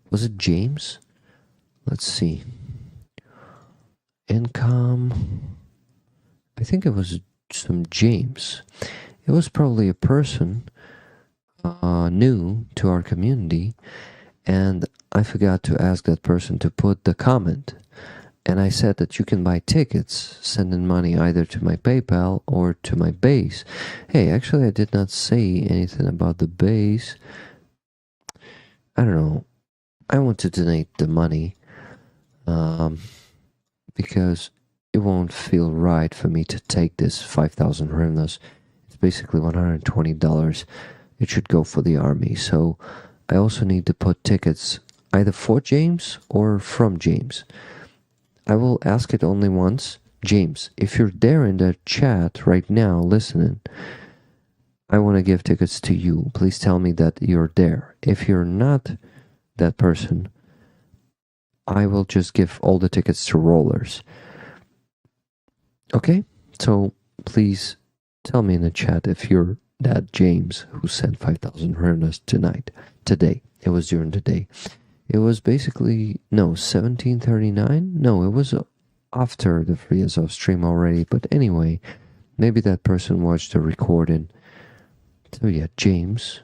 was it James? Let's see. Income, I think it was some James. It was probably a person new to our community, and I forgot to ask that person to put the comment, and I said that you can buy tickets, sending money either to my PayPal or to my base. Hey, actually I did not say anything about the base. I don't know, I want to donate the money because it won't feel right for me to take this 5,000 hryvnias. It's basically $120. It should go for the army. So I also need to put tickets either for James or from James. I will ask it only once. James, if you're there in the chat right now listening, I want to give tickets to you. Please tell me that you're there. If you're not that person, I will just give all the tickets to rollers. Okay? So please tell me in the chat if you're that James who sent 5,000 hryvnias today. It was during the day. It was basically, no, 1739? No, it was after the Free Azov stream already. But anyway, maybe that person watched the recording. So yeah, James,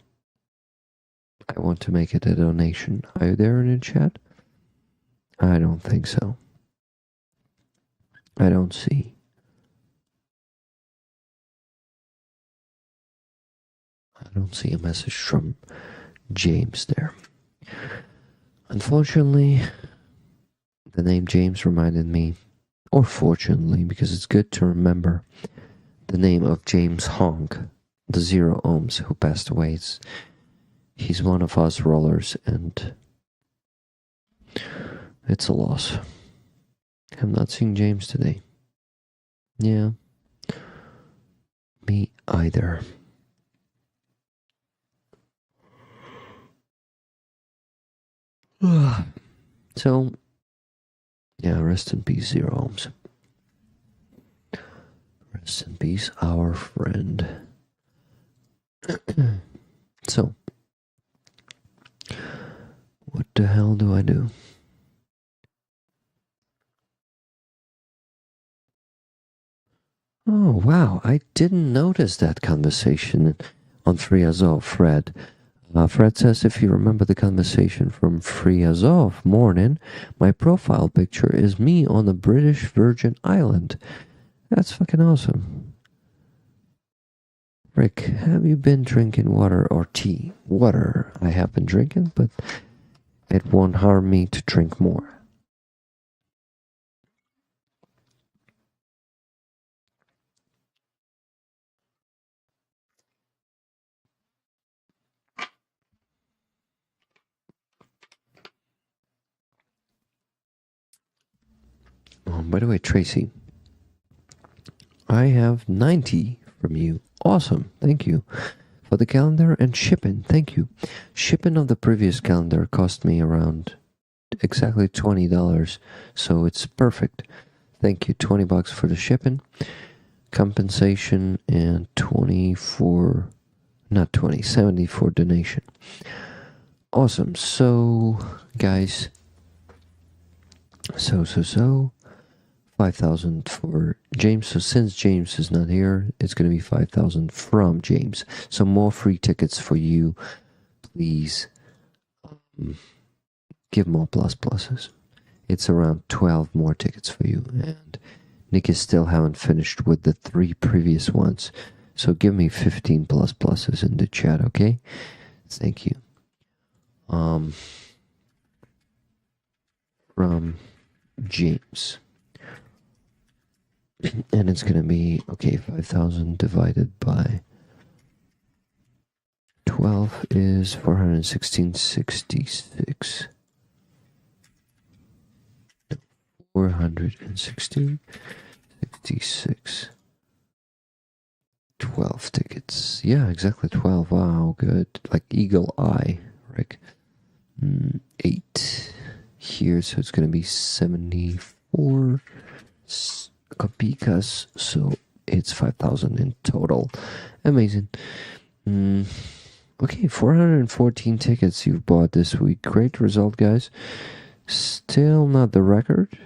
I want to make it a donation. Are you there in the chat? I don't think so. I don't see. I don't see a message from James there. Unfortunately, the name James reminded me, or fortunately, because it's good to remember the name of James Honk, the Zero Ohms, who passed away. He's one of us rollers, and it's a loss. I'm not seeing James today. Yeah. Me either. So, yeah, rest in peace, Zero Ohms. Rest in peace, our friend. So, what the hell do I do? Oh, wow, I didn't notice that conversation on Free Azov, Fred. Fred says, if you remember the conversation from Free Azov morning, my profile picture is me on a British Virgin Island. That's fucking awesome. Rick, have you been drinking water or tea? Water I have been drinking, but it won't harm me to drink more. Oh, by the way, Tracy, I have 90 from you. Awesome. Thank you. For the calendar and shipping. Thank you. Shipping of the previous calendar cost me around exactly $20. So it's perfect. Thank you. $20 for the shipping. Compensation and 70 for donation. Awesome. So, guys. So. 5,000 for James. So since James is not here, it's going to be 5,000 from James. So more free tickets for you. Please give more pluses. It's around 12 more tickets for you. And Nick is still haven't finished with the 3 previous ones. So give me 15 pluses in the chat, okay? Thank you. From James. And it's going to be, okay, 5,000 divided by 12 is 416.66. 416.66. 12 tickets. Yeah, exactly 12. Wow, good. Like eagle eye, Rick. 8 here, so it's going to be 74 Kopikas, so it's 5,000 in total. Amazing. Okay, 414 tickets you've bought this week. Great result, guys. Still not the record.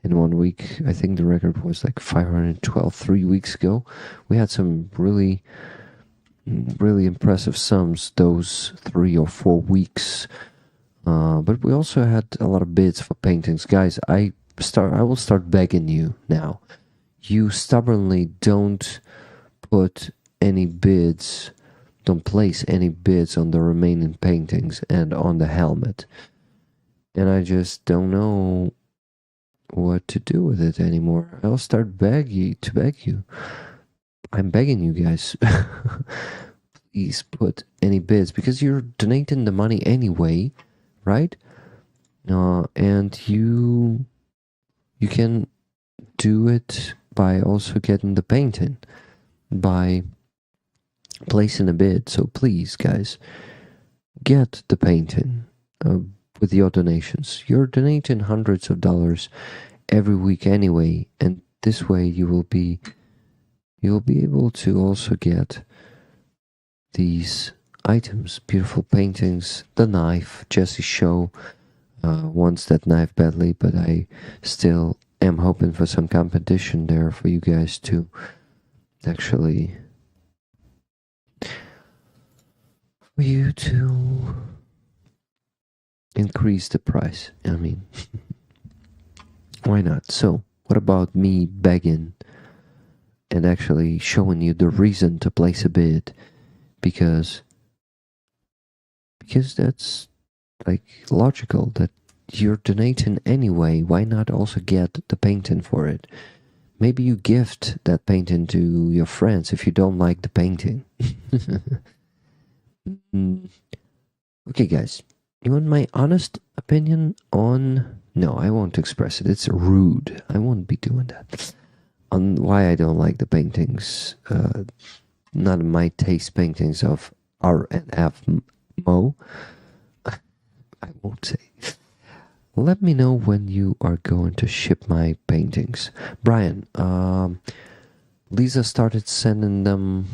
In 1 week, I think the record was like 512 3 weeks ago. We had some really impressive sums those 3 or 4 weeks. But we also had a lot of bids for paintings. Guys, I will start begging you now. You stubbornly don't put any bids, don't place any bids on the remaining paintings and on the helmet. And I just don't know what to do with it anymore. I'll start beg you. I'm begging you guys. Please put any bids, because you're donating the money anyway, right? And you can do it by also getting the painting, by placing a bid. So please, guys, get the painting with your donations. You're donating hundreds of dollars every week anyway, and this way you'll be able to also get these items, beautiful paintings, the knife. Jesse Show wants that knife badly, but I still am hoping for some competition there for you guys to actually, for you to increase the price. I mean, why not? So, what about me begging and actually showing you the reason to place a bid? Because that's like logical that you're donating anyway. Why not also get the painting for it? Maybe you gift that painting to your friends if you don't like the painting. Okay, guys, you want my honest opinion on... No, I won't express it. It's rude. I won't be doing that. On why I don't like the paintings, not my taste paintings of R and F Mo. I won't say. Let me know when you are going to ship my paintings. Brian, Lisa started sending them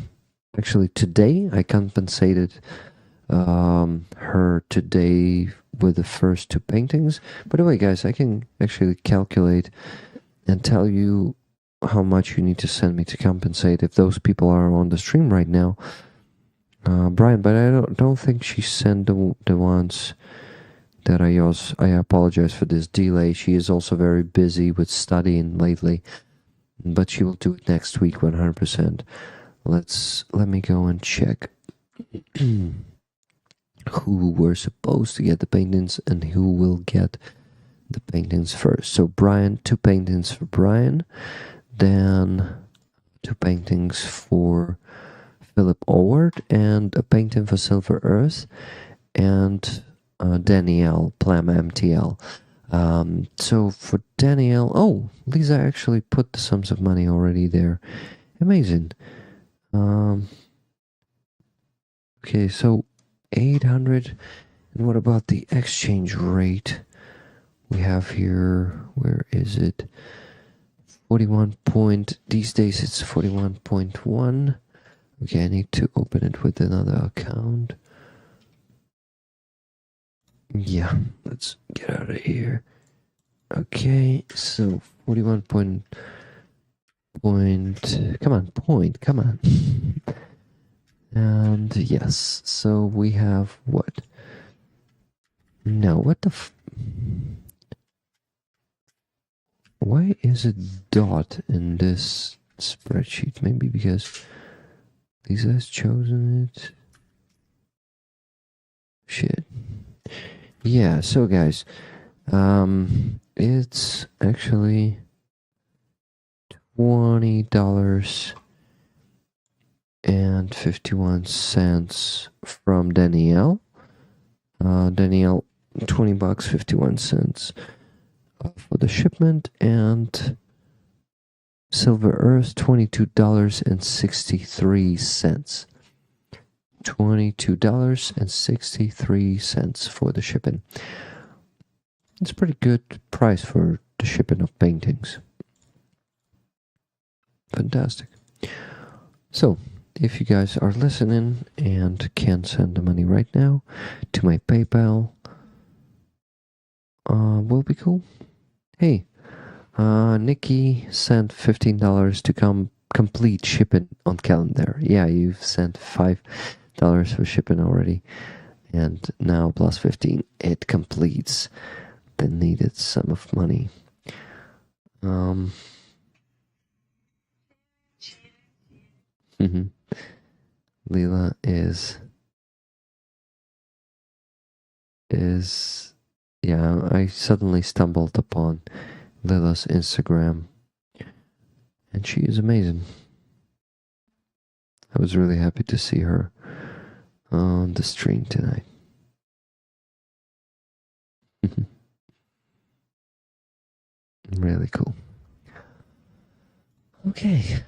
actually today. I compensated her today with the first 2 paintings. By the way, guys, I can actually calculate and tell you how much you need to send me to compensate if those people are on the stream right now. Brian, but I don't think she sent the ones that I use. I apologize for this delay. She is also very busy with studying lately, but she will do it next week 100%. Let me go and check who were supposed to get the paintings and who will get the paintings first. So Brian, 2 paintings for Brian, then 2 paintings for Philip Oward, and a painting for Silver Earth, and Danielle Plam MTL. So for Danielle, oh, Lisa actually put the sums of money already there. Amazing. Okay, so 800. And what about the exchange rate? We have here, where is it? 41 point, these days it's 41.1. Okay, I need to open it with another account. Yeah, let's get out of here. Okay, so 41 point, come on. And yes, so we have what? No, what the why is it dot in this spreadsheet? Maybe because Lisa has chosen it. Shit. Yeah, so guys, it's actually $20.51 from Danielle. Danielle, $20.51 for the shipment, and Silver Earth, $22.63. $22.63 for the shipping. It's a pretty good price for the shipping of paintings. Fantastic. So, if you guys are listening and can send the money right now to my PayPal, will be cool. Hey, Nikki sent $15 to complete shipping on calendar. Yeah, you've sent $5 for shipping already, and now plus 15, it completes the needed sum of money. Leela is yeah, I suddenly stumbled upon Lila's Instagram, and she is amazing. I was really happy to see her on the stream tonight. Really cool. Okay.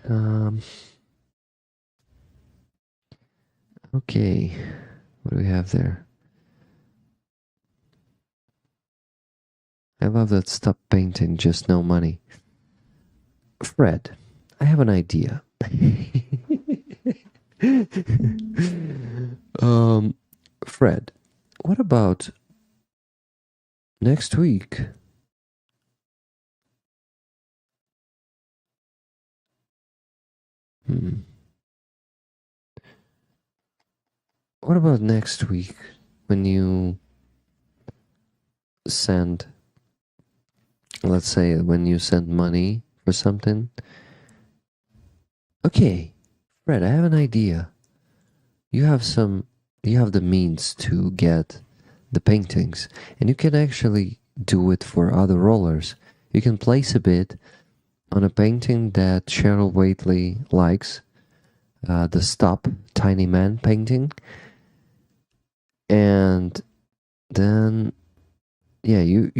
Okay. What do we have there? I love that stop painting, just no money. Fred, I have an idea. Fred, what about next week? What about next week when you send, let's say, when you send money for something? Okay, Fred, I have an idea. You have the means to get the paintings, and you can actually do it for other rollers. You can place a bid on a painting that Cheryl Waitley likes, the Stop Tiny Man painting, and then you're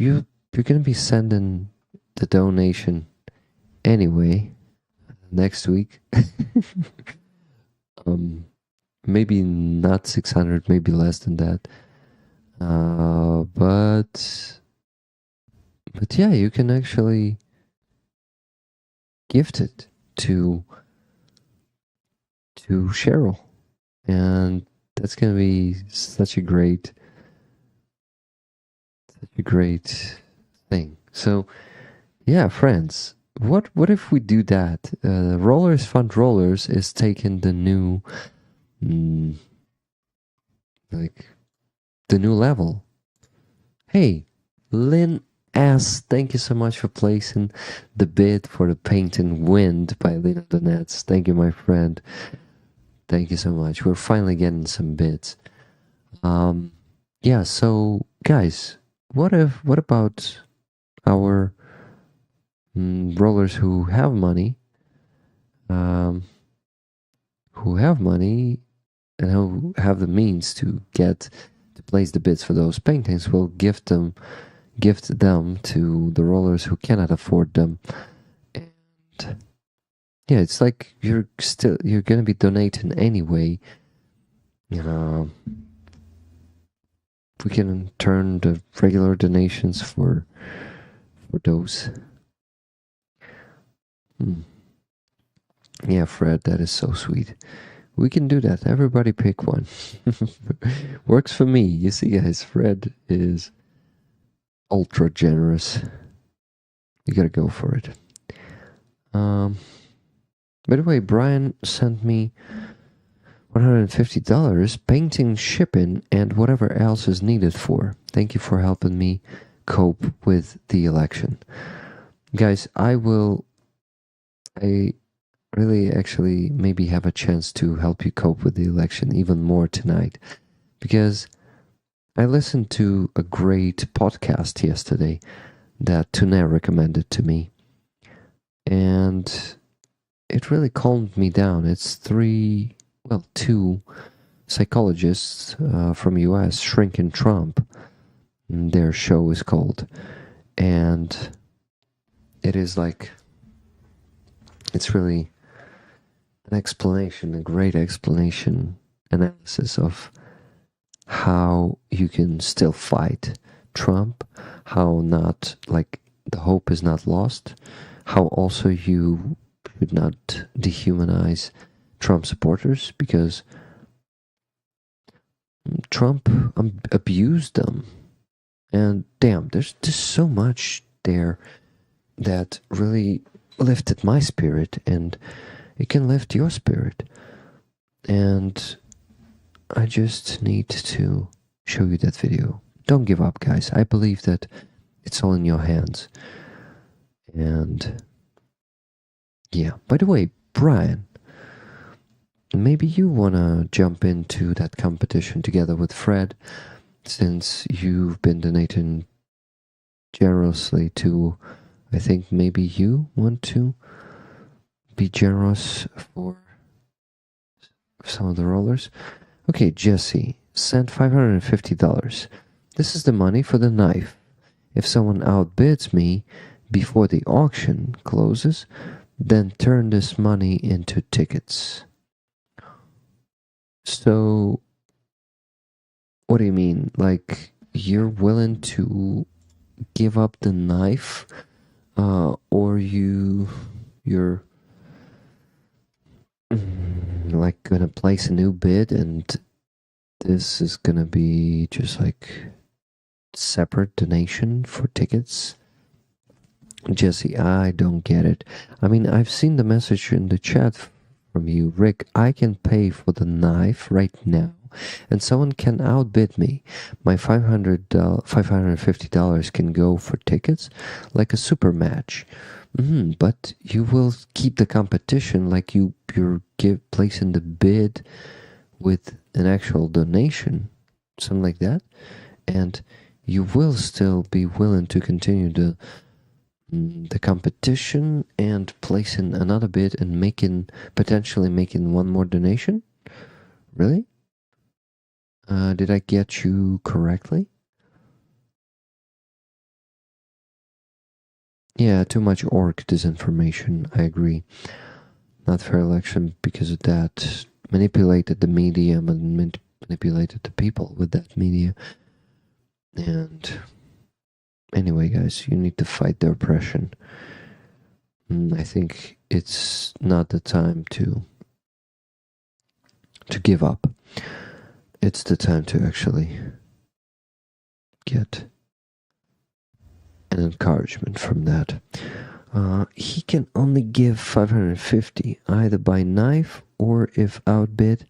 gonna be sending the donation anyway next week. Maybe not 600, maybe less than that. But yeah, you can actually gift it to Cheryl, and that's gonna be such a great thing. So yeah, friends, what if we do that? Rollers Fund Rollers is taking the new the new level. Hey, Lynn S, thank you so much for placing the bid for the painting Wind by Lena Donets. Thank you, my friend. Thank you so much. We're finally getting some bids. Yeah, so guys, what about our rollers who have money and who have the means to place the bids for those paintings? We'll gift them to the rollers who cannot afford them. And yeah, it's like you're gonna be donating anyway. You know, we can turn the regular donations for those. Yeah, Fred, that is so sweet. We can do that. Everybody pick one. Works for me. You see, guys, Fred is ultra generous. You gotta go for it. By the way, Brian sent me $150, painting, shipping, and whatever else is needed for. Thank you for helping me cope with the election. Guys, I really actually maybe have a chance to help you cope with the election even more tonight, because I listened to a great podcast yesterday that Tune recommended to me, and it really calmed me down. It's two psychologists from US, Shrinking Trump, their show is called, and it's really an explanation, a great explanation, analysis of how you can still fight Trump, how not, like, the hope is not lost, how also you should not dehumanize Trump supporters, because Trump abused them. And damn, there's just so much there that really lifted my spirit, and it can lift your spirit. And I just need to show you that video. Don't give up, guys. I believe that it's all in your hands. And yeah, by the way, Brian, maybe you want to jump into that competition together with Fred, since you've been donating generously to, I think maybe you want to be generous for some of the rollers. Okay, Jesse sent $550. This is the money for the knife. If someone outbids me before the auction closes, then turn this money into tickets. So, what do you mean? Like, you're willing to give up the knife, or you're like gonna place a new bid and this is gonna be just like separate donation for tickets? Jesse, I don't get it. I mean, I've seen the message in the chat from you, Rick. I can pay for the knife right now, and someone can outbid me. My $550 can go for tickets, like a super match. But you will keep the competition, like you're placing the bid with an actual donation, something like that, and you will still be willing to continue the competition and placing another bid and potentially making one more donation? Really? Did I get you correctly? Yeah, too much orc disinformation, I agree. Not fair election because of that. Manipulated the media and manipulated the people with that media. And anyway, guys, you need to fight the oppression. I think it's not the time to give up. It's the time to actually get an encouragement from that. He can only give 550 either by knife or if outbid,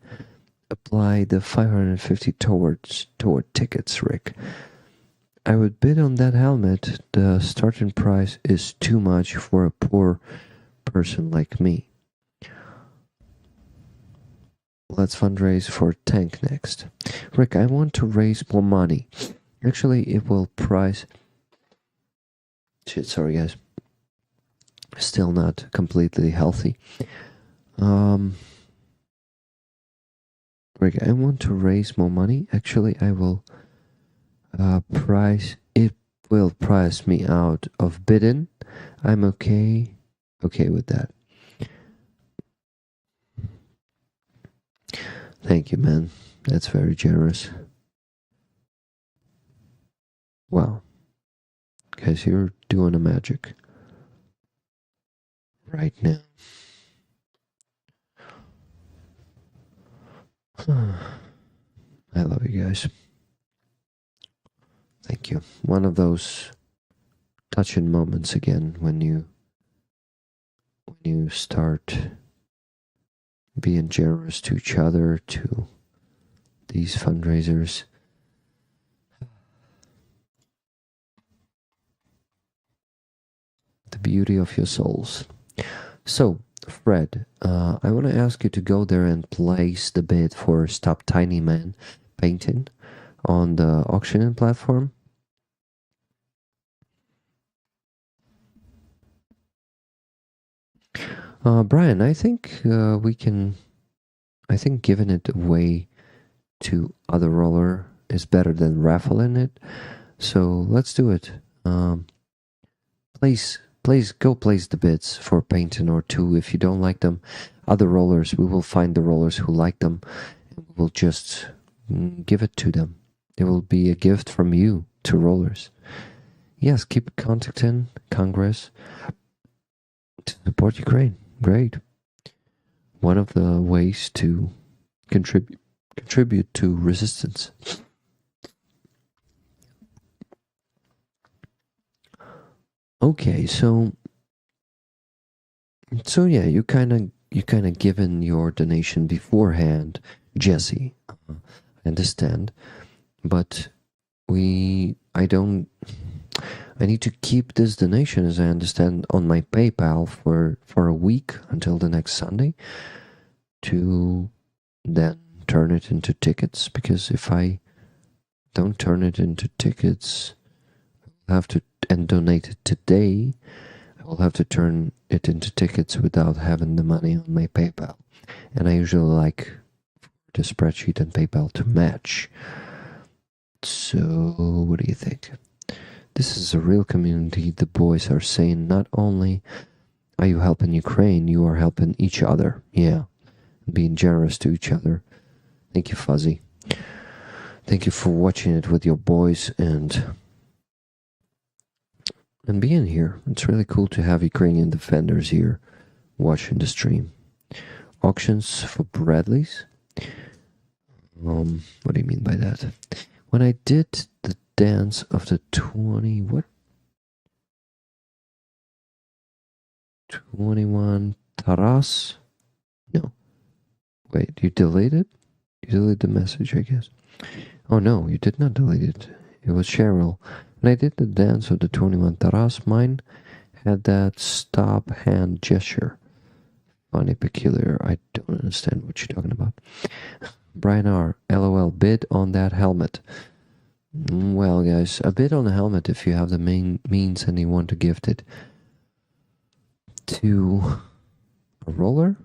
apply the 550 toward tickets, Rick. I would bid on that helmet. The starting price is too much for a poor person like me. Let's fundraise for tank next. Rick, I want to raise more money. Actually, it will price... Shit, sorry guys. Still not completely healthy. Rick, I want to raise more money. Actually, I will it will price me out of bidding. I'm okay with that. Thank you, man. That's very generous. Wow. Guys, you're doing a magic right now. I love you guys. Thank you. One of those touching moments again when you start being generous to each other, to these fundraisers. The beauty of your souls. So, Fred, I want to ask you to go there and place the bid for Stop Tiny Man painting on the auctioning platform. Brian, I think I think giving it away to other roller is better than raffling it. So let's do it. Please go place the bids for painting or two. If you don't like them, other rollers, we will find the rollers who like them, and we'll just give it to them. It will be a gift from you to rollers. Yes, keep contacting Congress to support Ukraine. Great. One of the ways to contribute to resistance. Okay, so yeah, you kind of given your donation beforehand, Jesse. I understand, but I need to keep this donation, as I understand, on my PayPal for a week until the next Sunday, to then turn it into tickets, because if I don't turn it into tickets, I'll have to and donate it today, I will have to turn it into tickets without having the money on my PayPal. And I usually like the spreadsheet and PayPal to match. So, what do you think? This is a real community. The boys are saying not only are you helping Ukraine, you are helping each other. Yeah, being generous to each other. Thank you, Fuzzy. Thank you for watching it with your boys and being here. It's really cool to have Ukrainian defenders here watching the stream. Auctions for Bradleys. What do you mean by that? When I did the dance of the 21 Taras? No. Wait, you deleted? You deleted the message, I guess. Oh no, you did not delete it. It was Cheryl. When I did the dance of the 21 Taras, mine had that stop hand gesture. Funny, peculiar. I don't understand what you're talking about. Brian R. LOL. Bid on that helmet. Well, guys, a bid on the helmet if you have the main means and you want to gift it to a roller.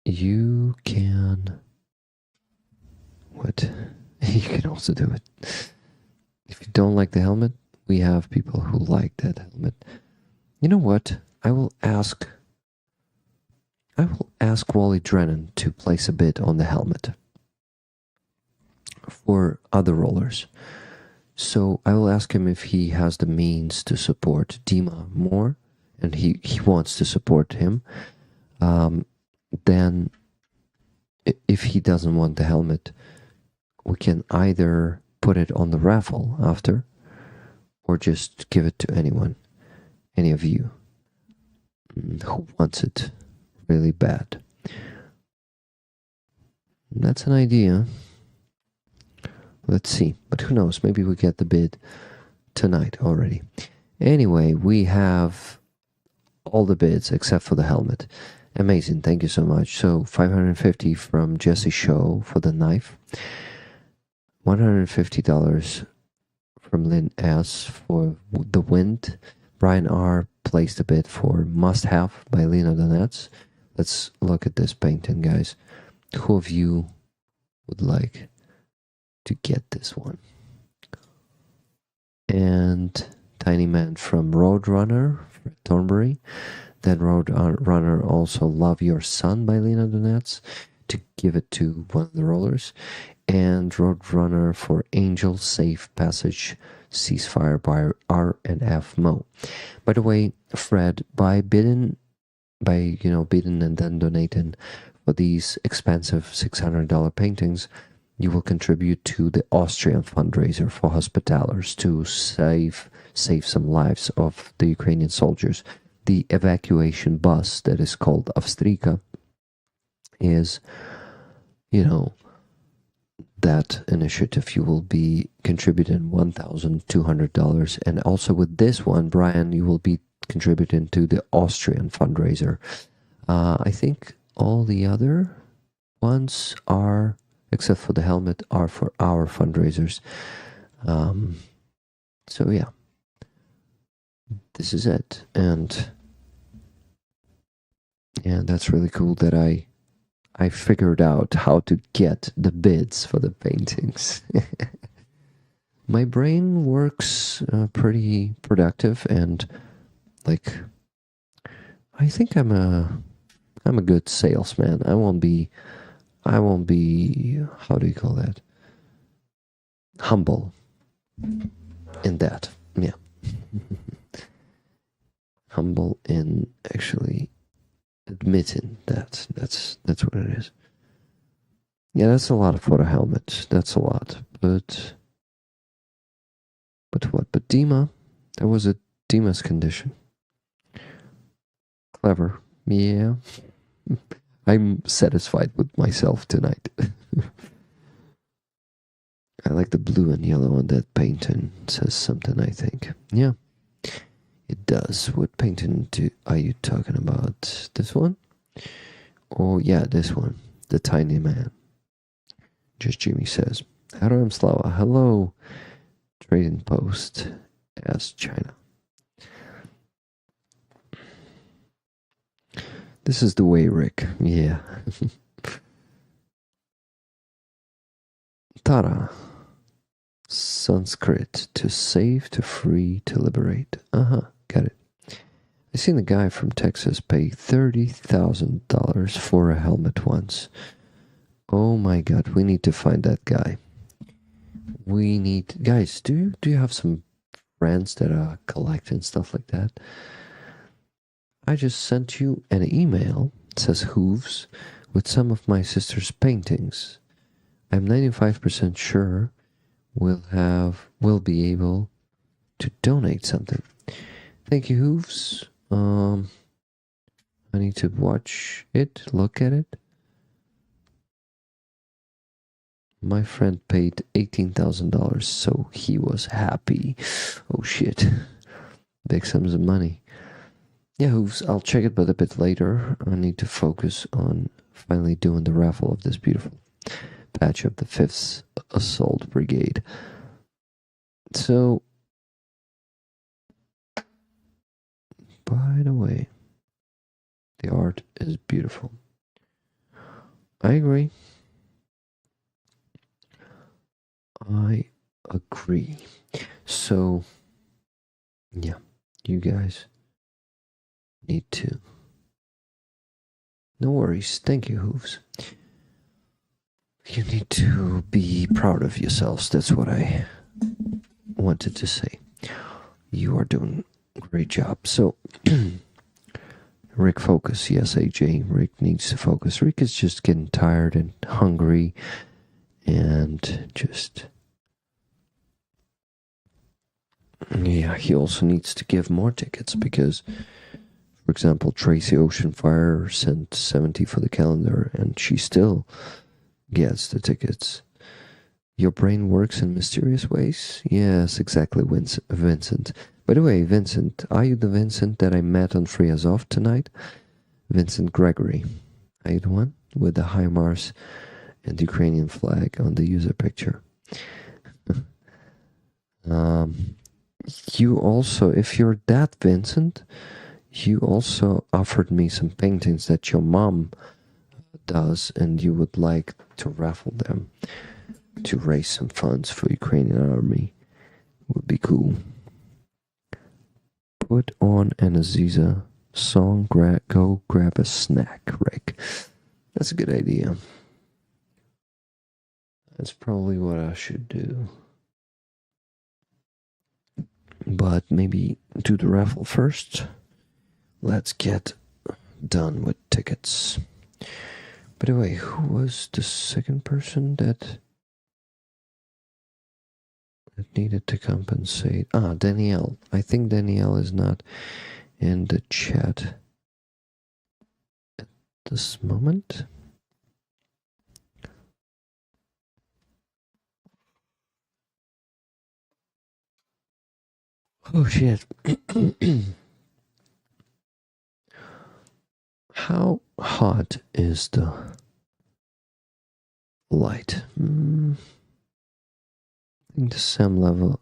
You can. What? You can also do it. If you don't like the helmet, we have people who like that helmet. You know what? I will ask Wally Drennan to place a bid on the helmet for other rollers. So I will ask him if he has the means to support Dima more, and he wants to support him. Then if he doesn't want the helmet, we can either put it on the raffle after, or just give it to anyone, any of you who wants it really bad. That's an idea. Let's see, but who knows, maybe we get the bid tonight already. Anyway, we have all the bids except for the helmet. Amazing, thank you so much. So 550 from Jesse Show for the knife, $150 from Lynn S for the wind. Brian R placed a bid for Must Have by Lena Donets. Let's look at this painting, guys. Who of you would like to get this one? And Tiny Man from Roadrunner, Thornbury. Then Roadrunner also Love Your Son by Lena Donets to give it to one of the rollers. And Roadrunner for Angel Safe Passage Ceasefire by R&F Mo. By the way, Fred, by bidding and then donating for these expensive $600 paintings, you will contribute to the Austrian fundraiser for hospitalers to save some lives of the Ukrainian soldiers. The evacuation bus that is called Avstrika is, that initiative. You will be contributing $1,200. And also with this one, Brian, you will be contributing to the Austrian fundraiser. I think all the other ones are, except for the helmet, are for our fundraisers. So yeah, this is it. And that's really cool that I figured out how to get the bids for the paintings. My brain works pretty productive, and I think I'm a good salesman. I won't be how do you call that? Humble in that. Yeah. Humble in actually admitting that. That's what it is. Yeah, that's a lot for a helmet. That's a lot. But what? But Dima, that was a Dima's condition. Clever. Yeah. I'm satisfied with myself tonight. I like the blue and yellow on that painting. It says something, I think. Yeah. It does. What painting are you talking about? This one? Oh, yeah, this one. The Tiny Man. Just Jimmy says, Aram Slava. Hello, Trading Post as China. This is the way, Rick. Yeah. Tara. Sanskrit. To save, to free, to liberate. Got it. I seen a guy from Texas pay $30,000 for a helmet once. Oh my god, we need to find that guy. Guys, do you have some friends that are collecting stuff like that? I just sent you an email. It says hooves with some of my sister's paintings. I'm 95% sure we'll be able to donate something. Thank you, Hooves. I need to watch it, look at it. My friend paid $18,000, so he was happy. Oh shit. Big sums of money. Yeah, Hooves, I'll check it, but a bit later. I need to focus on finally doing the raffle of this beautiful patch of the 5th Assault Brigade. So, by the way, the art is beautiful. I agree. I agree. So, yeah, you guys need to. No worries. Thank you, Hooves. You need to be proud of yourselves. That's what I wanted to say. You are doing a great job. So, Rick, focus. Yes, AJ. Rick needs to focus. Rick is just getting tired and hungry and just... Yeah, he also needs to give more tickets because, for example, Tracy Oceanfire sent 70 for the calendar and she still gets the tickets. Your brain works in mysterious ways? Yes, exactly, Vincent. By the way, Vincent, are you the Vincent that I met on Free Azov tonight? Vincent Gregory. Are you the one with the HIMARS and the Ukrainian flag on the user picture? You also, if you're that Vincent, you also offered me some paintings that your mom does and you would like to raffle them to raise some funds for Ukrainian army. Would be cool. Put on an Aziza song, go grab a snack, Rick. That's a good idea. That's probably what I should do. But maybe do the raffle first. Let's get done with tickets. By the way, who was the second person that needed to compensate? Danielle. I think Danielle is not in the chat at this moment. Oh shit. How hot is the light? I think the same level.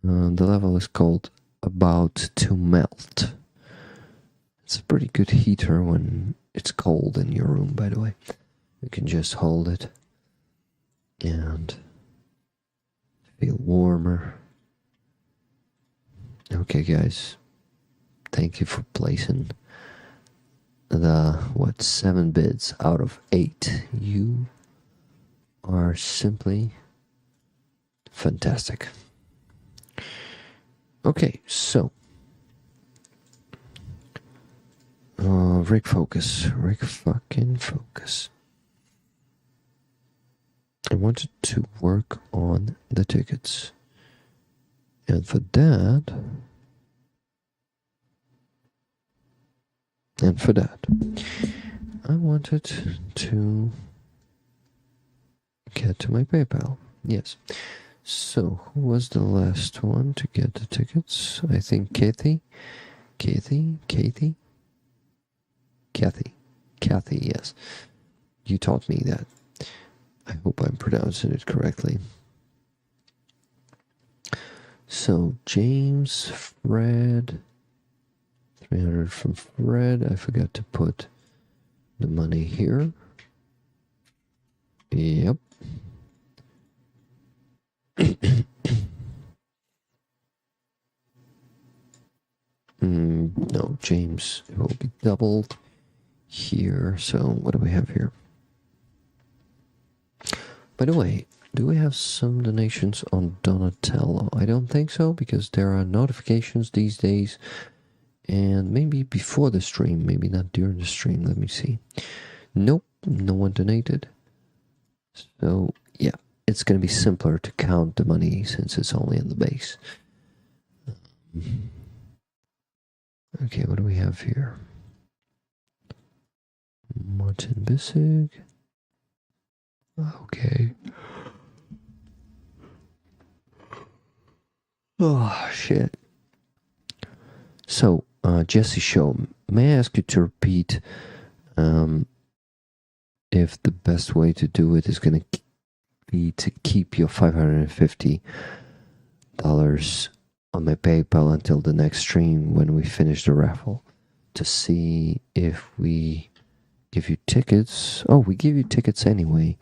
The level is called about to melt. It's a pretty good heater when it's cold in your room, by the way. You can just hold it and feel warmer. Okay, guys. Thank you for placing the 7 bids out of 8. You are simply fantastic. Okay, so Rick focus. Rick fucking focus. I wanted to work on the tickets. And for that, I wanted to get to my PayPal. Yes. So, who was the last one to get the tickets? I think Kathy, yes. You taught me that. I hope I'm pronouncing it correctly. So, James, Fred, 300 from Fred. I forgot to put the money here. Yep. No, James, it will be doubled here. So, what do we have here? By the way, do we have some donations on Donatello? I don't think so, because there are notifications these days, And maybe before the stream, maybe not during the stream. Let me see. Nope, no one donated. So, yeah, it's going to be simpler to count the money since it's only on the base. Okay, what do we have here? Martin Bissig. Okay. Oh, shit. So, Jesse Show, may I ask you to repeat if the best way to do it is going to be to keep your $550 on my PayPal until the next stream when we finish the raffle to see if we give you tickets. Oh, we give you tickets anyway.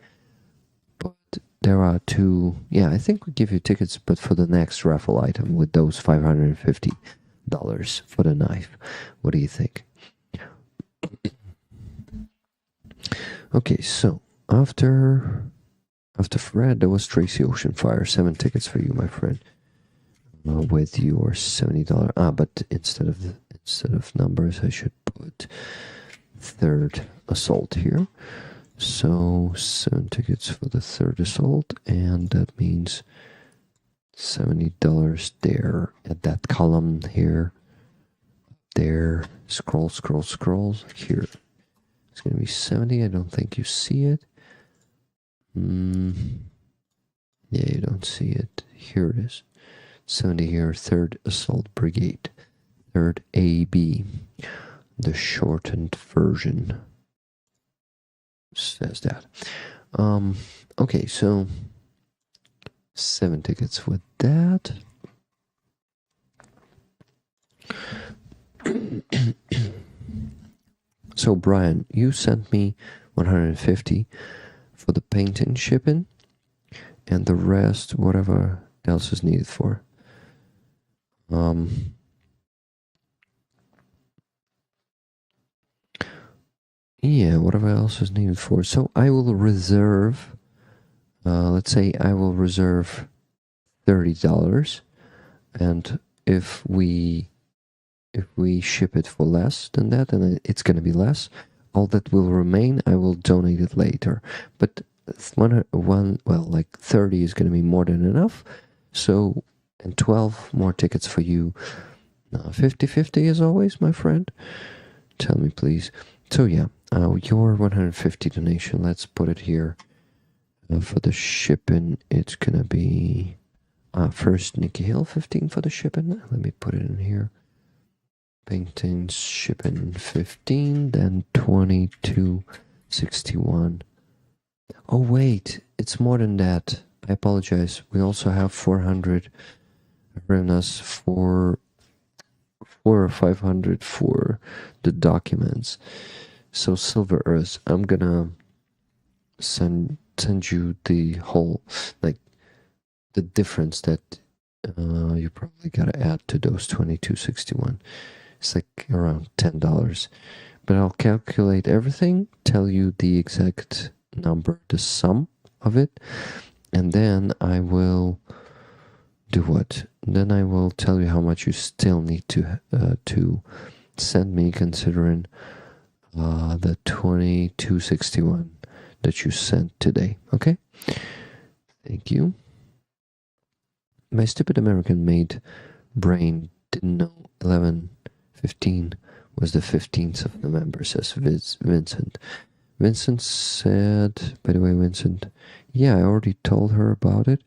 But there are two. Yeah, I think we give you tickets, but for the next raffle item with those $550 for the knife. What do you think? Okay, so after Fred, there was Tracy Oceanfire. 7 tickets for you, my friend. With your $70. But instead of numbers, I should put third assault here. So 7 tickets for the third assault, and that means $70 there at that column here. There, scroll here. It's gonna be 70. I don't think you see it. Yeah, you don't see it. Here it is. 70 here, 3rd Assault Brigade. 3rd AB. The shortened version says that. Okay, so 7 tickets with that. So Brian, you sent me 150 for the painting shipping, and the rest, whatever else is needed for. Yeah, whatever else is needed for. So I will reserve, let's say I will reserve $30, and if we ship it for less than that, and it's going to be less, all that will remain, I will donate it later. But like 30 is going to be more than enough. So, and 12 more tickets for you. 50-50 as always, my friend. Tell me, please. So yeah, your 150 donation, let's put it here. For the shipping, it's going to be first Nikki Hill, 15 for the shipping. Let me put it in here. Paintings, shipping 15, then 22.61. Oh wait, it's more than that. I apologize. We also have 400 hryvnias for 4 or 500 for the documents. So Silver Earth, I'm gonna send you the whole, like, the difference that you probably gotta add to those 22.61. It's like around $10. But I'll calculate everything, tell you the exact number, the sum of it, and then I will do what? Then I will tell you how much you still need to send me, considering the 22.61 that you sent today. Okay? Thank you. My stupid American-made brain didn't know 11/15 was the 15th of November, says Vincent. Vincent said, by the way, Vincent, yeah, I already told her about it,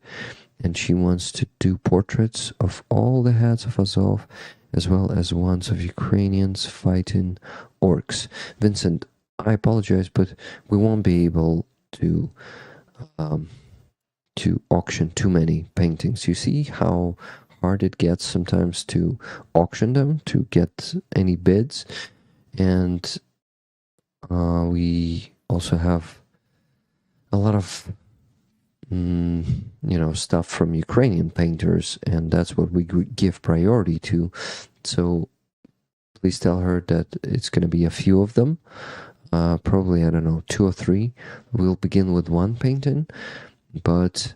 and she wants to do portraits of all the heads of Azov, as well as ones of Ukrainians fighting orcs. Vincent, I apologize, but we won't be able to auction too many paintings. You see how hard it gets sometimes to auction them, to get any bids, and we also have a lot of stuff from Ukrainian painters, and that's what we give priority to. So please tell her that it's going to be a few of them, probably, I don't know, 2 or 3. We'll begin with 1 painting, but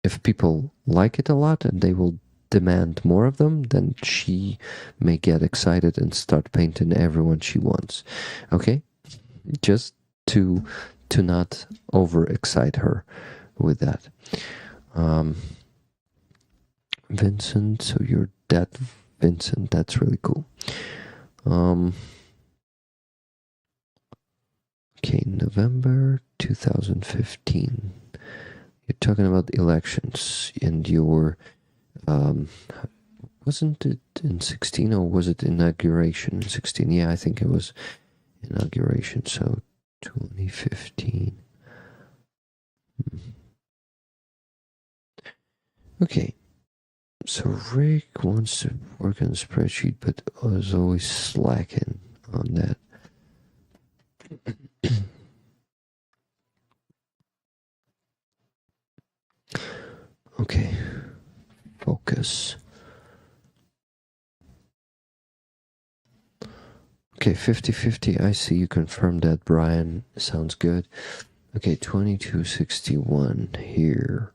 if people like it a lot, and they will demand more of them, then she may get excited and start painting everyone she wants. Okay? Just to not overexcite her with that. Vincent, so you're that Vincent, that's really cool. Okay, November 2015. You're talking about elections, and you were, wasn't it in 16 or was it inauguration in 16? Yeah, I think it was inauguration, so 2015. Okay, so Rick wants to work on a spreadsheet, but is always slacking on that. Okay, focus. Okay, 50-50. I see you confirmed that, Brian. Sounds good. Okay, 2261 here.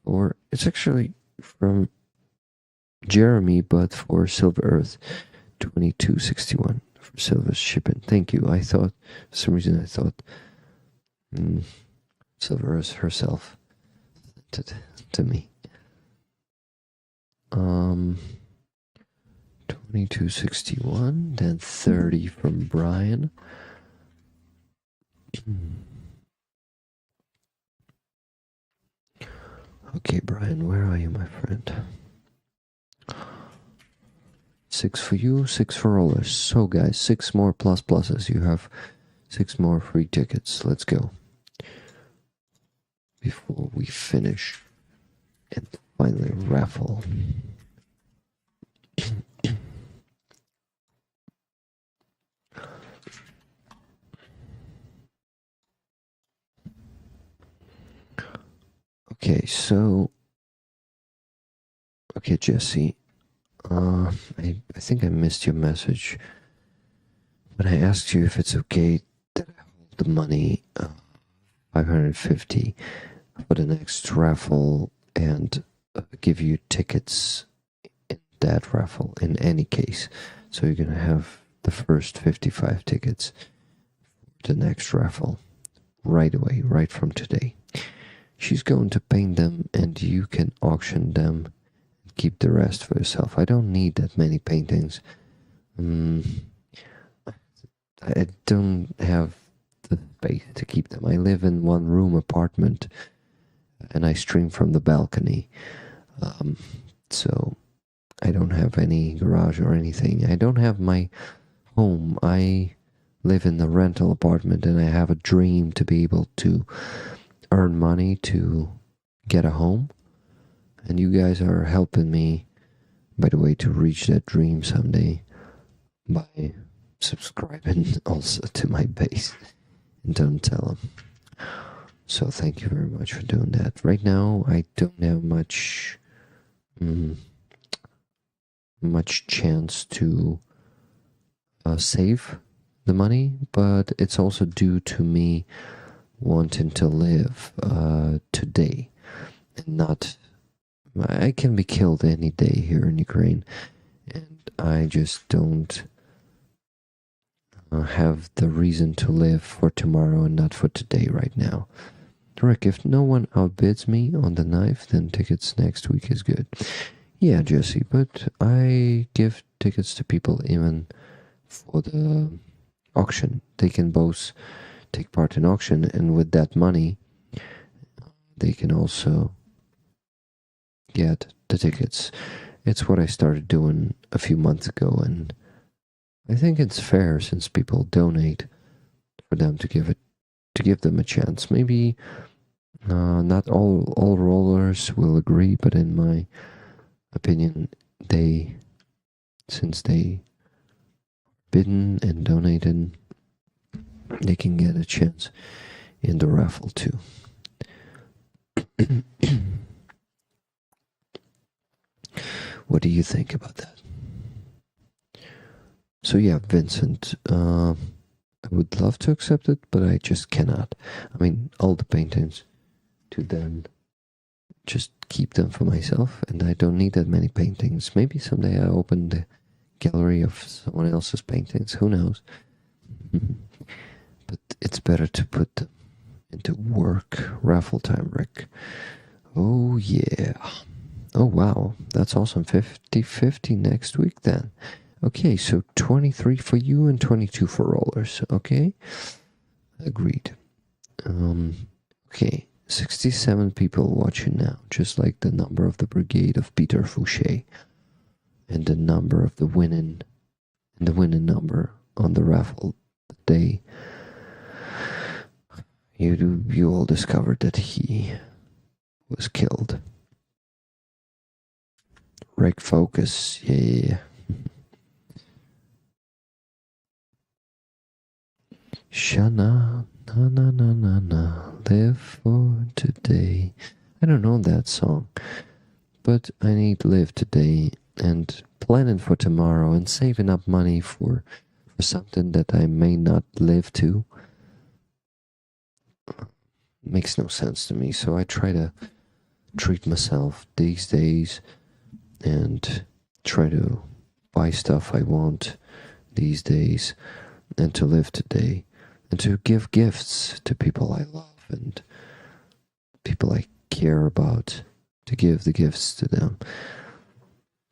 Or it's actually from Jeremy, but for Silver Earth. 2261 for Silver Shipping. Thank you. I thought, for some reason, I thought Silver Earth herself sent it to me. 2261, then 30 from Brian. Okay, Brian, where are you, my friend? 6 for you, 6 for rollers. So, guys, 6 more pluses. You have 6 more free tickets. Let's go. Before we finish and finally raffle. Okay, so Jesse, I think I missed your message when I asked you if it's okay that I hold the money, 550 for the next raffle and give you tickets in that raffle in any case. So you're gonna have the first 55 tickets for the next raffle right away, right from today. She's going to paint them and you can auction them and keep the rest for yourself. I don't need that many paintings. I don't have the space to keep them. I live in 1-room apartment and I stream from the balcony. So I don't have any garage or anything. I don't have my home. I live in a rental apartment and I have a dream to be able to earn money to get a home, and you guys are helping me, by the way, to reach that dream someday by subscribing also to my base and don't tell them. So thank you very much for doing that. Right now I don't have much chance to save the money, but it's also due to me wanting to live today and not. I can be killed any day here in Ukraine, and I just don't have the reason to live for tomorrow and not for today right now. Rick, if no one outbids me on the knife, then tickets next week is good. Yeah, Jesse, but I give tickets to people even for the auction. They can both take part in auction, and with that money they can also get the tickets. It's what I started doing a few months ago, and I think it's fair since people donate for them to give them a chance. Maybe not all rollers will agree, but in my opinion, since they bidden and donated, they can get a chance in the raffle too. What do you think about that? So yeah, Vincent, I would love to accept it, but I just cannot. I mean, all the paintings to then just keep them for myself, and I don't need that many paintings. Maybe someday I open the gallery of someone else's paintings, who knows. But it's better to put them into work. Raffle time, Rick. Oh yeah. Oh wow, that's awesome. 50-50 next week then. Okay, so 23 for you and 22 for rollers. Okay, agreed. Okay, 67 people watching now, just like the number of the brigade of Peter Fouché, and the number of the winning number on the raffle day. You all discovered that he was killed. Rick, focus. Yeah. Shana, na na na na na, live for today. I don't know that song, but I need to live today and planning for tomorrow and saving up money for something that I may not live to. Makes no sense to me, so I try to treat myself these days and try to buy stuff I want these days and to live today and to give gifts to people I love and people I care about, to give the gifts to them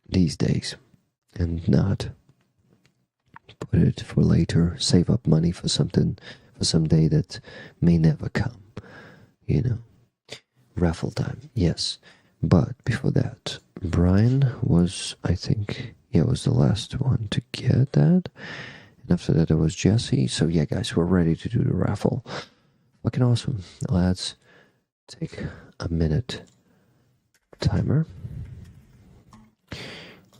these days and not put it for later, save up money for something, for some day that may never come, you know. Raffle time, yes. But before that, Brian was, I think, was the last one to get that. And after that, it was Jesse. So yeah, guys, we're ready to do the raffle. Fucking awesome. Let's take a minute timer.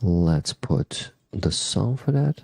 Let's put the song for that.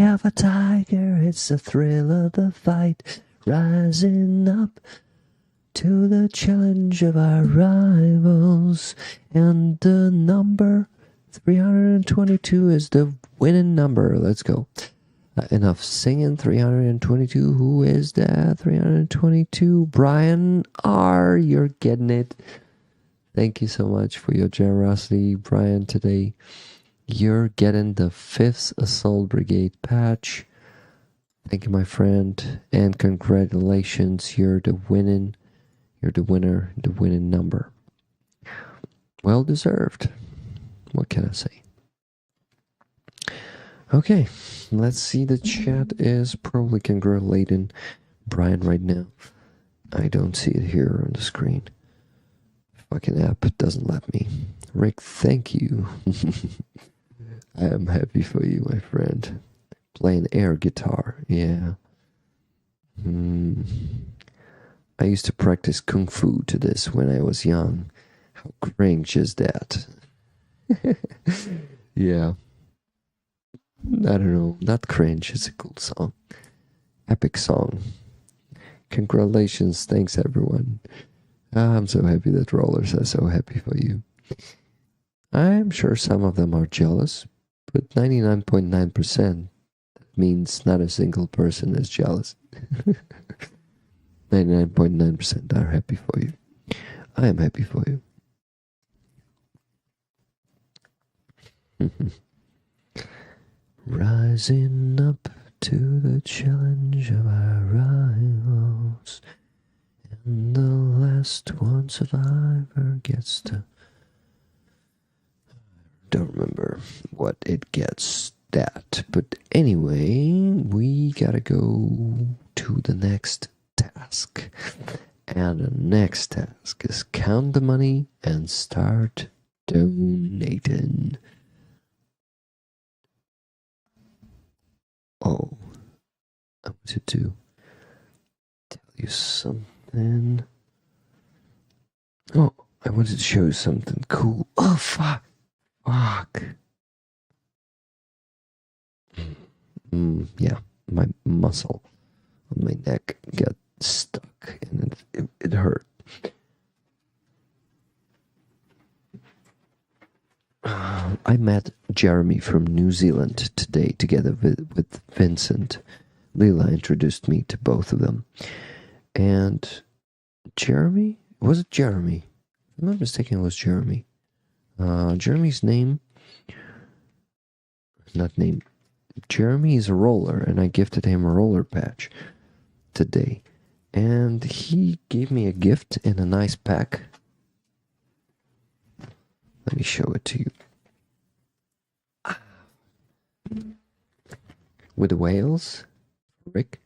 Of a tiger, it's the thrill of the fight, rising up to the challenge of our rivals, and the number 322 is the winning number. Let's go. Enough singing. 322. Who is that? 322. Brian R. You're getting it. Thank you so much for your generosity, Brian, today. You're getting the 5th Assault Brigade patch. Thank you, my friend, and congratulations. You're the winner, the winning number. Well deserved. What can I say? Okay, let's see. The chat is probably congratulating Brian right now. I don't see it here on the screen. Fucking app doesn't let me. Rick, thank you. I am happy for you, my friend. Playing air guitar, yeah. I used to practice kung fu to this when I was young. How cringe is that? Yeah. I don't know, not cringe, it's a cool song. Epic song. Congratulations. Thanks, everyone. I'm so happy that rollers are so happy for you. I'm sure some of them are jealous, but 99.9% means not a single person is jealous. 99.9% are happy for you. I am happy for you. Rising up to the challenge of our rivals, and the last one survivor gets to... Don't remember what it gets that, but anyway, we gotta go to the next task. And the next task is count the money and start donating. Oh, I wanted to tell you something. Oh, I wanted to show you something cool. Oh, fuck. Yeah, my muscle on my neck got stuck and it hurt. I met Jeremy from New Zealand today together with Vincent. Leela introduced me to both of them. And Jeremy? Was it Jeremy? If I'm not mistaken, it was Jeremy. Jeremy's name... Jeremy is a roller, and I gifted him a roller patch today. And he gave me a gift in a nice pack. Let me show it to you. With the whales, Rick.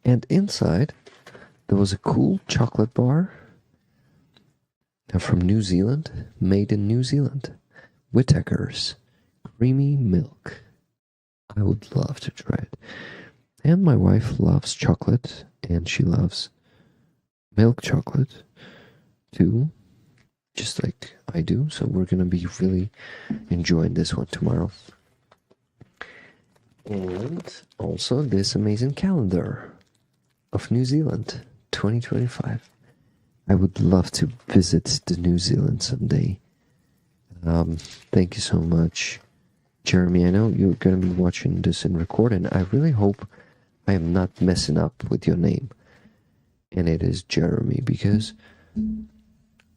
And inside, there was a cool chocolate bar from New Zealand, made in New Zealand. Whittaker's creamy milk. I would love to try it. And my wife loves chocolate, and she loves milk chocolate too, just like I do. So we're gonna be really enjoying this one tomorrow. And also this amazing calendar of New Zealand 2025. I would love to visit the New Zealand someday. Thank you so much, Jeremy. I know you're going to be watching this in recording. I really hope I am not messing up with your name. And it is Jeremy because...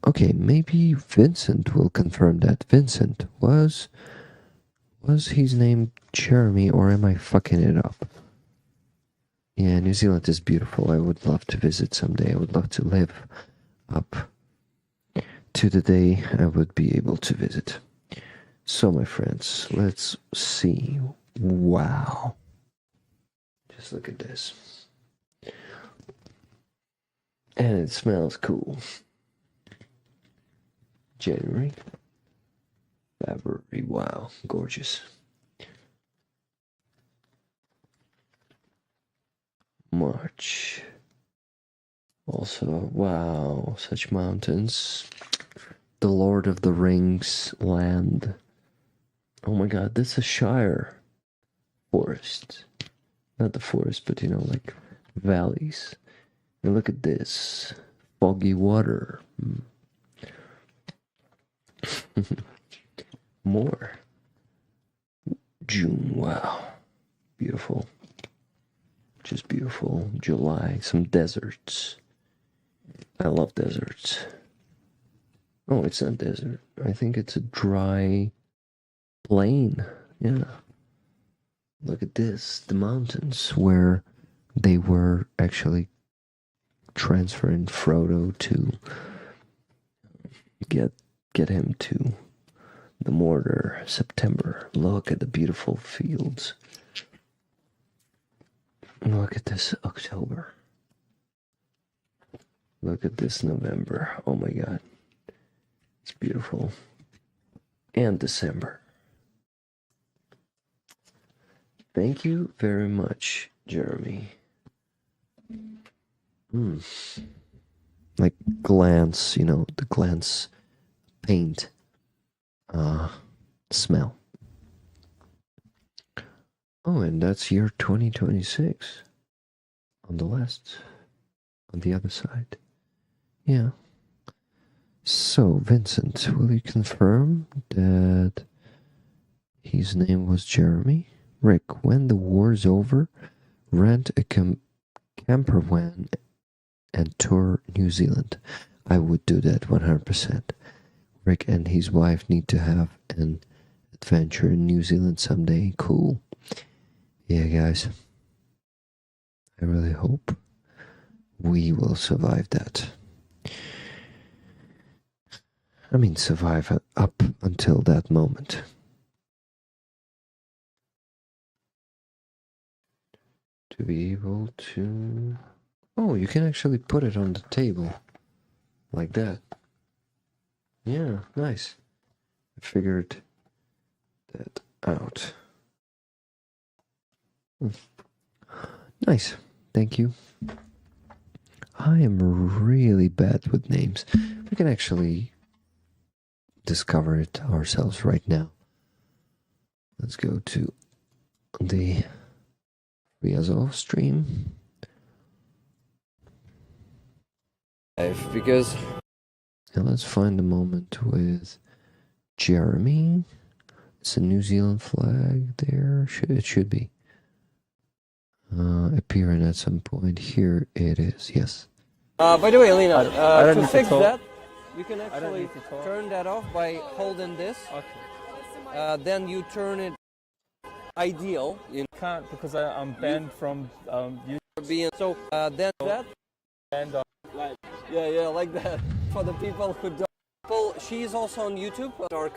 Okay, maybe Vincent will confirm that. Vincent, was his name Jeremy, or am I fucking it up? Yeah, New Zealand is beautiful. I would love to visit someday. I would love to live up to the day I would be able to visit. So, my friends, let's see. Wow. Just look at this. And it smells cool. January, February, wow, gorgeous. March, also, wow, such mountains. The Lord of the Rings land. Oh my god, this is a Shire forest. Not the forest, but like valleys. And look at this, foggy water. More. June, wow. Beautiful. Just beautiful. July, some deserts. I love deserts. Oh, it's not desert. I think it's a dry plain. Yeah. Look at this. The mountains where they were actually transferring Frodo to get him to the Mordor. September. Look at the beautiful fields. Look at this October. Look at this November. Oh my god. It's beautiful. And December. Thank you very much, Jeremy. Like glance, the glance paint smell. Oh, and that's year 2026. on the left, on the other side. Yeah. So, Vincent, will you confirm that his name was Jeremy? Rick, when the war's over, rent a camper van and tour New Zealand. I would do that 100%. Rick and his wife need to have an adventure in New Zealand someday. Cool. Yeah, guys. I really hope we will survive that. I mean, survive up until that moment. To be able to... Oh, you can actually put it on the table. Like that. Yeah, nice. I figured that out. Nice. Thank you. I am really bad with names. We can actually discover it ourselves right now. Let's go to the Riazov stream. Because now let's find a moment with Jeremy. It's a New Zealand flag there. It should be appearing at some point. Here it is. Yes. By the way, Lena, I don't to need fix to talk. that, you can don't actually need to talk. turn that off by holding this. Okay. Then you turn it ideal. You Can't because I'm banned from know, being so. Then that. and Yeah, like that. For the people who don't. Well, she's also on YouTube. Our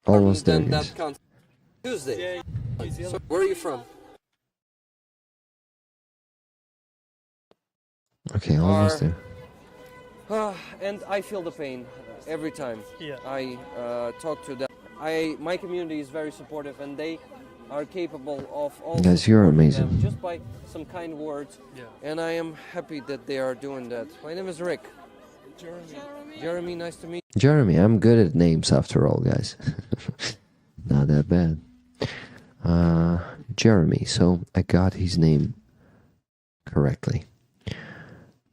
Almost there, then guys. that counts. Tuesday. So where are you from? Okay, almost there. And I feel the pain every time Yeah. I talk to them. My community is very supportive, and they are capable of also Guys, you're supporting amazing. them just by some kind words. Yeah. And I am happy that they are doing that. My name is Rick. Jeremy, nice to meet Jeremy, I'm good at names after all, guys. Not that bad. Jeremy, so I got his name correctly.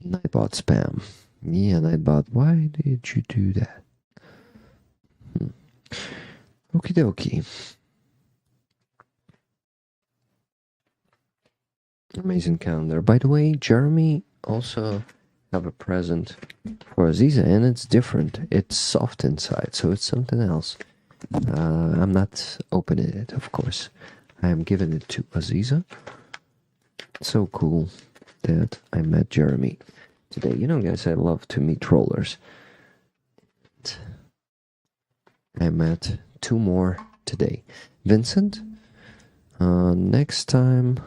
Nightbot spam. Yeah, Nightbot, why did you do that? Okie dokie. Amazing calendar. By the way, Jeremy also have a present for Aziza, and it's different. It's soft inside, so it's something else. I'm not opening it, of course. I am giving it to Aziza. So cool that I met Jeremy today. You know, guys, I love to meet trollers. I met two more today. Vincent, next time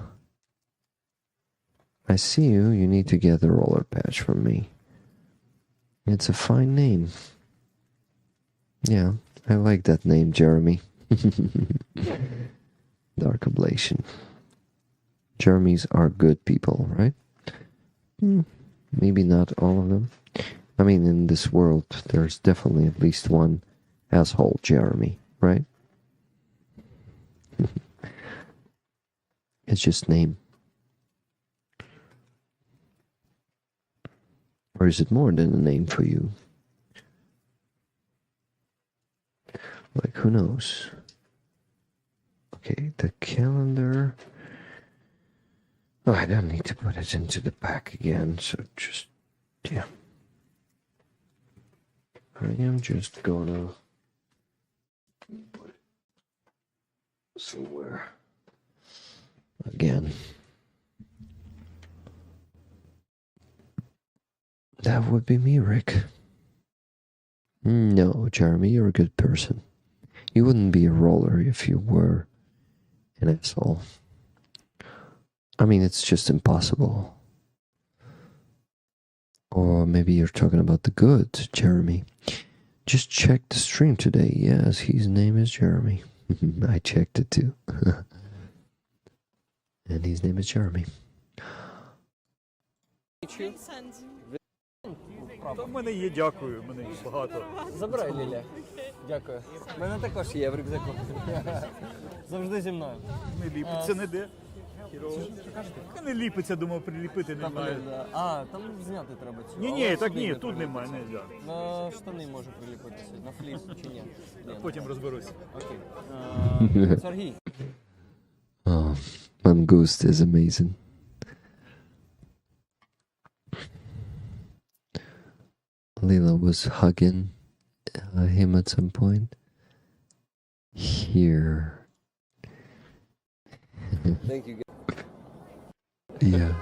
I see you, you need to get the roller patch from me. It's a fine name. Yeah, I like that name, Jeremy. Dark Ablation. Jeremys are good people, right? Maybe not all of them. I mean, in this world, there's definitely at least one asshole Jeremy, right? It's just name. Or is it more than a name for you? Like, who knows? Okay, the calendar. Oh, I don't need to put it into the pack again, so just, yeah. I am just gonna put it somewhere again. That would be me, Rick. No, Jeremy, you're a good person. You wouldn't be a roller if you were an asshole. I mean, it's just impossible. Or maybe you're talking about the good, Jeremy. Just check the stream today. Yes, his name is Jeremy. I checked it too. And his name is Jeremy. you. Та в мене є, дякую, в мене їх багато. Забирай, Ліля. Дякую. У мене також є в рюкзаку. Завжди зі мною. Не ліпиться ніде. Не ліпиться, думав, приліпити немає. А, там зняти треба цю. Ні, Але так сюди ні, не тут немає, не можна. На штани може приліпитися, на фліс чи ні? Ні, Потім розберусь. окей. Сергій. Oh, Mangoost is amazing. Lila was hugging him at some point. Here. Thank you. Yeah.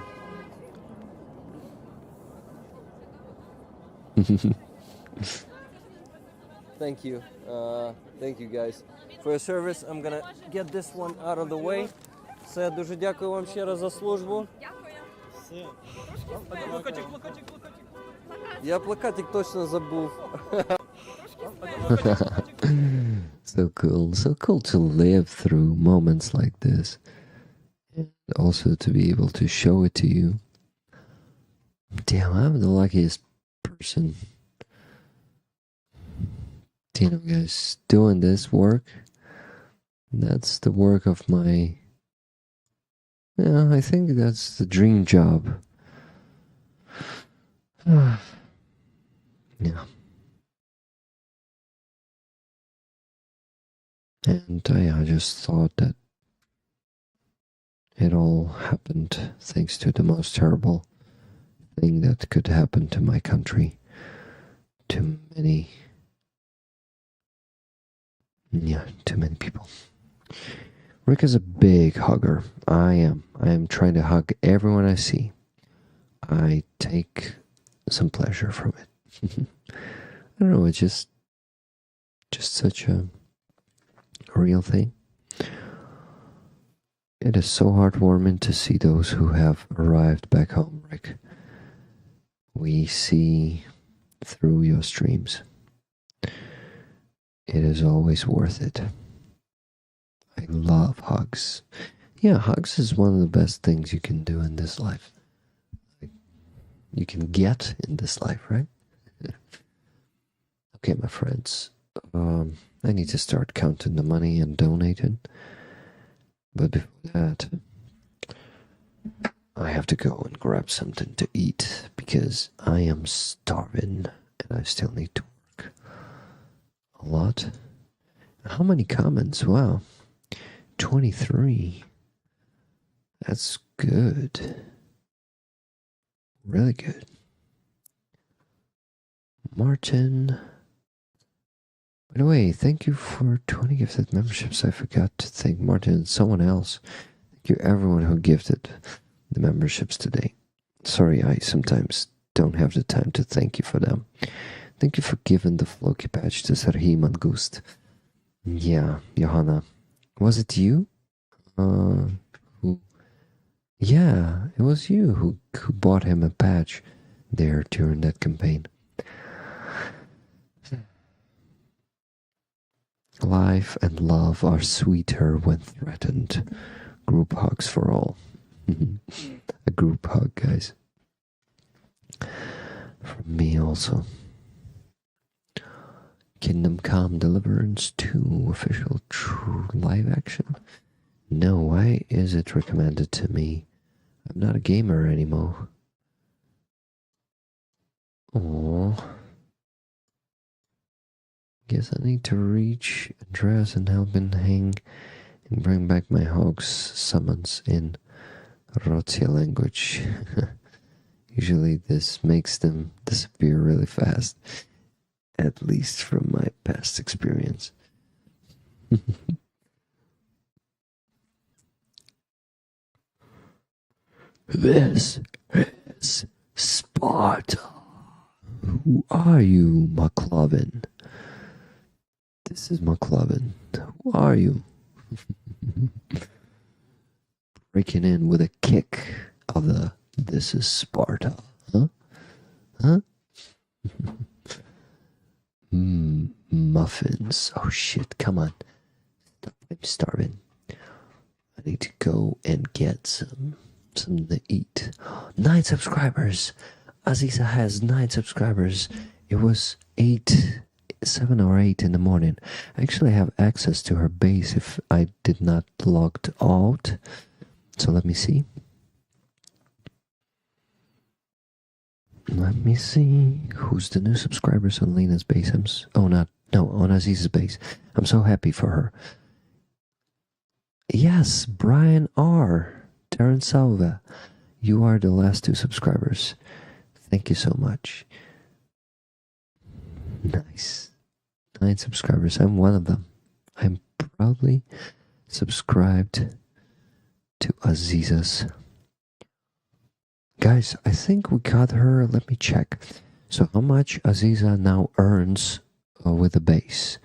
Thank you. Thank you guys for your service. I'm gonna get this one out of the way. Все, дуже дякую вам ще раз за службу. Я плакатик точно забув. So cool. So cool to live through moments like this. And also to be able to show it to you. Damn, I'm the luckiest person. You know, guys, doing this work. That's the work of my... Yeah, I think that's the dream job. Yeah. And I just thought that it all happened thanks to the most terrible thing that could happen to my country. To many people. Rick is a big hugger. I am trying to hug everyone I see. I take some pleasure from it. I don't know, it's just such a real thing. It is so heartwarming to see those who have arrived back home, Rick. We see through your streams. It is always worth it. I love hugs. Yeah, hugs is one of the best things you can do in this life. You can get in this life, right? Okay, my friends. I need to start counting the money and donating. But before that, I have to go and grab something to eat because I am starving and I still need to work a lot. How many comments? Wow. 23. That's good. Really good. Martin. By the way, thank you for 20 gifted memberships. I forgot to thank Martin and someone else. Thank you everyone who gifted the memberships today. Sorry, I sometimes don't have the time to thank you for them. Thank you for giving the Floki patch to Serhii Mangoost. Yeah, Johanna. Was it you? Yeah, it was you who bought him a patch there during that campaign. Life and love are sweeter when threatened. Group hugs for all. A group hug, guys. From me also. Kingdom Come Deliverance 2 official live action? No, why is it recommended to me? I'm not a gamer anymore. Oh. Guess I need to reach Andreas and help him hang and bring back my hog's summons in Rotia language. Usually this makes them disappear really fast. At least from my past experience. This is Sparta. Who are you, McLovin? This is McLovin. Who are you? Breaking in with a kick of the This is Sparta. Huh? Huh? Muffins. Oh shit, come on. I'm starving. I need to go and get something to eat. 9 subscribers. Aziza has 9 subscribers. It was 7 or 8 in the morning. I actually have access to her base if I did not logged out. So let me see. Let me see. Who's the new subscribers on Lena's base? on Aziz's base. I'm so happy for her. Yes, Brian R. Terence Salva. You are the last 2 subscribers. Thank you so much. Nice. 9 subscribers. I'm one of them. I'm proudly subscribed to Aziza's. Guys, I think we got her. Let me check. So how much Aziza now earns with the base?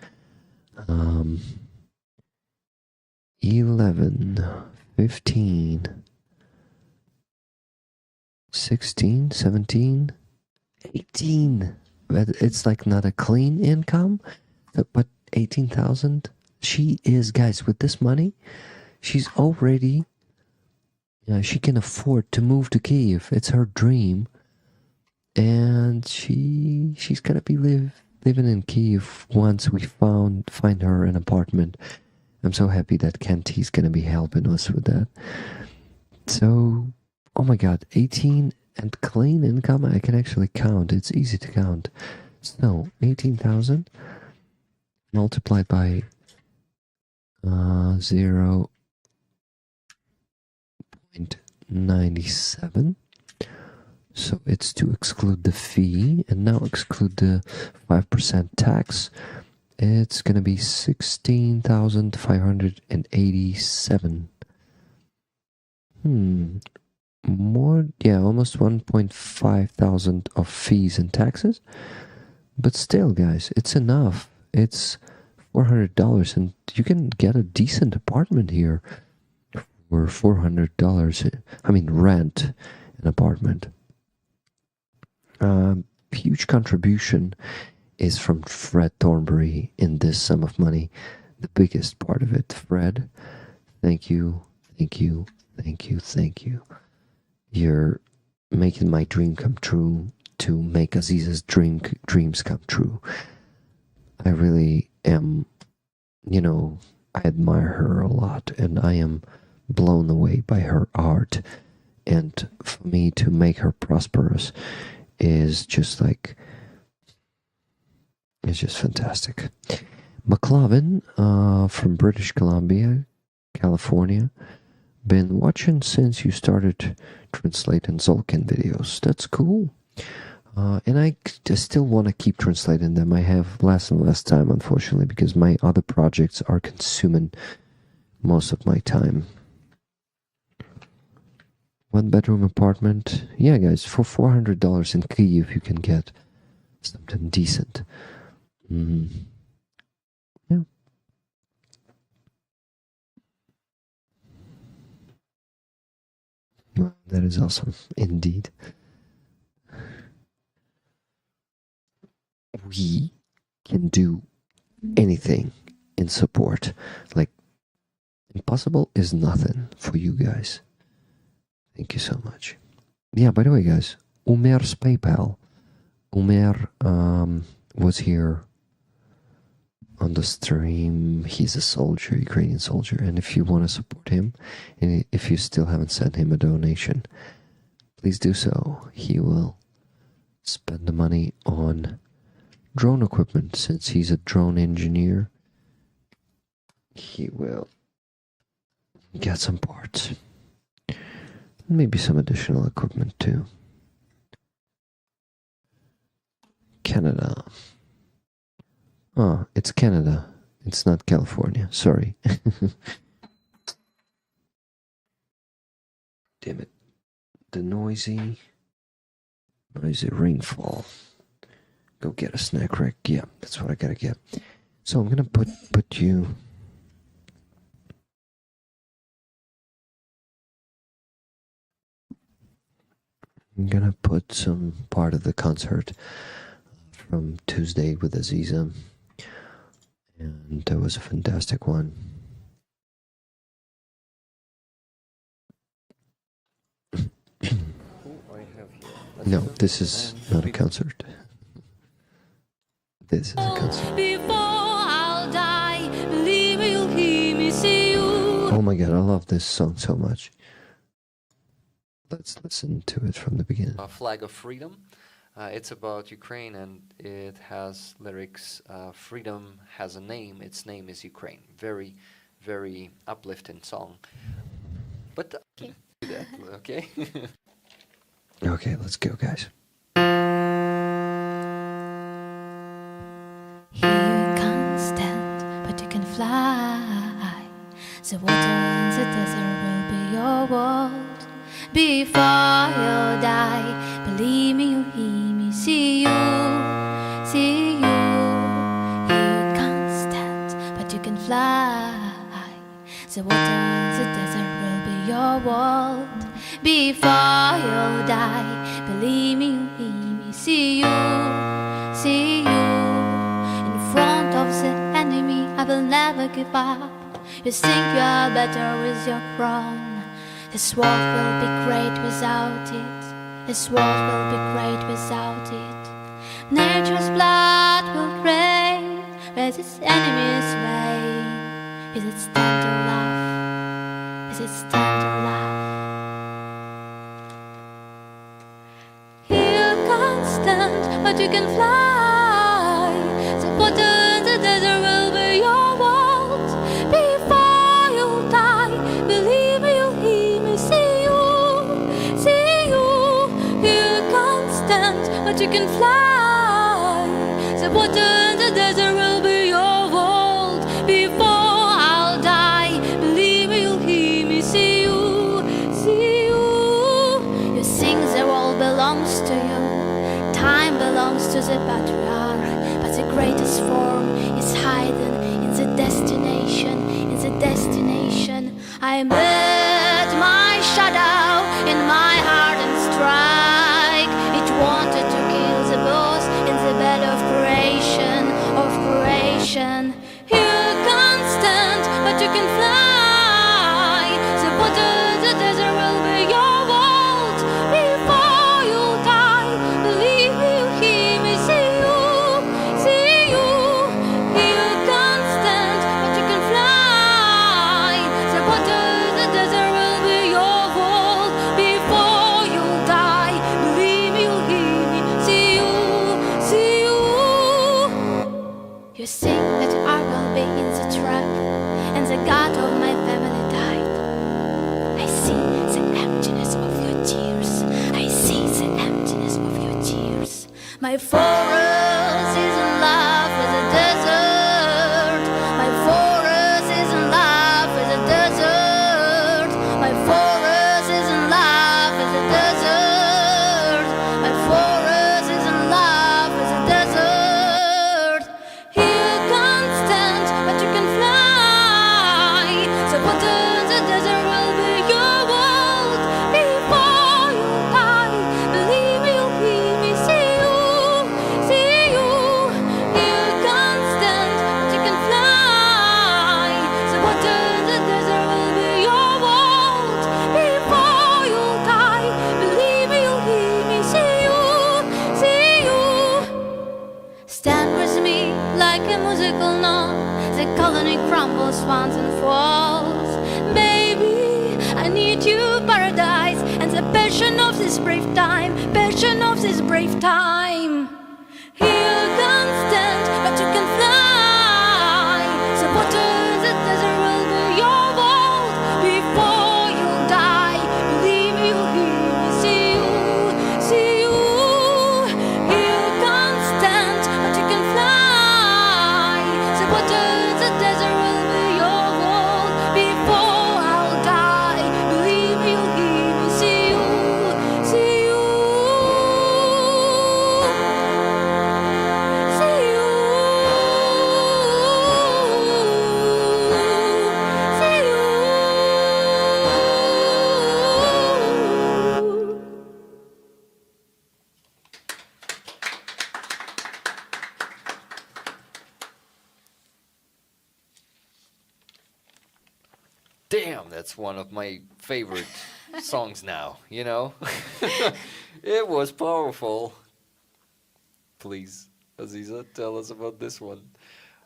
11, 15, 16, 17, 18. But it's like not a clean income, but 18,000. She is, guys, with this money, she's already, she can afford to move to Kyiv. It's her dream. And she's gonna be living in Kyiv once we find her an apartment. I'm so happy that Kenty's gonna be helping us with that. So, oh my god, 18 and clean income, I can actually count. It's easy to count. So, 18,000 multiplied by 0.97. So it's to exclude the fee and now exclude the 5% tax. It's gonna be 16,587. More, almost 1.5 thousand of fees and taxes. But still, guys, it's enough. It's $400, and you can get a decent apartment here for $400. I mean, rent an apartment. Huge contribution is from Fred Thornbury in this sum of money. The biggest part of it. Fred, thank you, thank you, thank you, thank you. You're making my dream come true, to make Aziza's dreams come true. I really am, I admire her a lot, and I am blown away by her art. And for me to make her prosperous is just like, it's just fantastic. McLovin from British Columbia, California. Been watching since you started translating Zolkin videos. That's cool. And I still want to keep translating them. I have less and less time, unfortunately, because my other projects are consuming most of my time. 1-bedroom apartment. Yeah, guys, for $400 in Kyiv, you can get something decent. Yeah. Well, that is awesome, indeed. We can do anything in support. Like, impossible is nothing for you guys. Thank you so much. Yeah, by the way, guys, Umer's PayPal. Umer was here on the stream. He's a soldier, Ukrainian soldier. And if you want to support him, and if you still haven't sent him a donation, please do so. He will spend the money on drone equipment. Since he's a drone engineer, he will get some parts. Maybe some additional equipment too. Canada. Oh, it's Canada. It's not California. Sorry. Damn it. The noisy rainfall. Go get a snack rack. Yeah, that's what I gotta get. So I'm gonna put you. I'm gonna put some part of the concert from Tuesday with Aziza, and that was a fantastic one. No, this is not a concert. This is a concert. Oh my god, I love this song so much. let's listen to it from the beginning. A Flag of Freedom. It's about Ukraine and it has lyrics, freedom has a name, its name is Ukraine. Very, very uplifting song. But Okay. do that, okay? Okay, let's go, guys. Here you can't stand, but you can fly. The water in the desert will be your world. Before you die, believe me, you hear me, see you, see you. Here you can't stand, but you can fly. The water in the desert will be your world. Before you die, believe me, you hear me, see you, see you. In front of the enemy, I will never give up. You think you are better with your crown. This world will be great without it. This world will be great without it. Nature's blood will drain where this enemy is slain. Is it stand or laugh? Is it stand or laugh? You can't stand, but you can fly. The water in the desert will be your world. Before you die, believe me, you'll hear me, see you, see you. You can't stand, but you can fly. The water in the desert will be your world. Before I'll die, believe me, you'll hear me, see you, see you. You think the world belongs to you. Time belongs to the patriarch, but the greatest form is hidden in the destination, in the destination. I met my shadow in my heart and strike. It wanted to kill the boss in the bed of creation, of creation. You can't stand, but you can fly. The water in the desert will be your world. Before you die, believe me, you hear me, see you, see you. You can't stand, but you can fly. The water in the desert will be your world. Before you die, believe me, you hear me, see you, see you. You think that I will be in the trap, and the God of my family died. I see the emptiness of your tears. I see the emptiness of your tears. My forest is in love with the desert. My forest is in love with the desert. My forest is in love with the desert. My forest is in love with the desert. You can't stand, but you can fly. The water in the desert will be your world. Before you die, believe me, you'll hear me, see you, see you. You can't stand, but you can fly. The water in the desert will be your world. Before you die, believe me, you'll hear me, see you, see you. Stand with me like a musical note. The colony crumbles once and falls. Baby, I need you, paradise, and the passion of this brave time, passion of this brave time. You can't stand, but you can fly. The water in the desert will be your world. Before you die, believe me, you'll hear me, see you, see you. You can't stand, but you can fly. The water in the desert will be your world. Before I'll die, believe me, you'll hear me, see you, see you, see you, see you. Damn, that's one of my favorite songs now, you know? It was powerful. Please, Aziza, tell us about this one.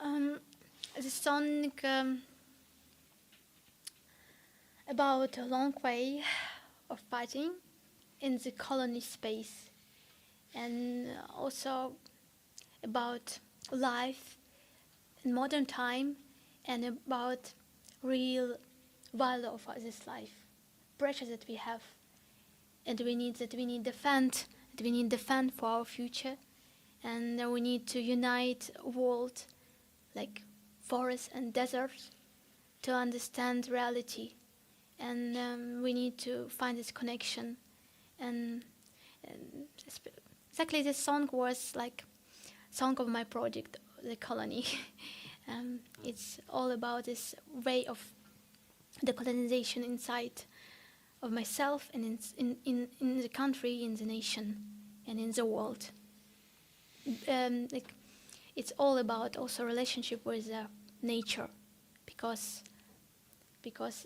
The song about a long way of fighting in the colony space, and also about life in modern time, and about real value of this life, pressure that we have, and we need defend for our future, and we need to unite world like forests and deserts to understand reality, and we need to find this connection, and exactly this song was like song of my project, the colony. It's all about this way of decolonization inside of myself and in the country, in the nation, and in the world. Like, it's all about also relationship with nature, because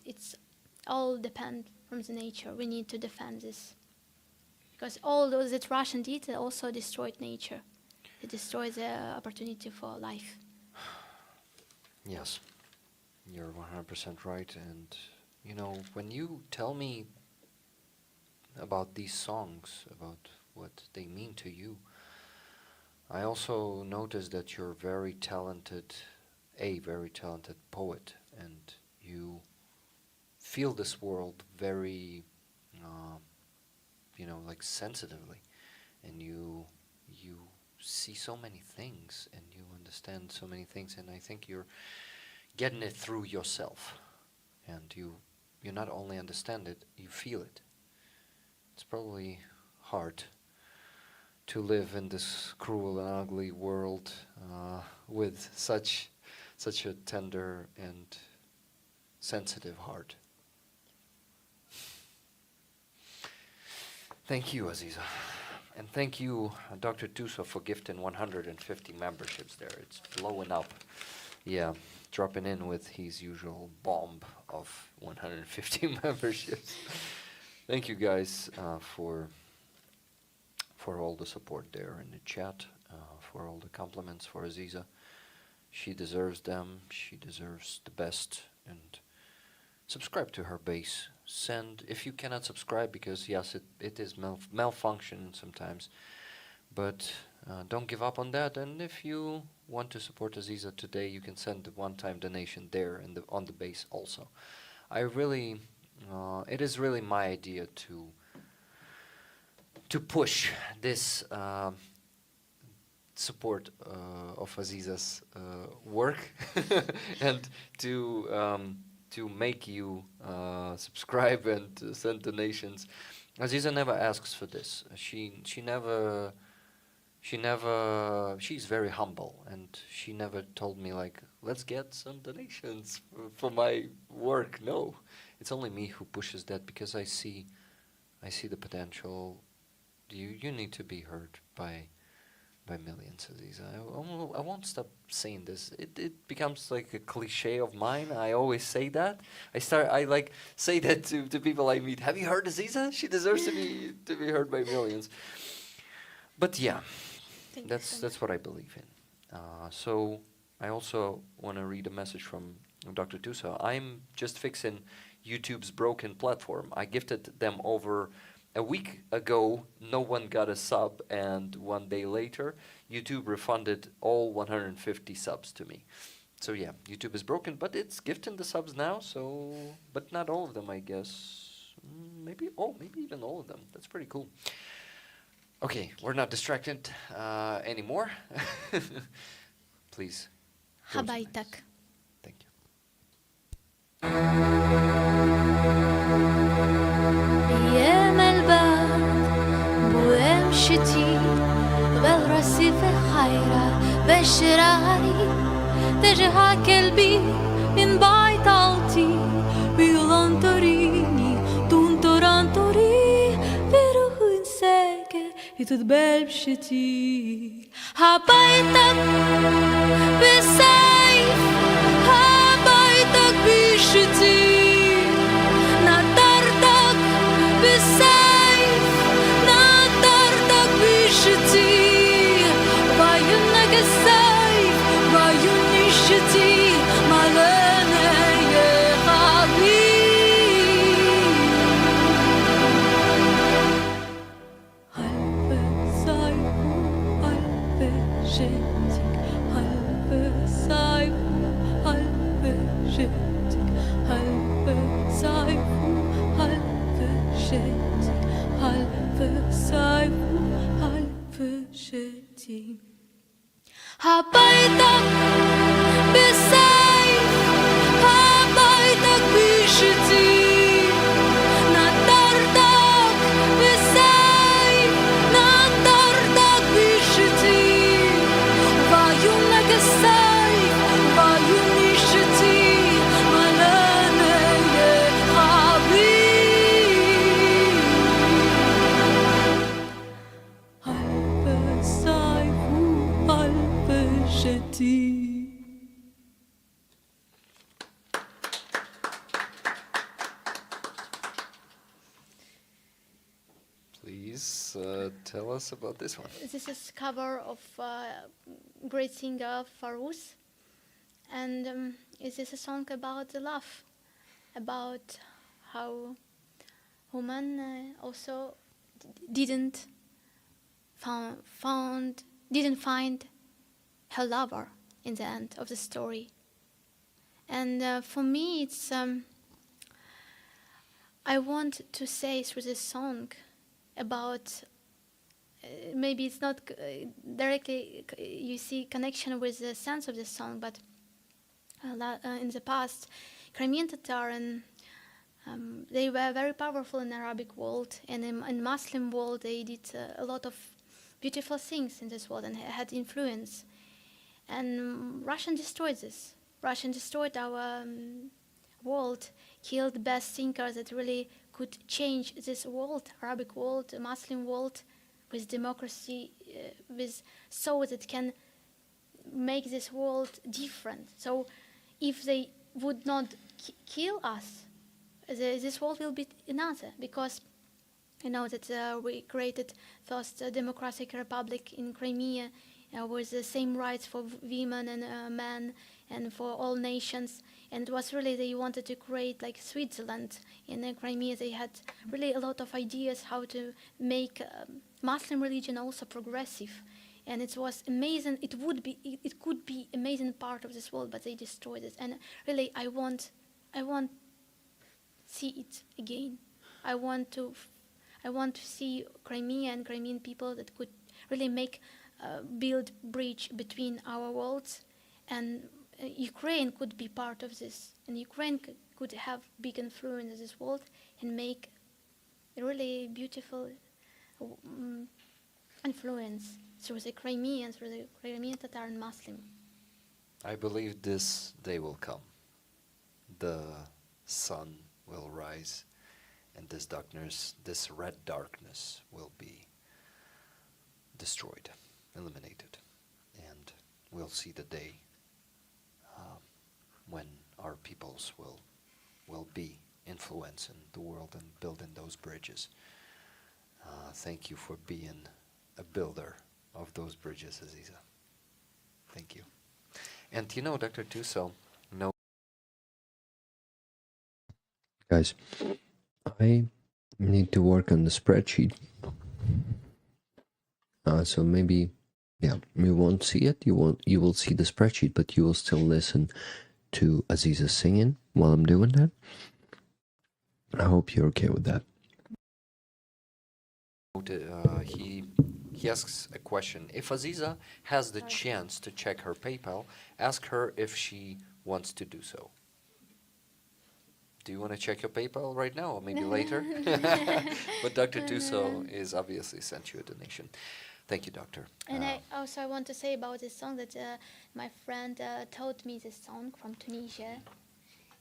it's all depend from the nature. We need to defend this, because all those that Russian did, they also destroyed nature. They destroyed the opportunity for life. Yes, you're 100% right. And, you know, when you tell me about these songs, about what they mean to you, I also noticed that you're very talented, a very talented poet, and you feel this world very, you know, like sensitively, and you see so many things, and you understand so many things, and I think you're getting it through yourself, and you not only understand it, you feel it. It's probably hard to live in this cruel and ugly world with such a tender and sensitive heart. Thank you, Aziza. And thank you, Dr. Tuso, for gifting 150 memberships there. It's blowing up. Yeah, dropping in with his usual bomb of 150 memberships. Thank you guys for all the support there in the chat, for all the compliments for Aziza. She deserves them. She deserves the best. And subscribe to her base. Send, if you cannot subscribe, because yes, it is malfunctioning sometimes, but don't give up on that. And if you want to support Aziza today, you can send a one-time donation there on the base also. I really, it is really my idea to push this support of Aziza's work and to make you subscribe and send donations. Aziza never asks for this. She's very humble, and she never told me like, let's get some donations for my work. No, it's only me who pushes that, because I see the potential. You need to be heard by millions, Aziza. I won't stop saying this. It becomes like a cliche of mine. I always say that. I like say that to people I meet. Have you heard Aziza? She deserves to be heard by millions. But yeah, that's what I believe in. So I also want to read a message from Dr. Tusa. I'm just fixing YouTube's broken platform. I gifted them over a week ago. No one got a sub, and 1 day later, YouTube refunded all 150 subs to me. So yeah, YouTube is broken, but it's gifting the subs now. So, but not all of them, I guess. Maybe even all of them. That's pretty cool. Okay, we're not distracted anymore. Please. Habaitak. Thank you. أيام البرد بوام شتي والرصيف خيرة بالشراري تجها كلبي من بايت عالتي بيولانتوريني تونتورانتوري بيروحن ساكر يتتبال بشتي هبايتك بالسيف هبايتك بشتي نطرتك بالسيف نطرتك بشتي بعيونك السيف بعيوني الشتي مالنا يا حبيبي Halfe halfe życi. Habajtak bisay, habajtak bishiti. Na tartak bisay, na tartak bishiti. Vayun nagasay, vayun nishiti. Malaneye habi. Halfe sayfu, halfe jeti. Please tell us about this one. This is cover of great singer Farus, and it is a song about the love, about how woman also didn't didn't find her lover in the end of the story. And for me, it's I want to say through this song about maybe it's not directly you see connection with the sense of the song, but in the past, Crimean Tatar and they were very powerful in Arabic world, and in Muslim world they did a lot of beautiful things in this world and had influence. And Russian destroyed this. Russian destroyed our world, killed the best thinkers that really could change this world, Arabic world, Muslim world, with democracy, with so that can make this world different. So if they would not kill us, this world will be another, because you know that we created first democratic republic in Crimea with the same rights for women and men and for all nations. And it was really, they wanted to create like Switzerland in Crimea. They had really a lot of ideas how to make Muslim religion also progressive. And it was amazing. It could be amazing part of this world, but they destroyed it. And really, I want see it again. I want to see Crimea and Crimean people that could really make build bridge between our worlds, and Ukraine could be part of this, and Ukraine could have big influence in this world and make a really beautiful influence through the Crimean, through the Crimean Tatar and Muslim. I believe this day will come. The sun will rise, and this darkness, this red darkness, will be destroyed, eliminated, and we'll see the day when our peoples will be influencing the world and building those bridges. Thank you for being a builder of those bridges, Aziza. Thank you. And you know, Dr. Tuso, no. Guys, I need to work on the spreadsheet. So maybe, yeah, you won't see it. You will see the spreadsheet, but you will still listen to Aziza singing while I'm doing that. I hope you're okay with that. He asks a question. If Aziza has the chance to check her PayPal, ask her if she wants to do so. Do you want to check your PayPal right now or maybe later? But Dr. Tuso is obviously sent you a donation. Thank you, Doctor. And I want to say about this song that my friend taught me this song from Tunisia.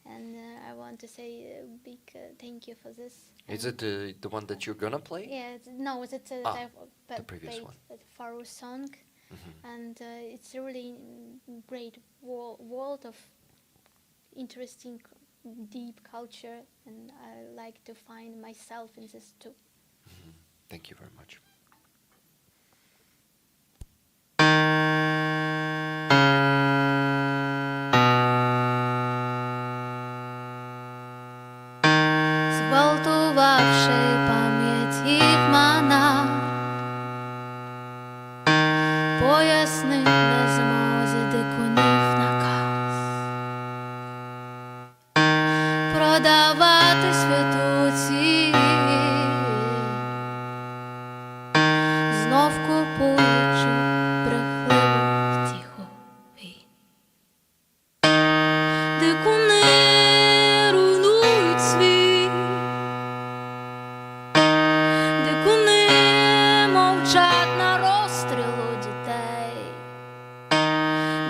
And I want to say a big thank you for this. Is it the one that you're gonna play? Yeah, no, it's the previous one. The Farouz song. And it's a really great world of interesting, deep culture, and I like to find myself in this too. Thank you very much. Зґвалтувавши пам'яті хмана, поясни на змозі дикунів наказ продавати святу ціль знов купуючи брехливу втіхові. Дикуни руйнують світ, дикуни мовчать на розстрілу дітей,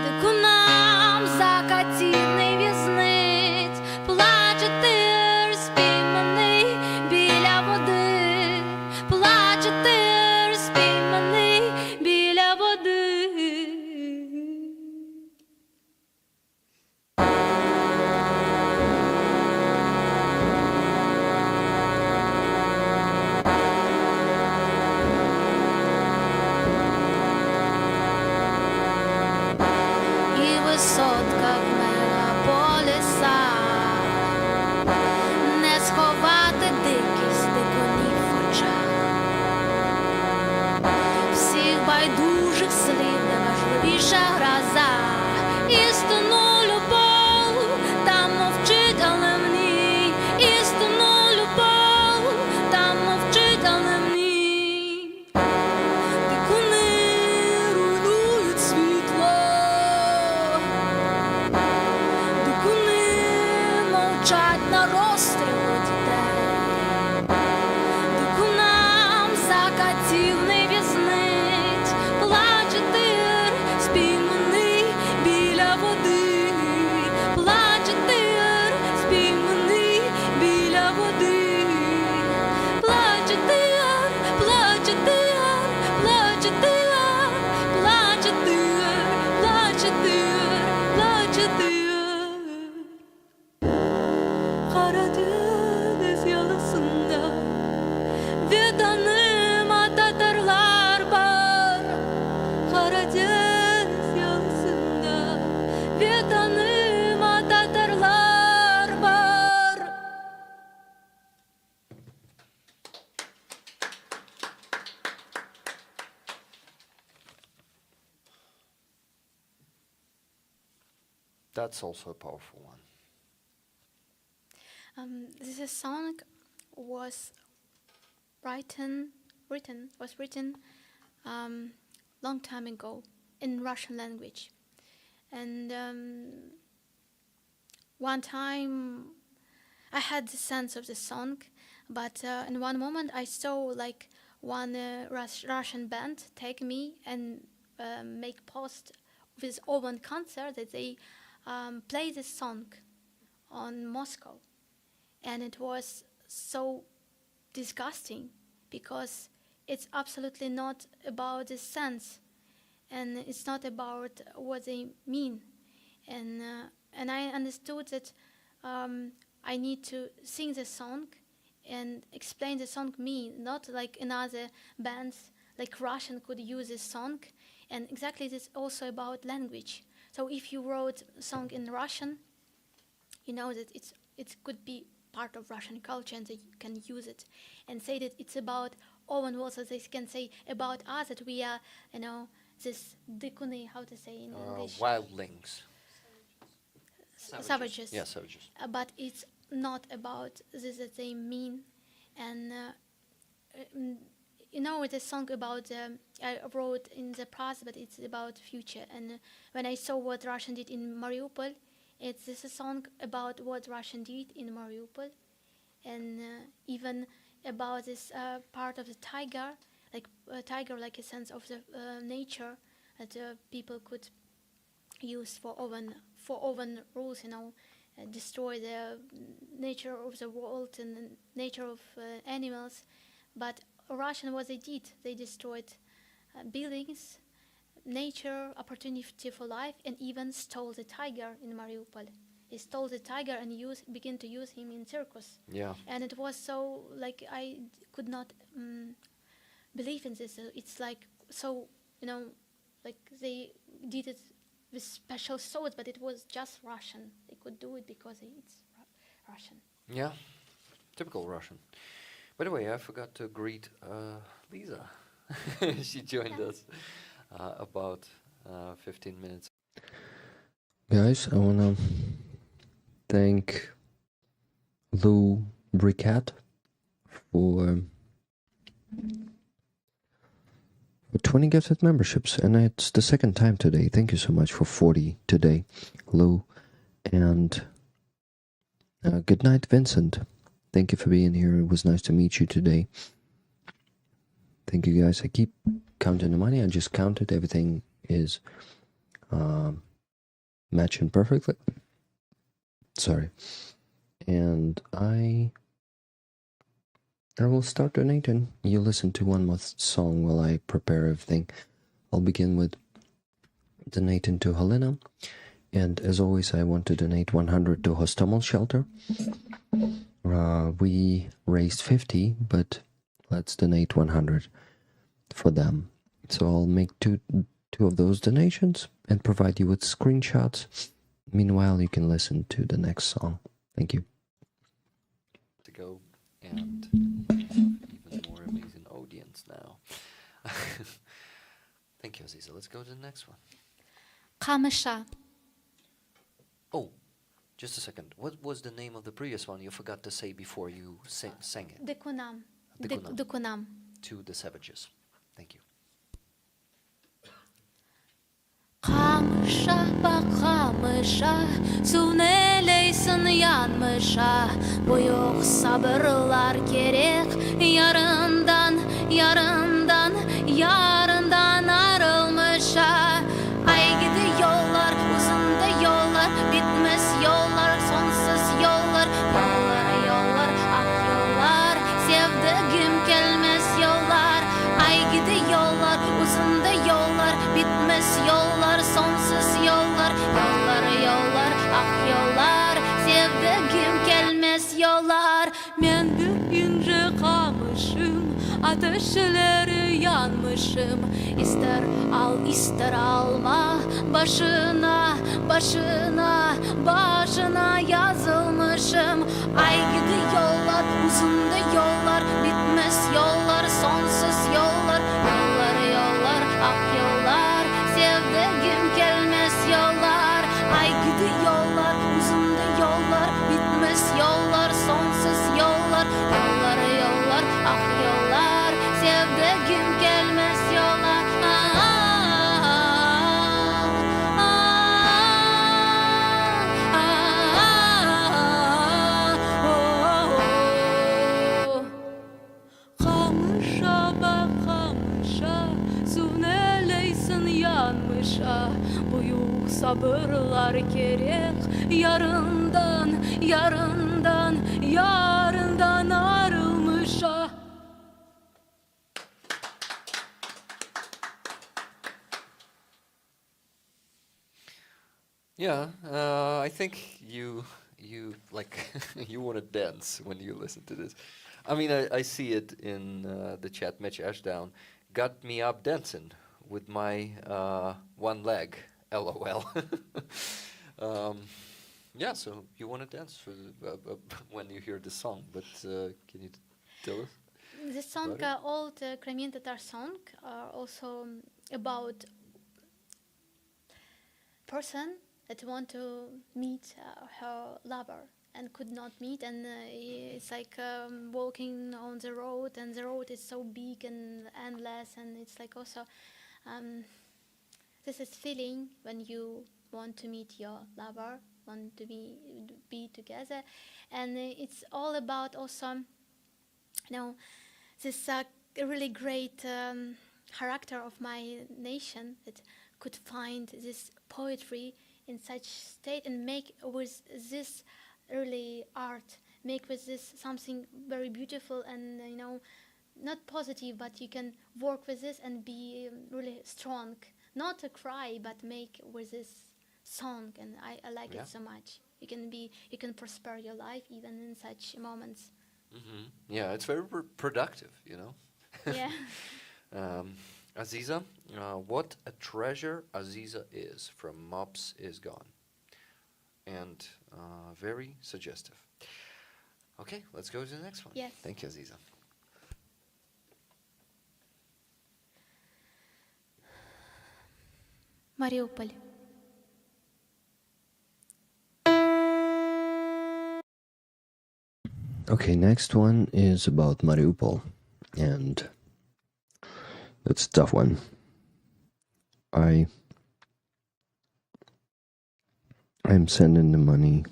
дикунам закатівний в'язниць плаче тир спійманий біля води, плаче тир спійманий біля води. І висотка в мегаполісах, не сховати дикість дикунів в очах. Всіх байдужих слів найважливіша гроза. Істинну любов там мовчить, але в ній. Істинну любов там мовчить, але в ній. Дикуни руйнують світло, дикуни мовчать на розстрілу дітей, дикунам закатівний в'язниць плаче тир спійманий біля води, плаче тир спійманий біля води, плаче тир, плаче тир, плаче тир, плаче тир, плаче тир, плаче тир. Karadeniz yalısında Vedanıma Tatarlar var. Karadeniz yalısında Vedanıma Tatarlar var. That's also a powerful one. This song was written long time ago in Russian language, and one time I had the sense of the song, but in one moment I saw like one Russian band take me and make post with one concert that they play this song on Moscow. And it was so disgusting because it's absolutely not about the sense, and it's not about what they mean. And I understood that I need to sing the song and explain the song mean, not like in other bands like Russian could use this song. And exactly this also about language. So if you wrote a song in Russian, you know that it could be part of Russian culture and they can use it and say that it's about Owen also they can say about us that we are, you know, this dikuni, how to say in English? Wildlings. Savages. Yeah, savages. But it's not about this that they mean. And you know, the song about I wrote in the past, but it's about future. And when I saw what Russian did in Mariupol, it's a song about what Russian did in Mariupol, and even about this part of the tiger, like a sense of the nature that people could use for own rules, you know, destroy the nature of the world and the nature of animals. But Russian, what they did, they destroyed buildings, nature, opportunity for life, and even stole the tiger in Mariupol. They stole the tiger and began to use him in circus. Yeah. And it was so, like, I could not believe in this. It's like, so, you know, like they did it with special swords, but it was just Russian. They could do it because it's Russian. Yeah, typical Russian. By the way, I forgot to greet Lisa. She joined us about 15 minutes. Guys, I want to thank Lou Bricat for 20 gifted memberships, and it's the second time today. Thank you so much for 40 today, Lou. And good night, Vincent. Thank you for being here. It was nice to meet you today. Thank you, guys. I keep counting the money. I just counted. Everything is matching perfectly. Sorry. And I will start donating. You listen to one more song while I prepare everything. I'll begin with donating to Helena. And as always, I want to donate 100 to Hostomel Shelter. We raised 50, but let's donate 100 for them. So I'll make two of those donations and provide you with screenshots. Meanwhile, you can listen to the next song. Thank you. To go and even more amazing audience now. Thank you, Aziza. Let's go to the next one. Kamasha. Oh, just a second. What was the name of the previous one you forgot to say before you sang it? Dekunam. Dekunam. Dekunam. To the Savages. Thank you. Kamışa bakamışa, su neleysın yanmışa. Bu yok sabırlar gerek, yarından ayrılmışa. Ay gidi yollar, uzun da yollar, bitmez yollar, sonsuz yollar. Yollar, ah yollar, sevdiğim gelmez yollar. Ay gidi yollar, uzun da yollar, bitmez yollar, sonsuz yollar. Yollar, ah yollar, sevdiğim gelmez yollar. Men büyünce kamışım, ateşleri yanmışım. İster al ister alma, başına yazılmışım. Ay gidi yollar, uzun da yollar, bitmez yollar, sonsuz yollar. Yollar, ah yollar, sevdiğim gelmez yollar. Ay gidi yollar, uzun da yollar, bitmez yollar, sonsuz yollar. Yollar, ah yollar, sevdiğim gelmez yollar. Kamışa bakamışa, su neleysın yanmışa. Büyük sabırlar gerek, yarından ayrılmışa. Yeah, I think you like you want to dance when you listen to this. I mean, I see it in the chat. Mitch Ashdown got me up dancing with my one leg. LOL. Yeah, so you want to dance for when you hear the song, but can you tell us? The song, all the Crimean Tatar song, are also about person that want to meet her lover and could not meet, and it's like walking on the road, and the road is so big and endless, and it's like also this is feeling when you want to meet your lover, want to be together, and it's all about also, this really great character of my nation that could find this poetry in such state and make with this really art, make with this something very beautiful and not positive, but you can work with this and be really strong, not to cry, but make with this song, and I like it so much. You can prosper your life even in such moments. Mm-hmm. Yeah, it's very productive, Yeah. Aziza, what a treasure Aziza is from Mops is Gone. And very suggestive. Okay, let's go to the next one. Yes. Thank you, Aziza. Mariupol. Okay, next one is about Mariupol, and it's a tough one. I'm sending the money.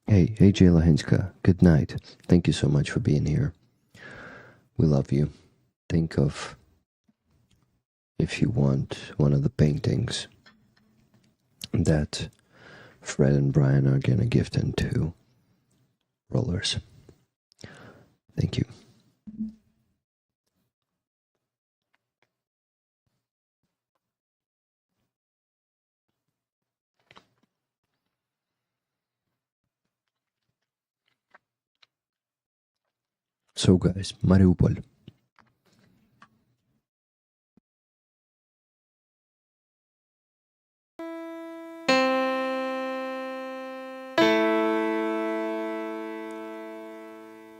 Hey, Jay Lahenska, good night. Thank you so much for being here. We love you. Think of, if you want, one of the paintings that Fred and Brian are gonna gift into Rollers. Thank you. So guys, Mariupol.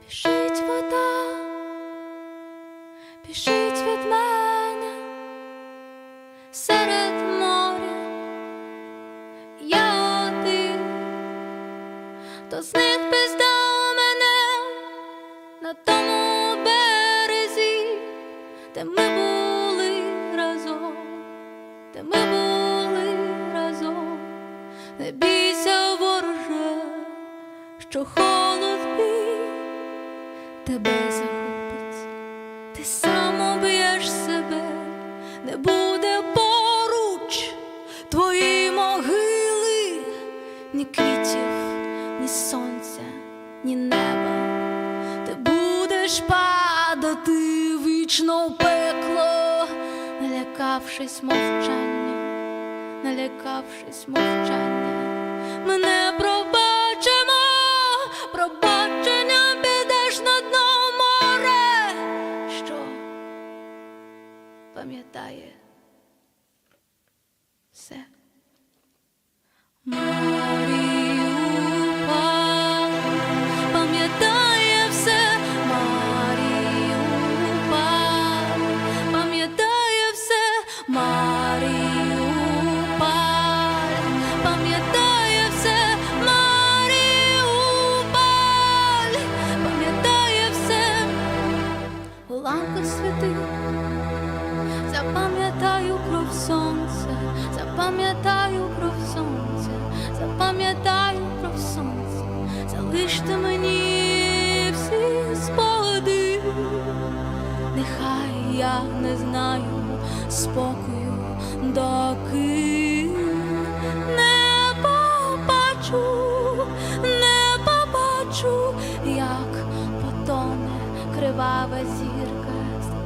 Біжить вода, біжить від мене серед моря. Я один, то з них пізнав мене на тому березі, де ми були разом, де ми були разом. Не бійся, вороже, що холод бій тебе захопить, ти сам об'єш себе, не буде поруч твої могили, ні квітів, ні сонця, ні неба. Ти будеш падати вічно в пекло, налякавшись мовчання, налякавшись мовчання. Ми не пробачимо, пробачення підеш на дно море, що пам'ятає все. Маріупол пам'ятає все. Маріупол пам'ятає все. Маріупол пам'ятає все. Маріуполь пам'ятає все. У лампах світи запам'ятаю кров сонця, запам'ятаю кров сонця, запам'ятаю кров сонця. Залиште мені всі спогади, нехай я не знаю спокою, доки не побачу, не побачу, як потоне кривава зірка.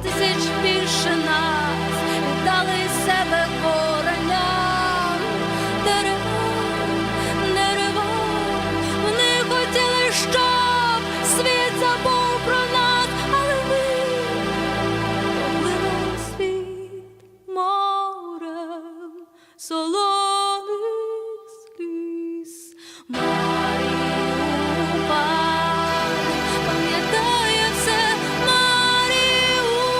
Тисяч більше нас віддали себе кореням. Дерева, дерева, вони хотіли, щоб світ забув про нас, але ми поплинули світ морем солоних сліз. Маріуполь пам'ятає все. Маріуполь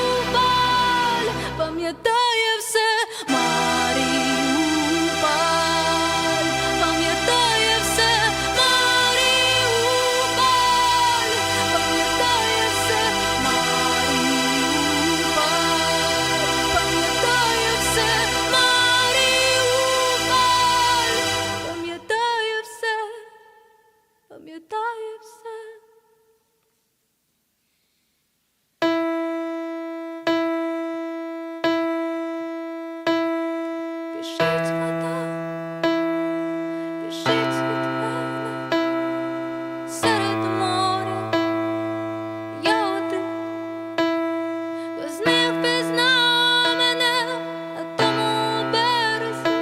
пам'ятає все. Маріуполь пам'ятає все. Маріуполь пам'ятає все. Маріуполь пам'ятає все. Маріуполь пам'ятає все. Пам'ятає все. Біжить вода, біжить від мене серед моря. Я один, без них пізнав мене на тому березі,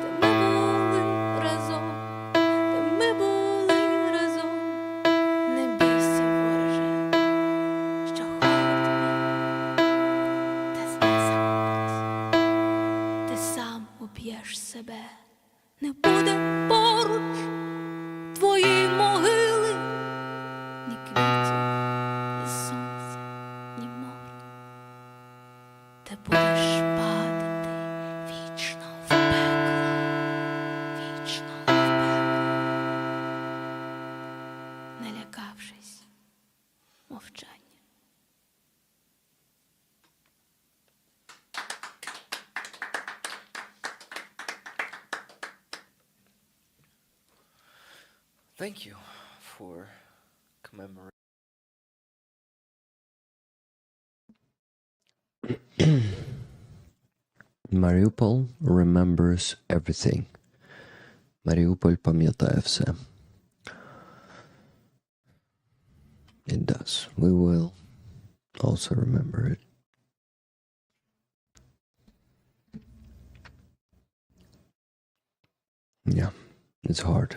де ми були разом, де ми були разом. Не бійся, вороже, що холод мій тебе захопить, ти сам уб'єш себе, не буде поруч твої могили, ні квітів, ні сонця, ні моря. Ти будеш падати вічно в пекло, вічно в пекло, налякавшись мовчання. Thank you for commemorating. Mariupol remembers everything. Mariupol пам'ятає все. It does. We will also remember it. Yeah, it's hard.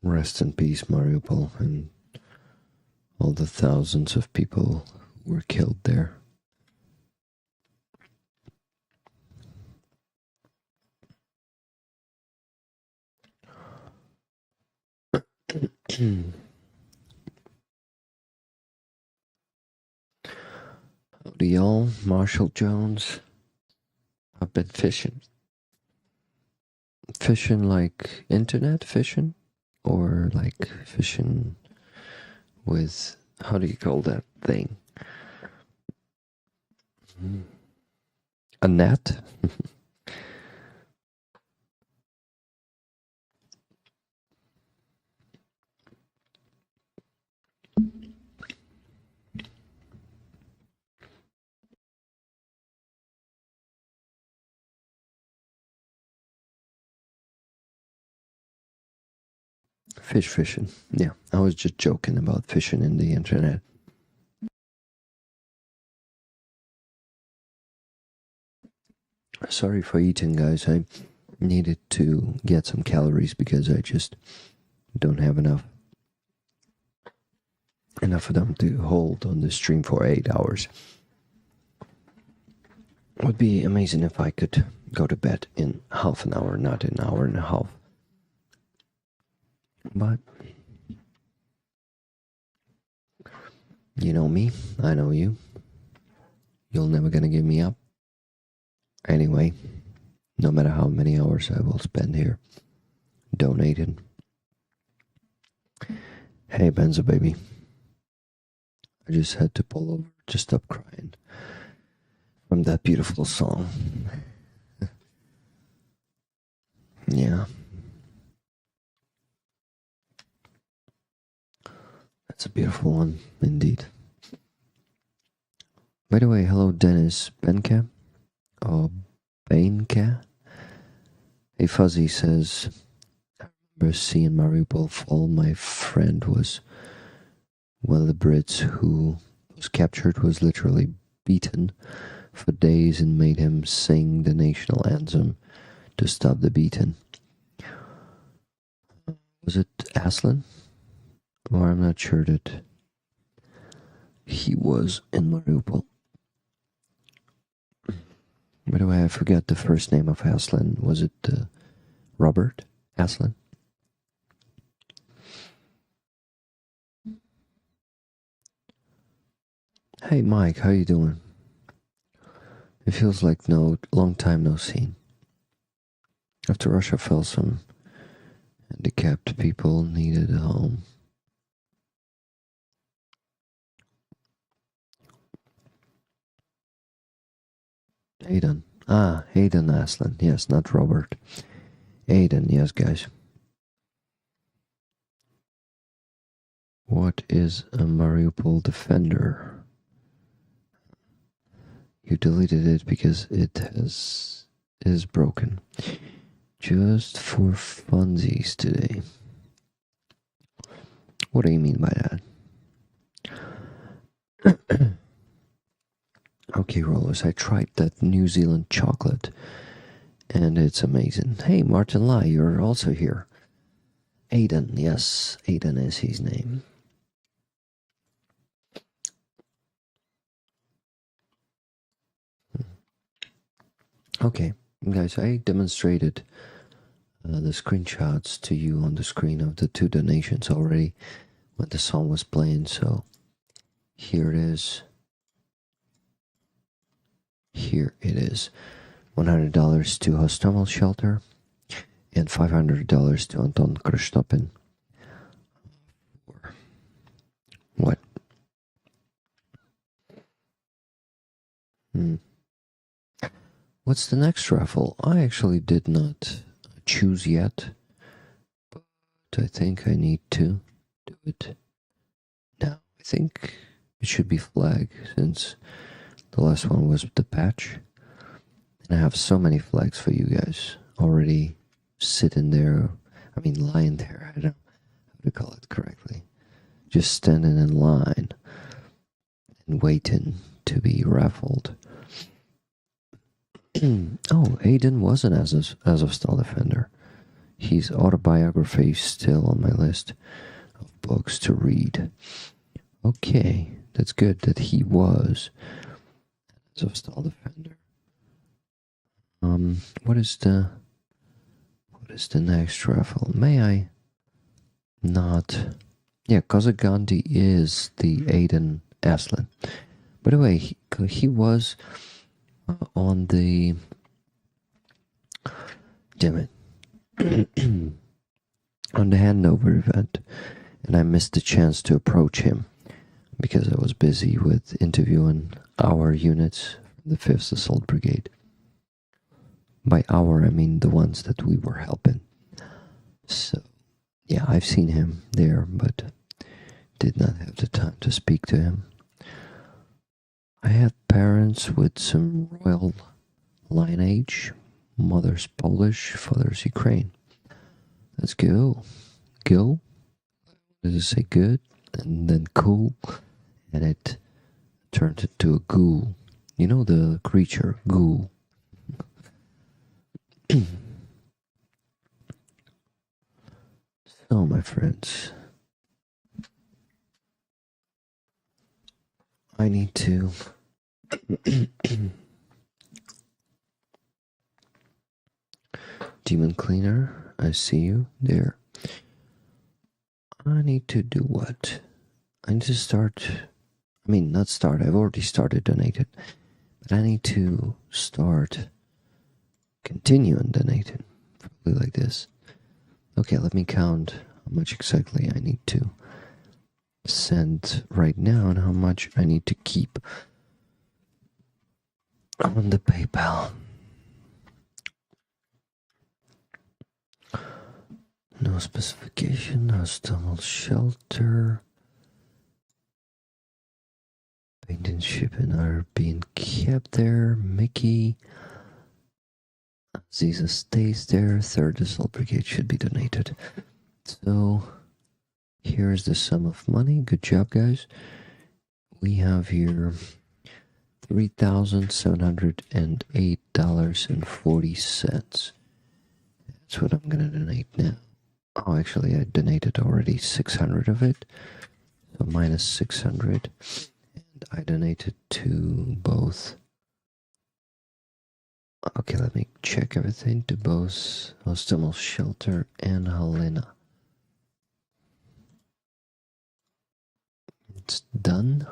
Rest in peace, Mariupol, and all the thousands of people who were killed there. Howdy, y'all. Marshall Jones. I've been fishing. Fishing like internet fishing? Or like fishing with, how do you call that thing? A net? Fishing. Yeah, I was just joking about fishing in the internet. Sorry for eating, guys. I needed to get some calories because I just don't have enough of them to hold on the stream for 8 hours. It would be amazing if I could go to bed in half an hour, not an hour and a half. But you know me, I know you. You're never gonna give me up. Anyway, no matter how many hours I will spend here donating. Hey, Benzo baby. I just had to pull over to stop crying from that beautiful song. Yeah. That's a beautiful one, indeed. By the way, hello Dennis Benka. Or Bainka. Hey Fuzzy says, I remember seeing Mariupol fall. My friend was one of the Brits who was captured, was literally beaten for days and made him sing the national anthem to stop the beating. Was it Aslan? Or I'm not sure that he was in Mariupol. By the way, I forgot the first name of Aslan. Was it Robert Aslan? Hey Mike, how you doing? It feels like long time no seen. After Russia fell, some handicapped people needed a home. Aidan. Aidan Aslan. Yes, not Robert. Aidan, yes, guys. What is a Mariupol defender? You deleted it because it is broken. Just for funsies today. What do you mean by that? Okay, rollers, I tried that New Zealand chocolate, and it's amazing. Hey, Martin Lai, you're also here. Aidan, yes, Aidan is his name. Okay, guys, I demonstrated the screenshots to you on the screen of the 2 donations already when the song was playing, so here it is. Here it is. $100 to Hostomel Shelter and $500 to Anton Kristopin. What? what's the next raffle? I actually did not choose yet, but I think I need to do it now. I think it should be flag, since the last one was the patch. And I have so many flags for you guys already sitting there. I mean, lying there. I don't know how to call it correctly. Just standing in line and waiting to be raffled. Oh, Aiden was an Azovstal defender. His autobiography is still on my list of books to read. Okay, that's good that he was an Azovstal defender. What is the next raffle? May I not? Yeah, Kozagandhi is the Aiden Aslan. By the way, he was on the... Damn it. On the handover event, and I missed the chance to approach him because I was busy with interviewing our units from the 5th Assault Brigade. By our, I mean the ones that we were helping. So, yeah, I've seen him there, but did not have the time to speak to him. I had parents with some royal lineage. Mother's Polish, father's Ukraine. Let's go. Go. Does it say good? And then cool. And it turned into a ghoul. You know the creature, ghoul. So, my friends, I need to Demon Cleaner, I see you there. I need to do what? I need to start, I mean, not start, I've already started donating, but I need to start continuing donating, probably like this. Okay, let me count how much exactly I need to send right now and how much I need to keep on the PayPal. No specification, hostile shelter. Paint shipping are being kept there. Mickey. Aziza stays there. 3rd Assault Brigade should be donated. So, here's the sum of money. Good job, guys. We have here $3,708.40. That's what I'm gonna donate now. Oh, actually, I donated already 600 of it. So minus 600. And I donated to both. Okay, let me check everything. To both Hostel Shelter and Helena. It's done.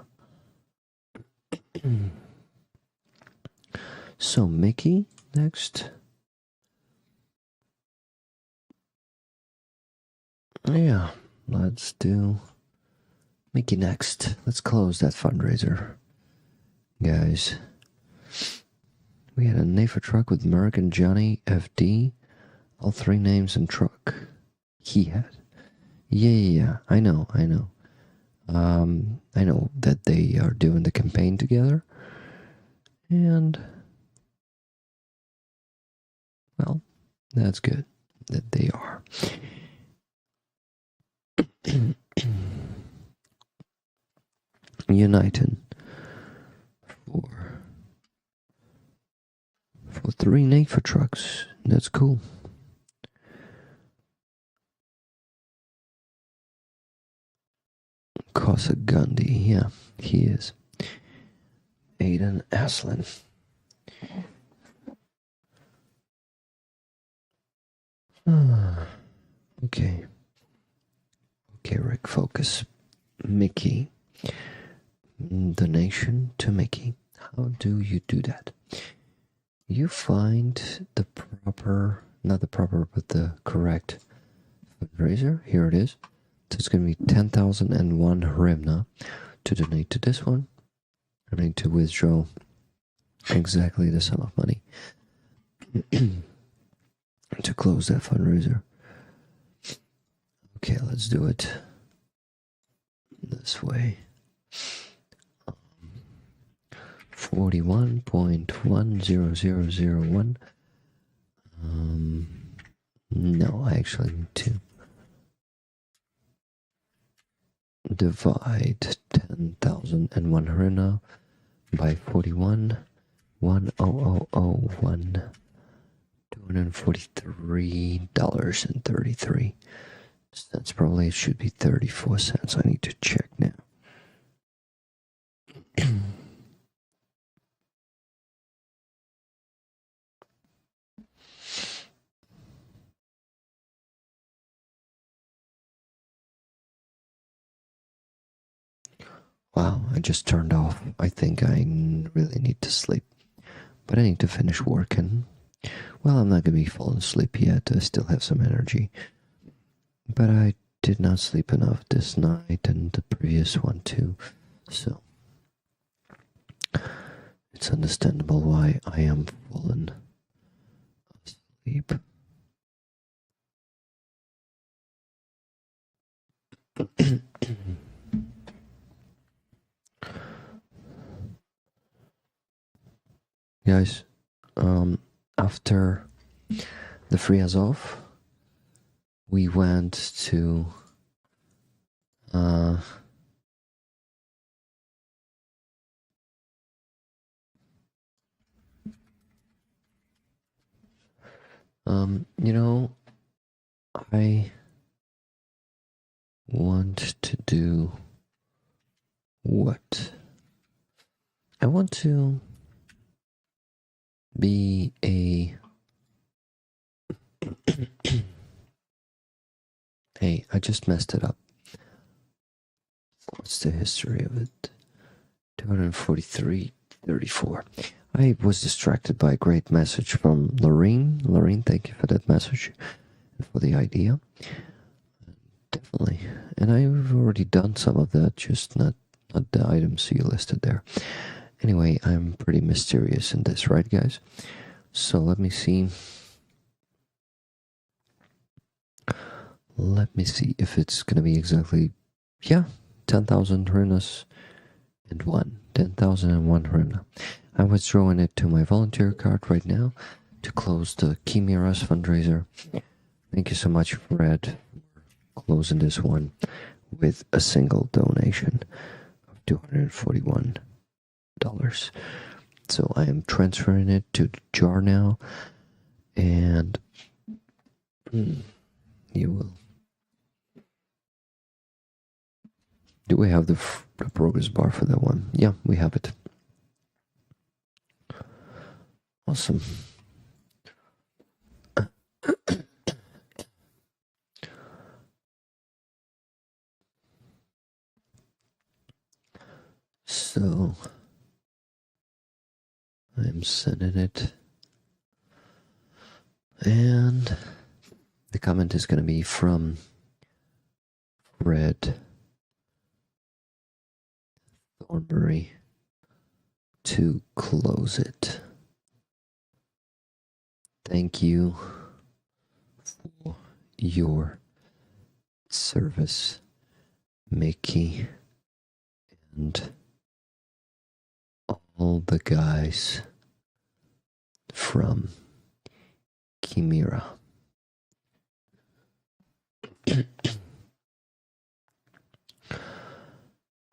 So, Mickey, next. Yeah, let's do Mickey next. Let's close that fundraiser. Guys, we had a NAFA truck with Merck and Johnny FD. All 3 names and truck. He had. Yeah, I know. I know that they are doing the campaign together. And, well, that's good that they are. Uniting for 3 NAFA trucks. That's cool. Kozagandhi, yeah, he is. Aiden Aslan. Okay. Okay, Rick, focus. Mickey. Donation to Mickey. How do you do that? You find the proper, not the proper, but the correct fundraiser. Here it is. So it's going to be 10,001 hryvnia to donate to this one. I need to withdraw exactly the sum of money to close that fundraiser. Okay, let's do it this way. 41.10001. No, I actually need to divide 10,001 hryvnia by 41,10001. $243.33. That's probably, it should be 34 cents. I need to check now. Wow, I just turned off. I think I really need to sleep. But I need to finish working. Well, I'm not going to be falling asleep yet. I still have some energy. But I did not sleep enough this night and the previous one too. So it's understandable why I am falling asleep. Guys, after the free Azov, we went to you know, I want to do what? I want to be a hey, I just messed it up. What's the history of it? 243.34. I was distracted by a great message from Lorraine. Lorraine, thank you for that message and for the idea. Definitely. And I've already done some of that, just not the items you listed there. Anyway, I'm pretty mysterious in this, right, guys? So let me see. Let me see if it's going to be exactly, 10,000 hryvnias and 10,001 hryvnia. I'm withdrawing it to my volunteer card right now to close the Chimera's fundraiser. Thank you so much, Fred, for closing this one with a single donation of $241. So I am transferring it to the jar now, and you will. Do we have the progress bar for that one? Yeah, we have it. Awesome. So I'm sending it, and the comment is going to be from Fred Thornbury to close it. Thank you for your service, Mickey, and all the guys from Chimera.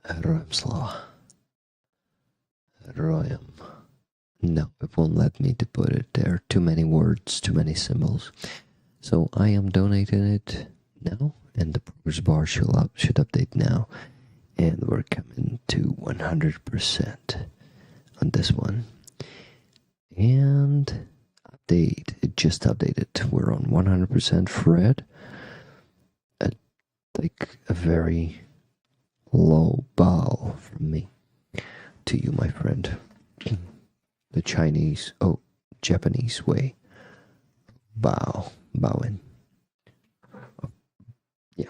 Ramslaw. Royam. No, it won't let me to put it there. Too many words, too many symbols. So I am donating it now, and the progress bar should update now. And we're coming to 100% on this one. And update. It just updated. We're on 100%. Fred. Like a very low bow from me to you, my friend. The Japanese way. Bowing. Yeah.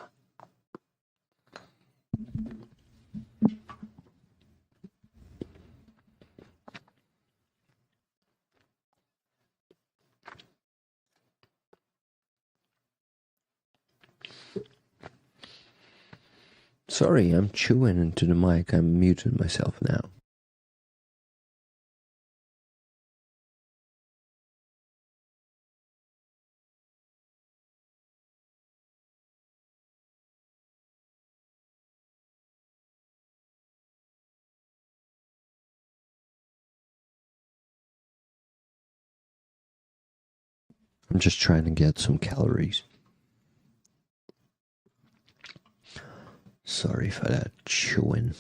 Sorry, I'm chewing into the mic. I'm muting myself now. I'm just trying to get some calories. Sorry for that chewing.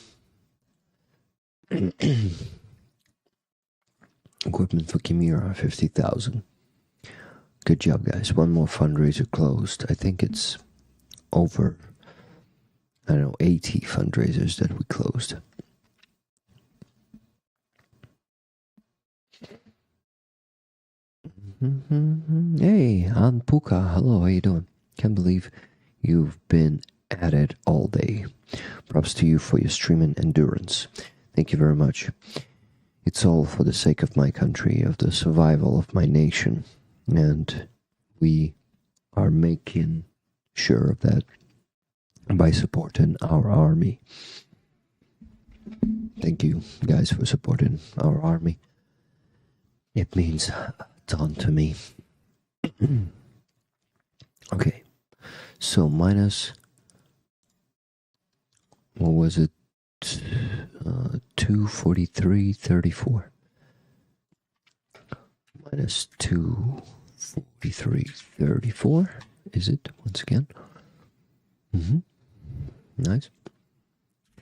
Equipment for Chimera, 50,000. Good job, guys. One more fundraiser closed. I think it's over, 80 fundraisers that we closed. Hey, Aunt Puka. Hello, how you doing? Can't believe you've been at it all day. Props to you for your streaming endurance. Thank you very much. It's all for the sake of my country, of the survival of my nation. And we are making sure of that by supporting our army. Thank you, guys, for supporting our army. It means a ton to me. Okay, so minus, what was it? 243.34. Minus 243.34. Is it once again? Nice.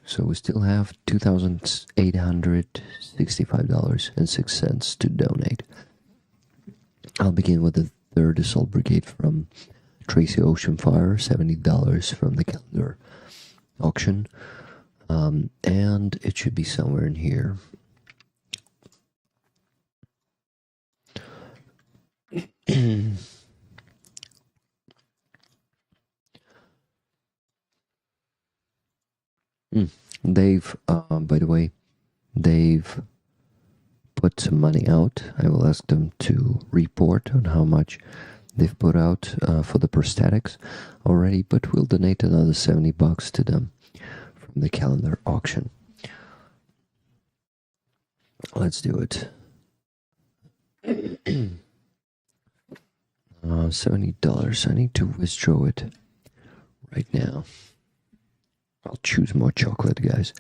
So we still have $2,865.06 to donate. I'll begin with the 3rd Assault Brigade from Tracy Oceanfire, $70 from the calendar auction. And it should be somewhere in here. They've, by the way, they've put some money out. I will ask them to report on how much they've put out for the prosthetics already, but we'll donate another $70 to them from the calendar auction. Let's do it. $70. I need to withdraw it right now. I'll choose more chocolate, guys.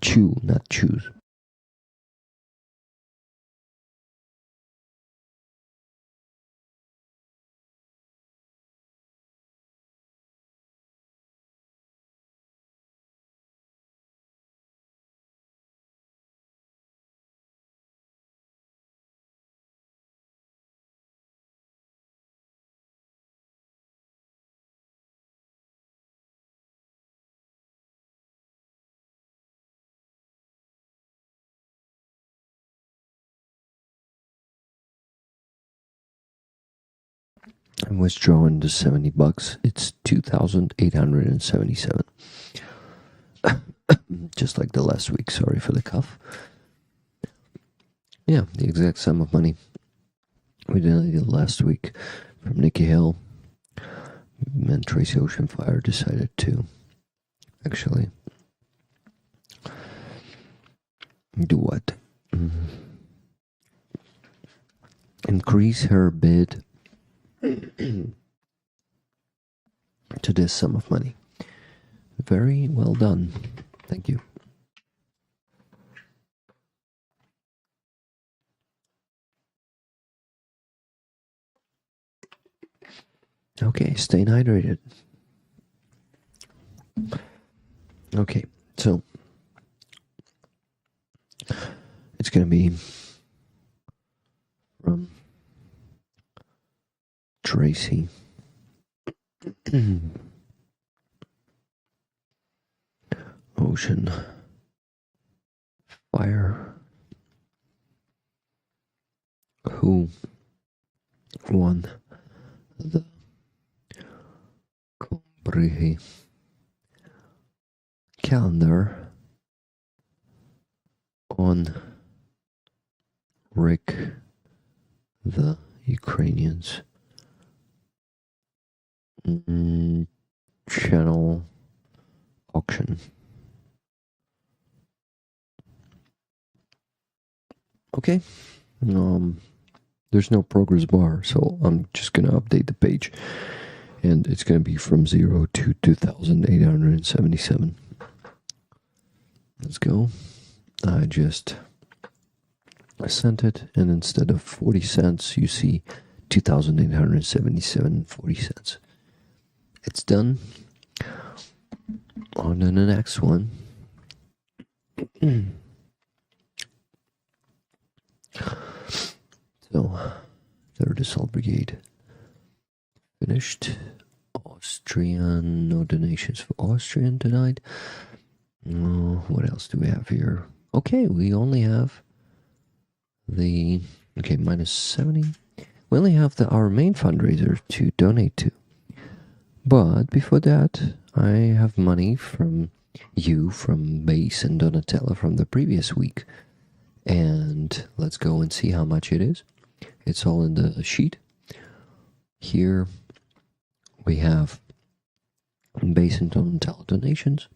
Chew, not choose. I'm withdrawing the $70. It's 2,877. Just like the last week. Sorry for the cough. Yeah, the exact sum of money we donated last week from Nikki Hill. And Tracy Oceanfire decided to actually do what? Increase her bid to this sum of money. Very well done. Thank you. Okay, staying hydrated. Okay, so it's going to be from Tracy. Ocean Fire. Who won the Combrigi calendar on Rick the Ukrainians channel auction. Okay. There's no progress bar, so I'm just gonna update the page, and it's gonna be from 0 to 2,877. Let's go. I sent it, and instead of 40 cents, you see 2,877.40 cents. It's done. On to the next one. So, 3rd Assault Brigade finished. Austrian, no donations for Austrian tonight. What else do we have here? Okay, we only have minus 70. We only have our main fundraiser to donate to. But before that, I have money from you, from Base and Donatella from the previous week. And let's go and see how much it is. It's all in the sheet. Here we have Base and Donatella donations.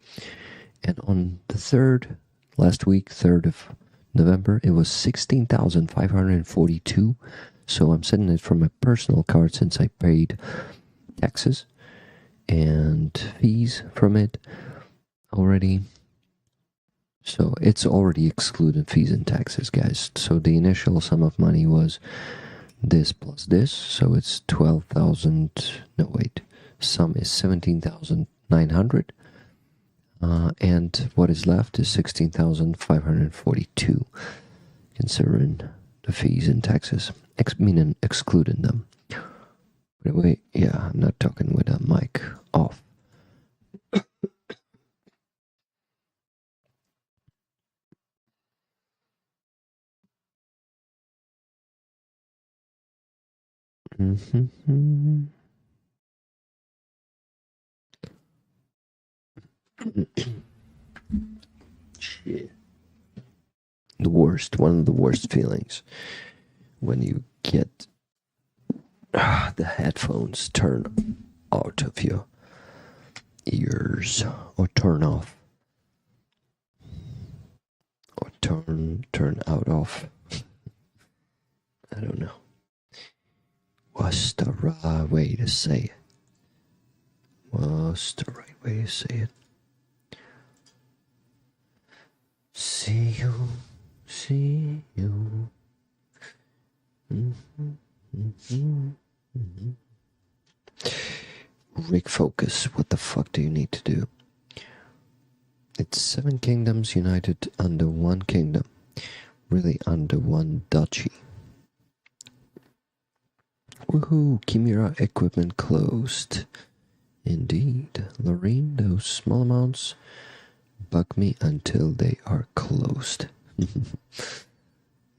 And on the 3rd, last week, 3rd of November, it was 16,542. So I'm sending it from my personal card since I paid taxes and fees from it already. So it's already excluded fees and taxes, guys. So the initial sum of money was this plus this. So it's 12,000. No, wait. Sum is 17,900. And what is left is 16,542, considering the fees and taxes, meaning excluding them. But wait, yeah, I'm not talking with a mic off. Shit. One of the worst feelings when you get the headphones turn out of your ears, or turn off, or turn out of. I don't know. What's the right way to say it? What's the right way to say it? See you. Rick, focus. What the fuck do you need to do? It's 7 kingdoms united under one kingdom. Really under one duchy. Woohoo! Chimera equipment closed. Indeed. Lorraine, those small amounts bug me until they are closed.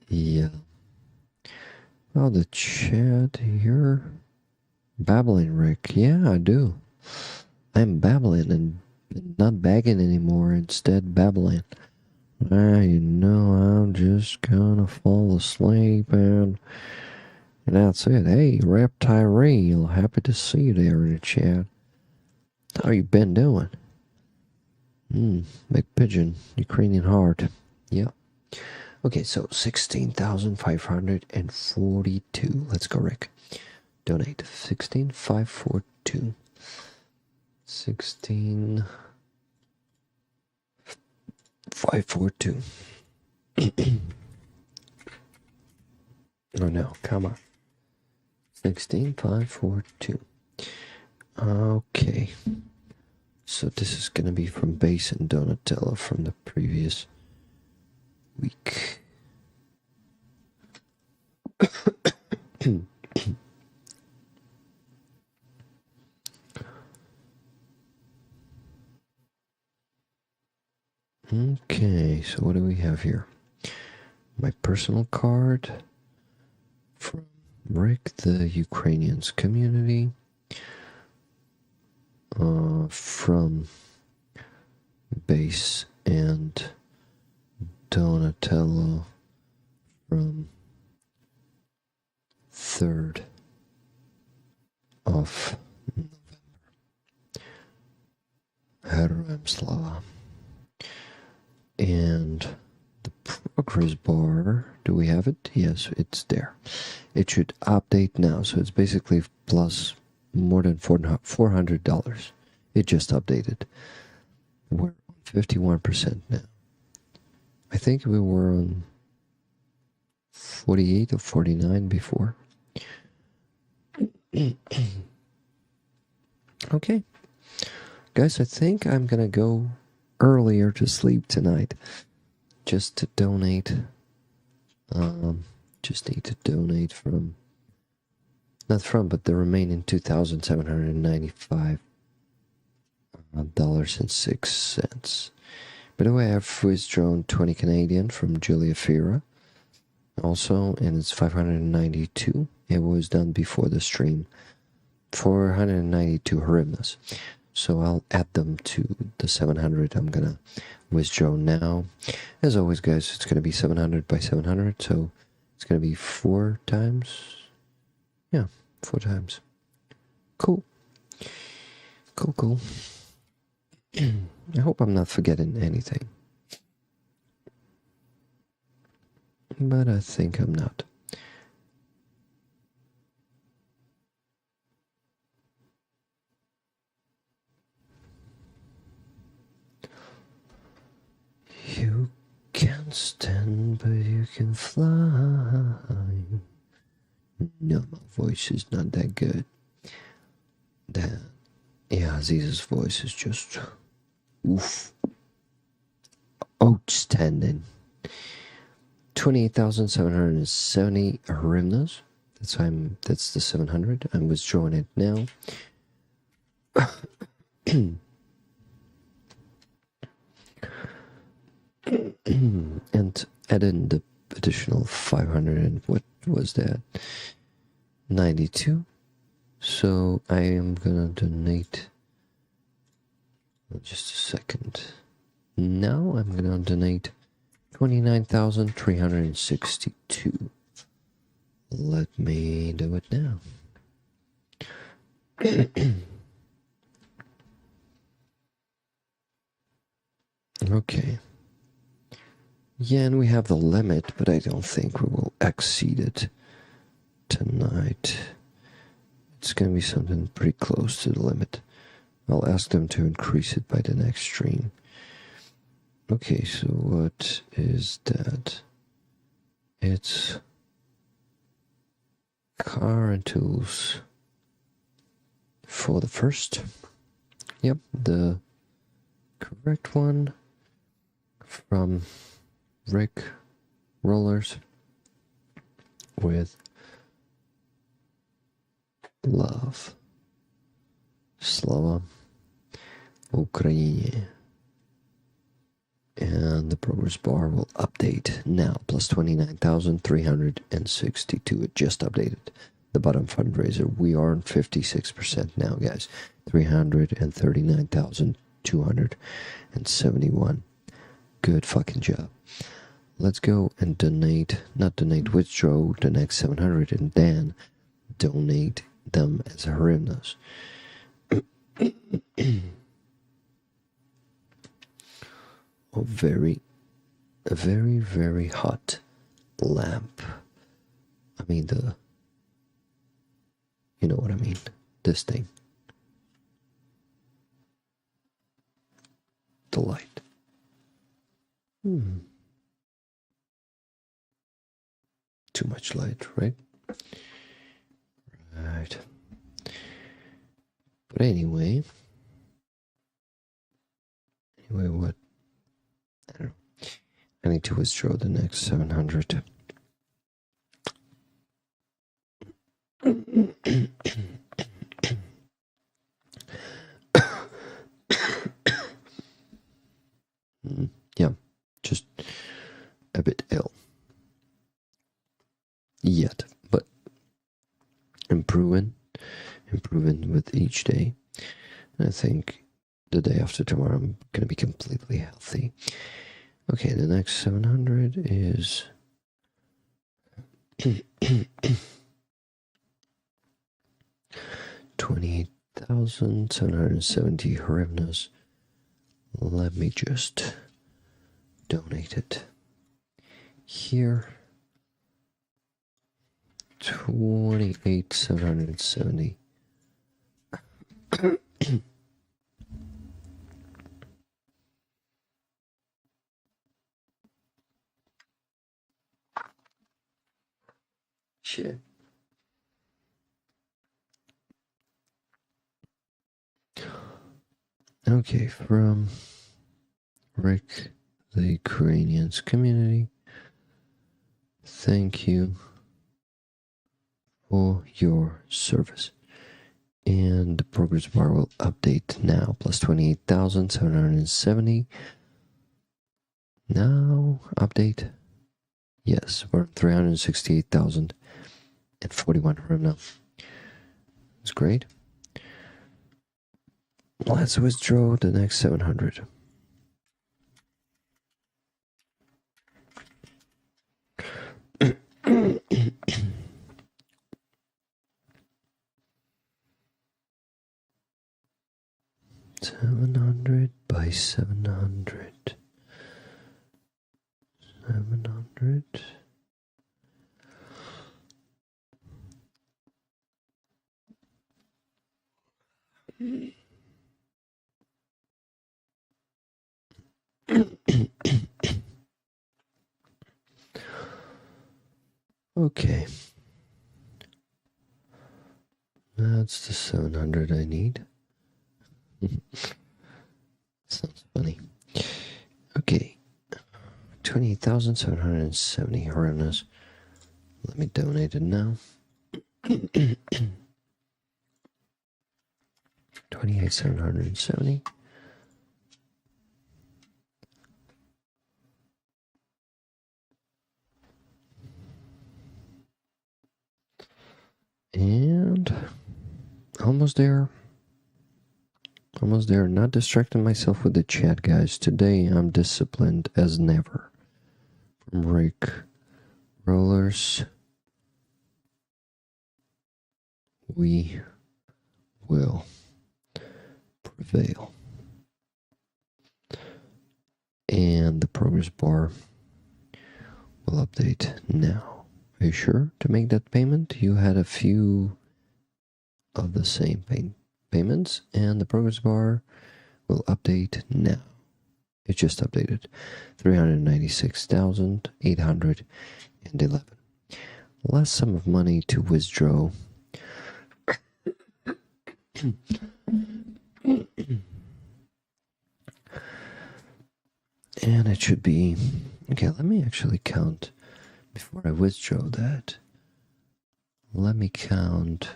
Yeah. Oh, the chat here. Babbling, Rick. Yeah, I do. I'm babbling and not begging anymore, instead babbling. I'm just gonna fall asleep and that's it. Hey, Reptile, happy to see you there in the chat. How you been doing? Big pigeon, Ukrainian heart. Yeah. Okay, so 16,542. Let's go, Rick. Donate 16,542. 16,542. Oh no, come on. 16,542. Okay. So this is gonna be from Base and Donatella from the previous week. Okay, so what do we have here? My personal card from Rick, the Ukrainians community. From Base and Donatello from 3rd of November. Heroem Slava. And the progress bar, do we have it? Yes, it's there. It should update now, so it's basically plus more than $400. It just updated. We're on 51% now. I think we were on 48 or 49 before. Okay. Guys, I think I'm gonna go earlier to sleep tonight. Just to donate. Just need to donate from... Not from, but the remaining $2,795.06. By the way, I've withdrawn 20 Canadian from Julia Fira. Also, and it's 592. It was done before the stream. 492 hryvnias. So I'll add them to the 700 I'm gonna withdraw now. As always, guys, it's gonna be 700 by 700, so it's gonna be 4 times. Yeah, 4 times. Cool. Cool. I hope I'm not forgetting anything. But I think I'm not. You can stand, but you can fly. No, my voice is not that good. Yeah, Aziz's voice is just oof. Outstanding. 28,770 hryvnias. That's the 700. I'm withdrawing it now. And add in the additional 500 and what was that? 92. So I am gonna donate. Just a second. Now I'm gonna donate 29,362. Let me do it now. Okay. Yeah, and we have the limit, but I don't think we will exceed it tonight. It's going to be something pretty close to the limit. I'll ask them to increase it by the next stream. Okay, so what is that? It's car and tools for the first. Yep, the correct one from Rick Rollers with love. Slava Ukrainian. And the progress bar will update now, plus 29,362. It just updated. The bottom fundraiser, we are on 56% now, guys. 339,271. Good fucking job. Let's go and withdraw the next 700 and then donate them as hryvnias. A very, very hot lamp. I mean you know what I mean, this thing. The light. Too much light, right? Right. But anyway, what? I don't know. I need to withdraw the next 700. Yeah, just a bit ill. Yet, but improving with each day. And I think the day after tomorrow I'm gonna be completely healthy. Okay, the next 700 is 28,770 hryvnias. let me just donate it here. 28,770. Shit. Okay, from Rick, the Ukrainians community. Thank you for your service. And the progress bar will update now. Plus 28,770. Now, update. Yes, we're 368,041 right now. It's great. Let's withdraw the next 700. $700 by 700. 700. Okay. That's the 700 I need. Sounds funny. Okay. 28,770 haranas. Let me donate it now. 28,770. And almost there. Almost there. Not distracting myself with the chat, guys. Today I'm disciplined as never. From Rick Rollers. We will prevail. And the progress bar will update now. Are you sure to make that payment? You had a few of the same payments, and the progress bar will update now. It just updated. 396,811. Last sum of money to withdraw. And it should be... Okay, let me actually count before I withdraw that. Let me count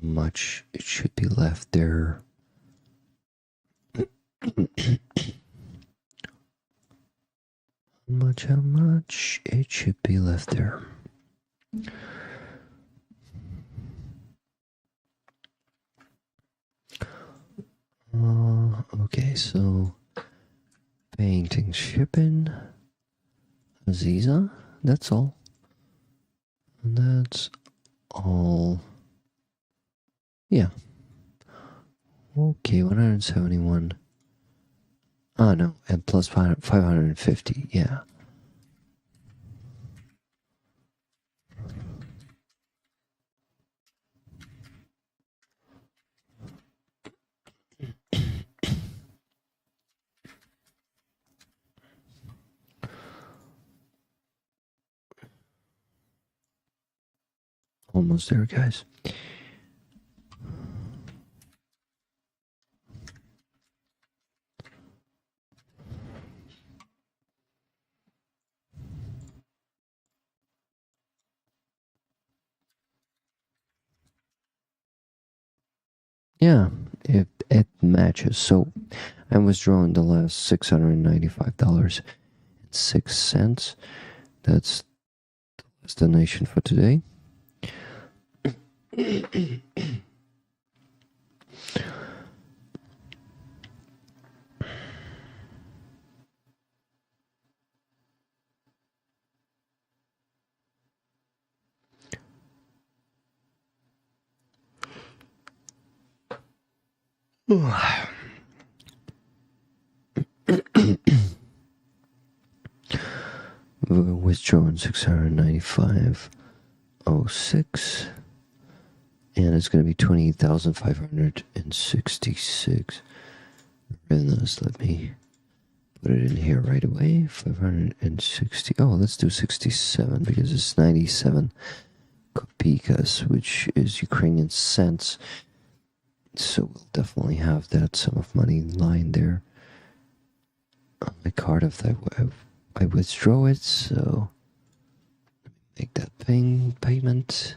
how much it should be left there. How much it should be left there. Okay, so painting, shipping, Aziza, that's all. And that's all. Yeah. Okay, 171. Oh no, and plus 550, yeah. Almost there, guys. Yeah, it matches. So I'm withdrawing the last $695.06. That's the last donation for today. withdrawn 695.06, and it's going to be 28,566. Let me put it in here right away. 560. Oh, let's do 67 because it's 97 kopikas, which is Ukrainian cents. So we'll definitely have that sum of money lying there on my card if I withdraw it. So make that payment.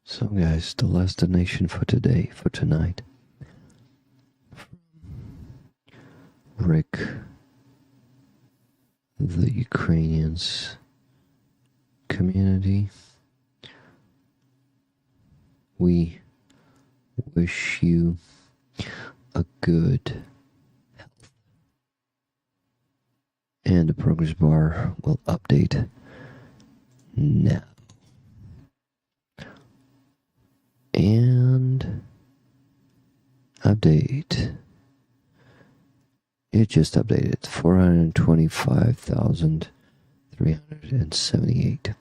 So guys, the last donation for tonight. Rick, the Ukrainians community. We wish you a good health. And the progress bar will update now. And update. It just updated 425,378.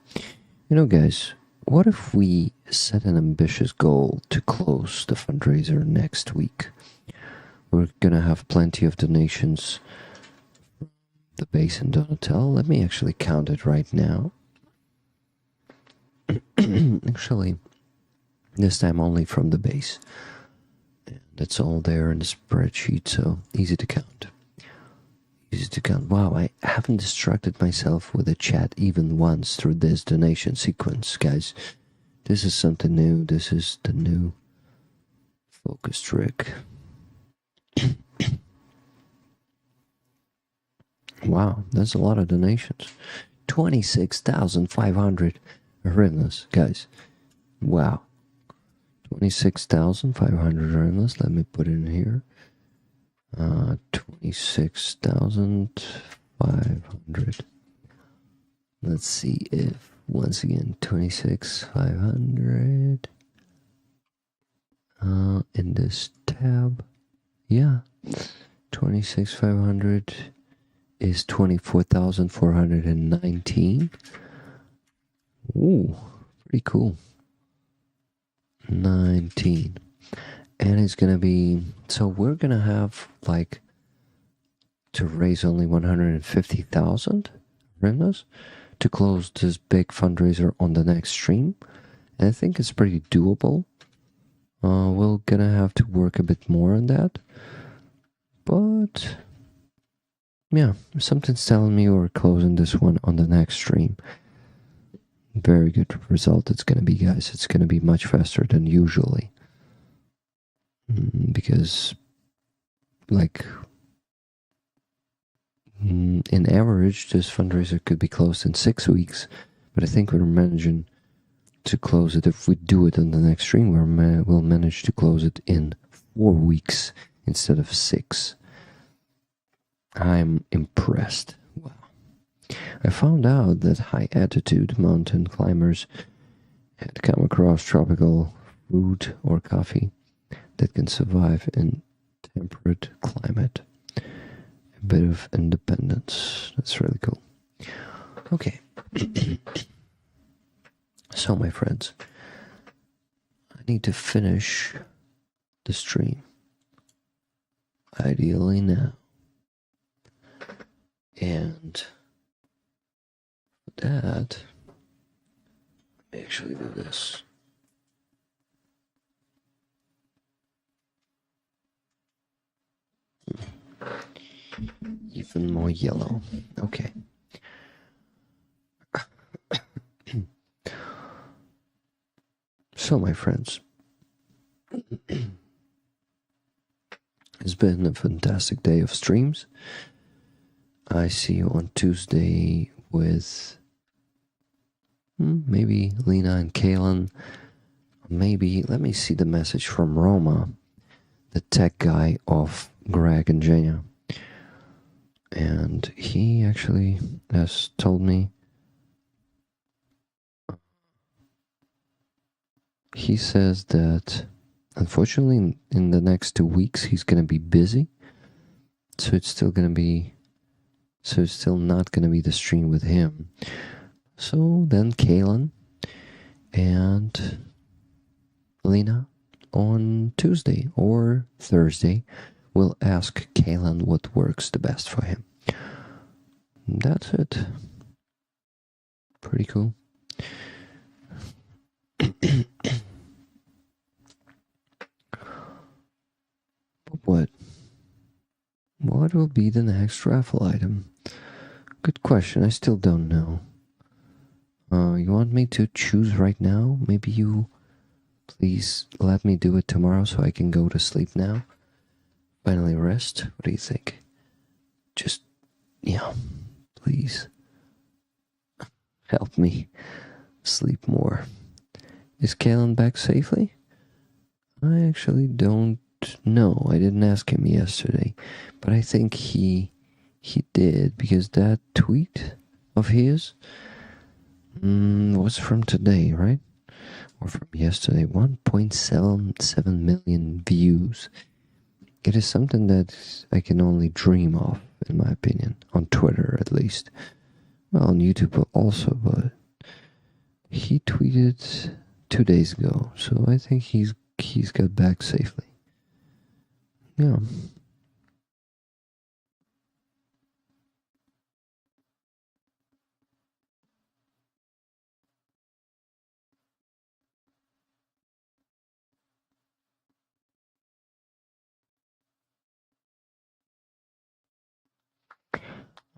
You know, guys, what if we set an ambitious goal to close the fundraiser next week? We're gonna have plenty of donations from the base and Donatel. Let me actually count it right now. Actually, this time only from the base. And it's all there in the spreadsheet, so easy to count. Easy to count. Wow, I haven't distracted myself with a chat even once through this donation sequence, guys. This is something new. This is the new focus trick. Wow, that's a lot of donations. 26,500 hryvnias, guys. Wow. 26,500 hryvnias. Let me put it in here. 26,500. Let's see if, once again, 26,500. In this tab. Yeah. 26,500 is 24,419. Ooh, pretty cool. 19. And it's gonna be, so we're gonna have like to raise only 150,000 hryvnias to close this big fundraiser on the next stream. And I think it's pretty doable. We're gonna have to work a bit more on that. But yeah, something's telling me we're closing this one on the next stream. Very good result it's gonna be, guys. It's gonna be much faster than usually. Because like in average this fundraiser could be closed in 6 weeks, but I think we're managing to close it. If we do it on the next stream, we'll manage to close it in 4 weeks instead of 6. I'm impressed. Wow. I found out that high altitude mountain climbers had come across tropical fruit or coffee that can survive in temperate climate. A bit of independence. That's really cool. Okay. So, my friends, I need to finish the stream. Ideally now. And for that, let me actually do this. Even more yellow. Okay. So, my friends, it's been a fantastic day of streams. I see you on Tuesday with maybe Lena and Kalen. Maybe, let me see the message from Roma, the tech guy of Greg and Jenya. And he actually has told me he says that unfortunately in the next 2 weeks he's gonna be busy, so it's still not gonna be the stream with him. So then Kalen and Lena on Tuesday or Thursday will ask Kalen what works the best for him. That's it. Pretty cool. What will be the next raffle item? Good question. I still don't know. You want me to choose right now? Maybe you please let me do it tomorrow so I can go to sleep now. Finally rest. What do you think? Just, please help me sleep more. Is Kalen back safely? I actually don't know. I didn't ask him yesterday, but I think he did, because that tweet of his was from today, right? Or from yesterday. 1.77 million views. It is something that I can only dream of, in my opinion, on Twitter at least. Well, on YouTube also, but he tweeted 2 days ago, so I think he's got back safely. Yeah.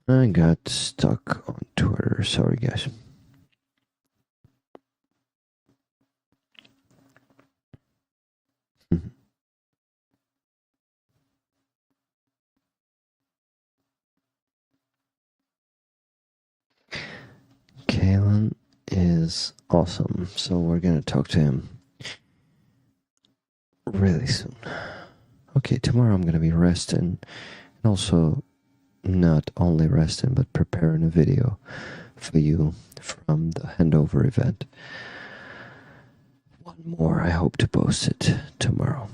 I got stuck on Twitter. Sorry, guys. Kalen is awesome, so we're gonna talk to him really soon. Okay, tomorrow I'm gonna be resting, and also not only resting, but preparing a video for you from the handover event. One more, I hope to post it tomorrow.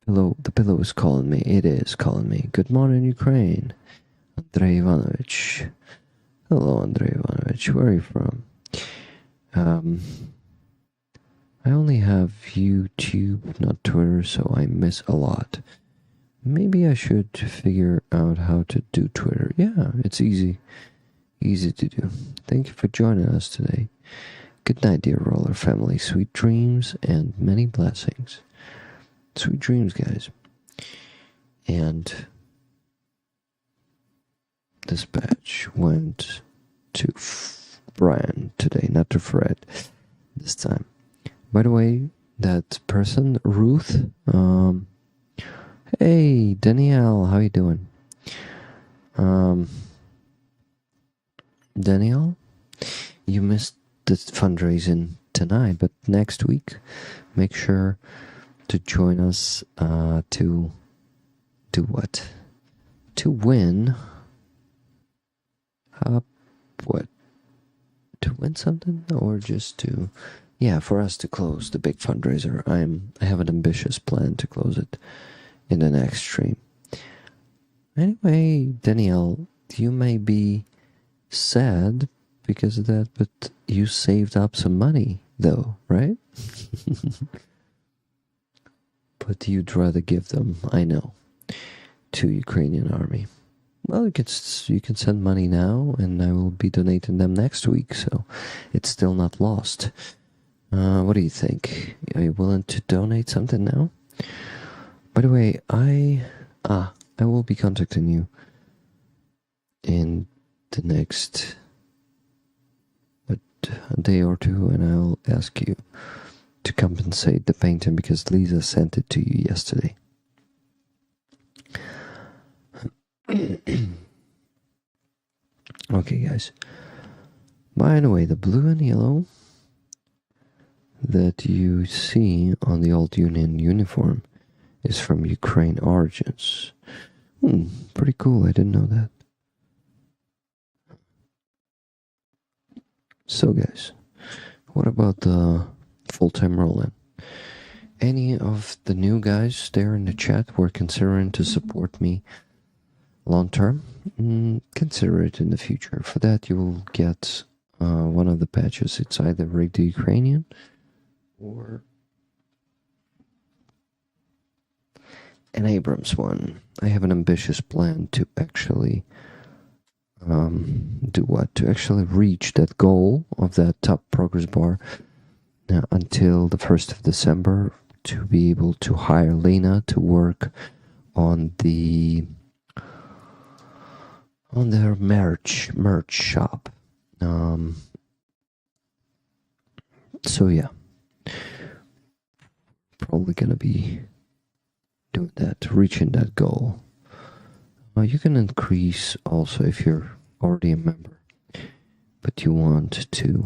The pillow is calling me. It is calling me. Good morning, Ukraine. Andrei Ivanovich. Hello, Andrei Ivanovich. Where are you from? I only have YouTube, not Twitter, so I miss a lot. Maybe I should figure out how to do Twitter. Yeah, it's easy. Easy to do. Thank you for joining us today. Good night, dear Roller family. Sweet dreams and many blessings. Sweet dreams, guys. And this badge went to Brian today, not to Fred this time. By the way, that person, Ruth, hey, Danielle, how you doing? Danielle, you missed the fundraising tonight, but next week, make sure to join us to do what? To win. What? To win something, or just to? Yeah, for us to close the big fundraiser. I have an ambitious plan to close it in the next stream. Anyway, Danielle, you may be sad because of that, but you saved up some money, though, right? But you'd rather give them, I know, to Ukrainian army. Well, you can send money now, and I will be donating them next week, so it's still not lost. What do you think? Are you willing to donate something now? By the way, I will be contacting you in the next a day or two, and I'll ask you to compensate the painting because Lisa sent it to you yesterday. Okay, guys. By the way, the blue and yellow that you see on the Old Union uniform is from Ukraine origins. Pretty cool. I didn't know that. So, guys, what about the full-time roll-in? any of the new guys there in the chat were considering to support me long term, consider it in the future. For that, you will get one of the patches. It's either Rig the Ukrainian or an Abrams one. I have an ambitious plan to actually do what? To actually reach that goal of that top progress bar until the 1st of December, to be able to hire Lena to work on their merch shop. So yeah, probably gonna be doing that, reaching that goal. You can increase also if you're already a member, but you want to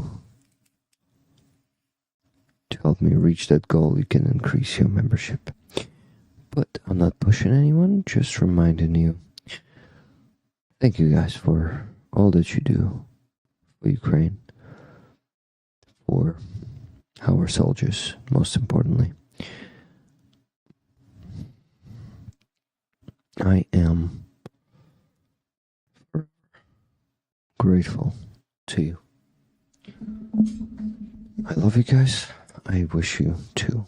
help me reach that goal, you can increase your membership. But I'm not pushing anyone, just reminding you. Thank you guys for all that you do for Ukraine, for our soldiers, most importantly. I am grateful to you. I love you guys. I wish you to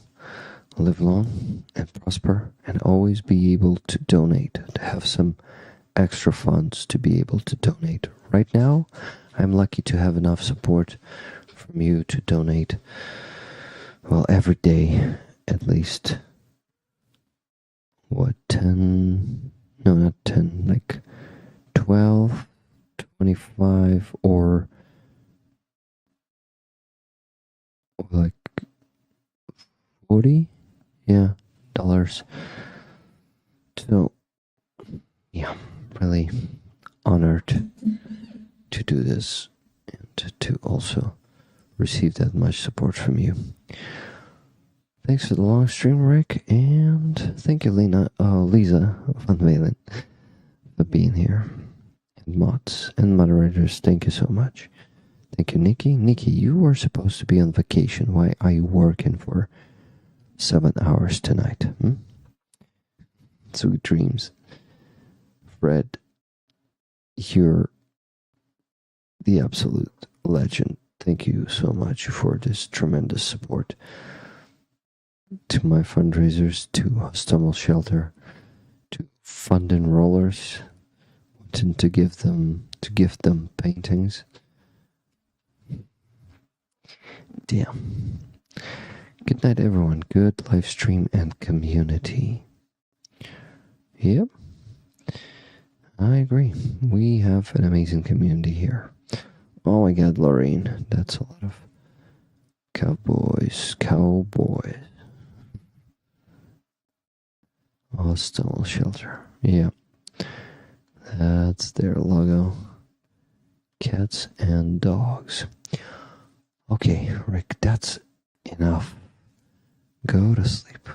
live long and prosper and always be able to donate, to have some extra funds to be able to donate. Right now, I'm lucky to have enough support from you to donate, well, every day at least, what, 10, no, not 10, like 12, 25, or like 40, yeah, dollars. So, yeah, really honored to do this and to also receive that much support from you. Thanks for the long stream, Rick, and thank you, Lisa Van Valen, for being here. And mods and moderators, thank you so much. Thank you, Nikki. Nikki, you were supposed to be on vacation. Why are you working for 7 hours tonight? Sweet dreams. Fred, you're the absolute legend. Thank you so much for this tremendous support to my fundraisers, to Stumble Shelter, to Fund Enrollers, wanting to gift them paintings. Damn. Good night, everyone. Good live stream and community. Yep. I agree. We have an amazing community here. Oh my god, Lorraine. That's a lot of cowboys. Hostel Shelter. Yeah. That's their logo. Cats and dogs. Okay, Rick, that's enough. Go to sleep.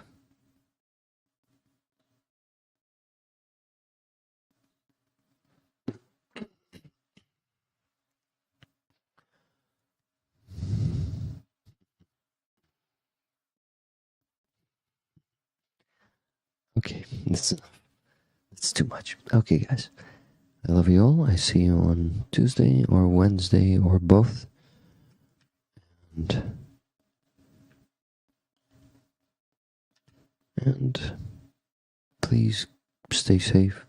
Okay, that's enough. That's too much. Okay, guys. I love you all. I see you on Tuesday or Wednesday or both. And please stay safe,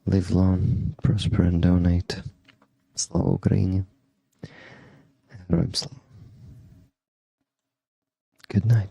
live long, prosper and donate. Slava Ukraini. Героям слава. Good night.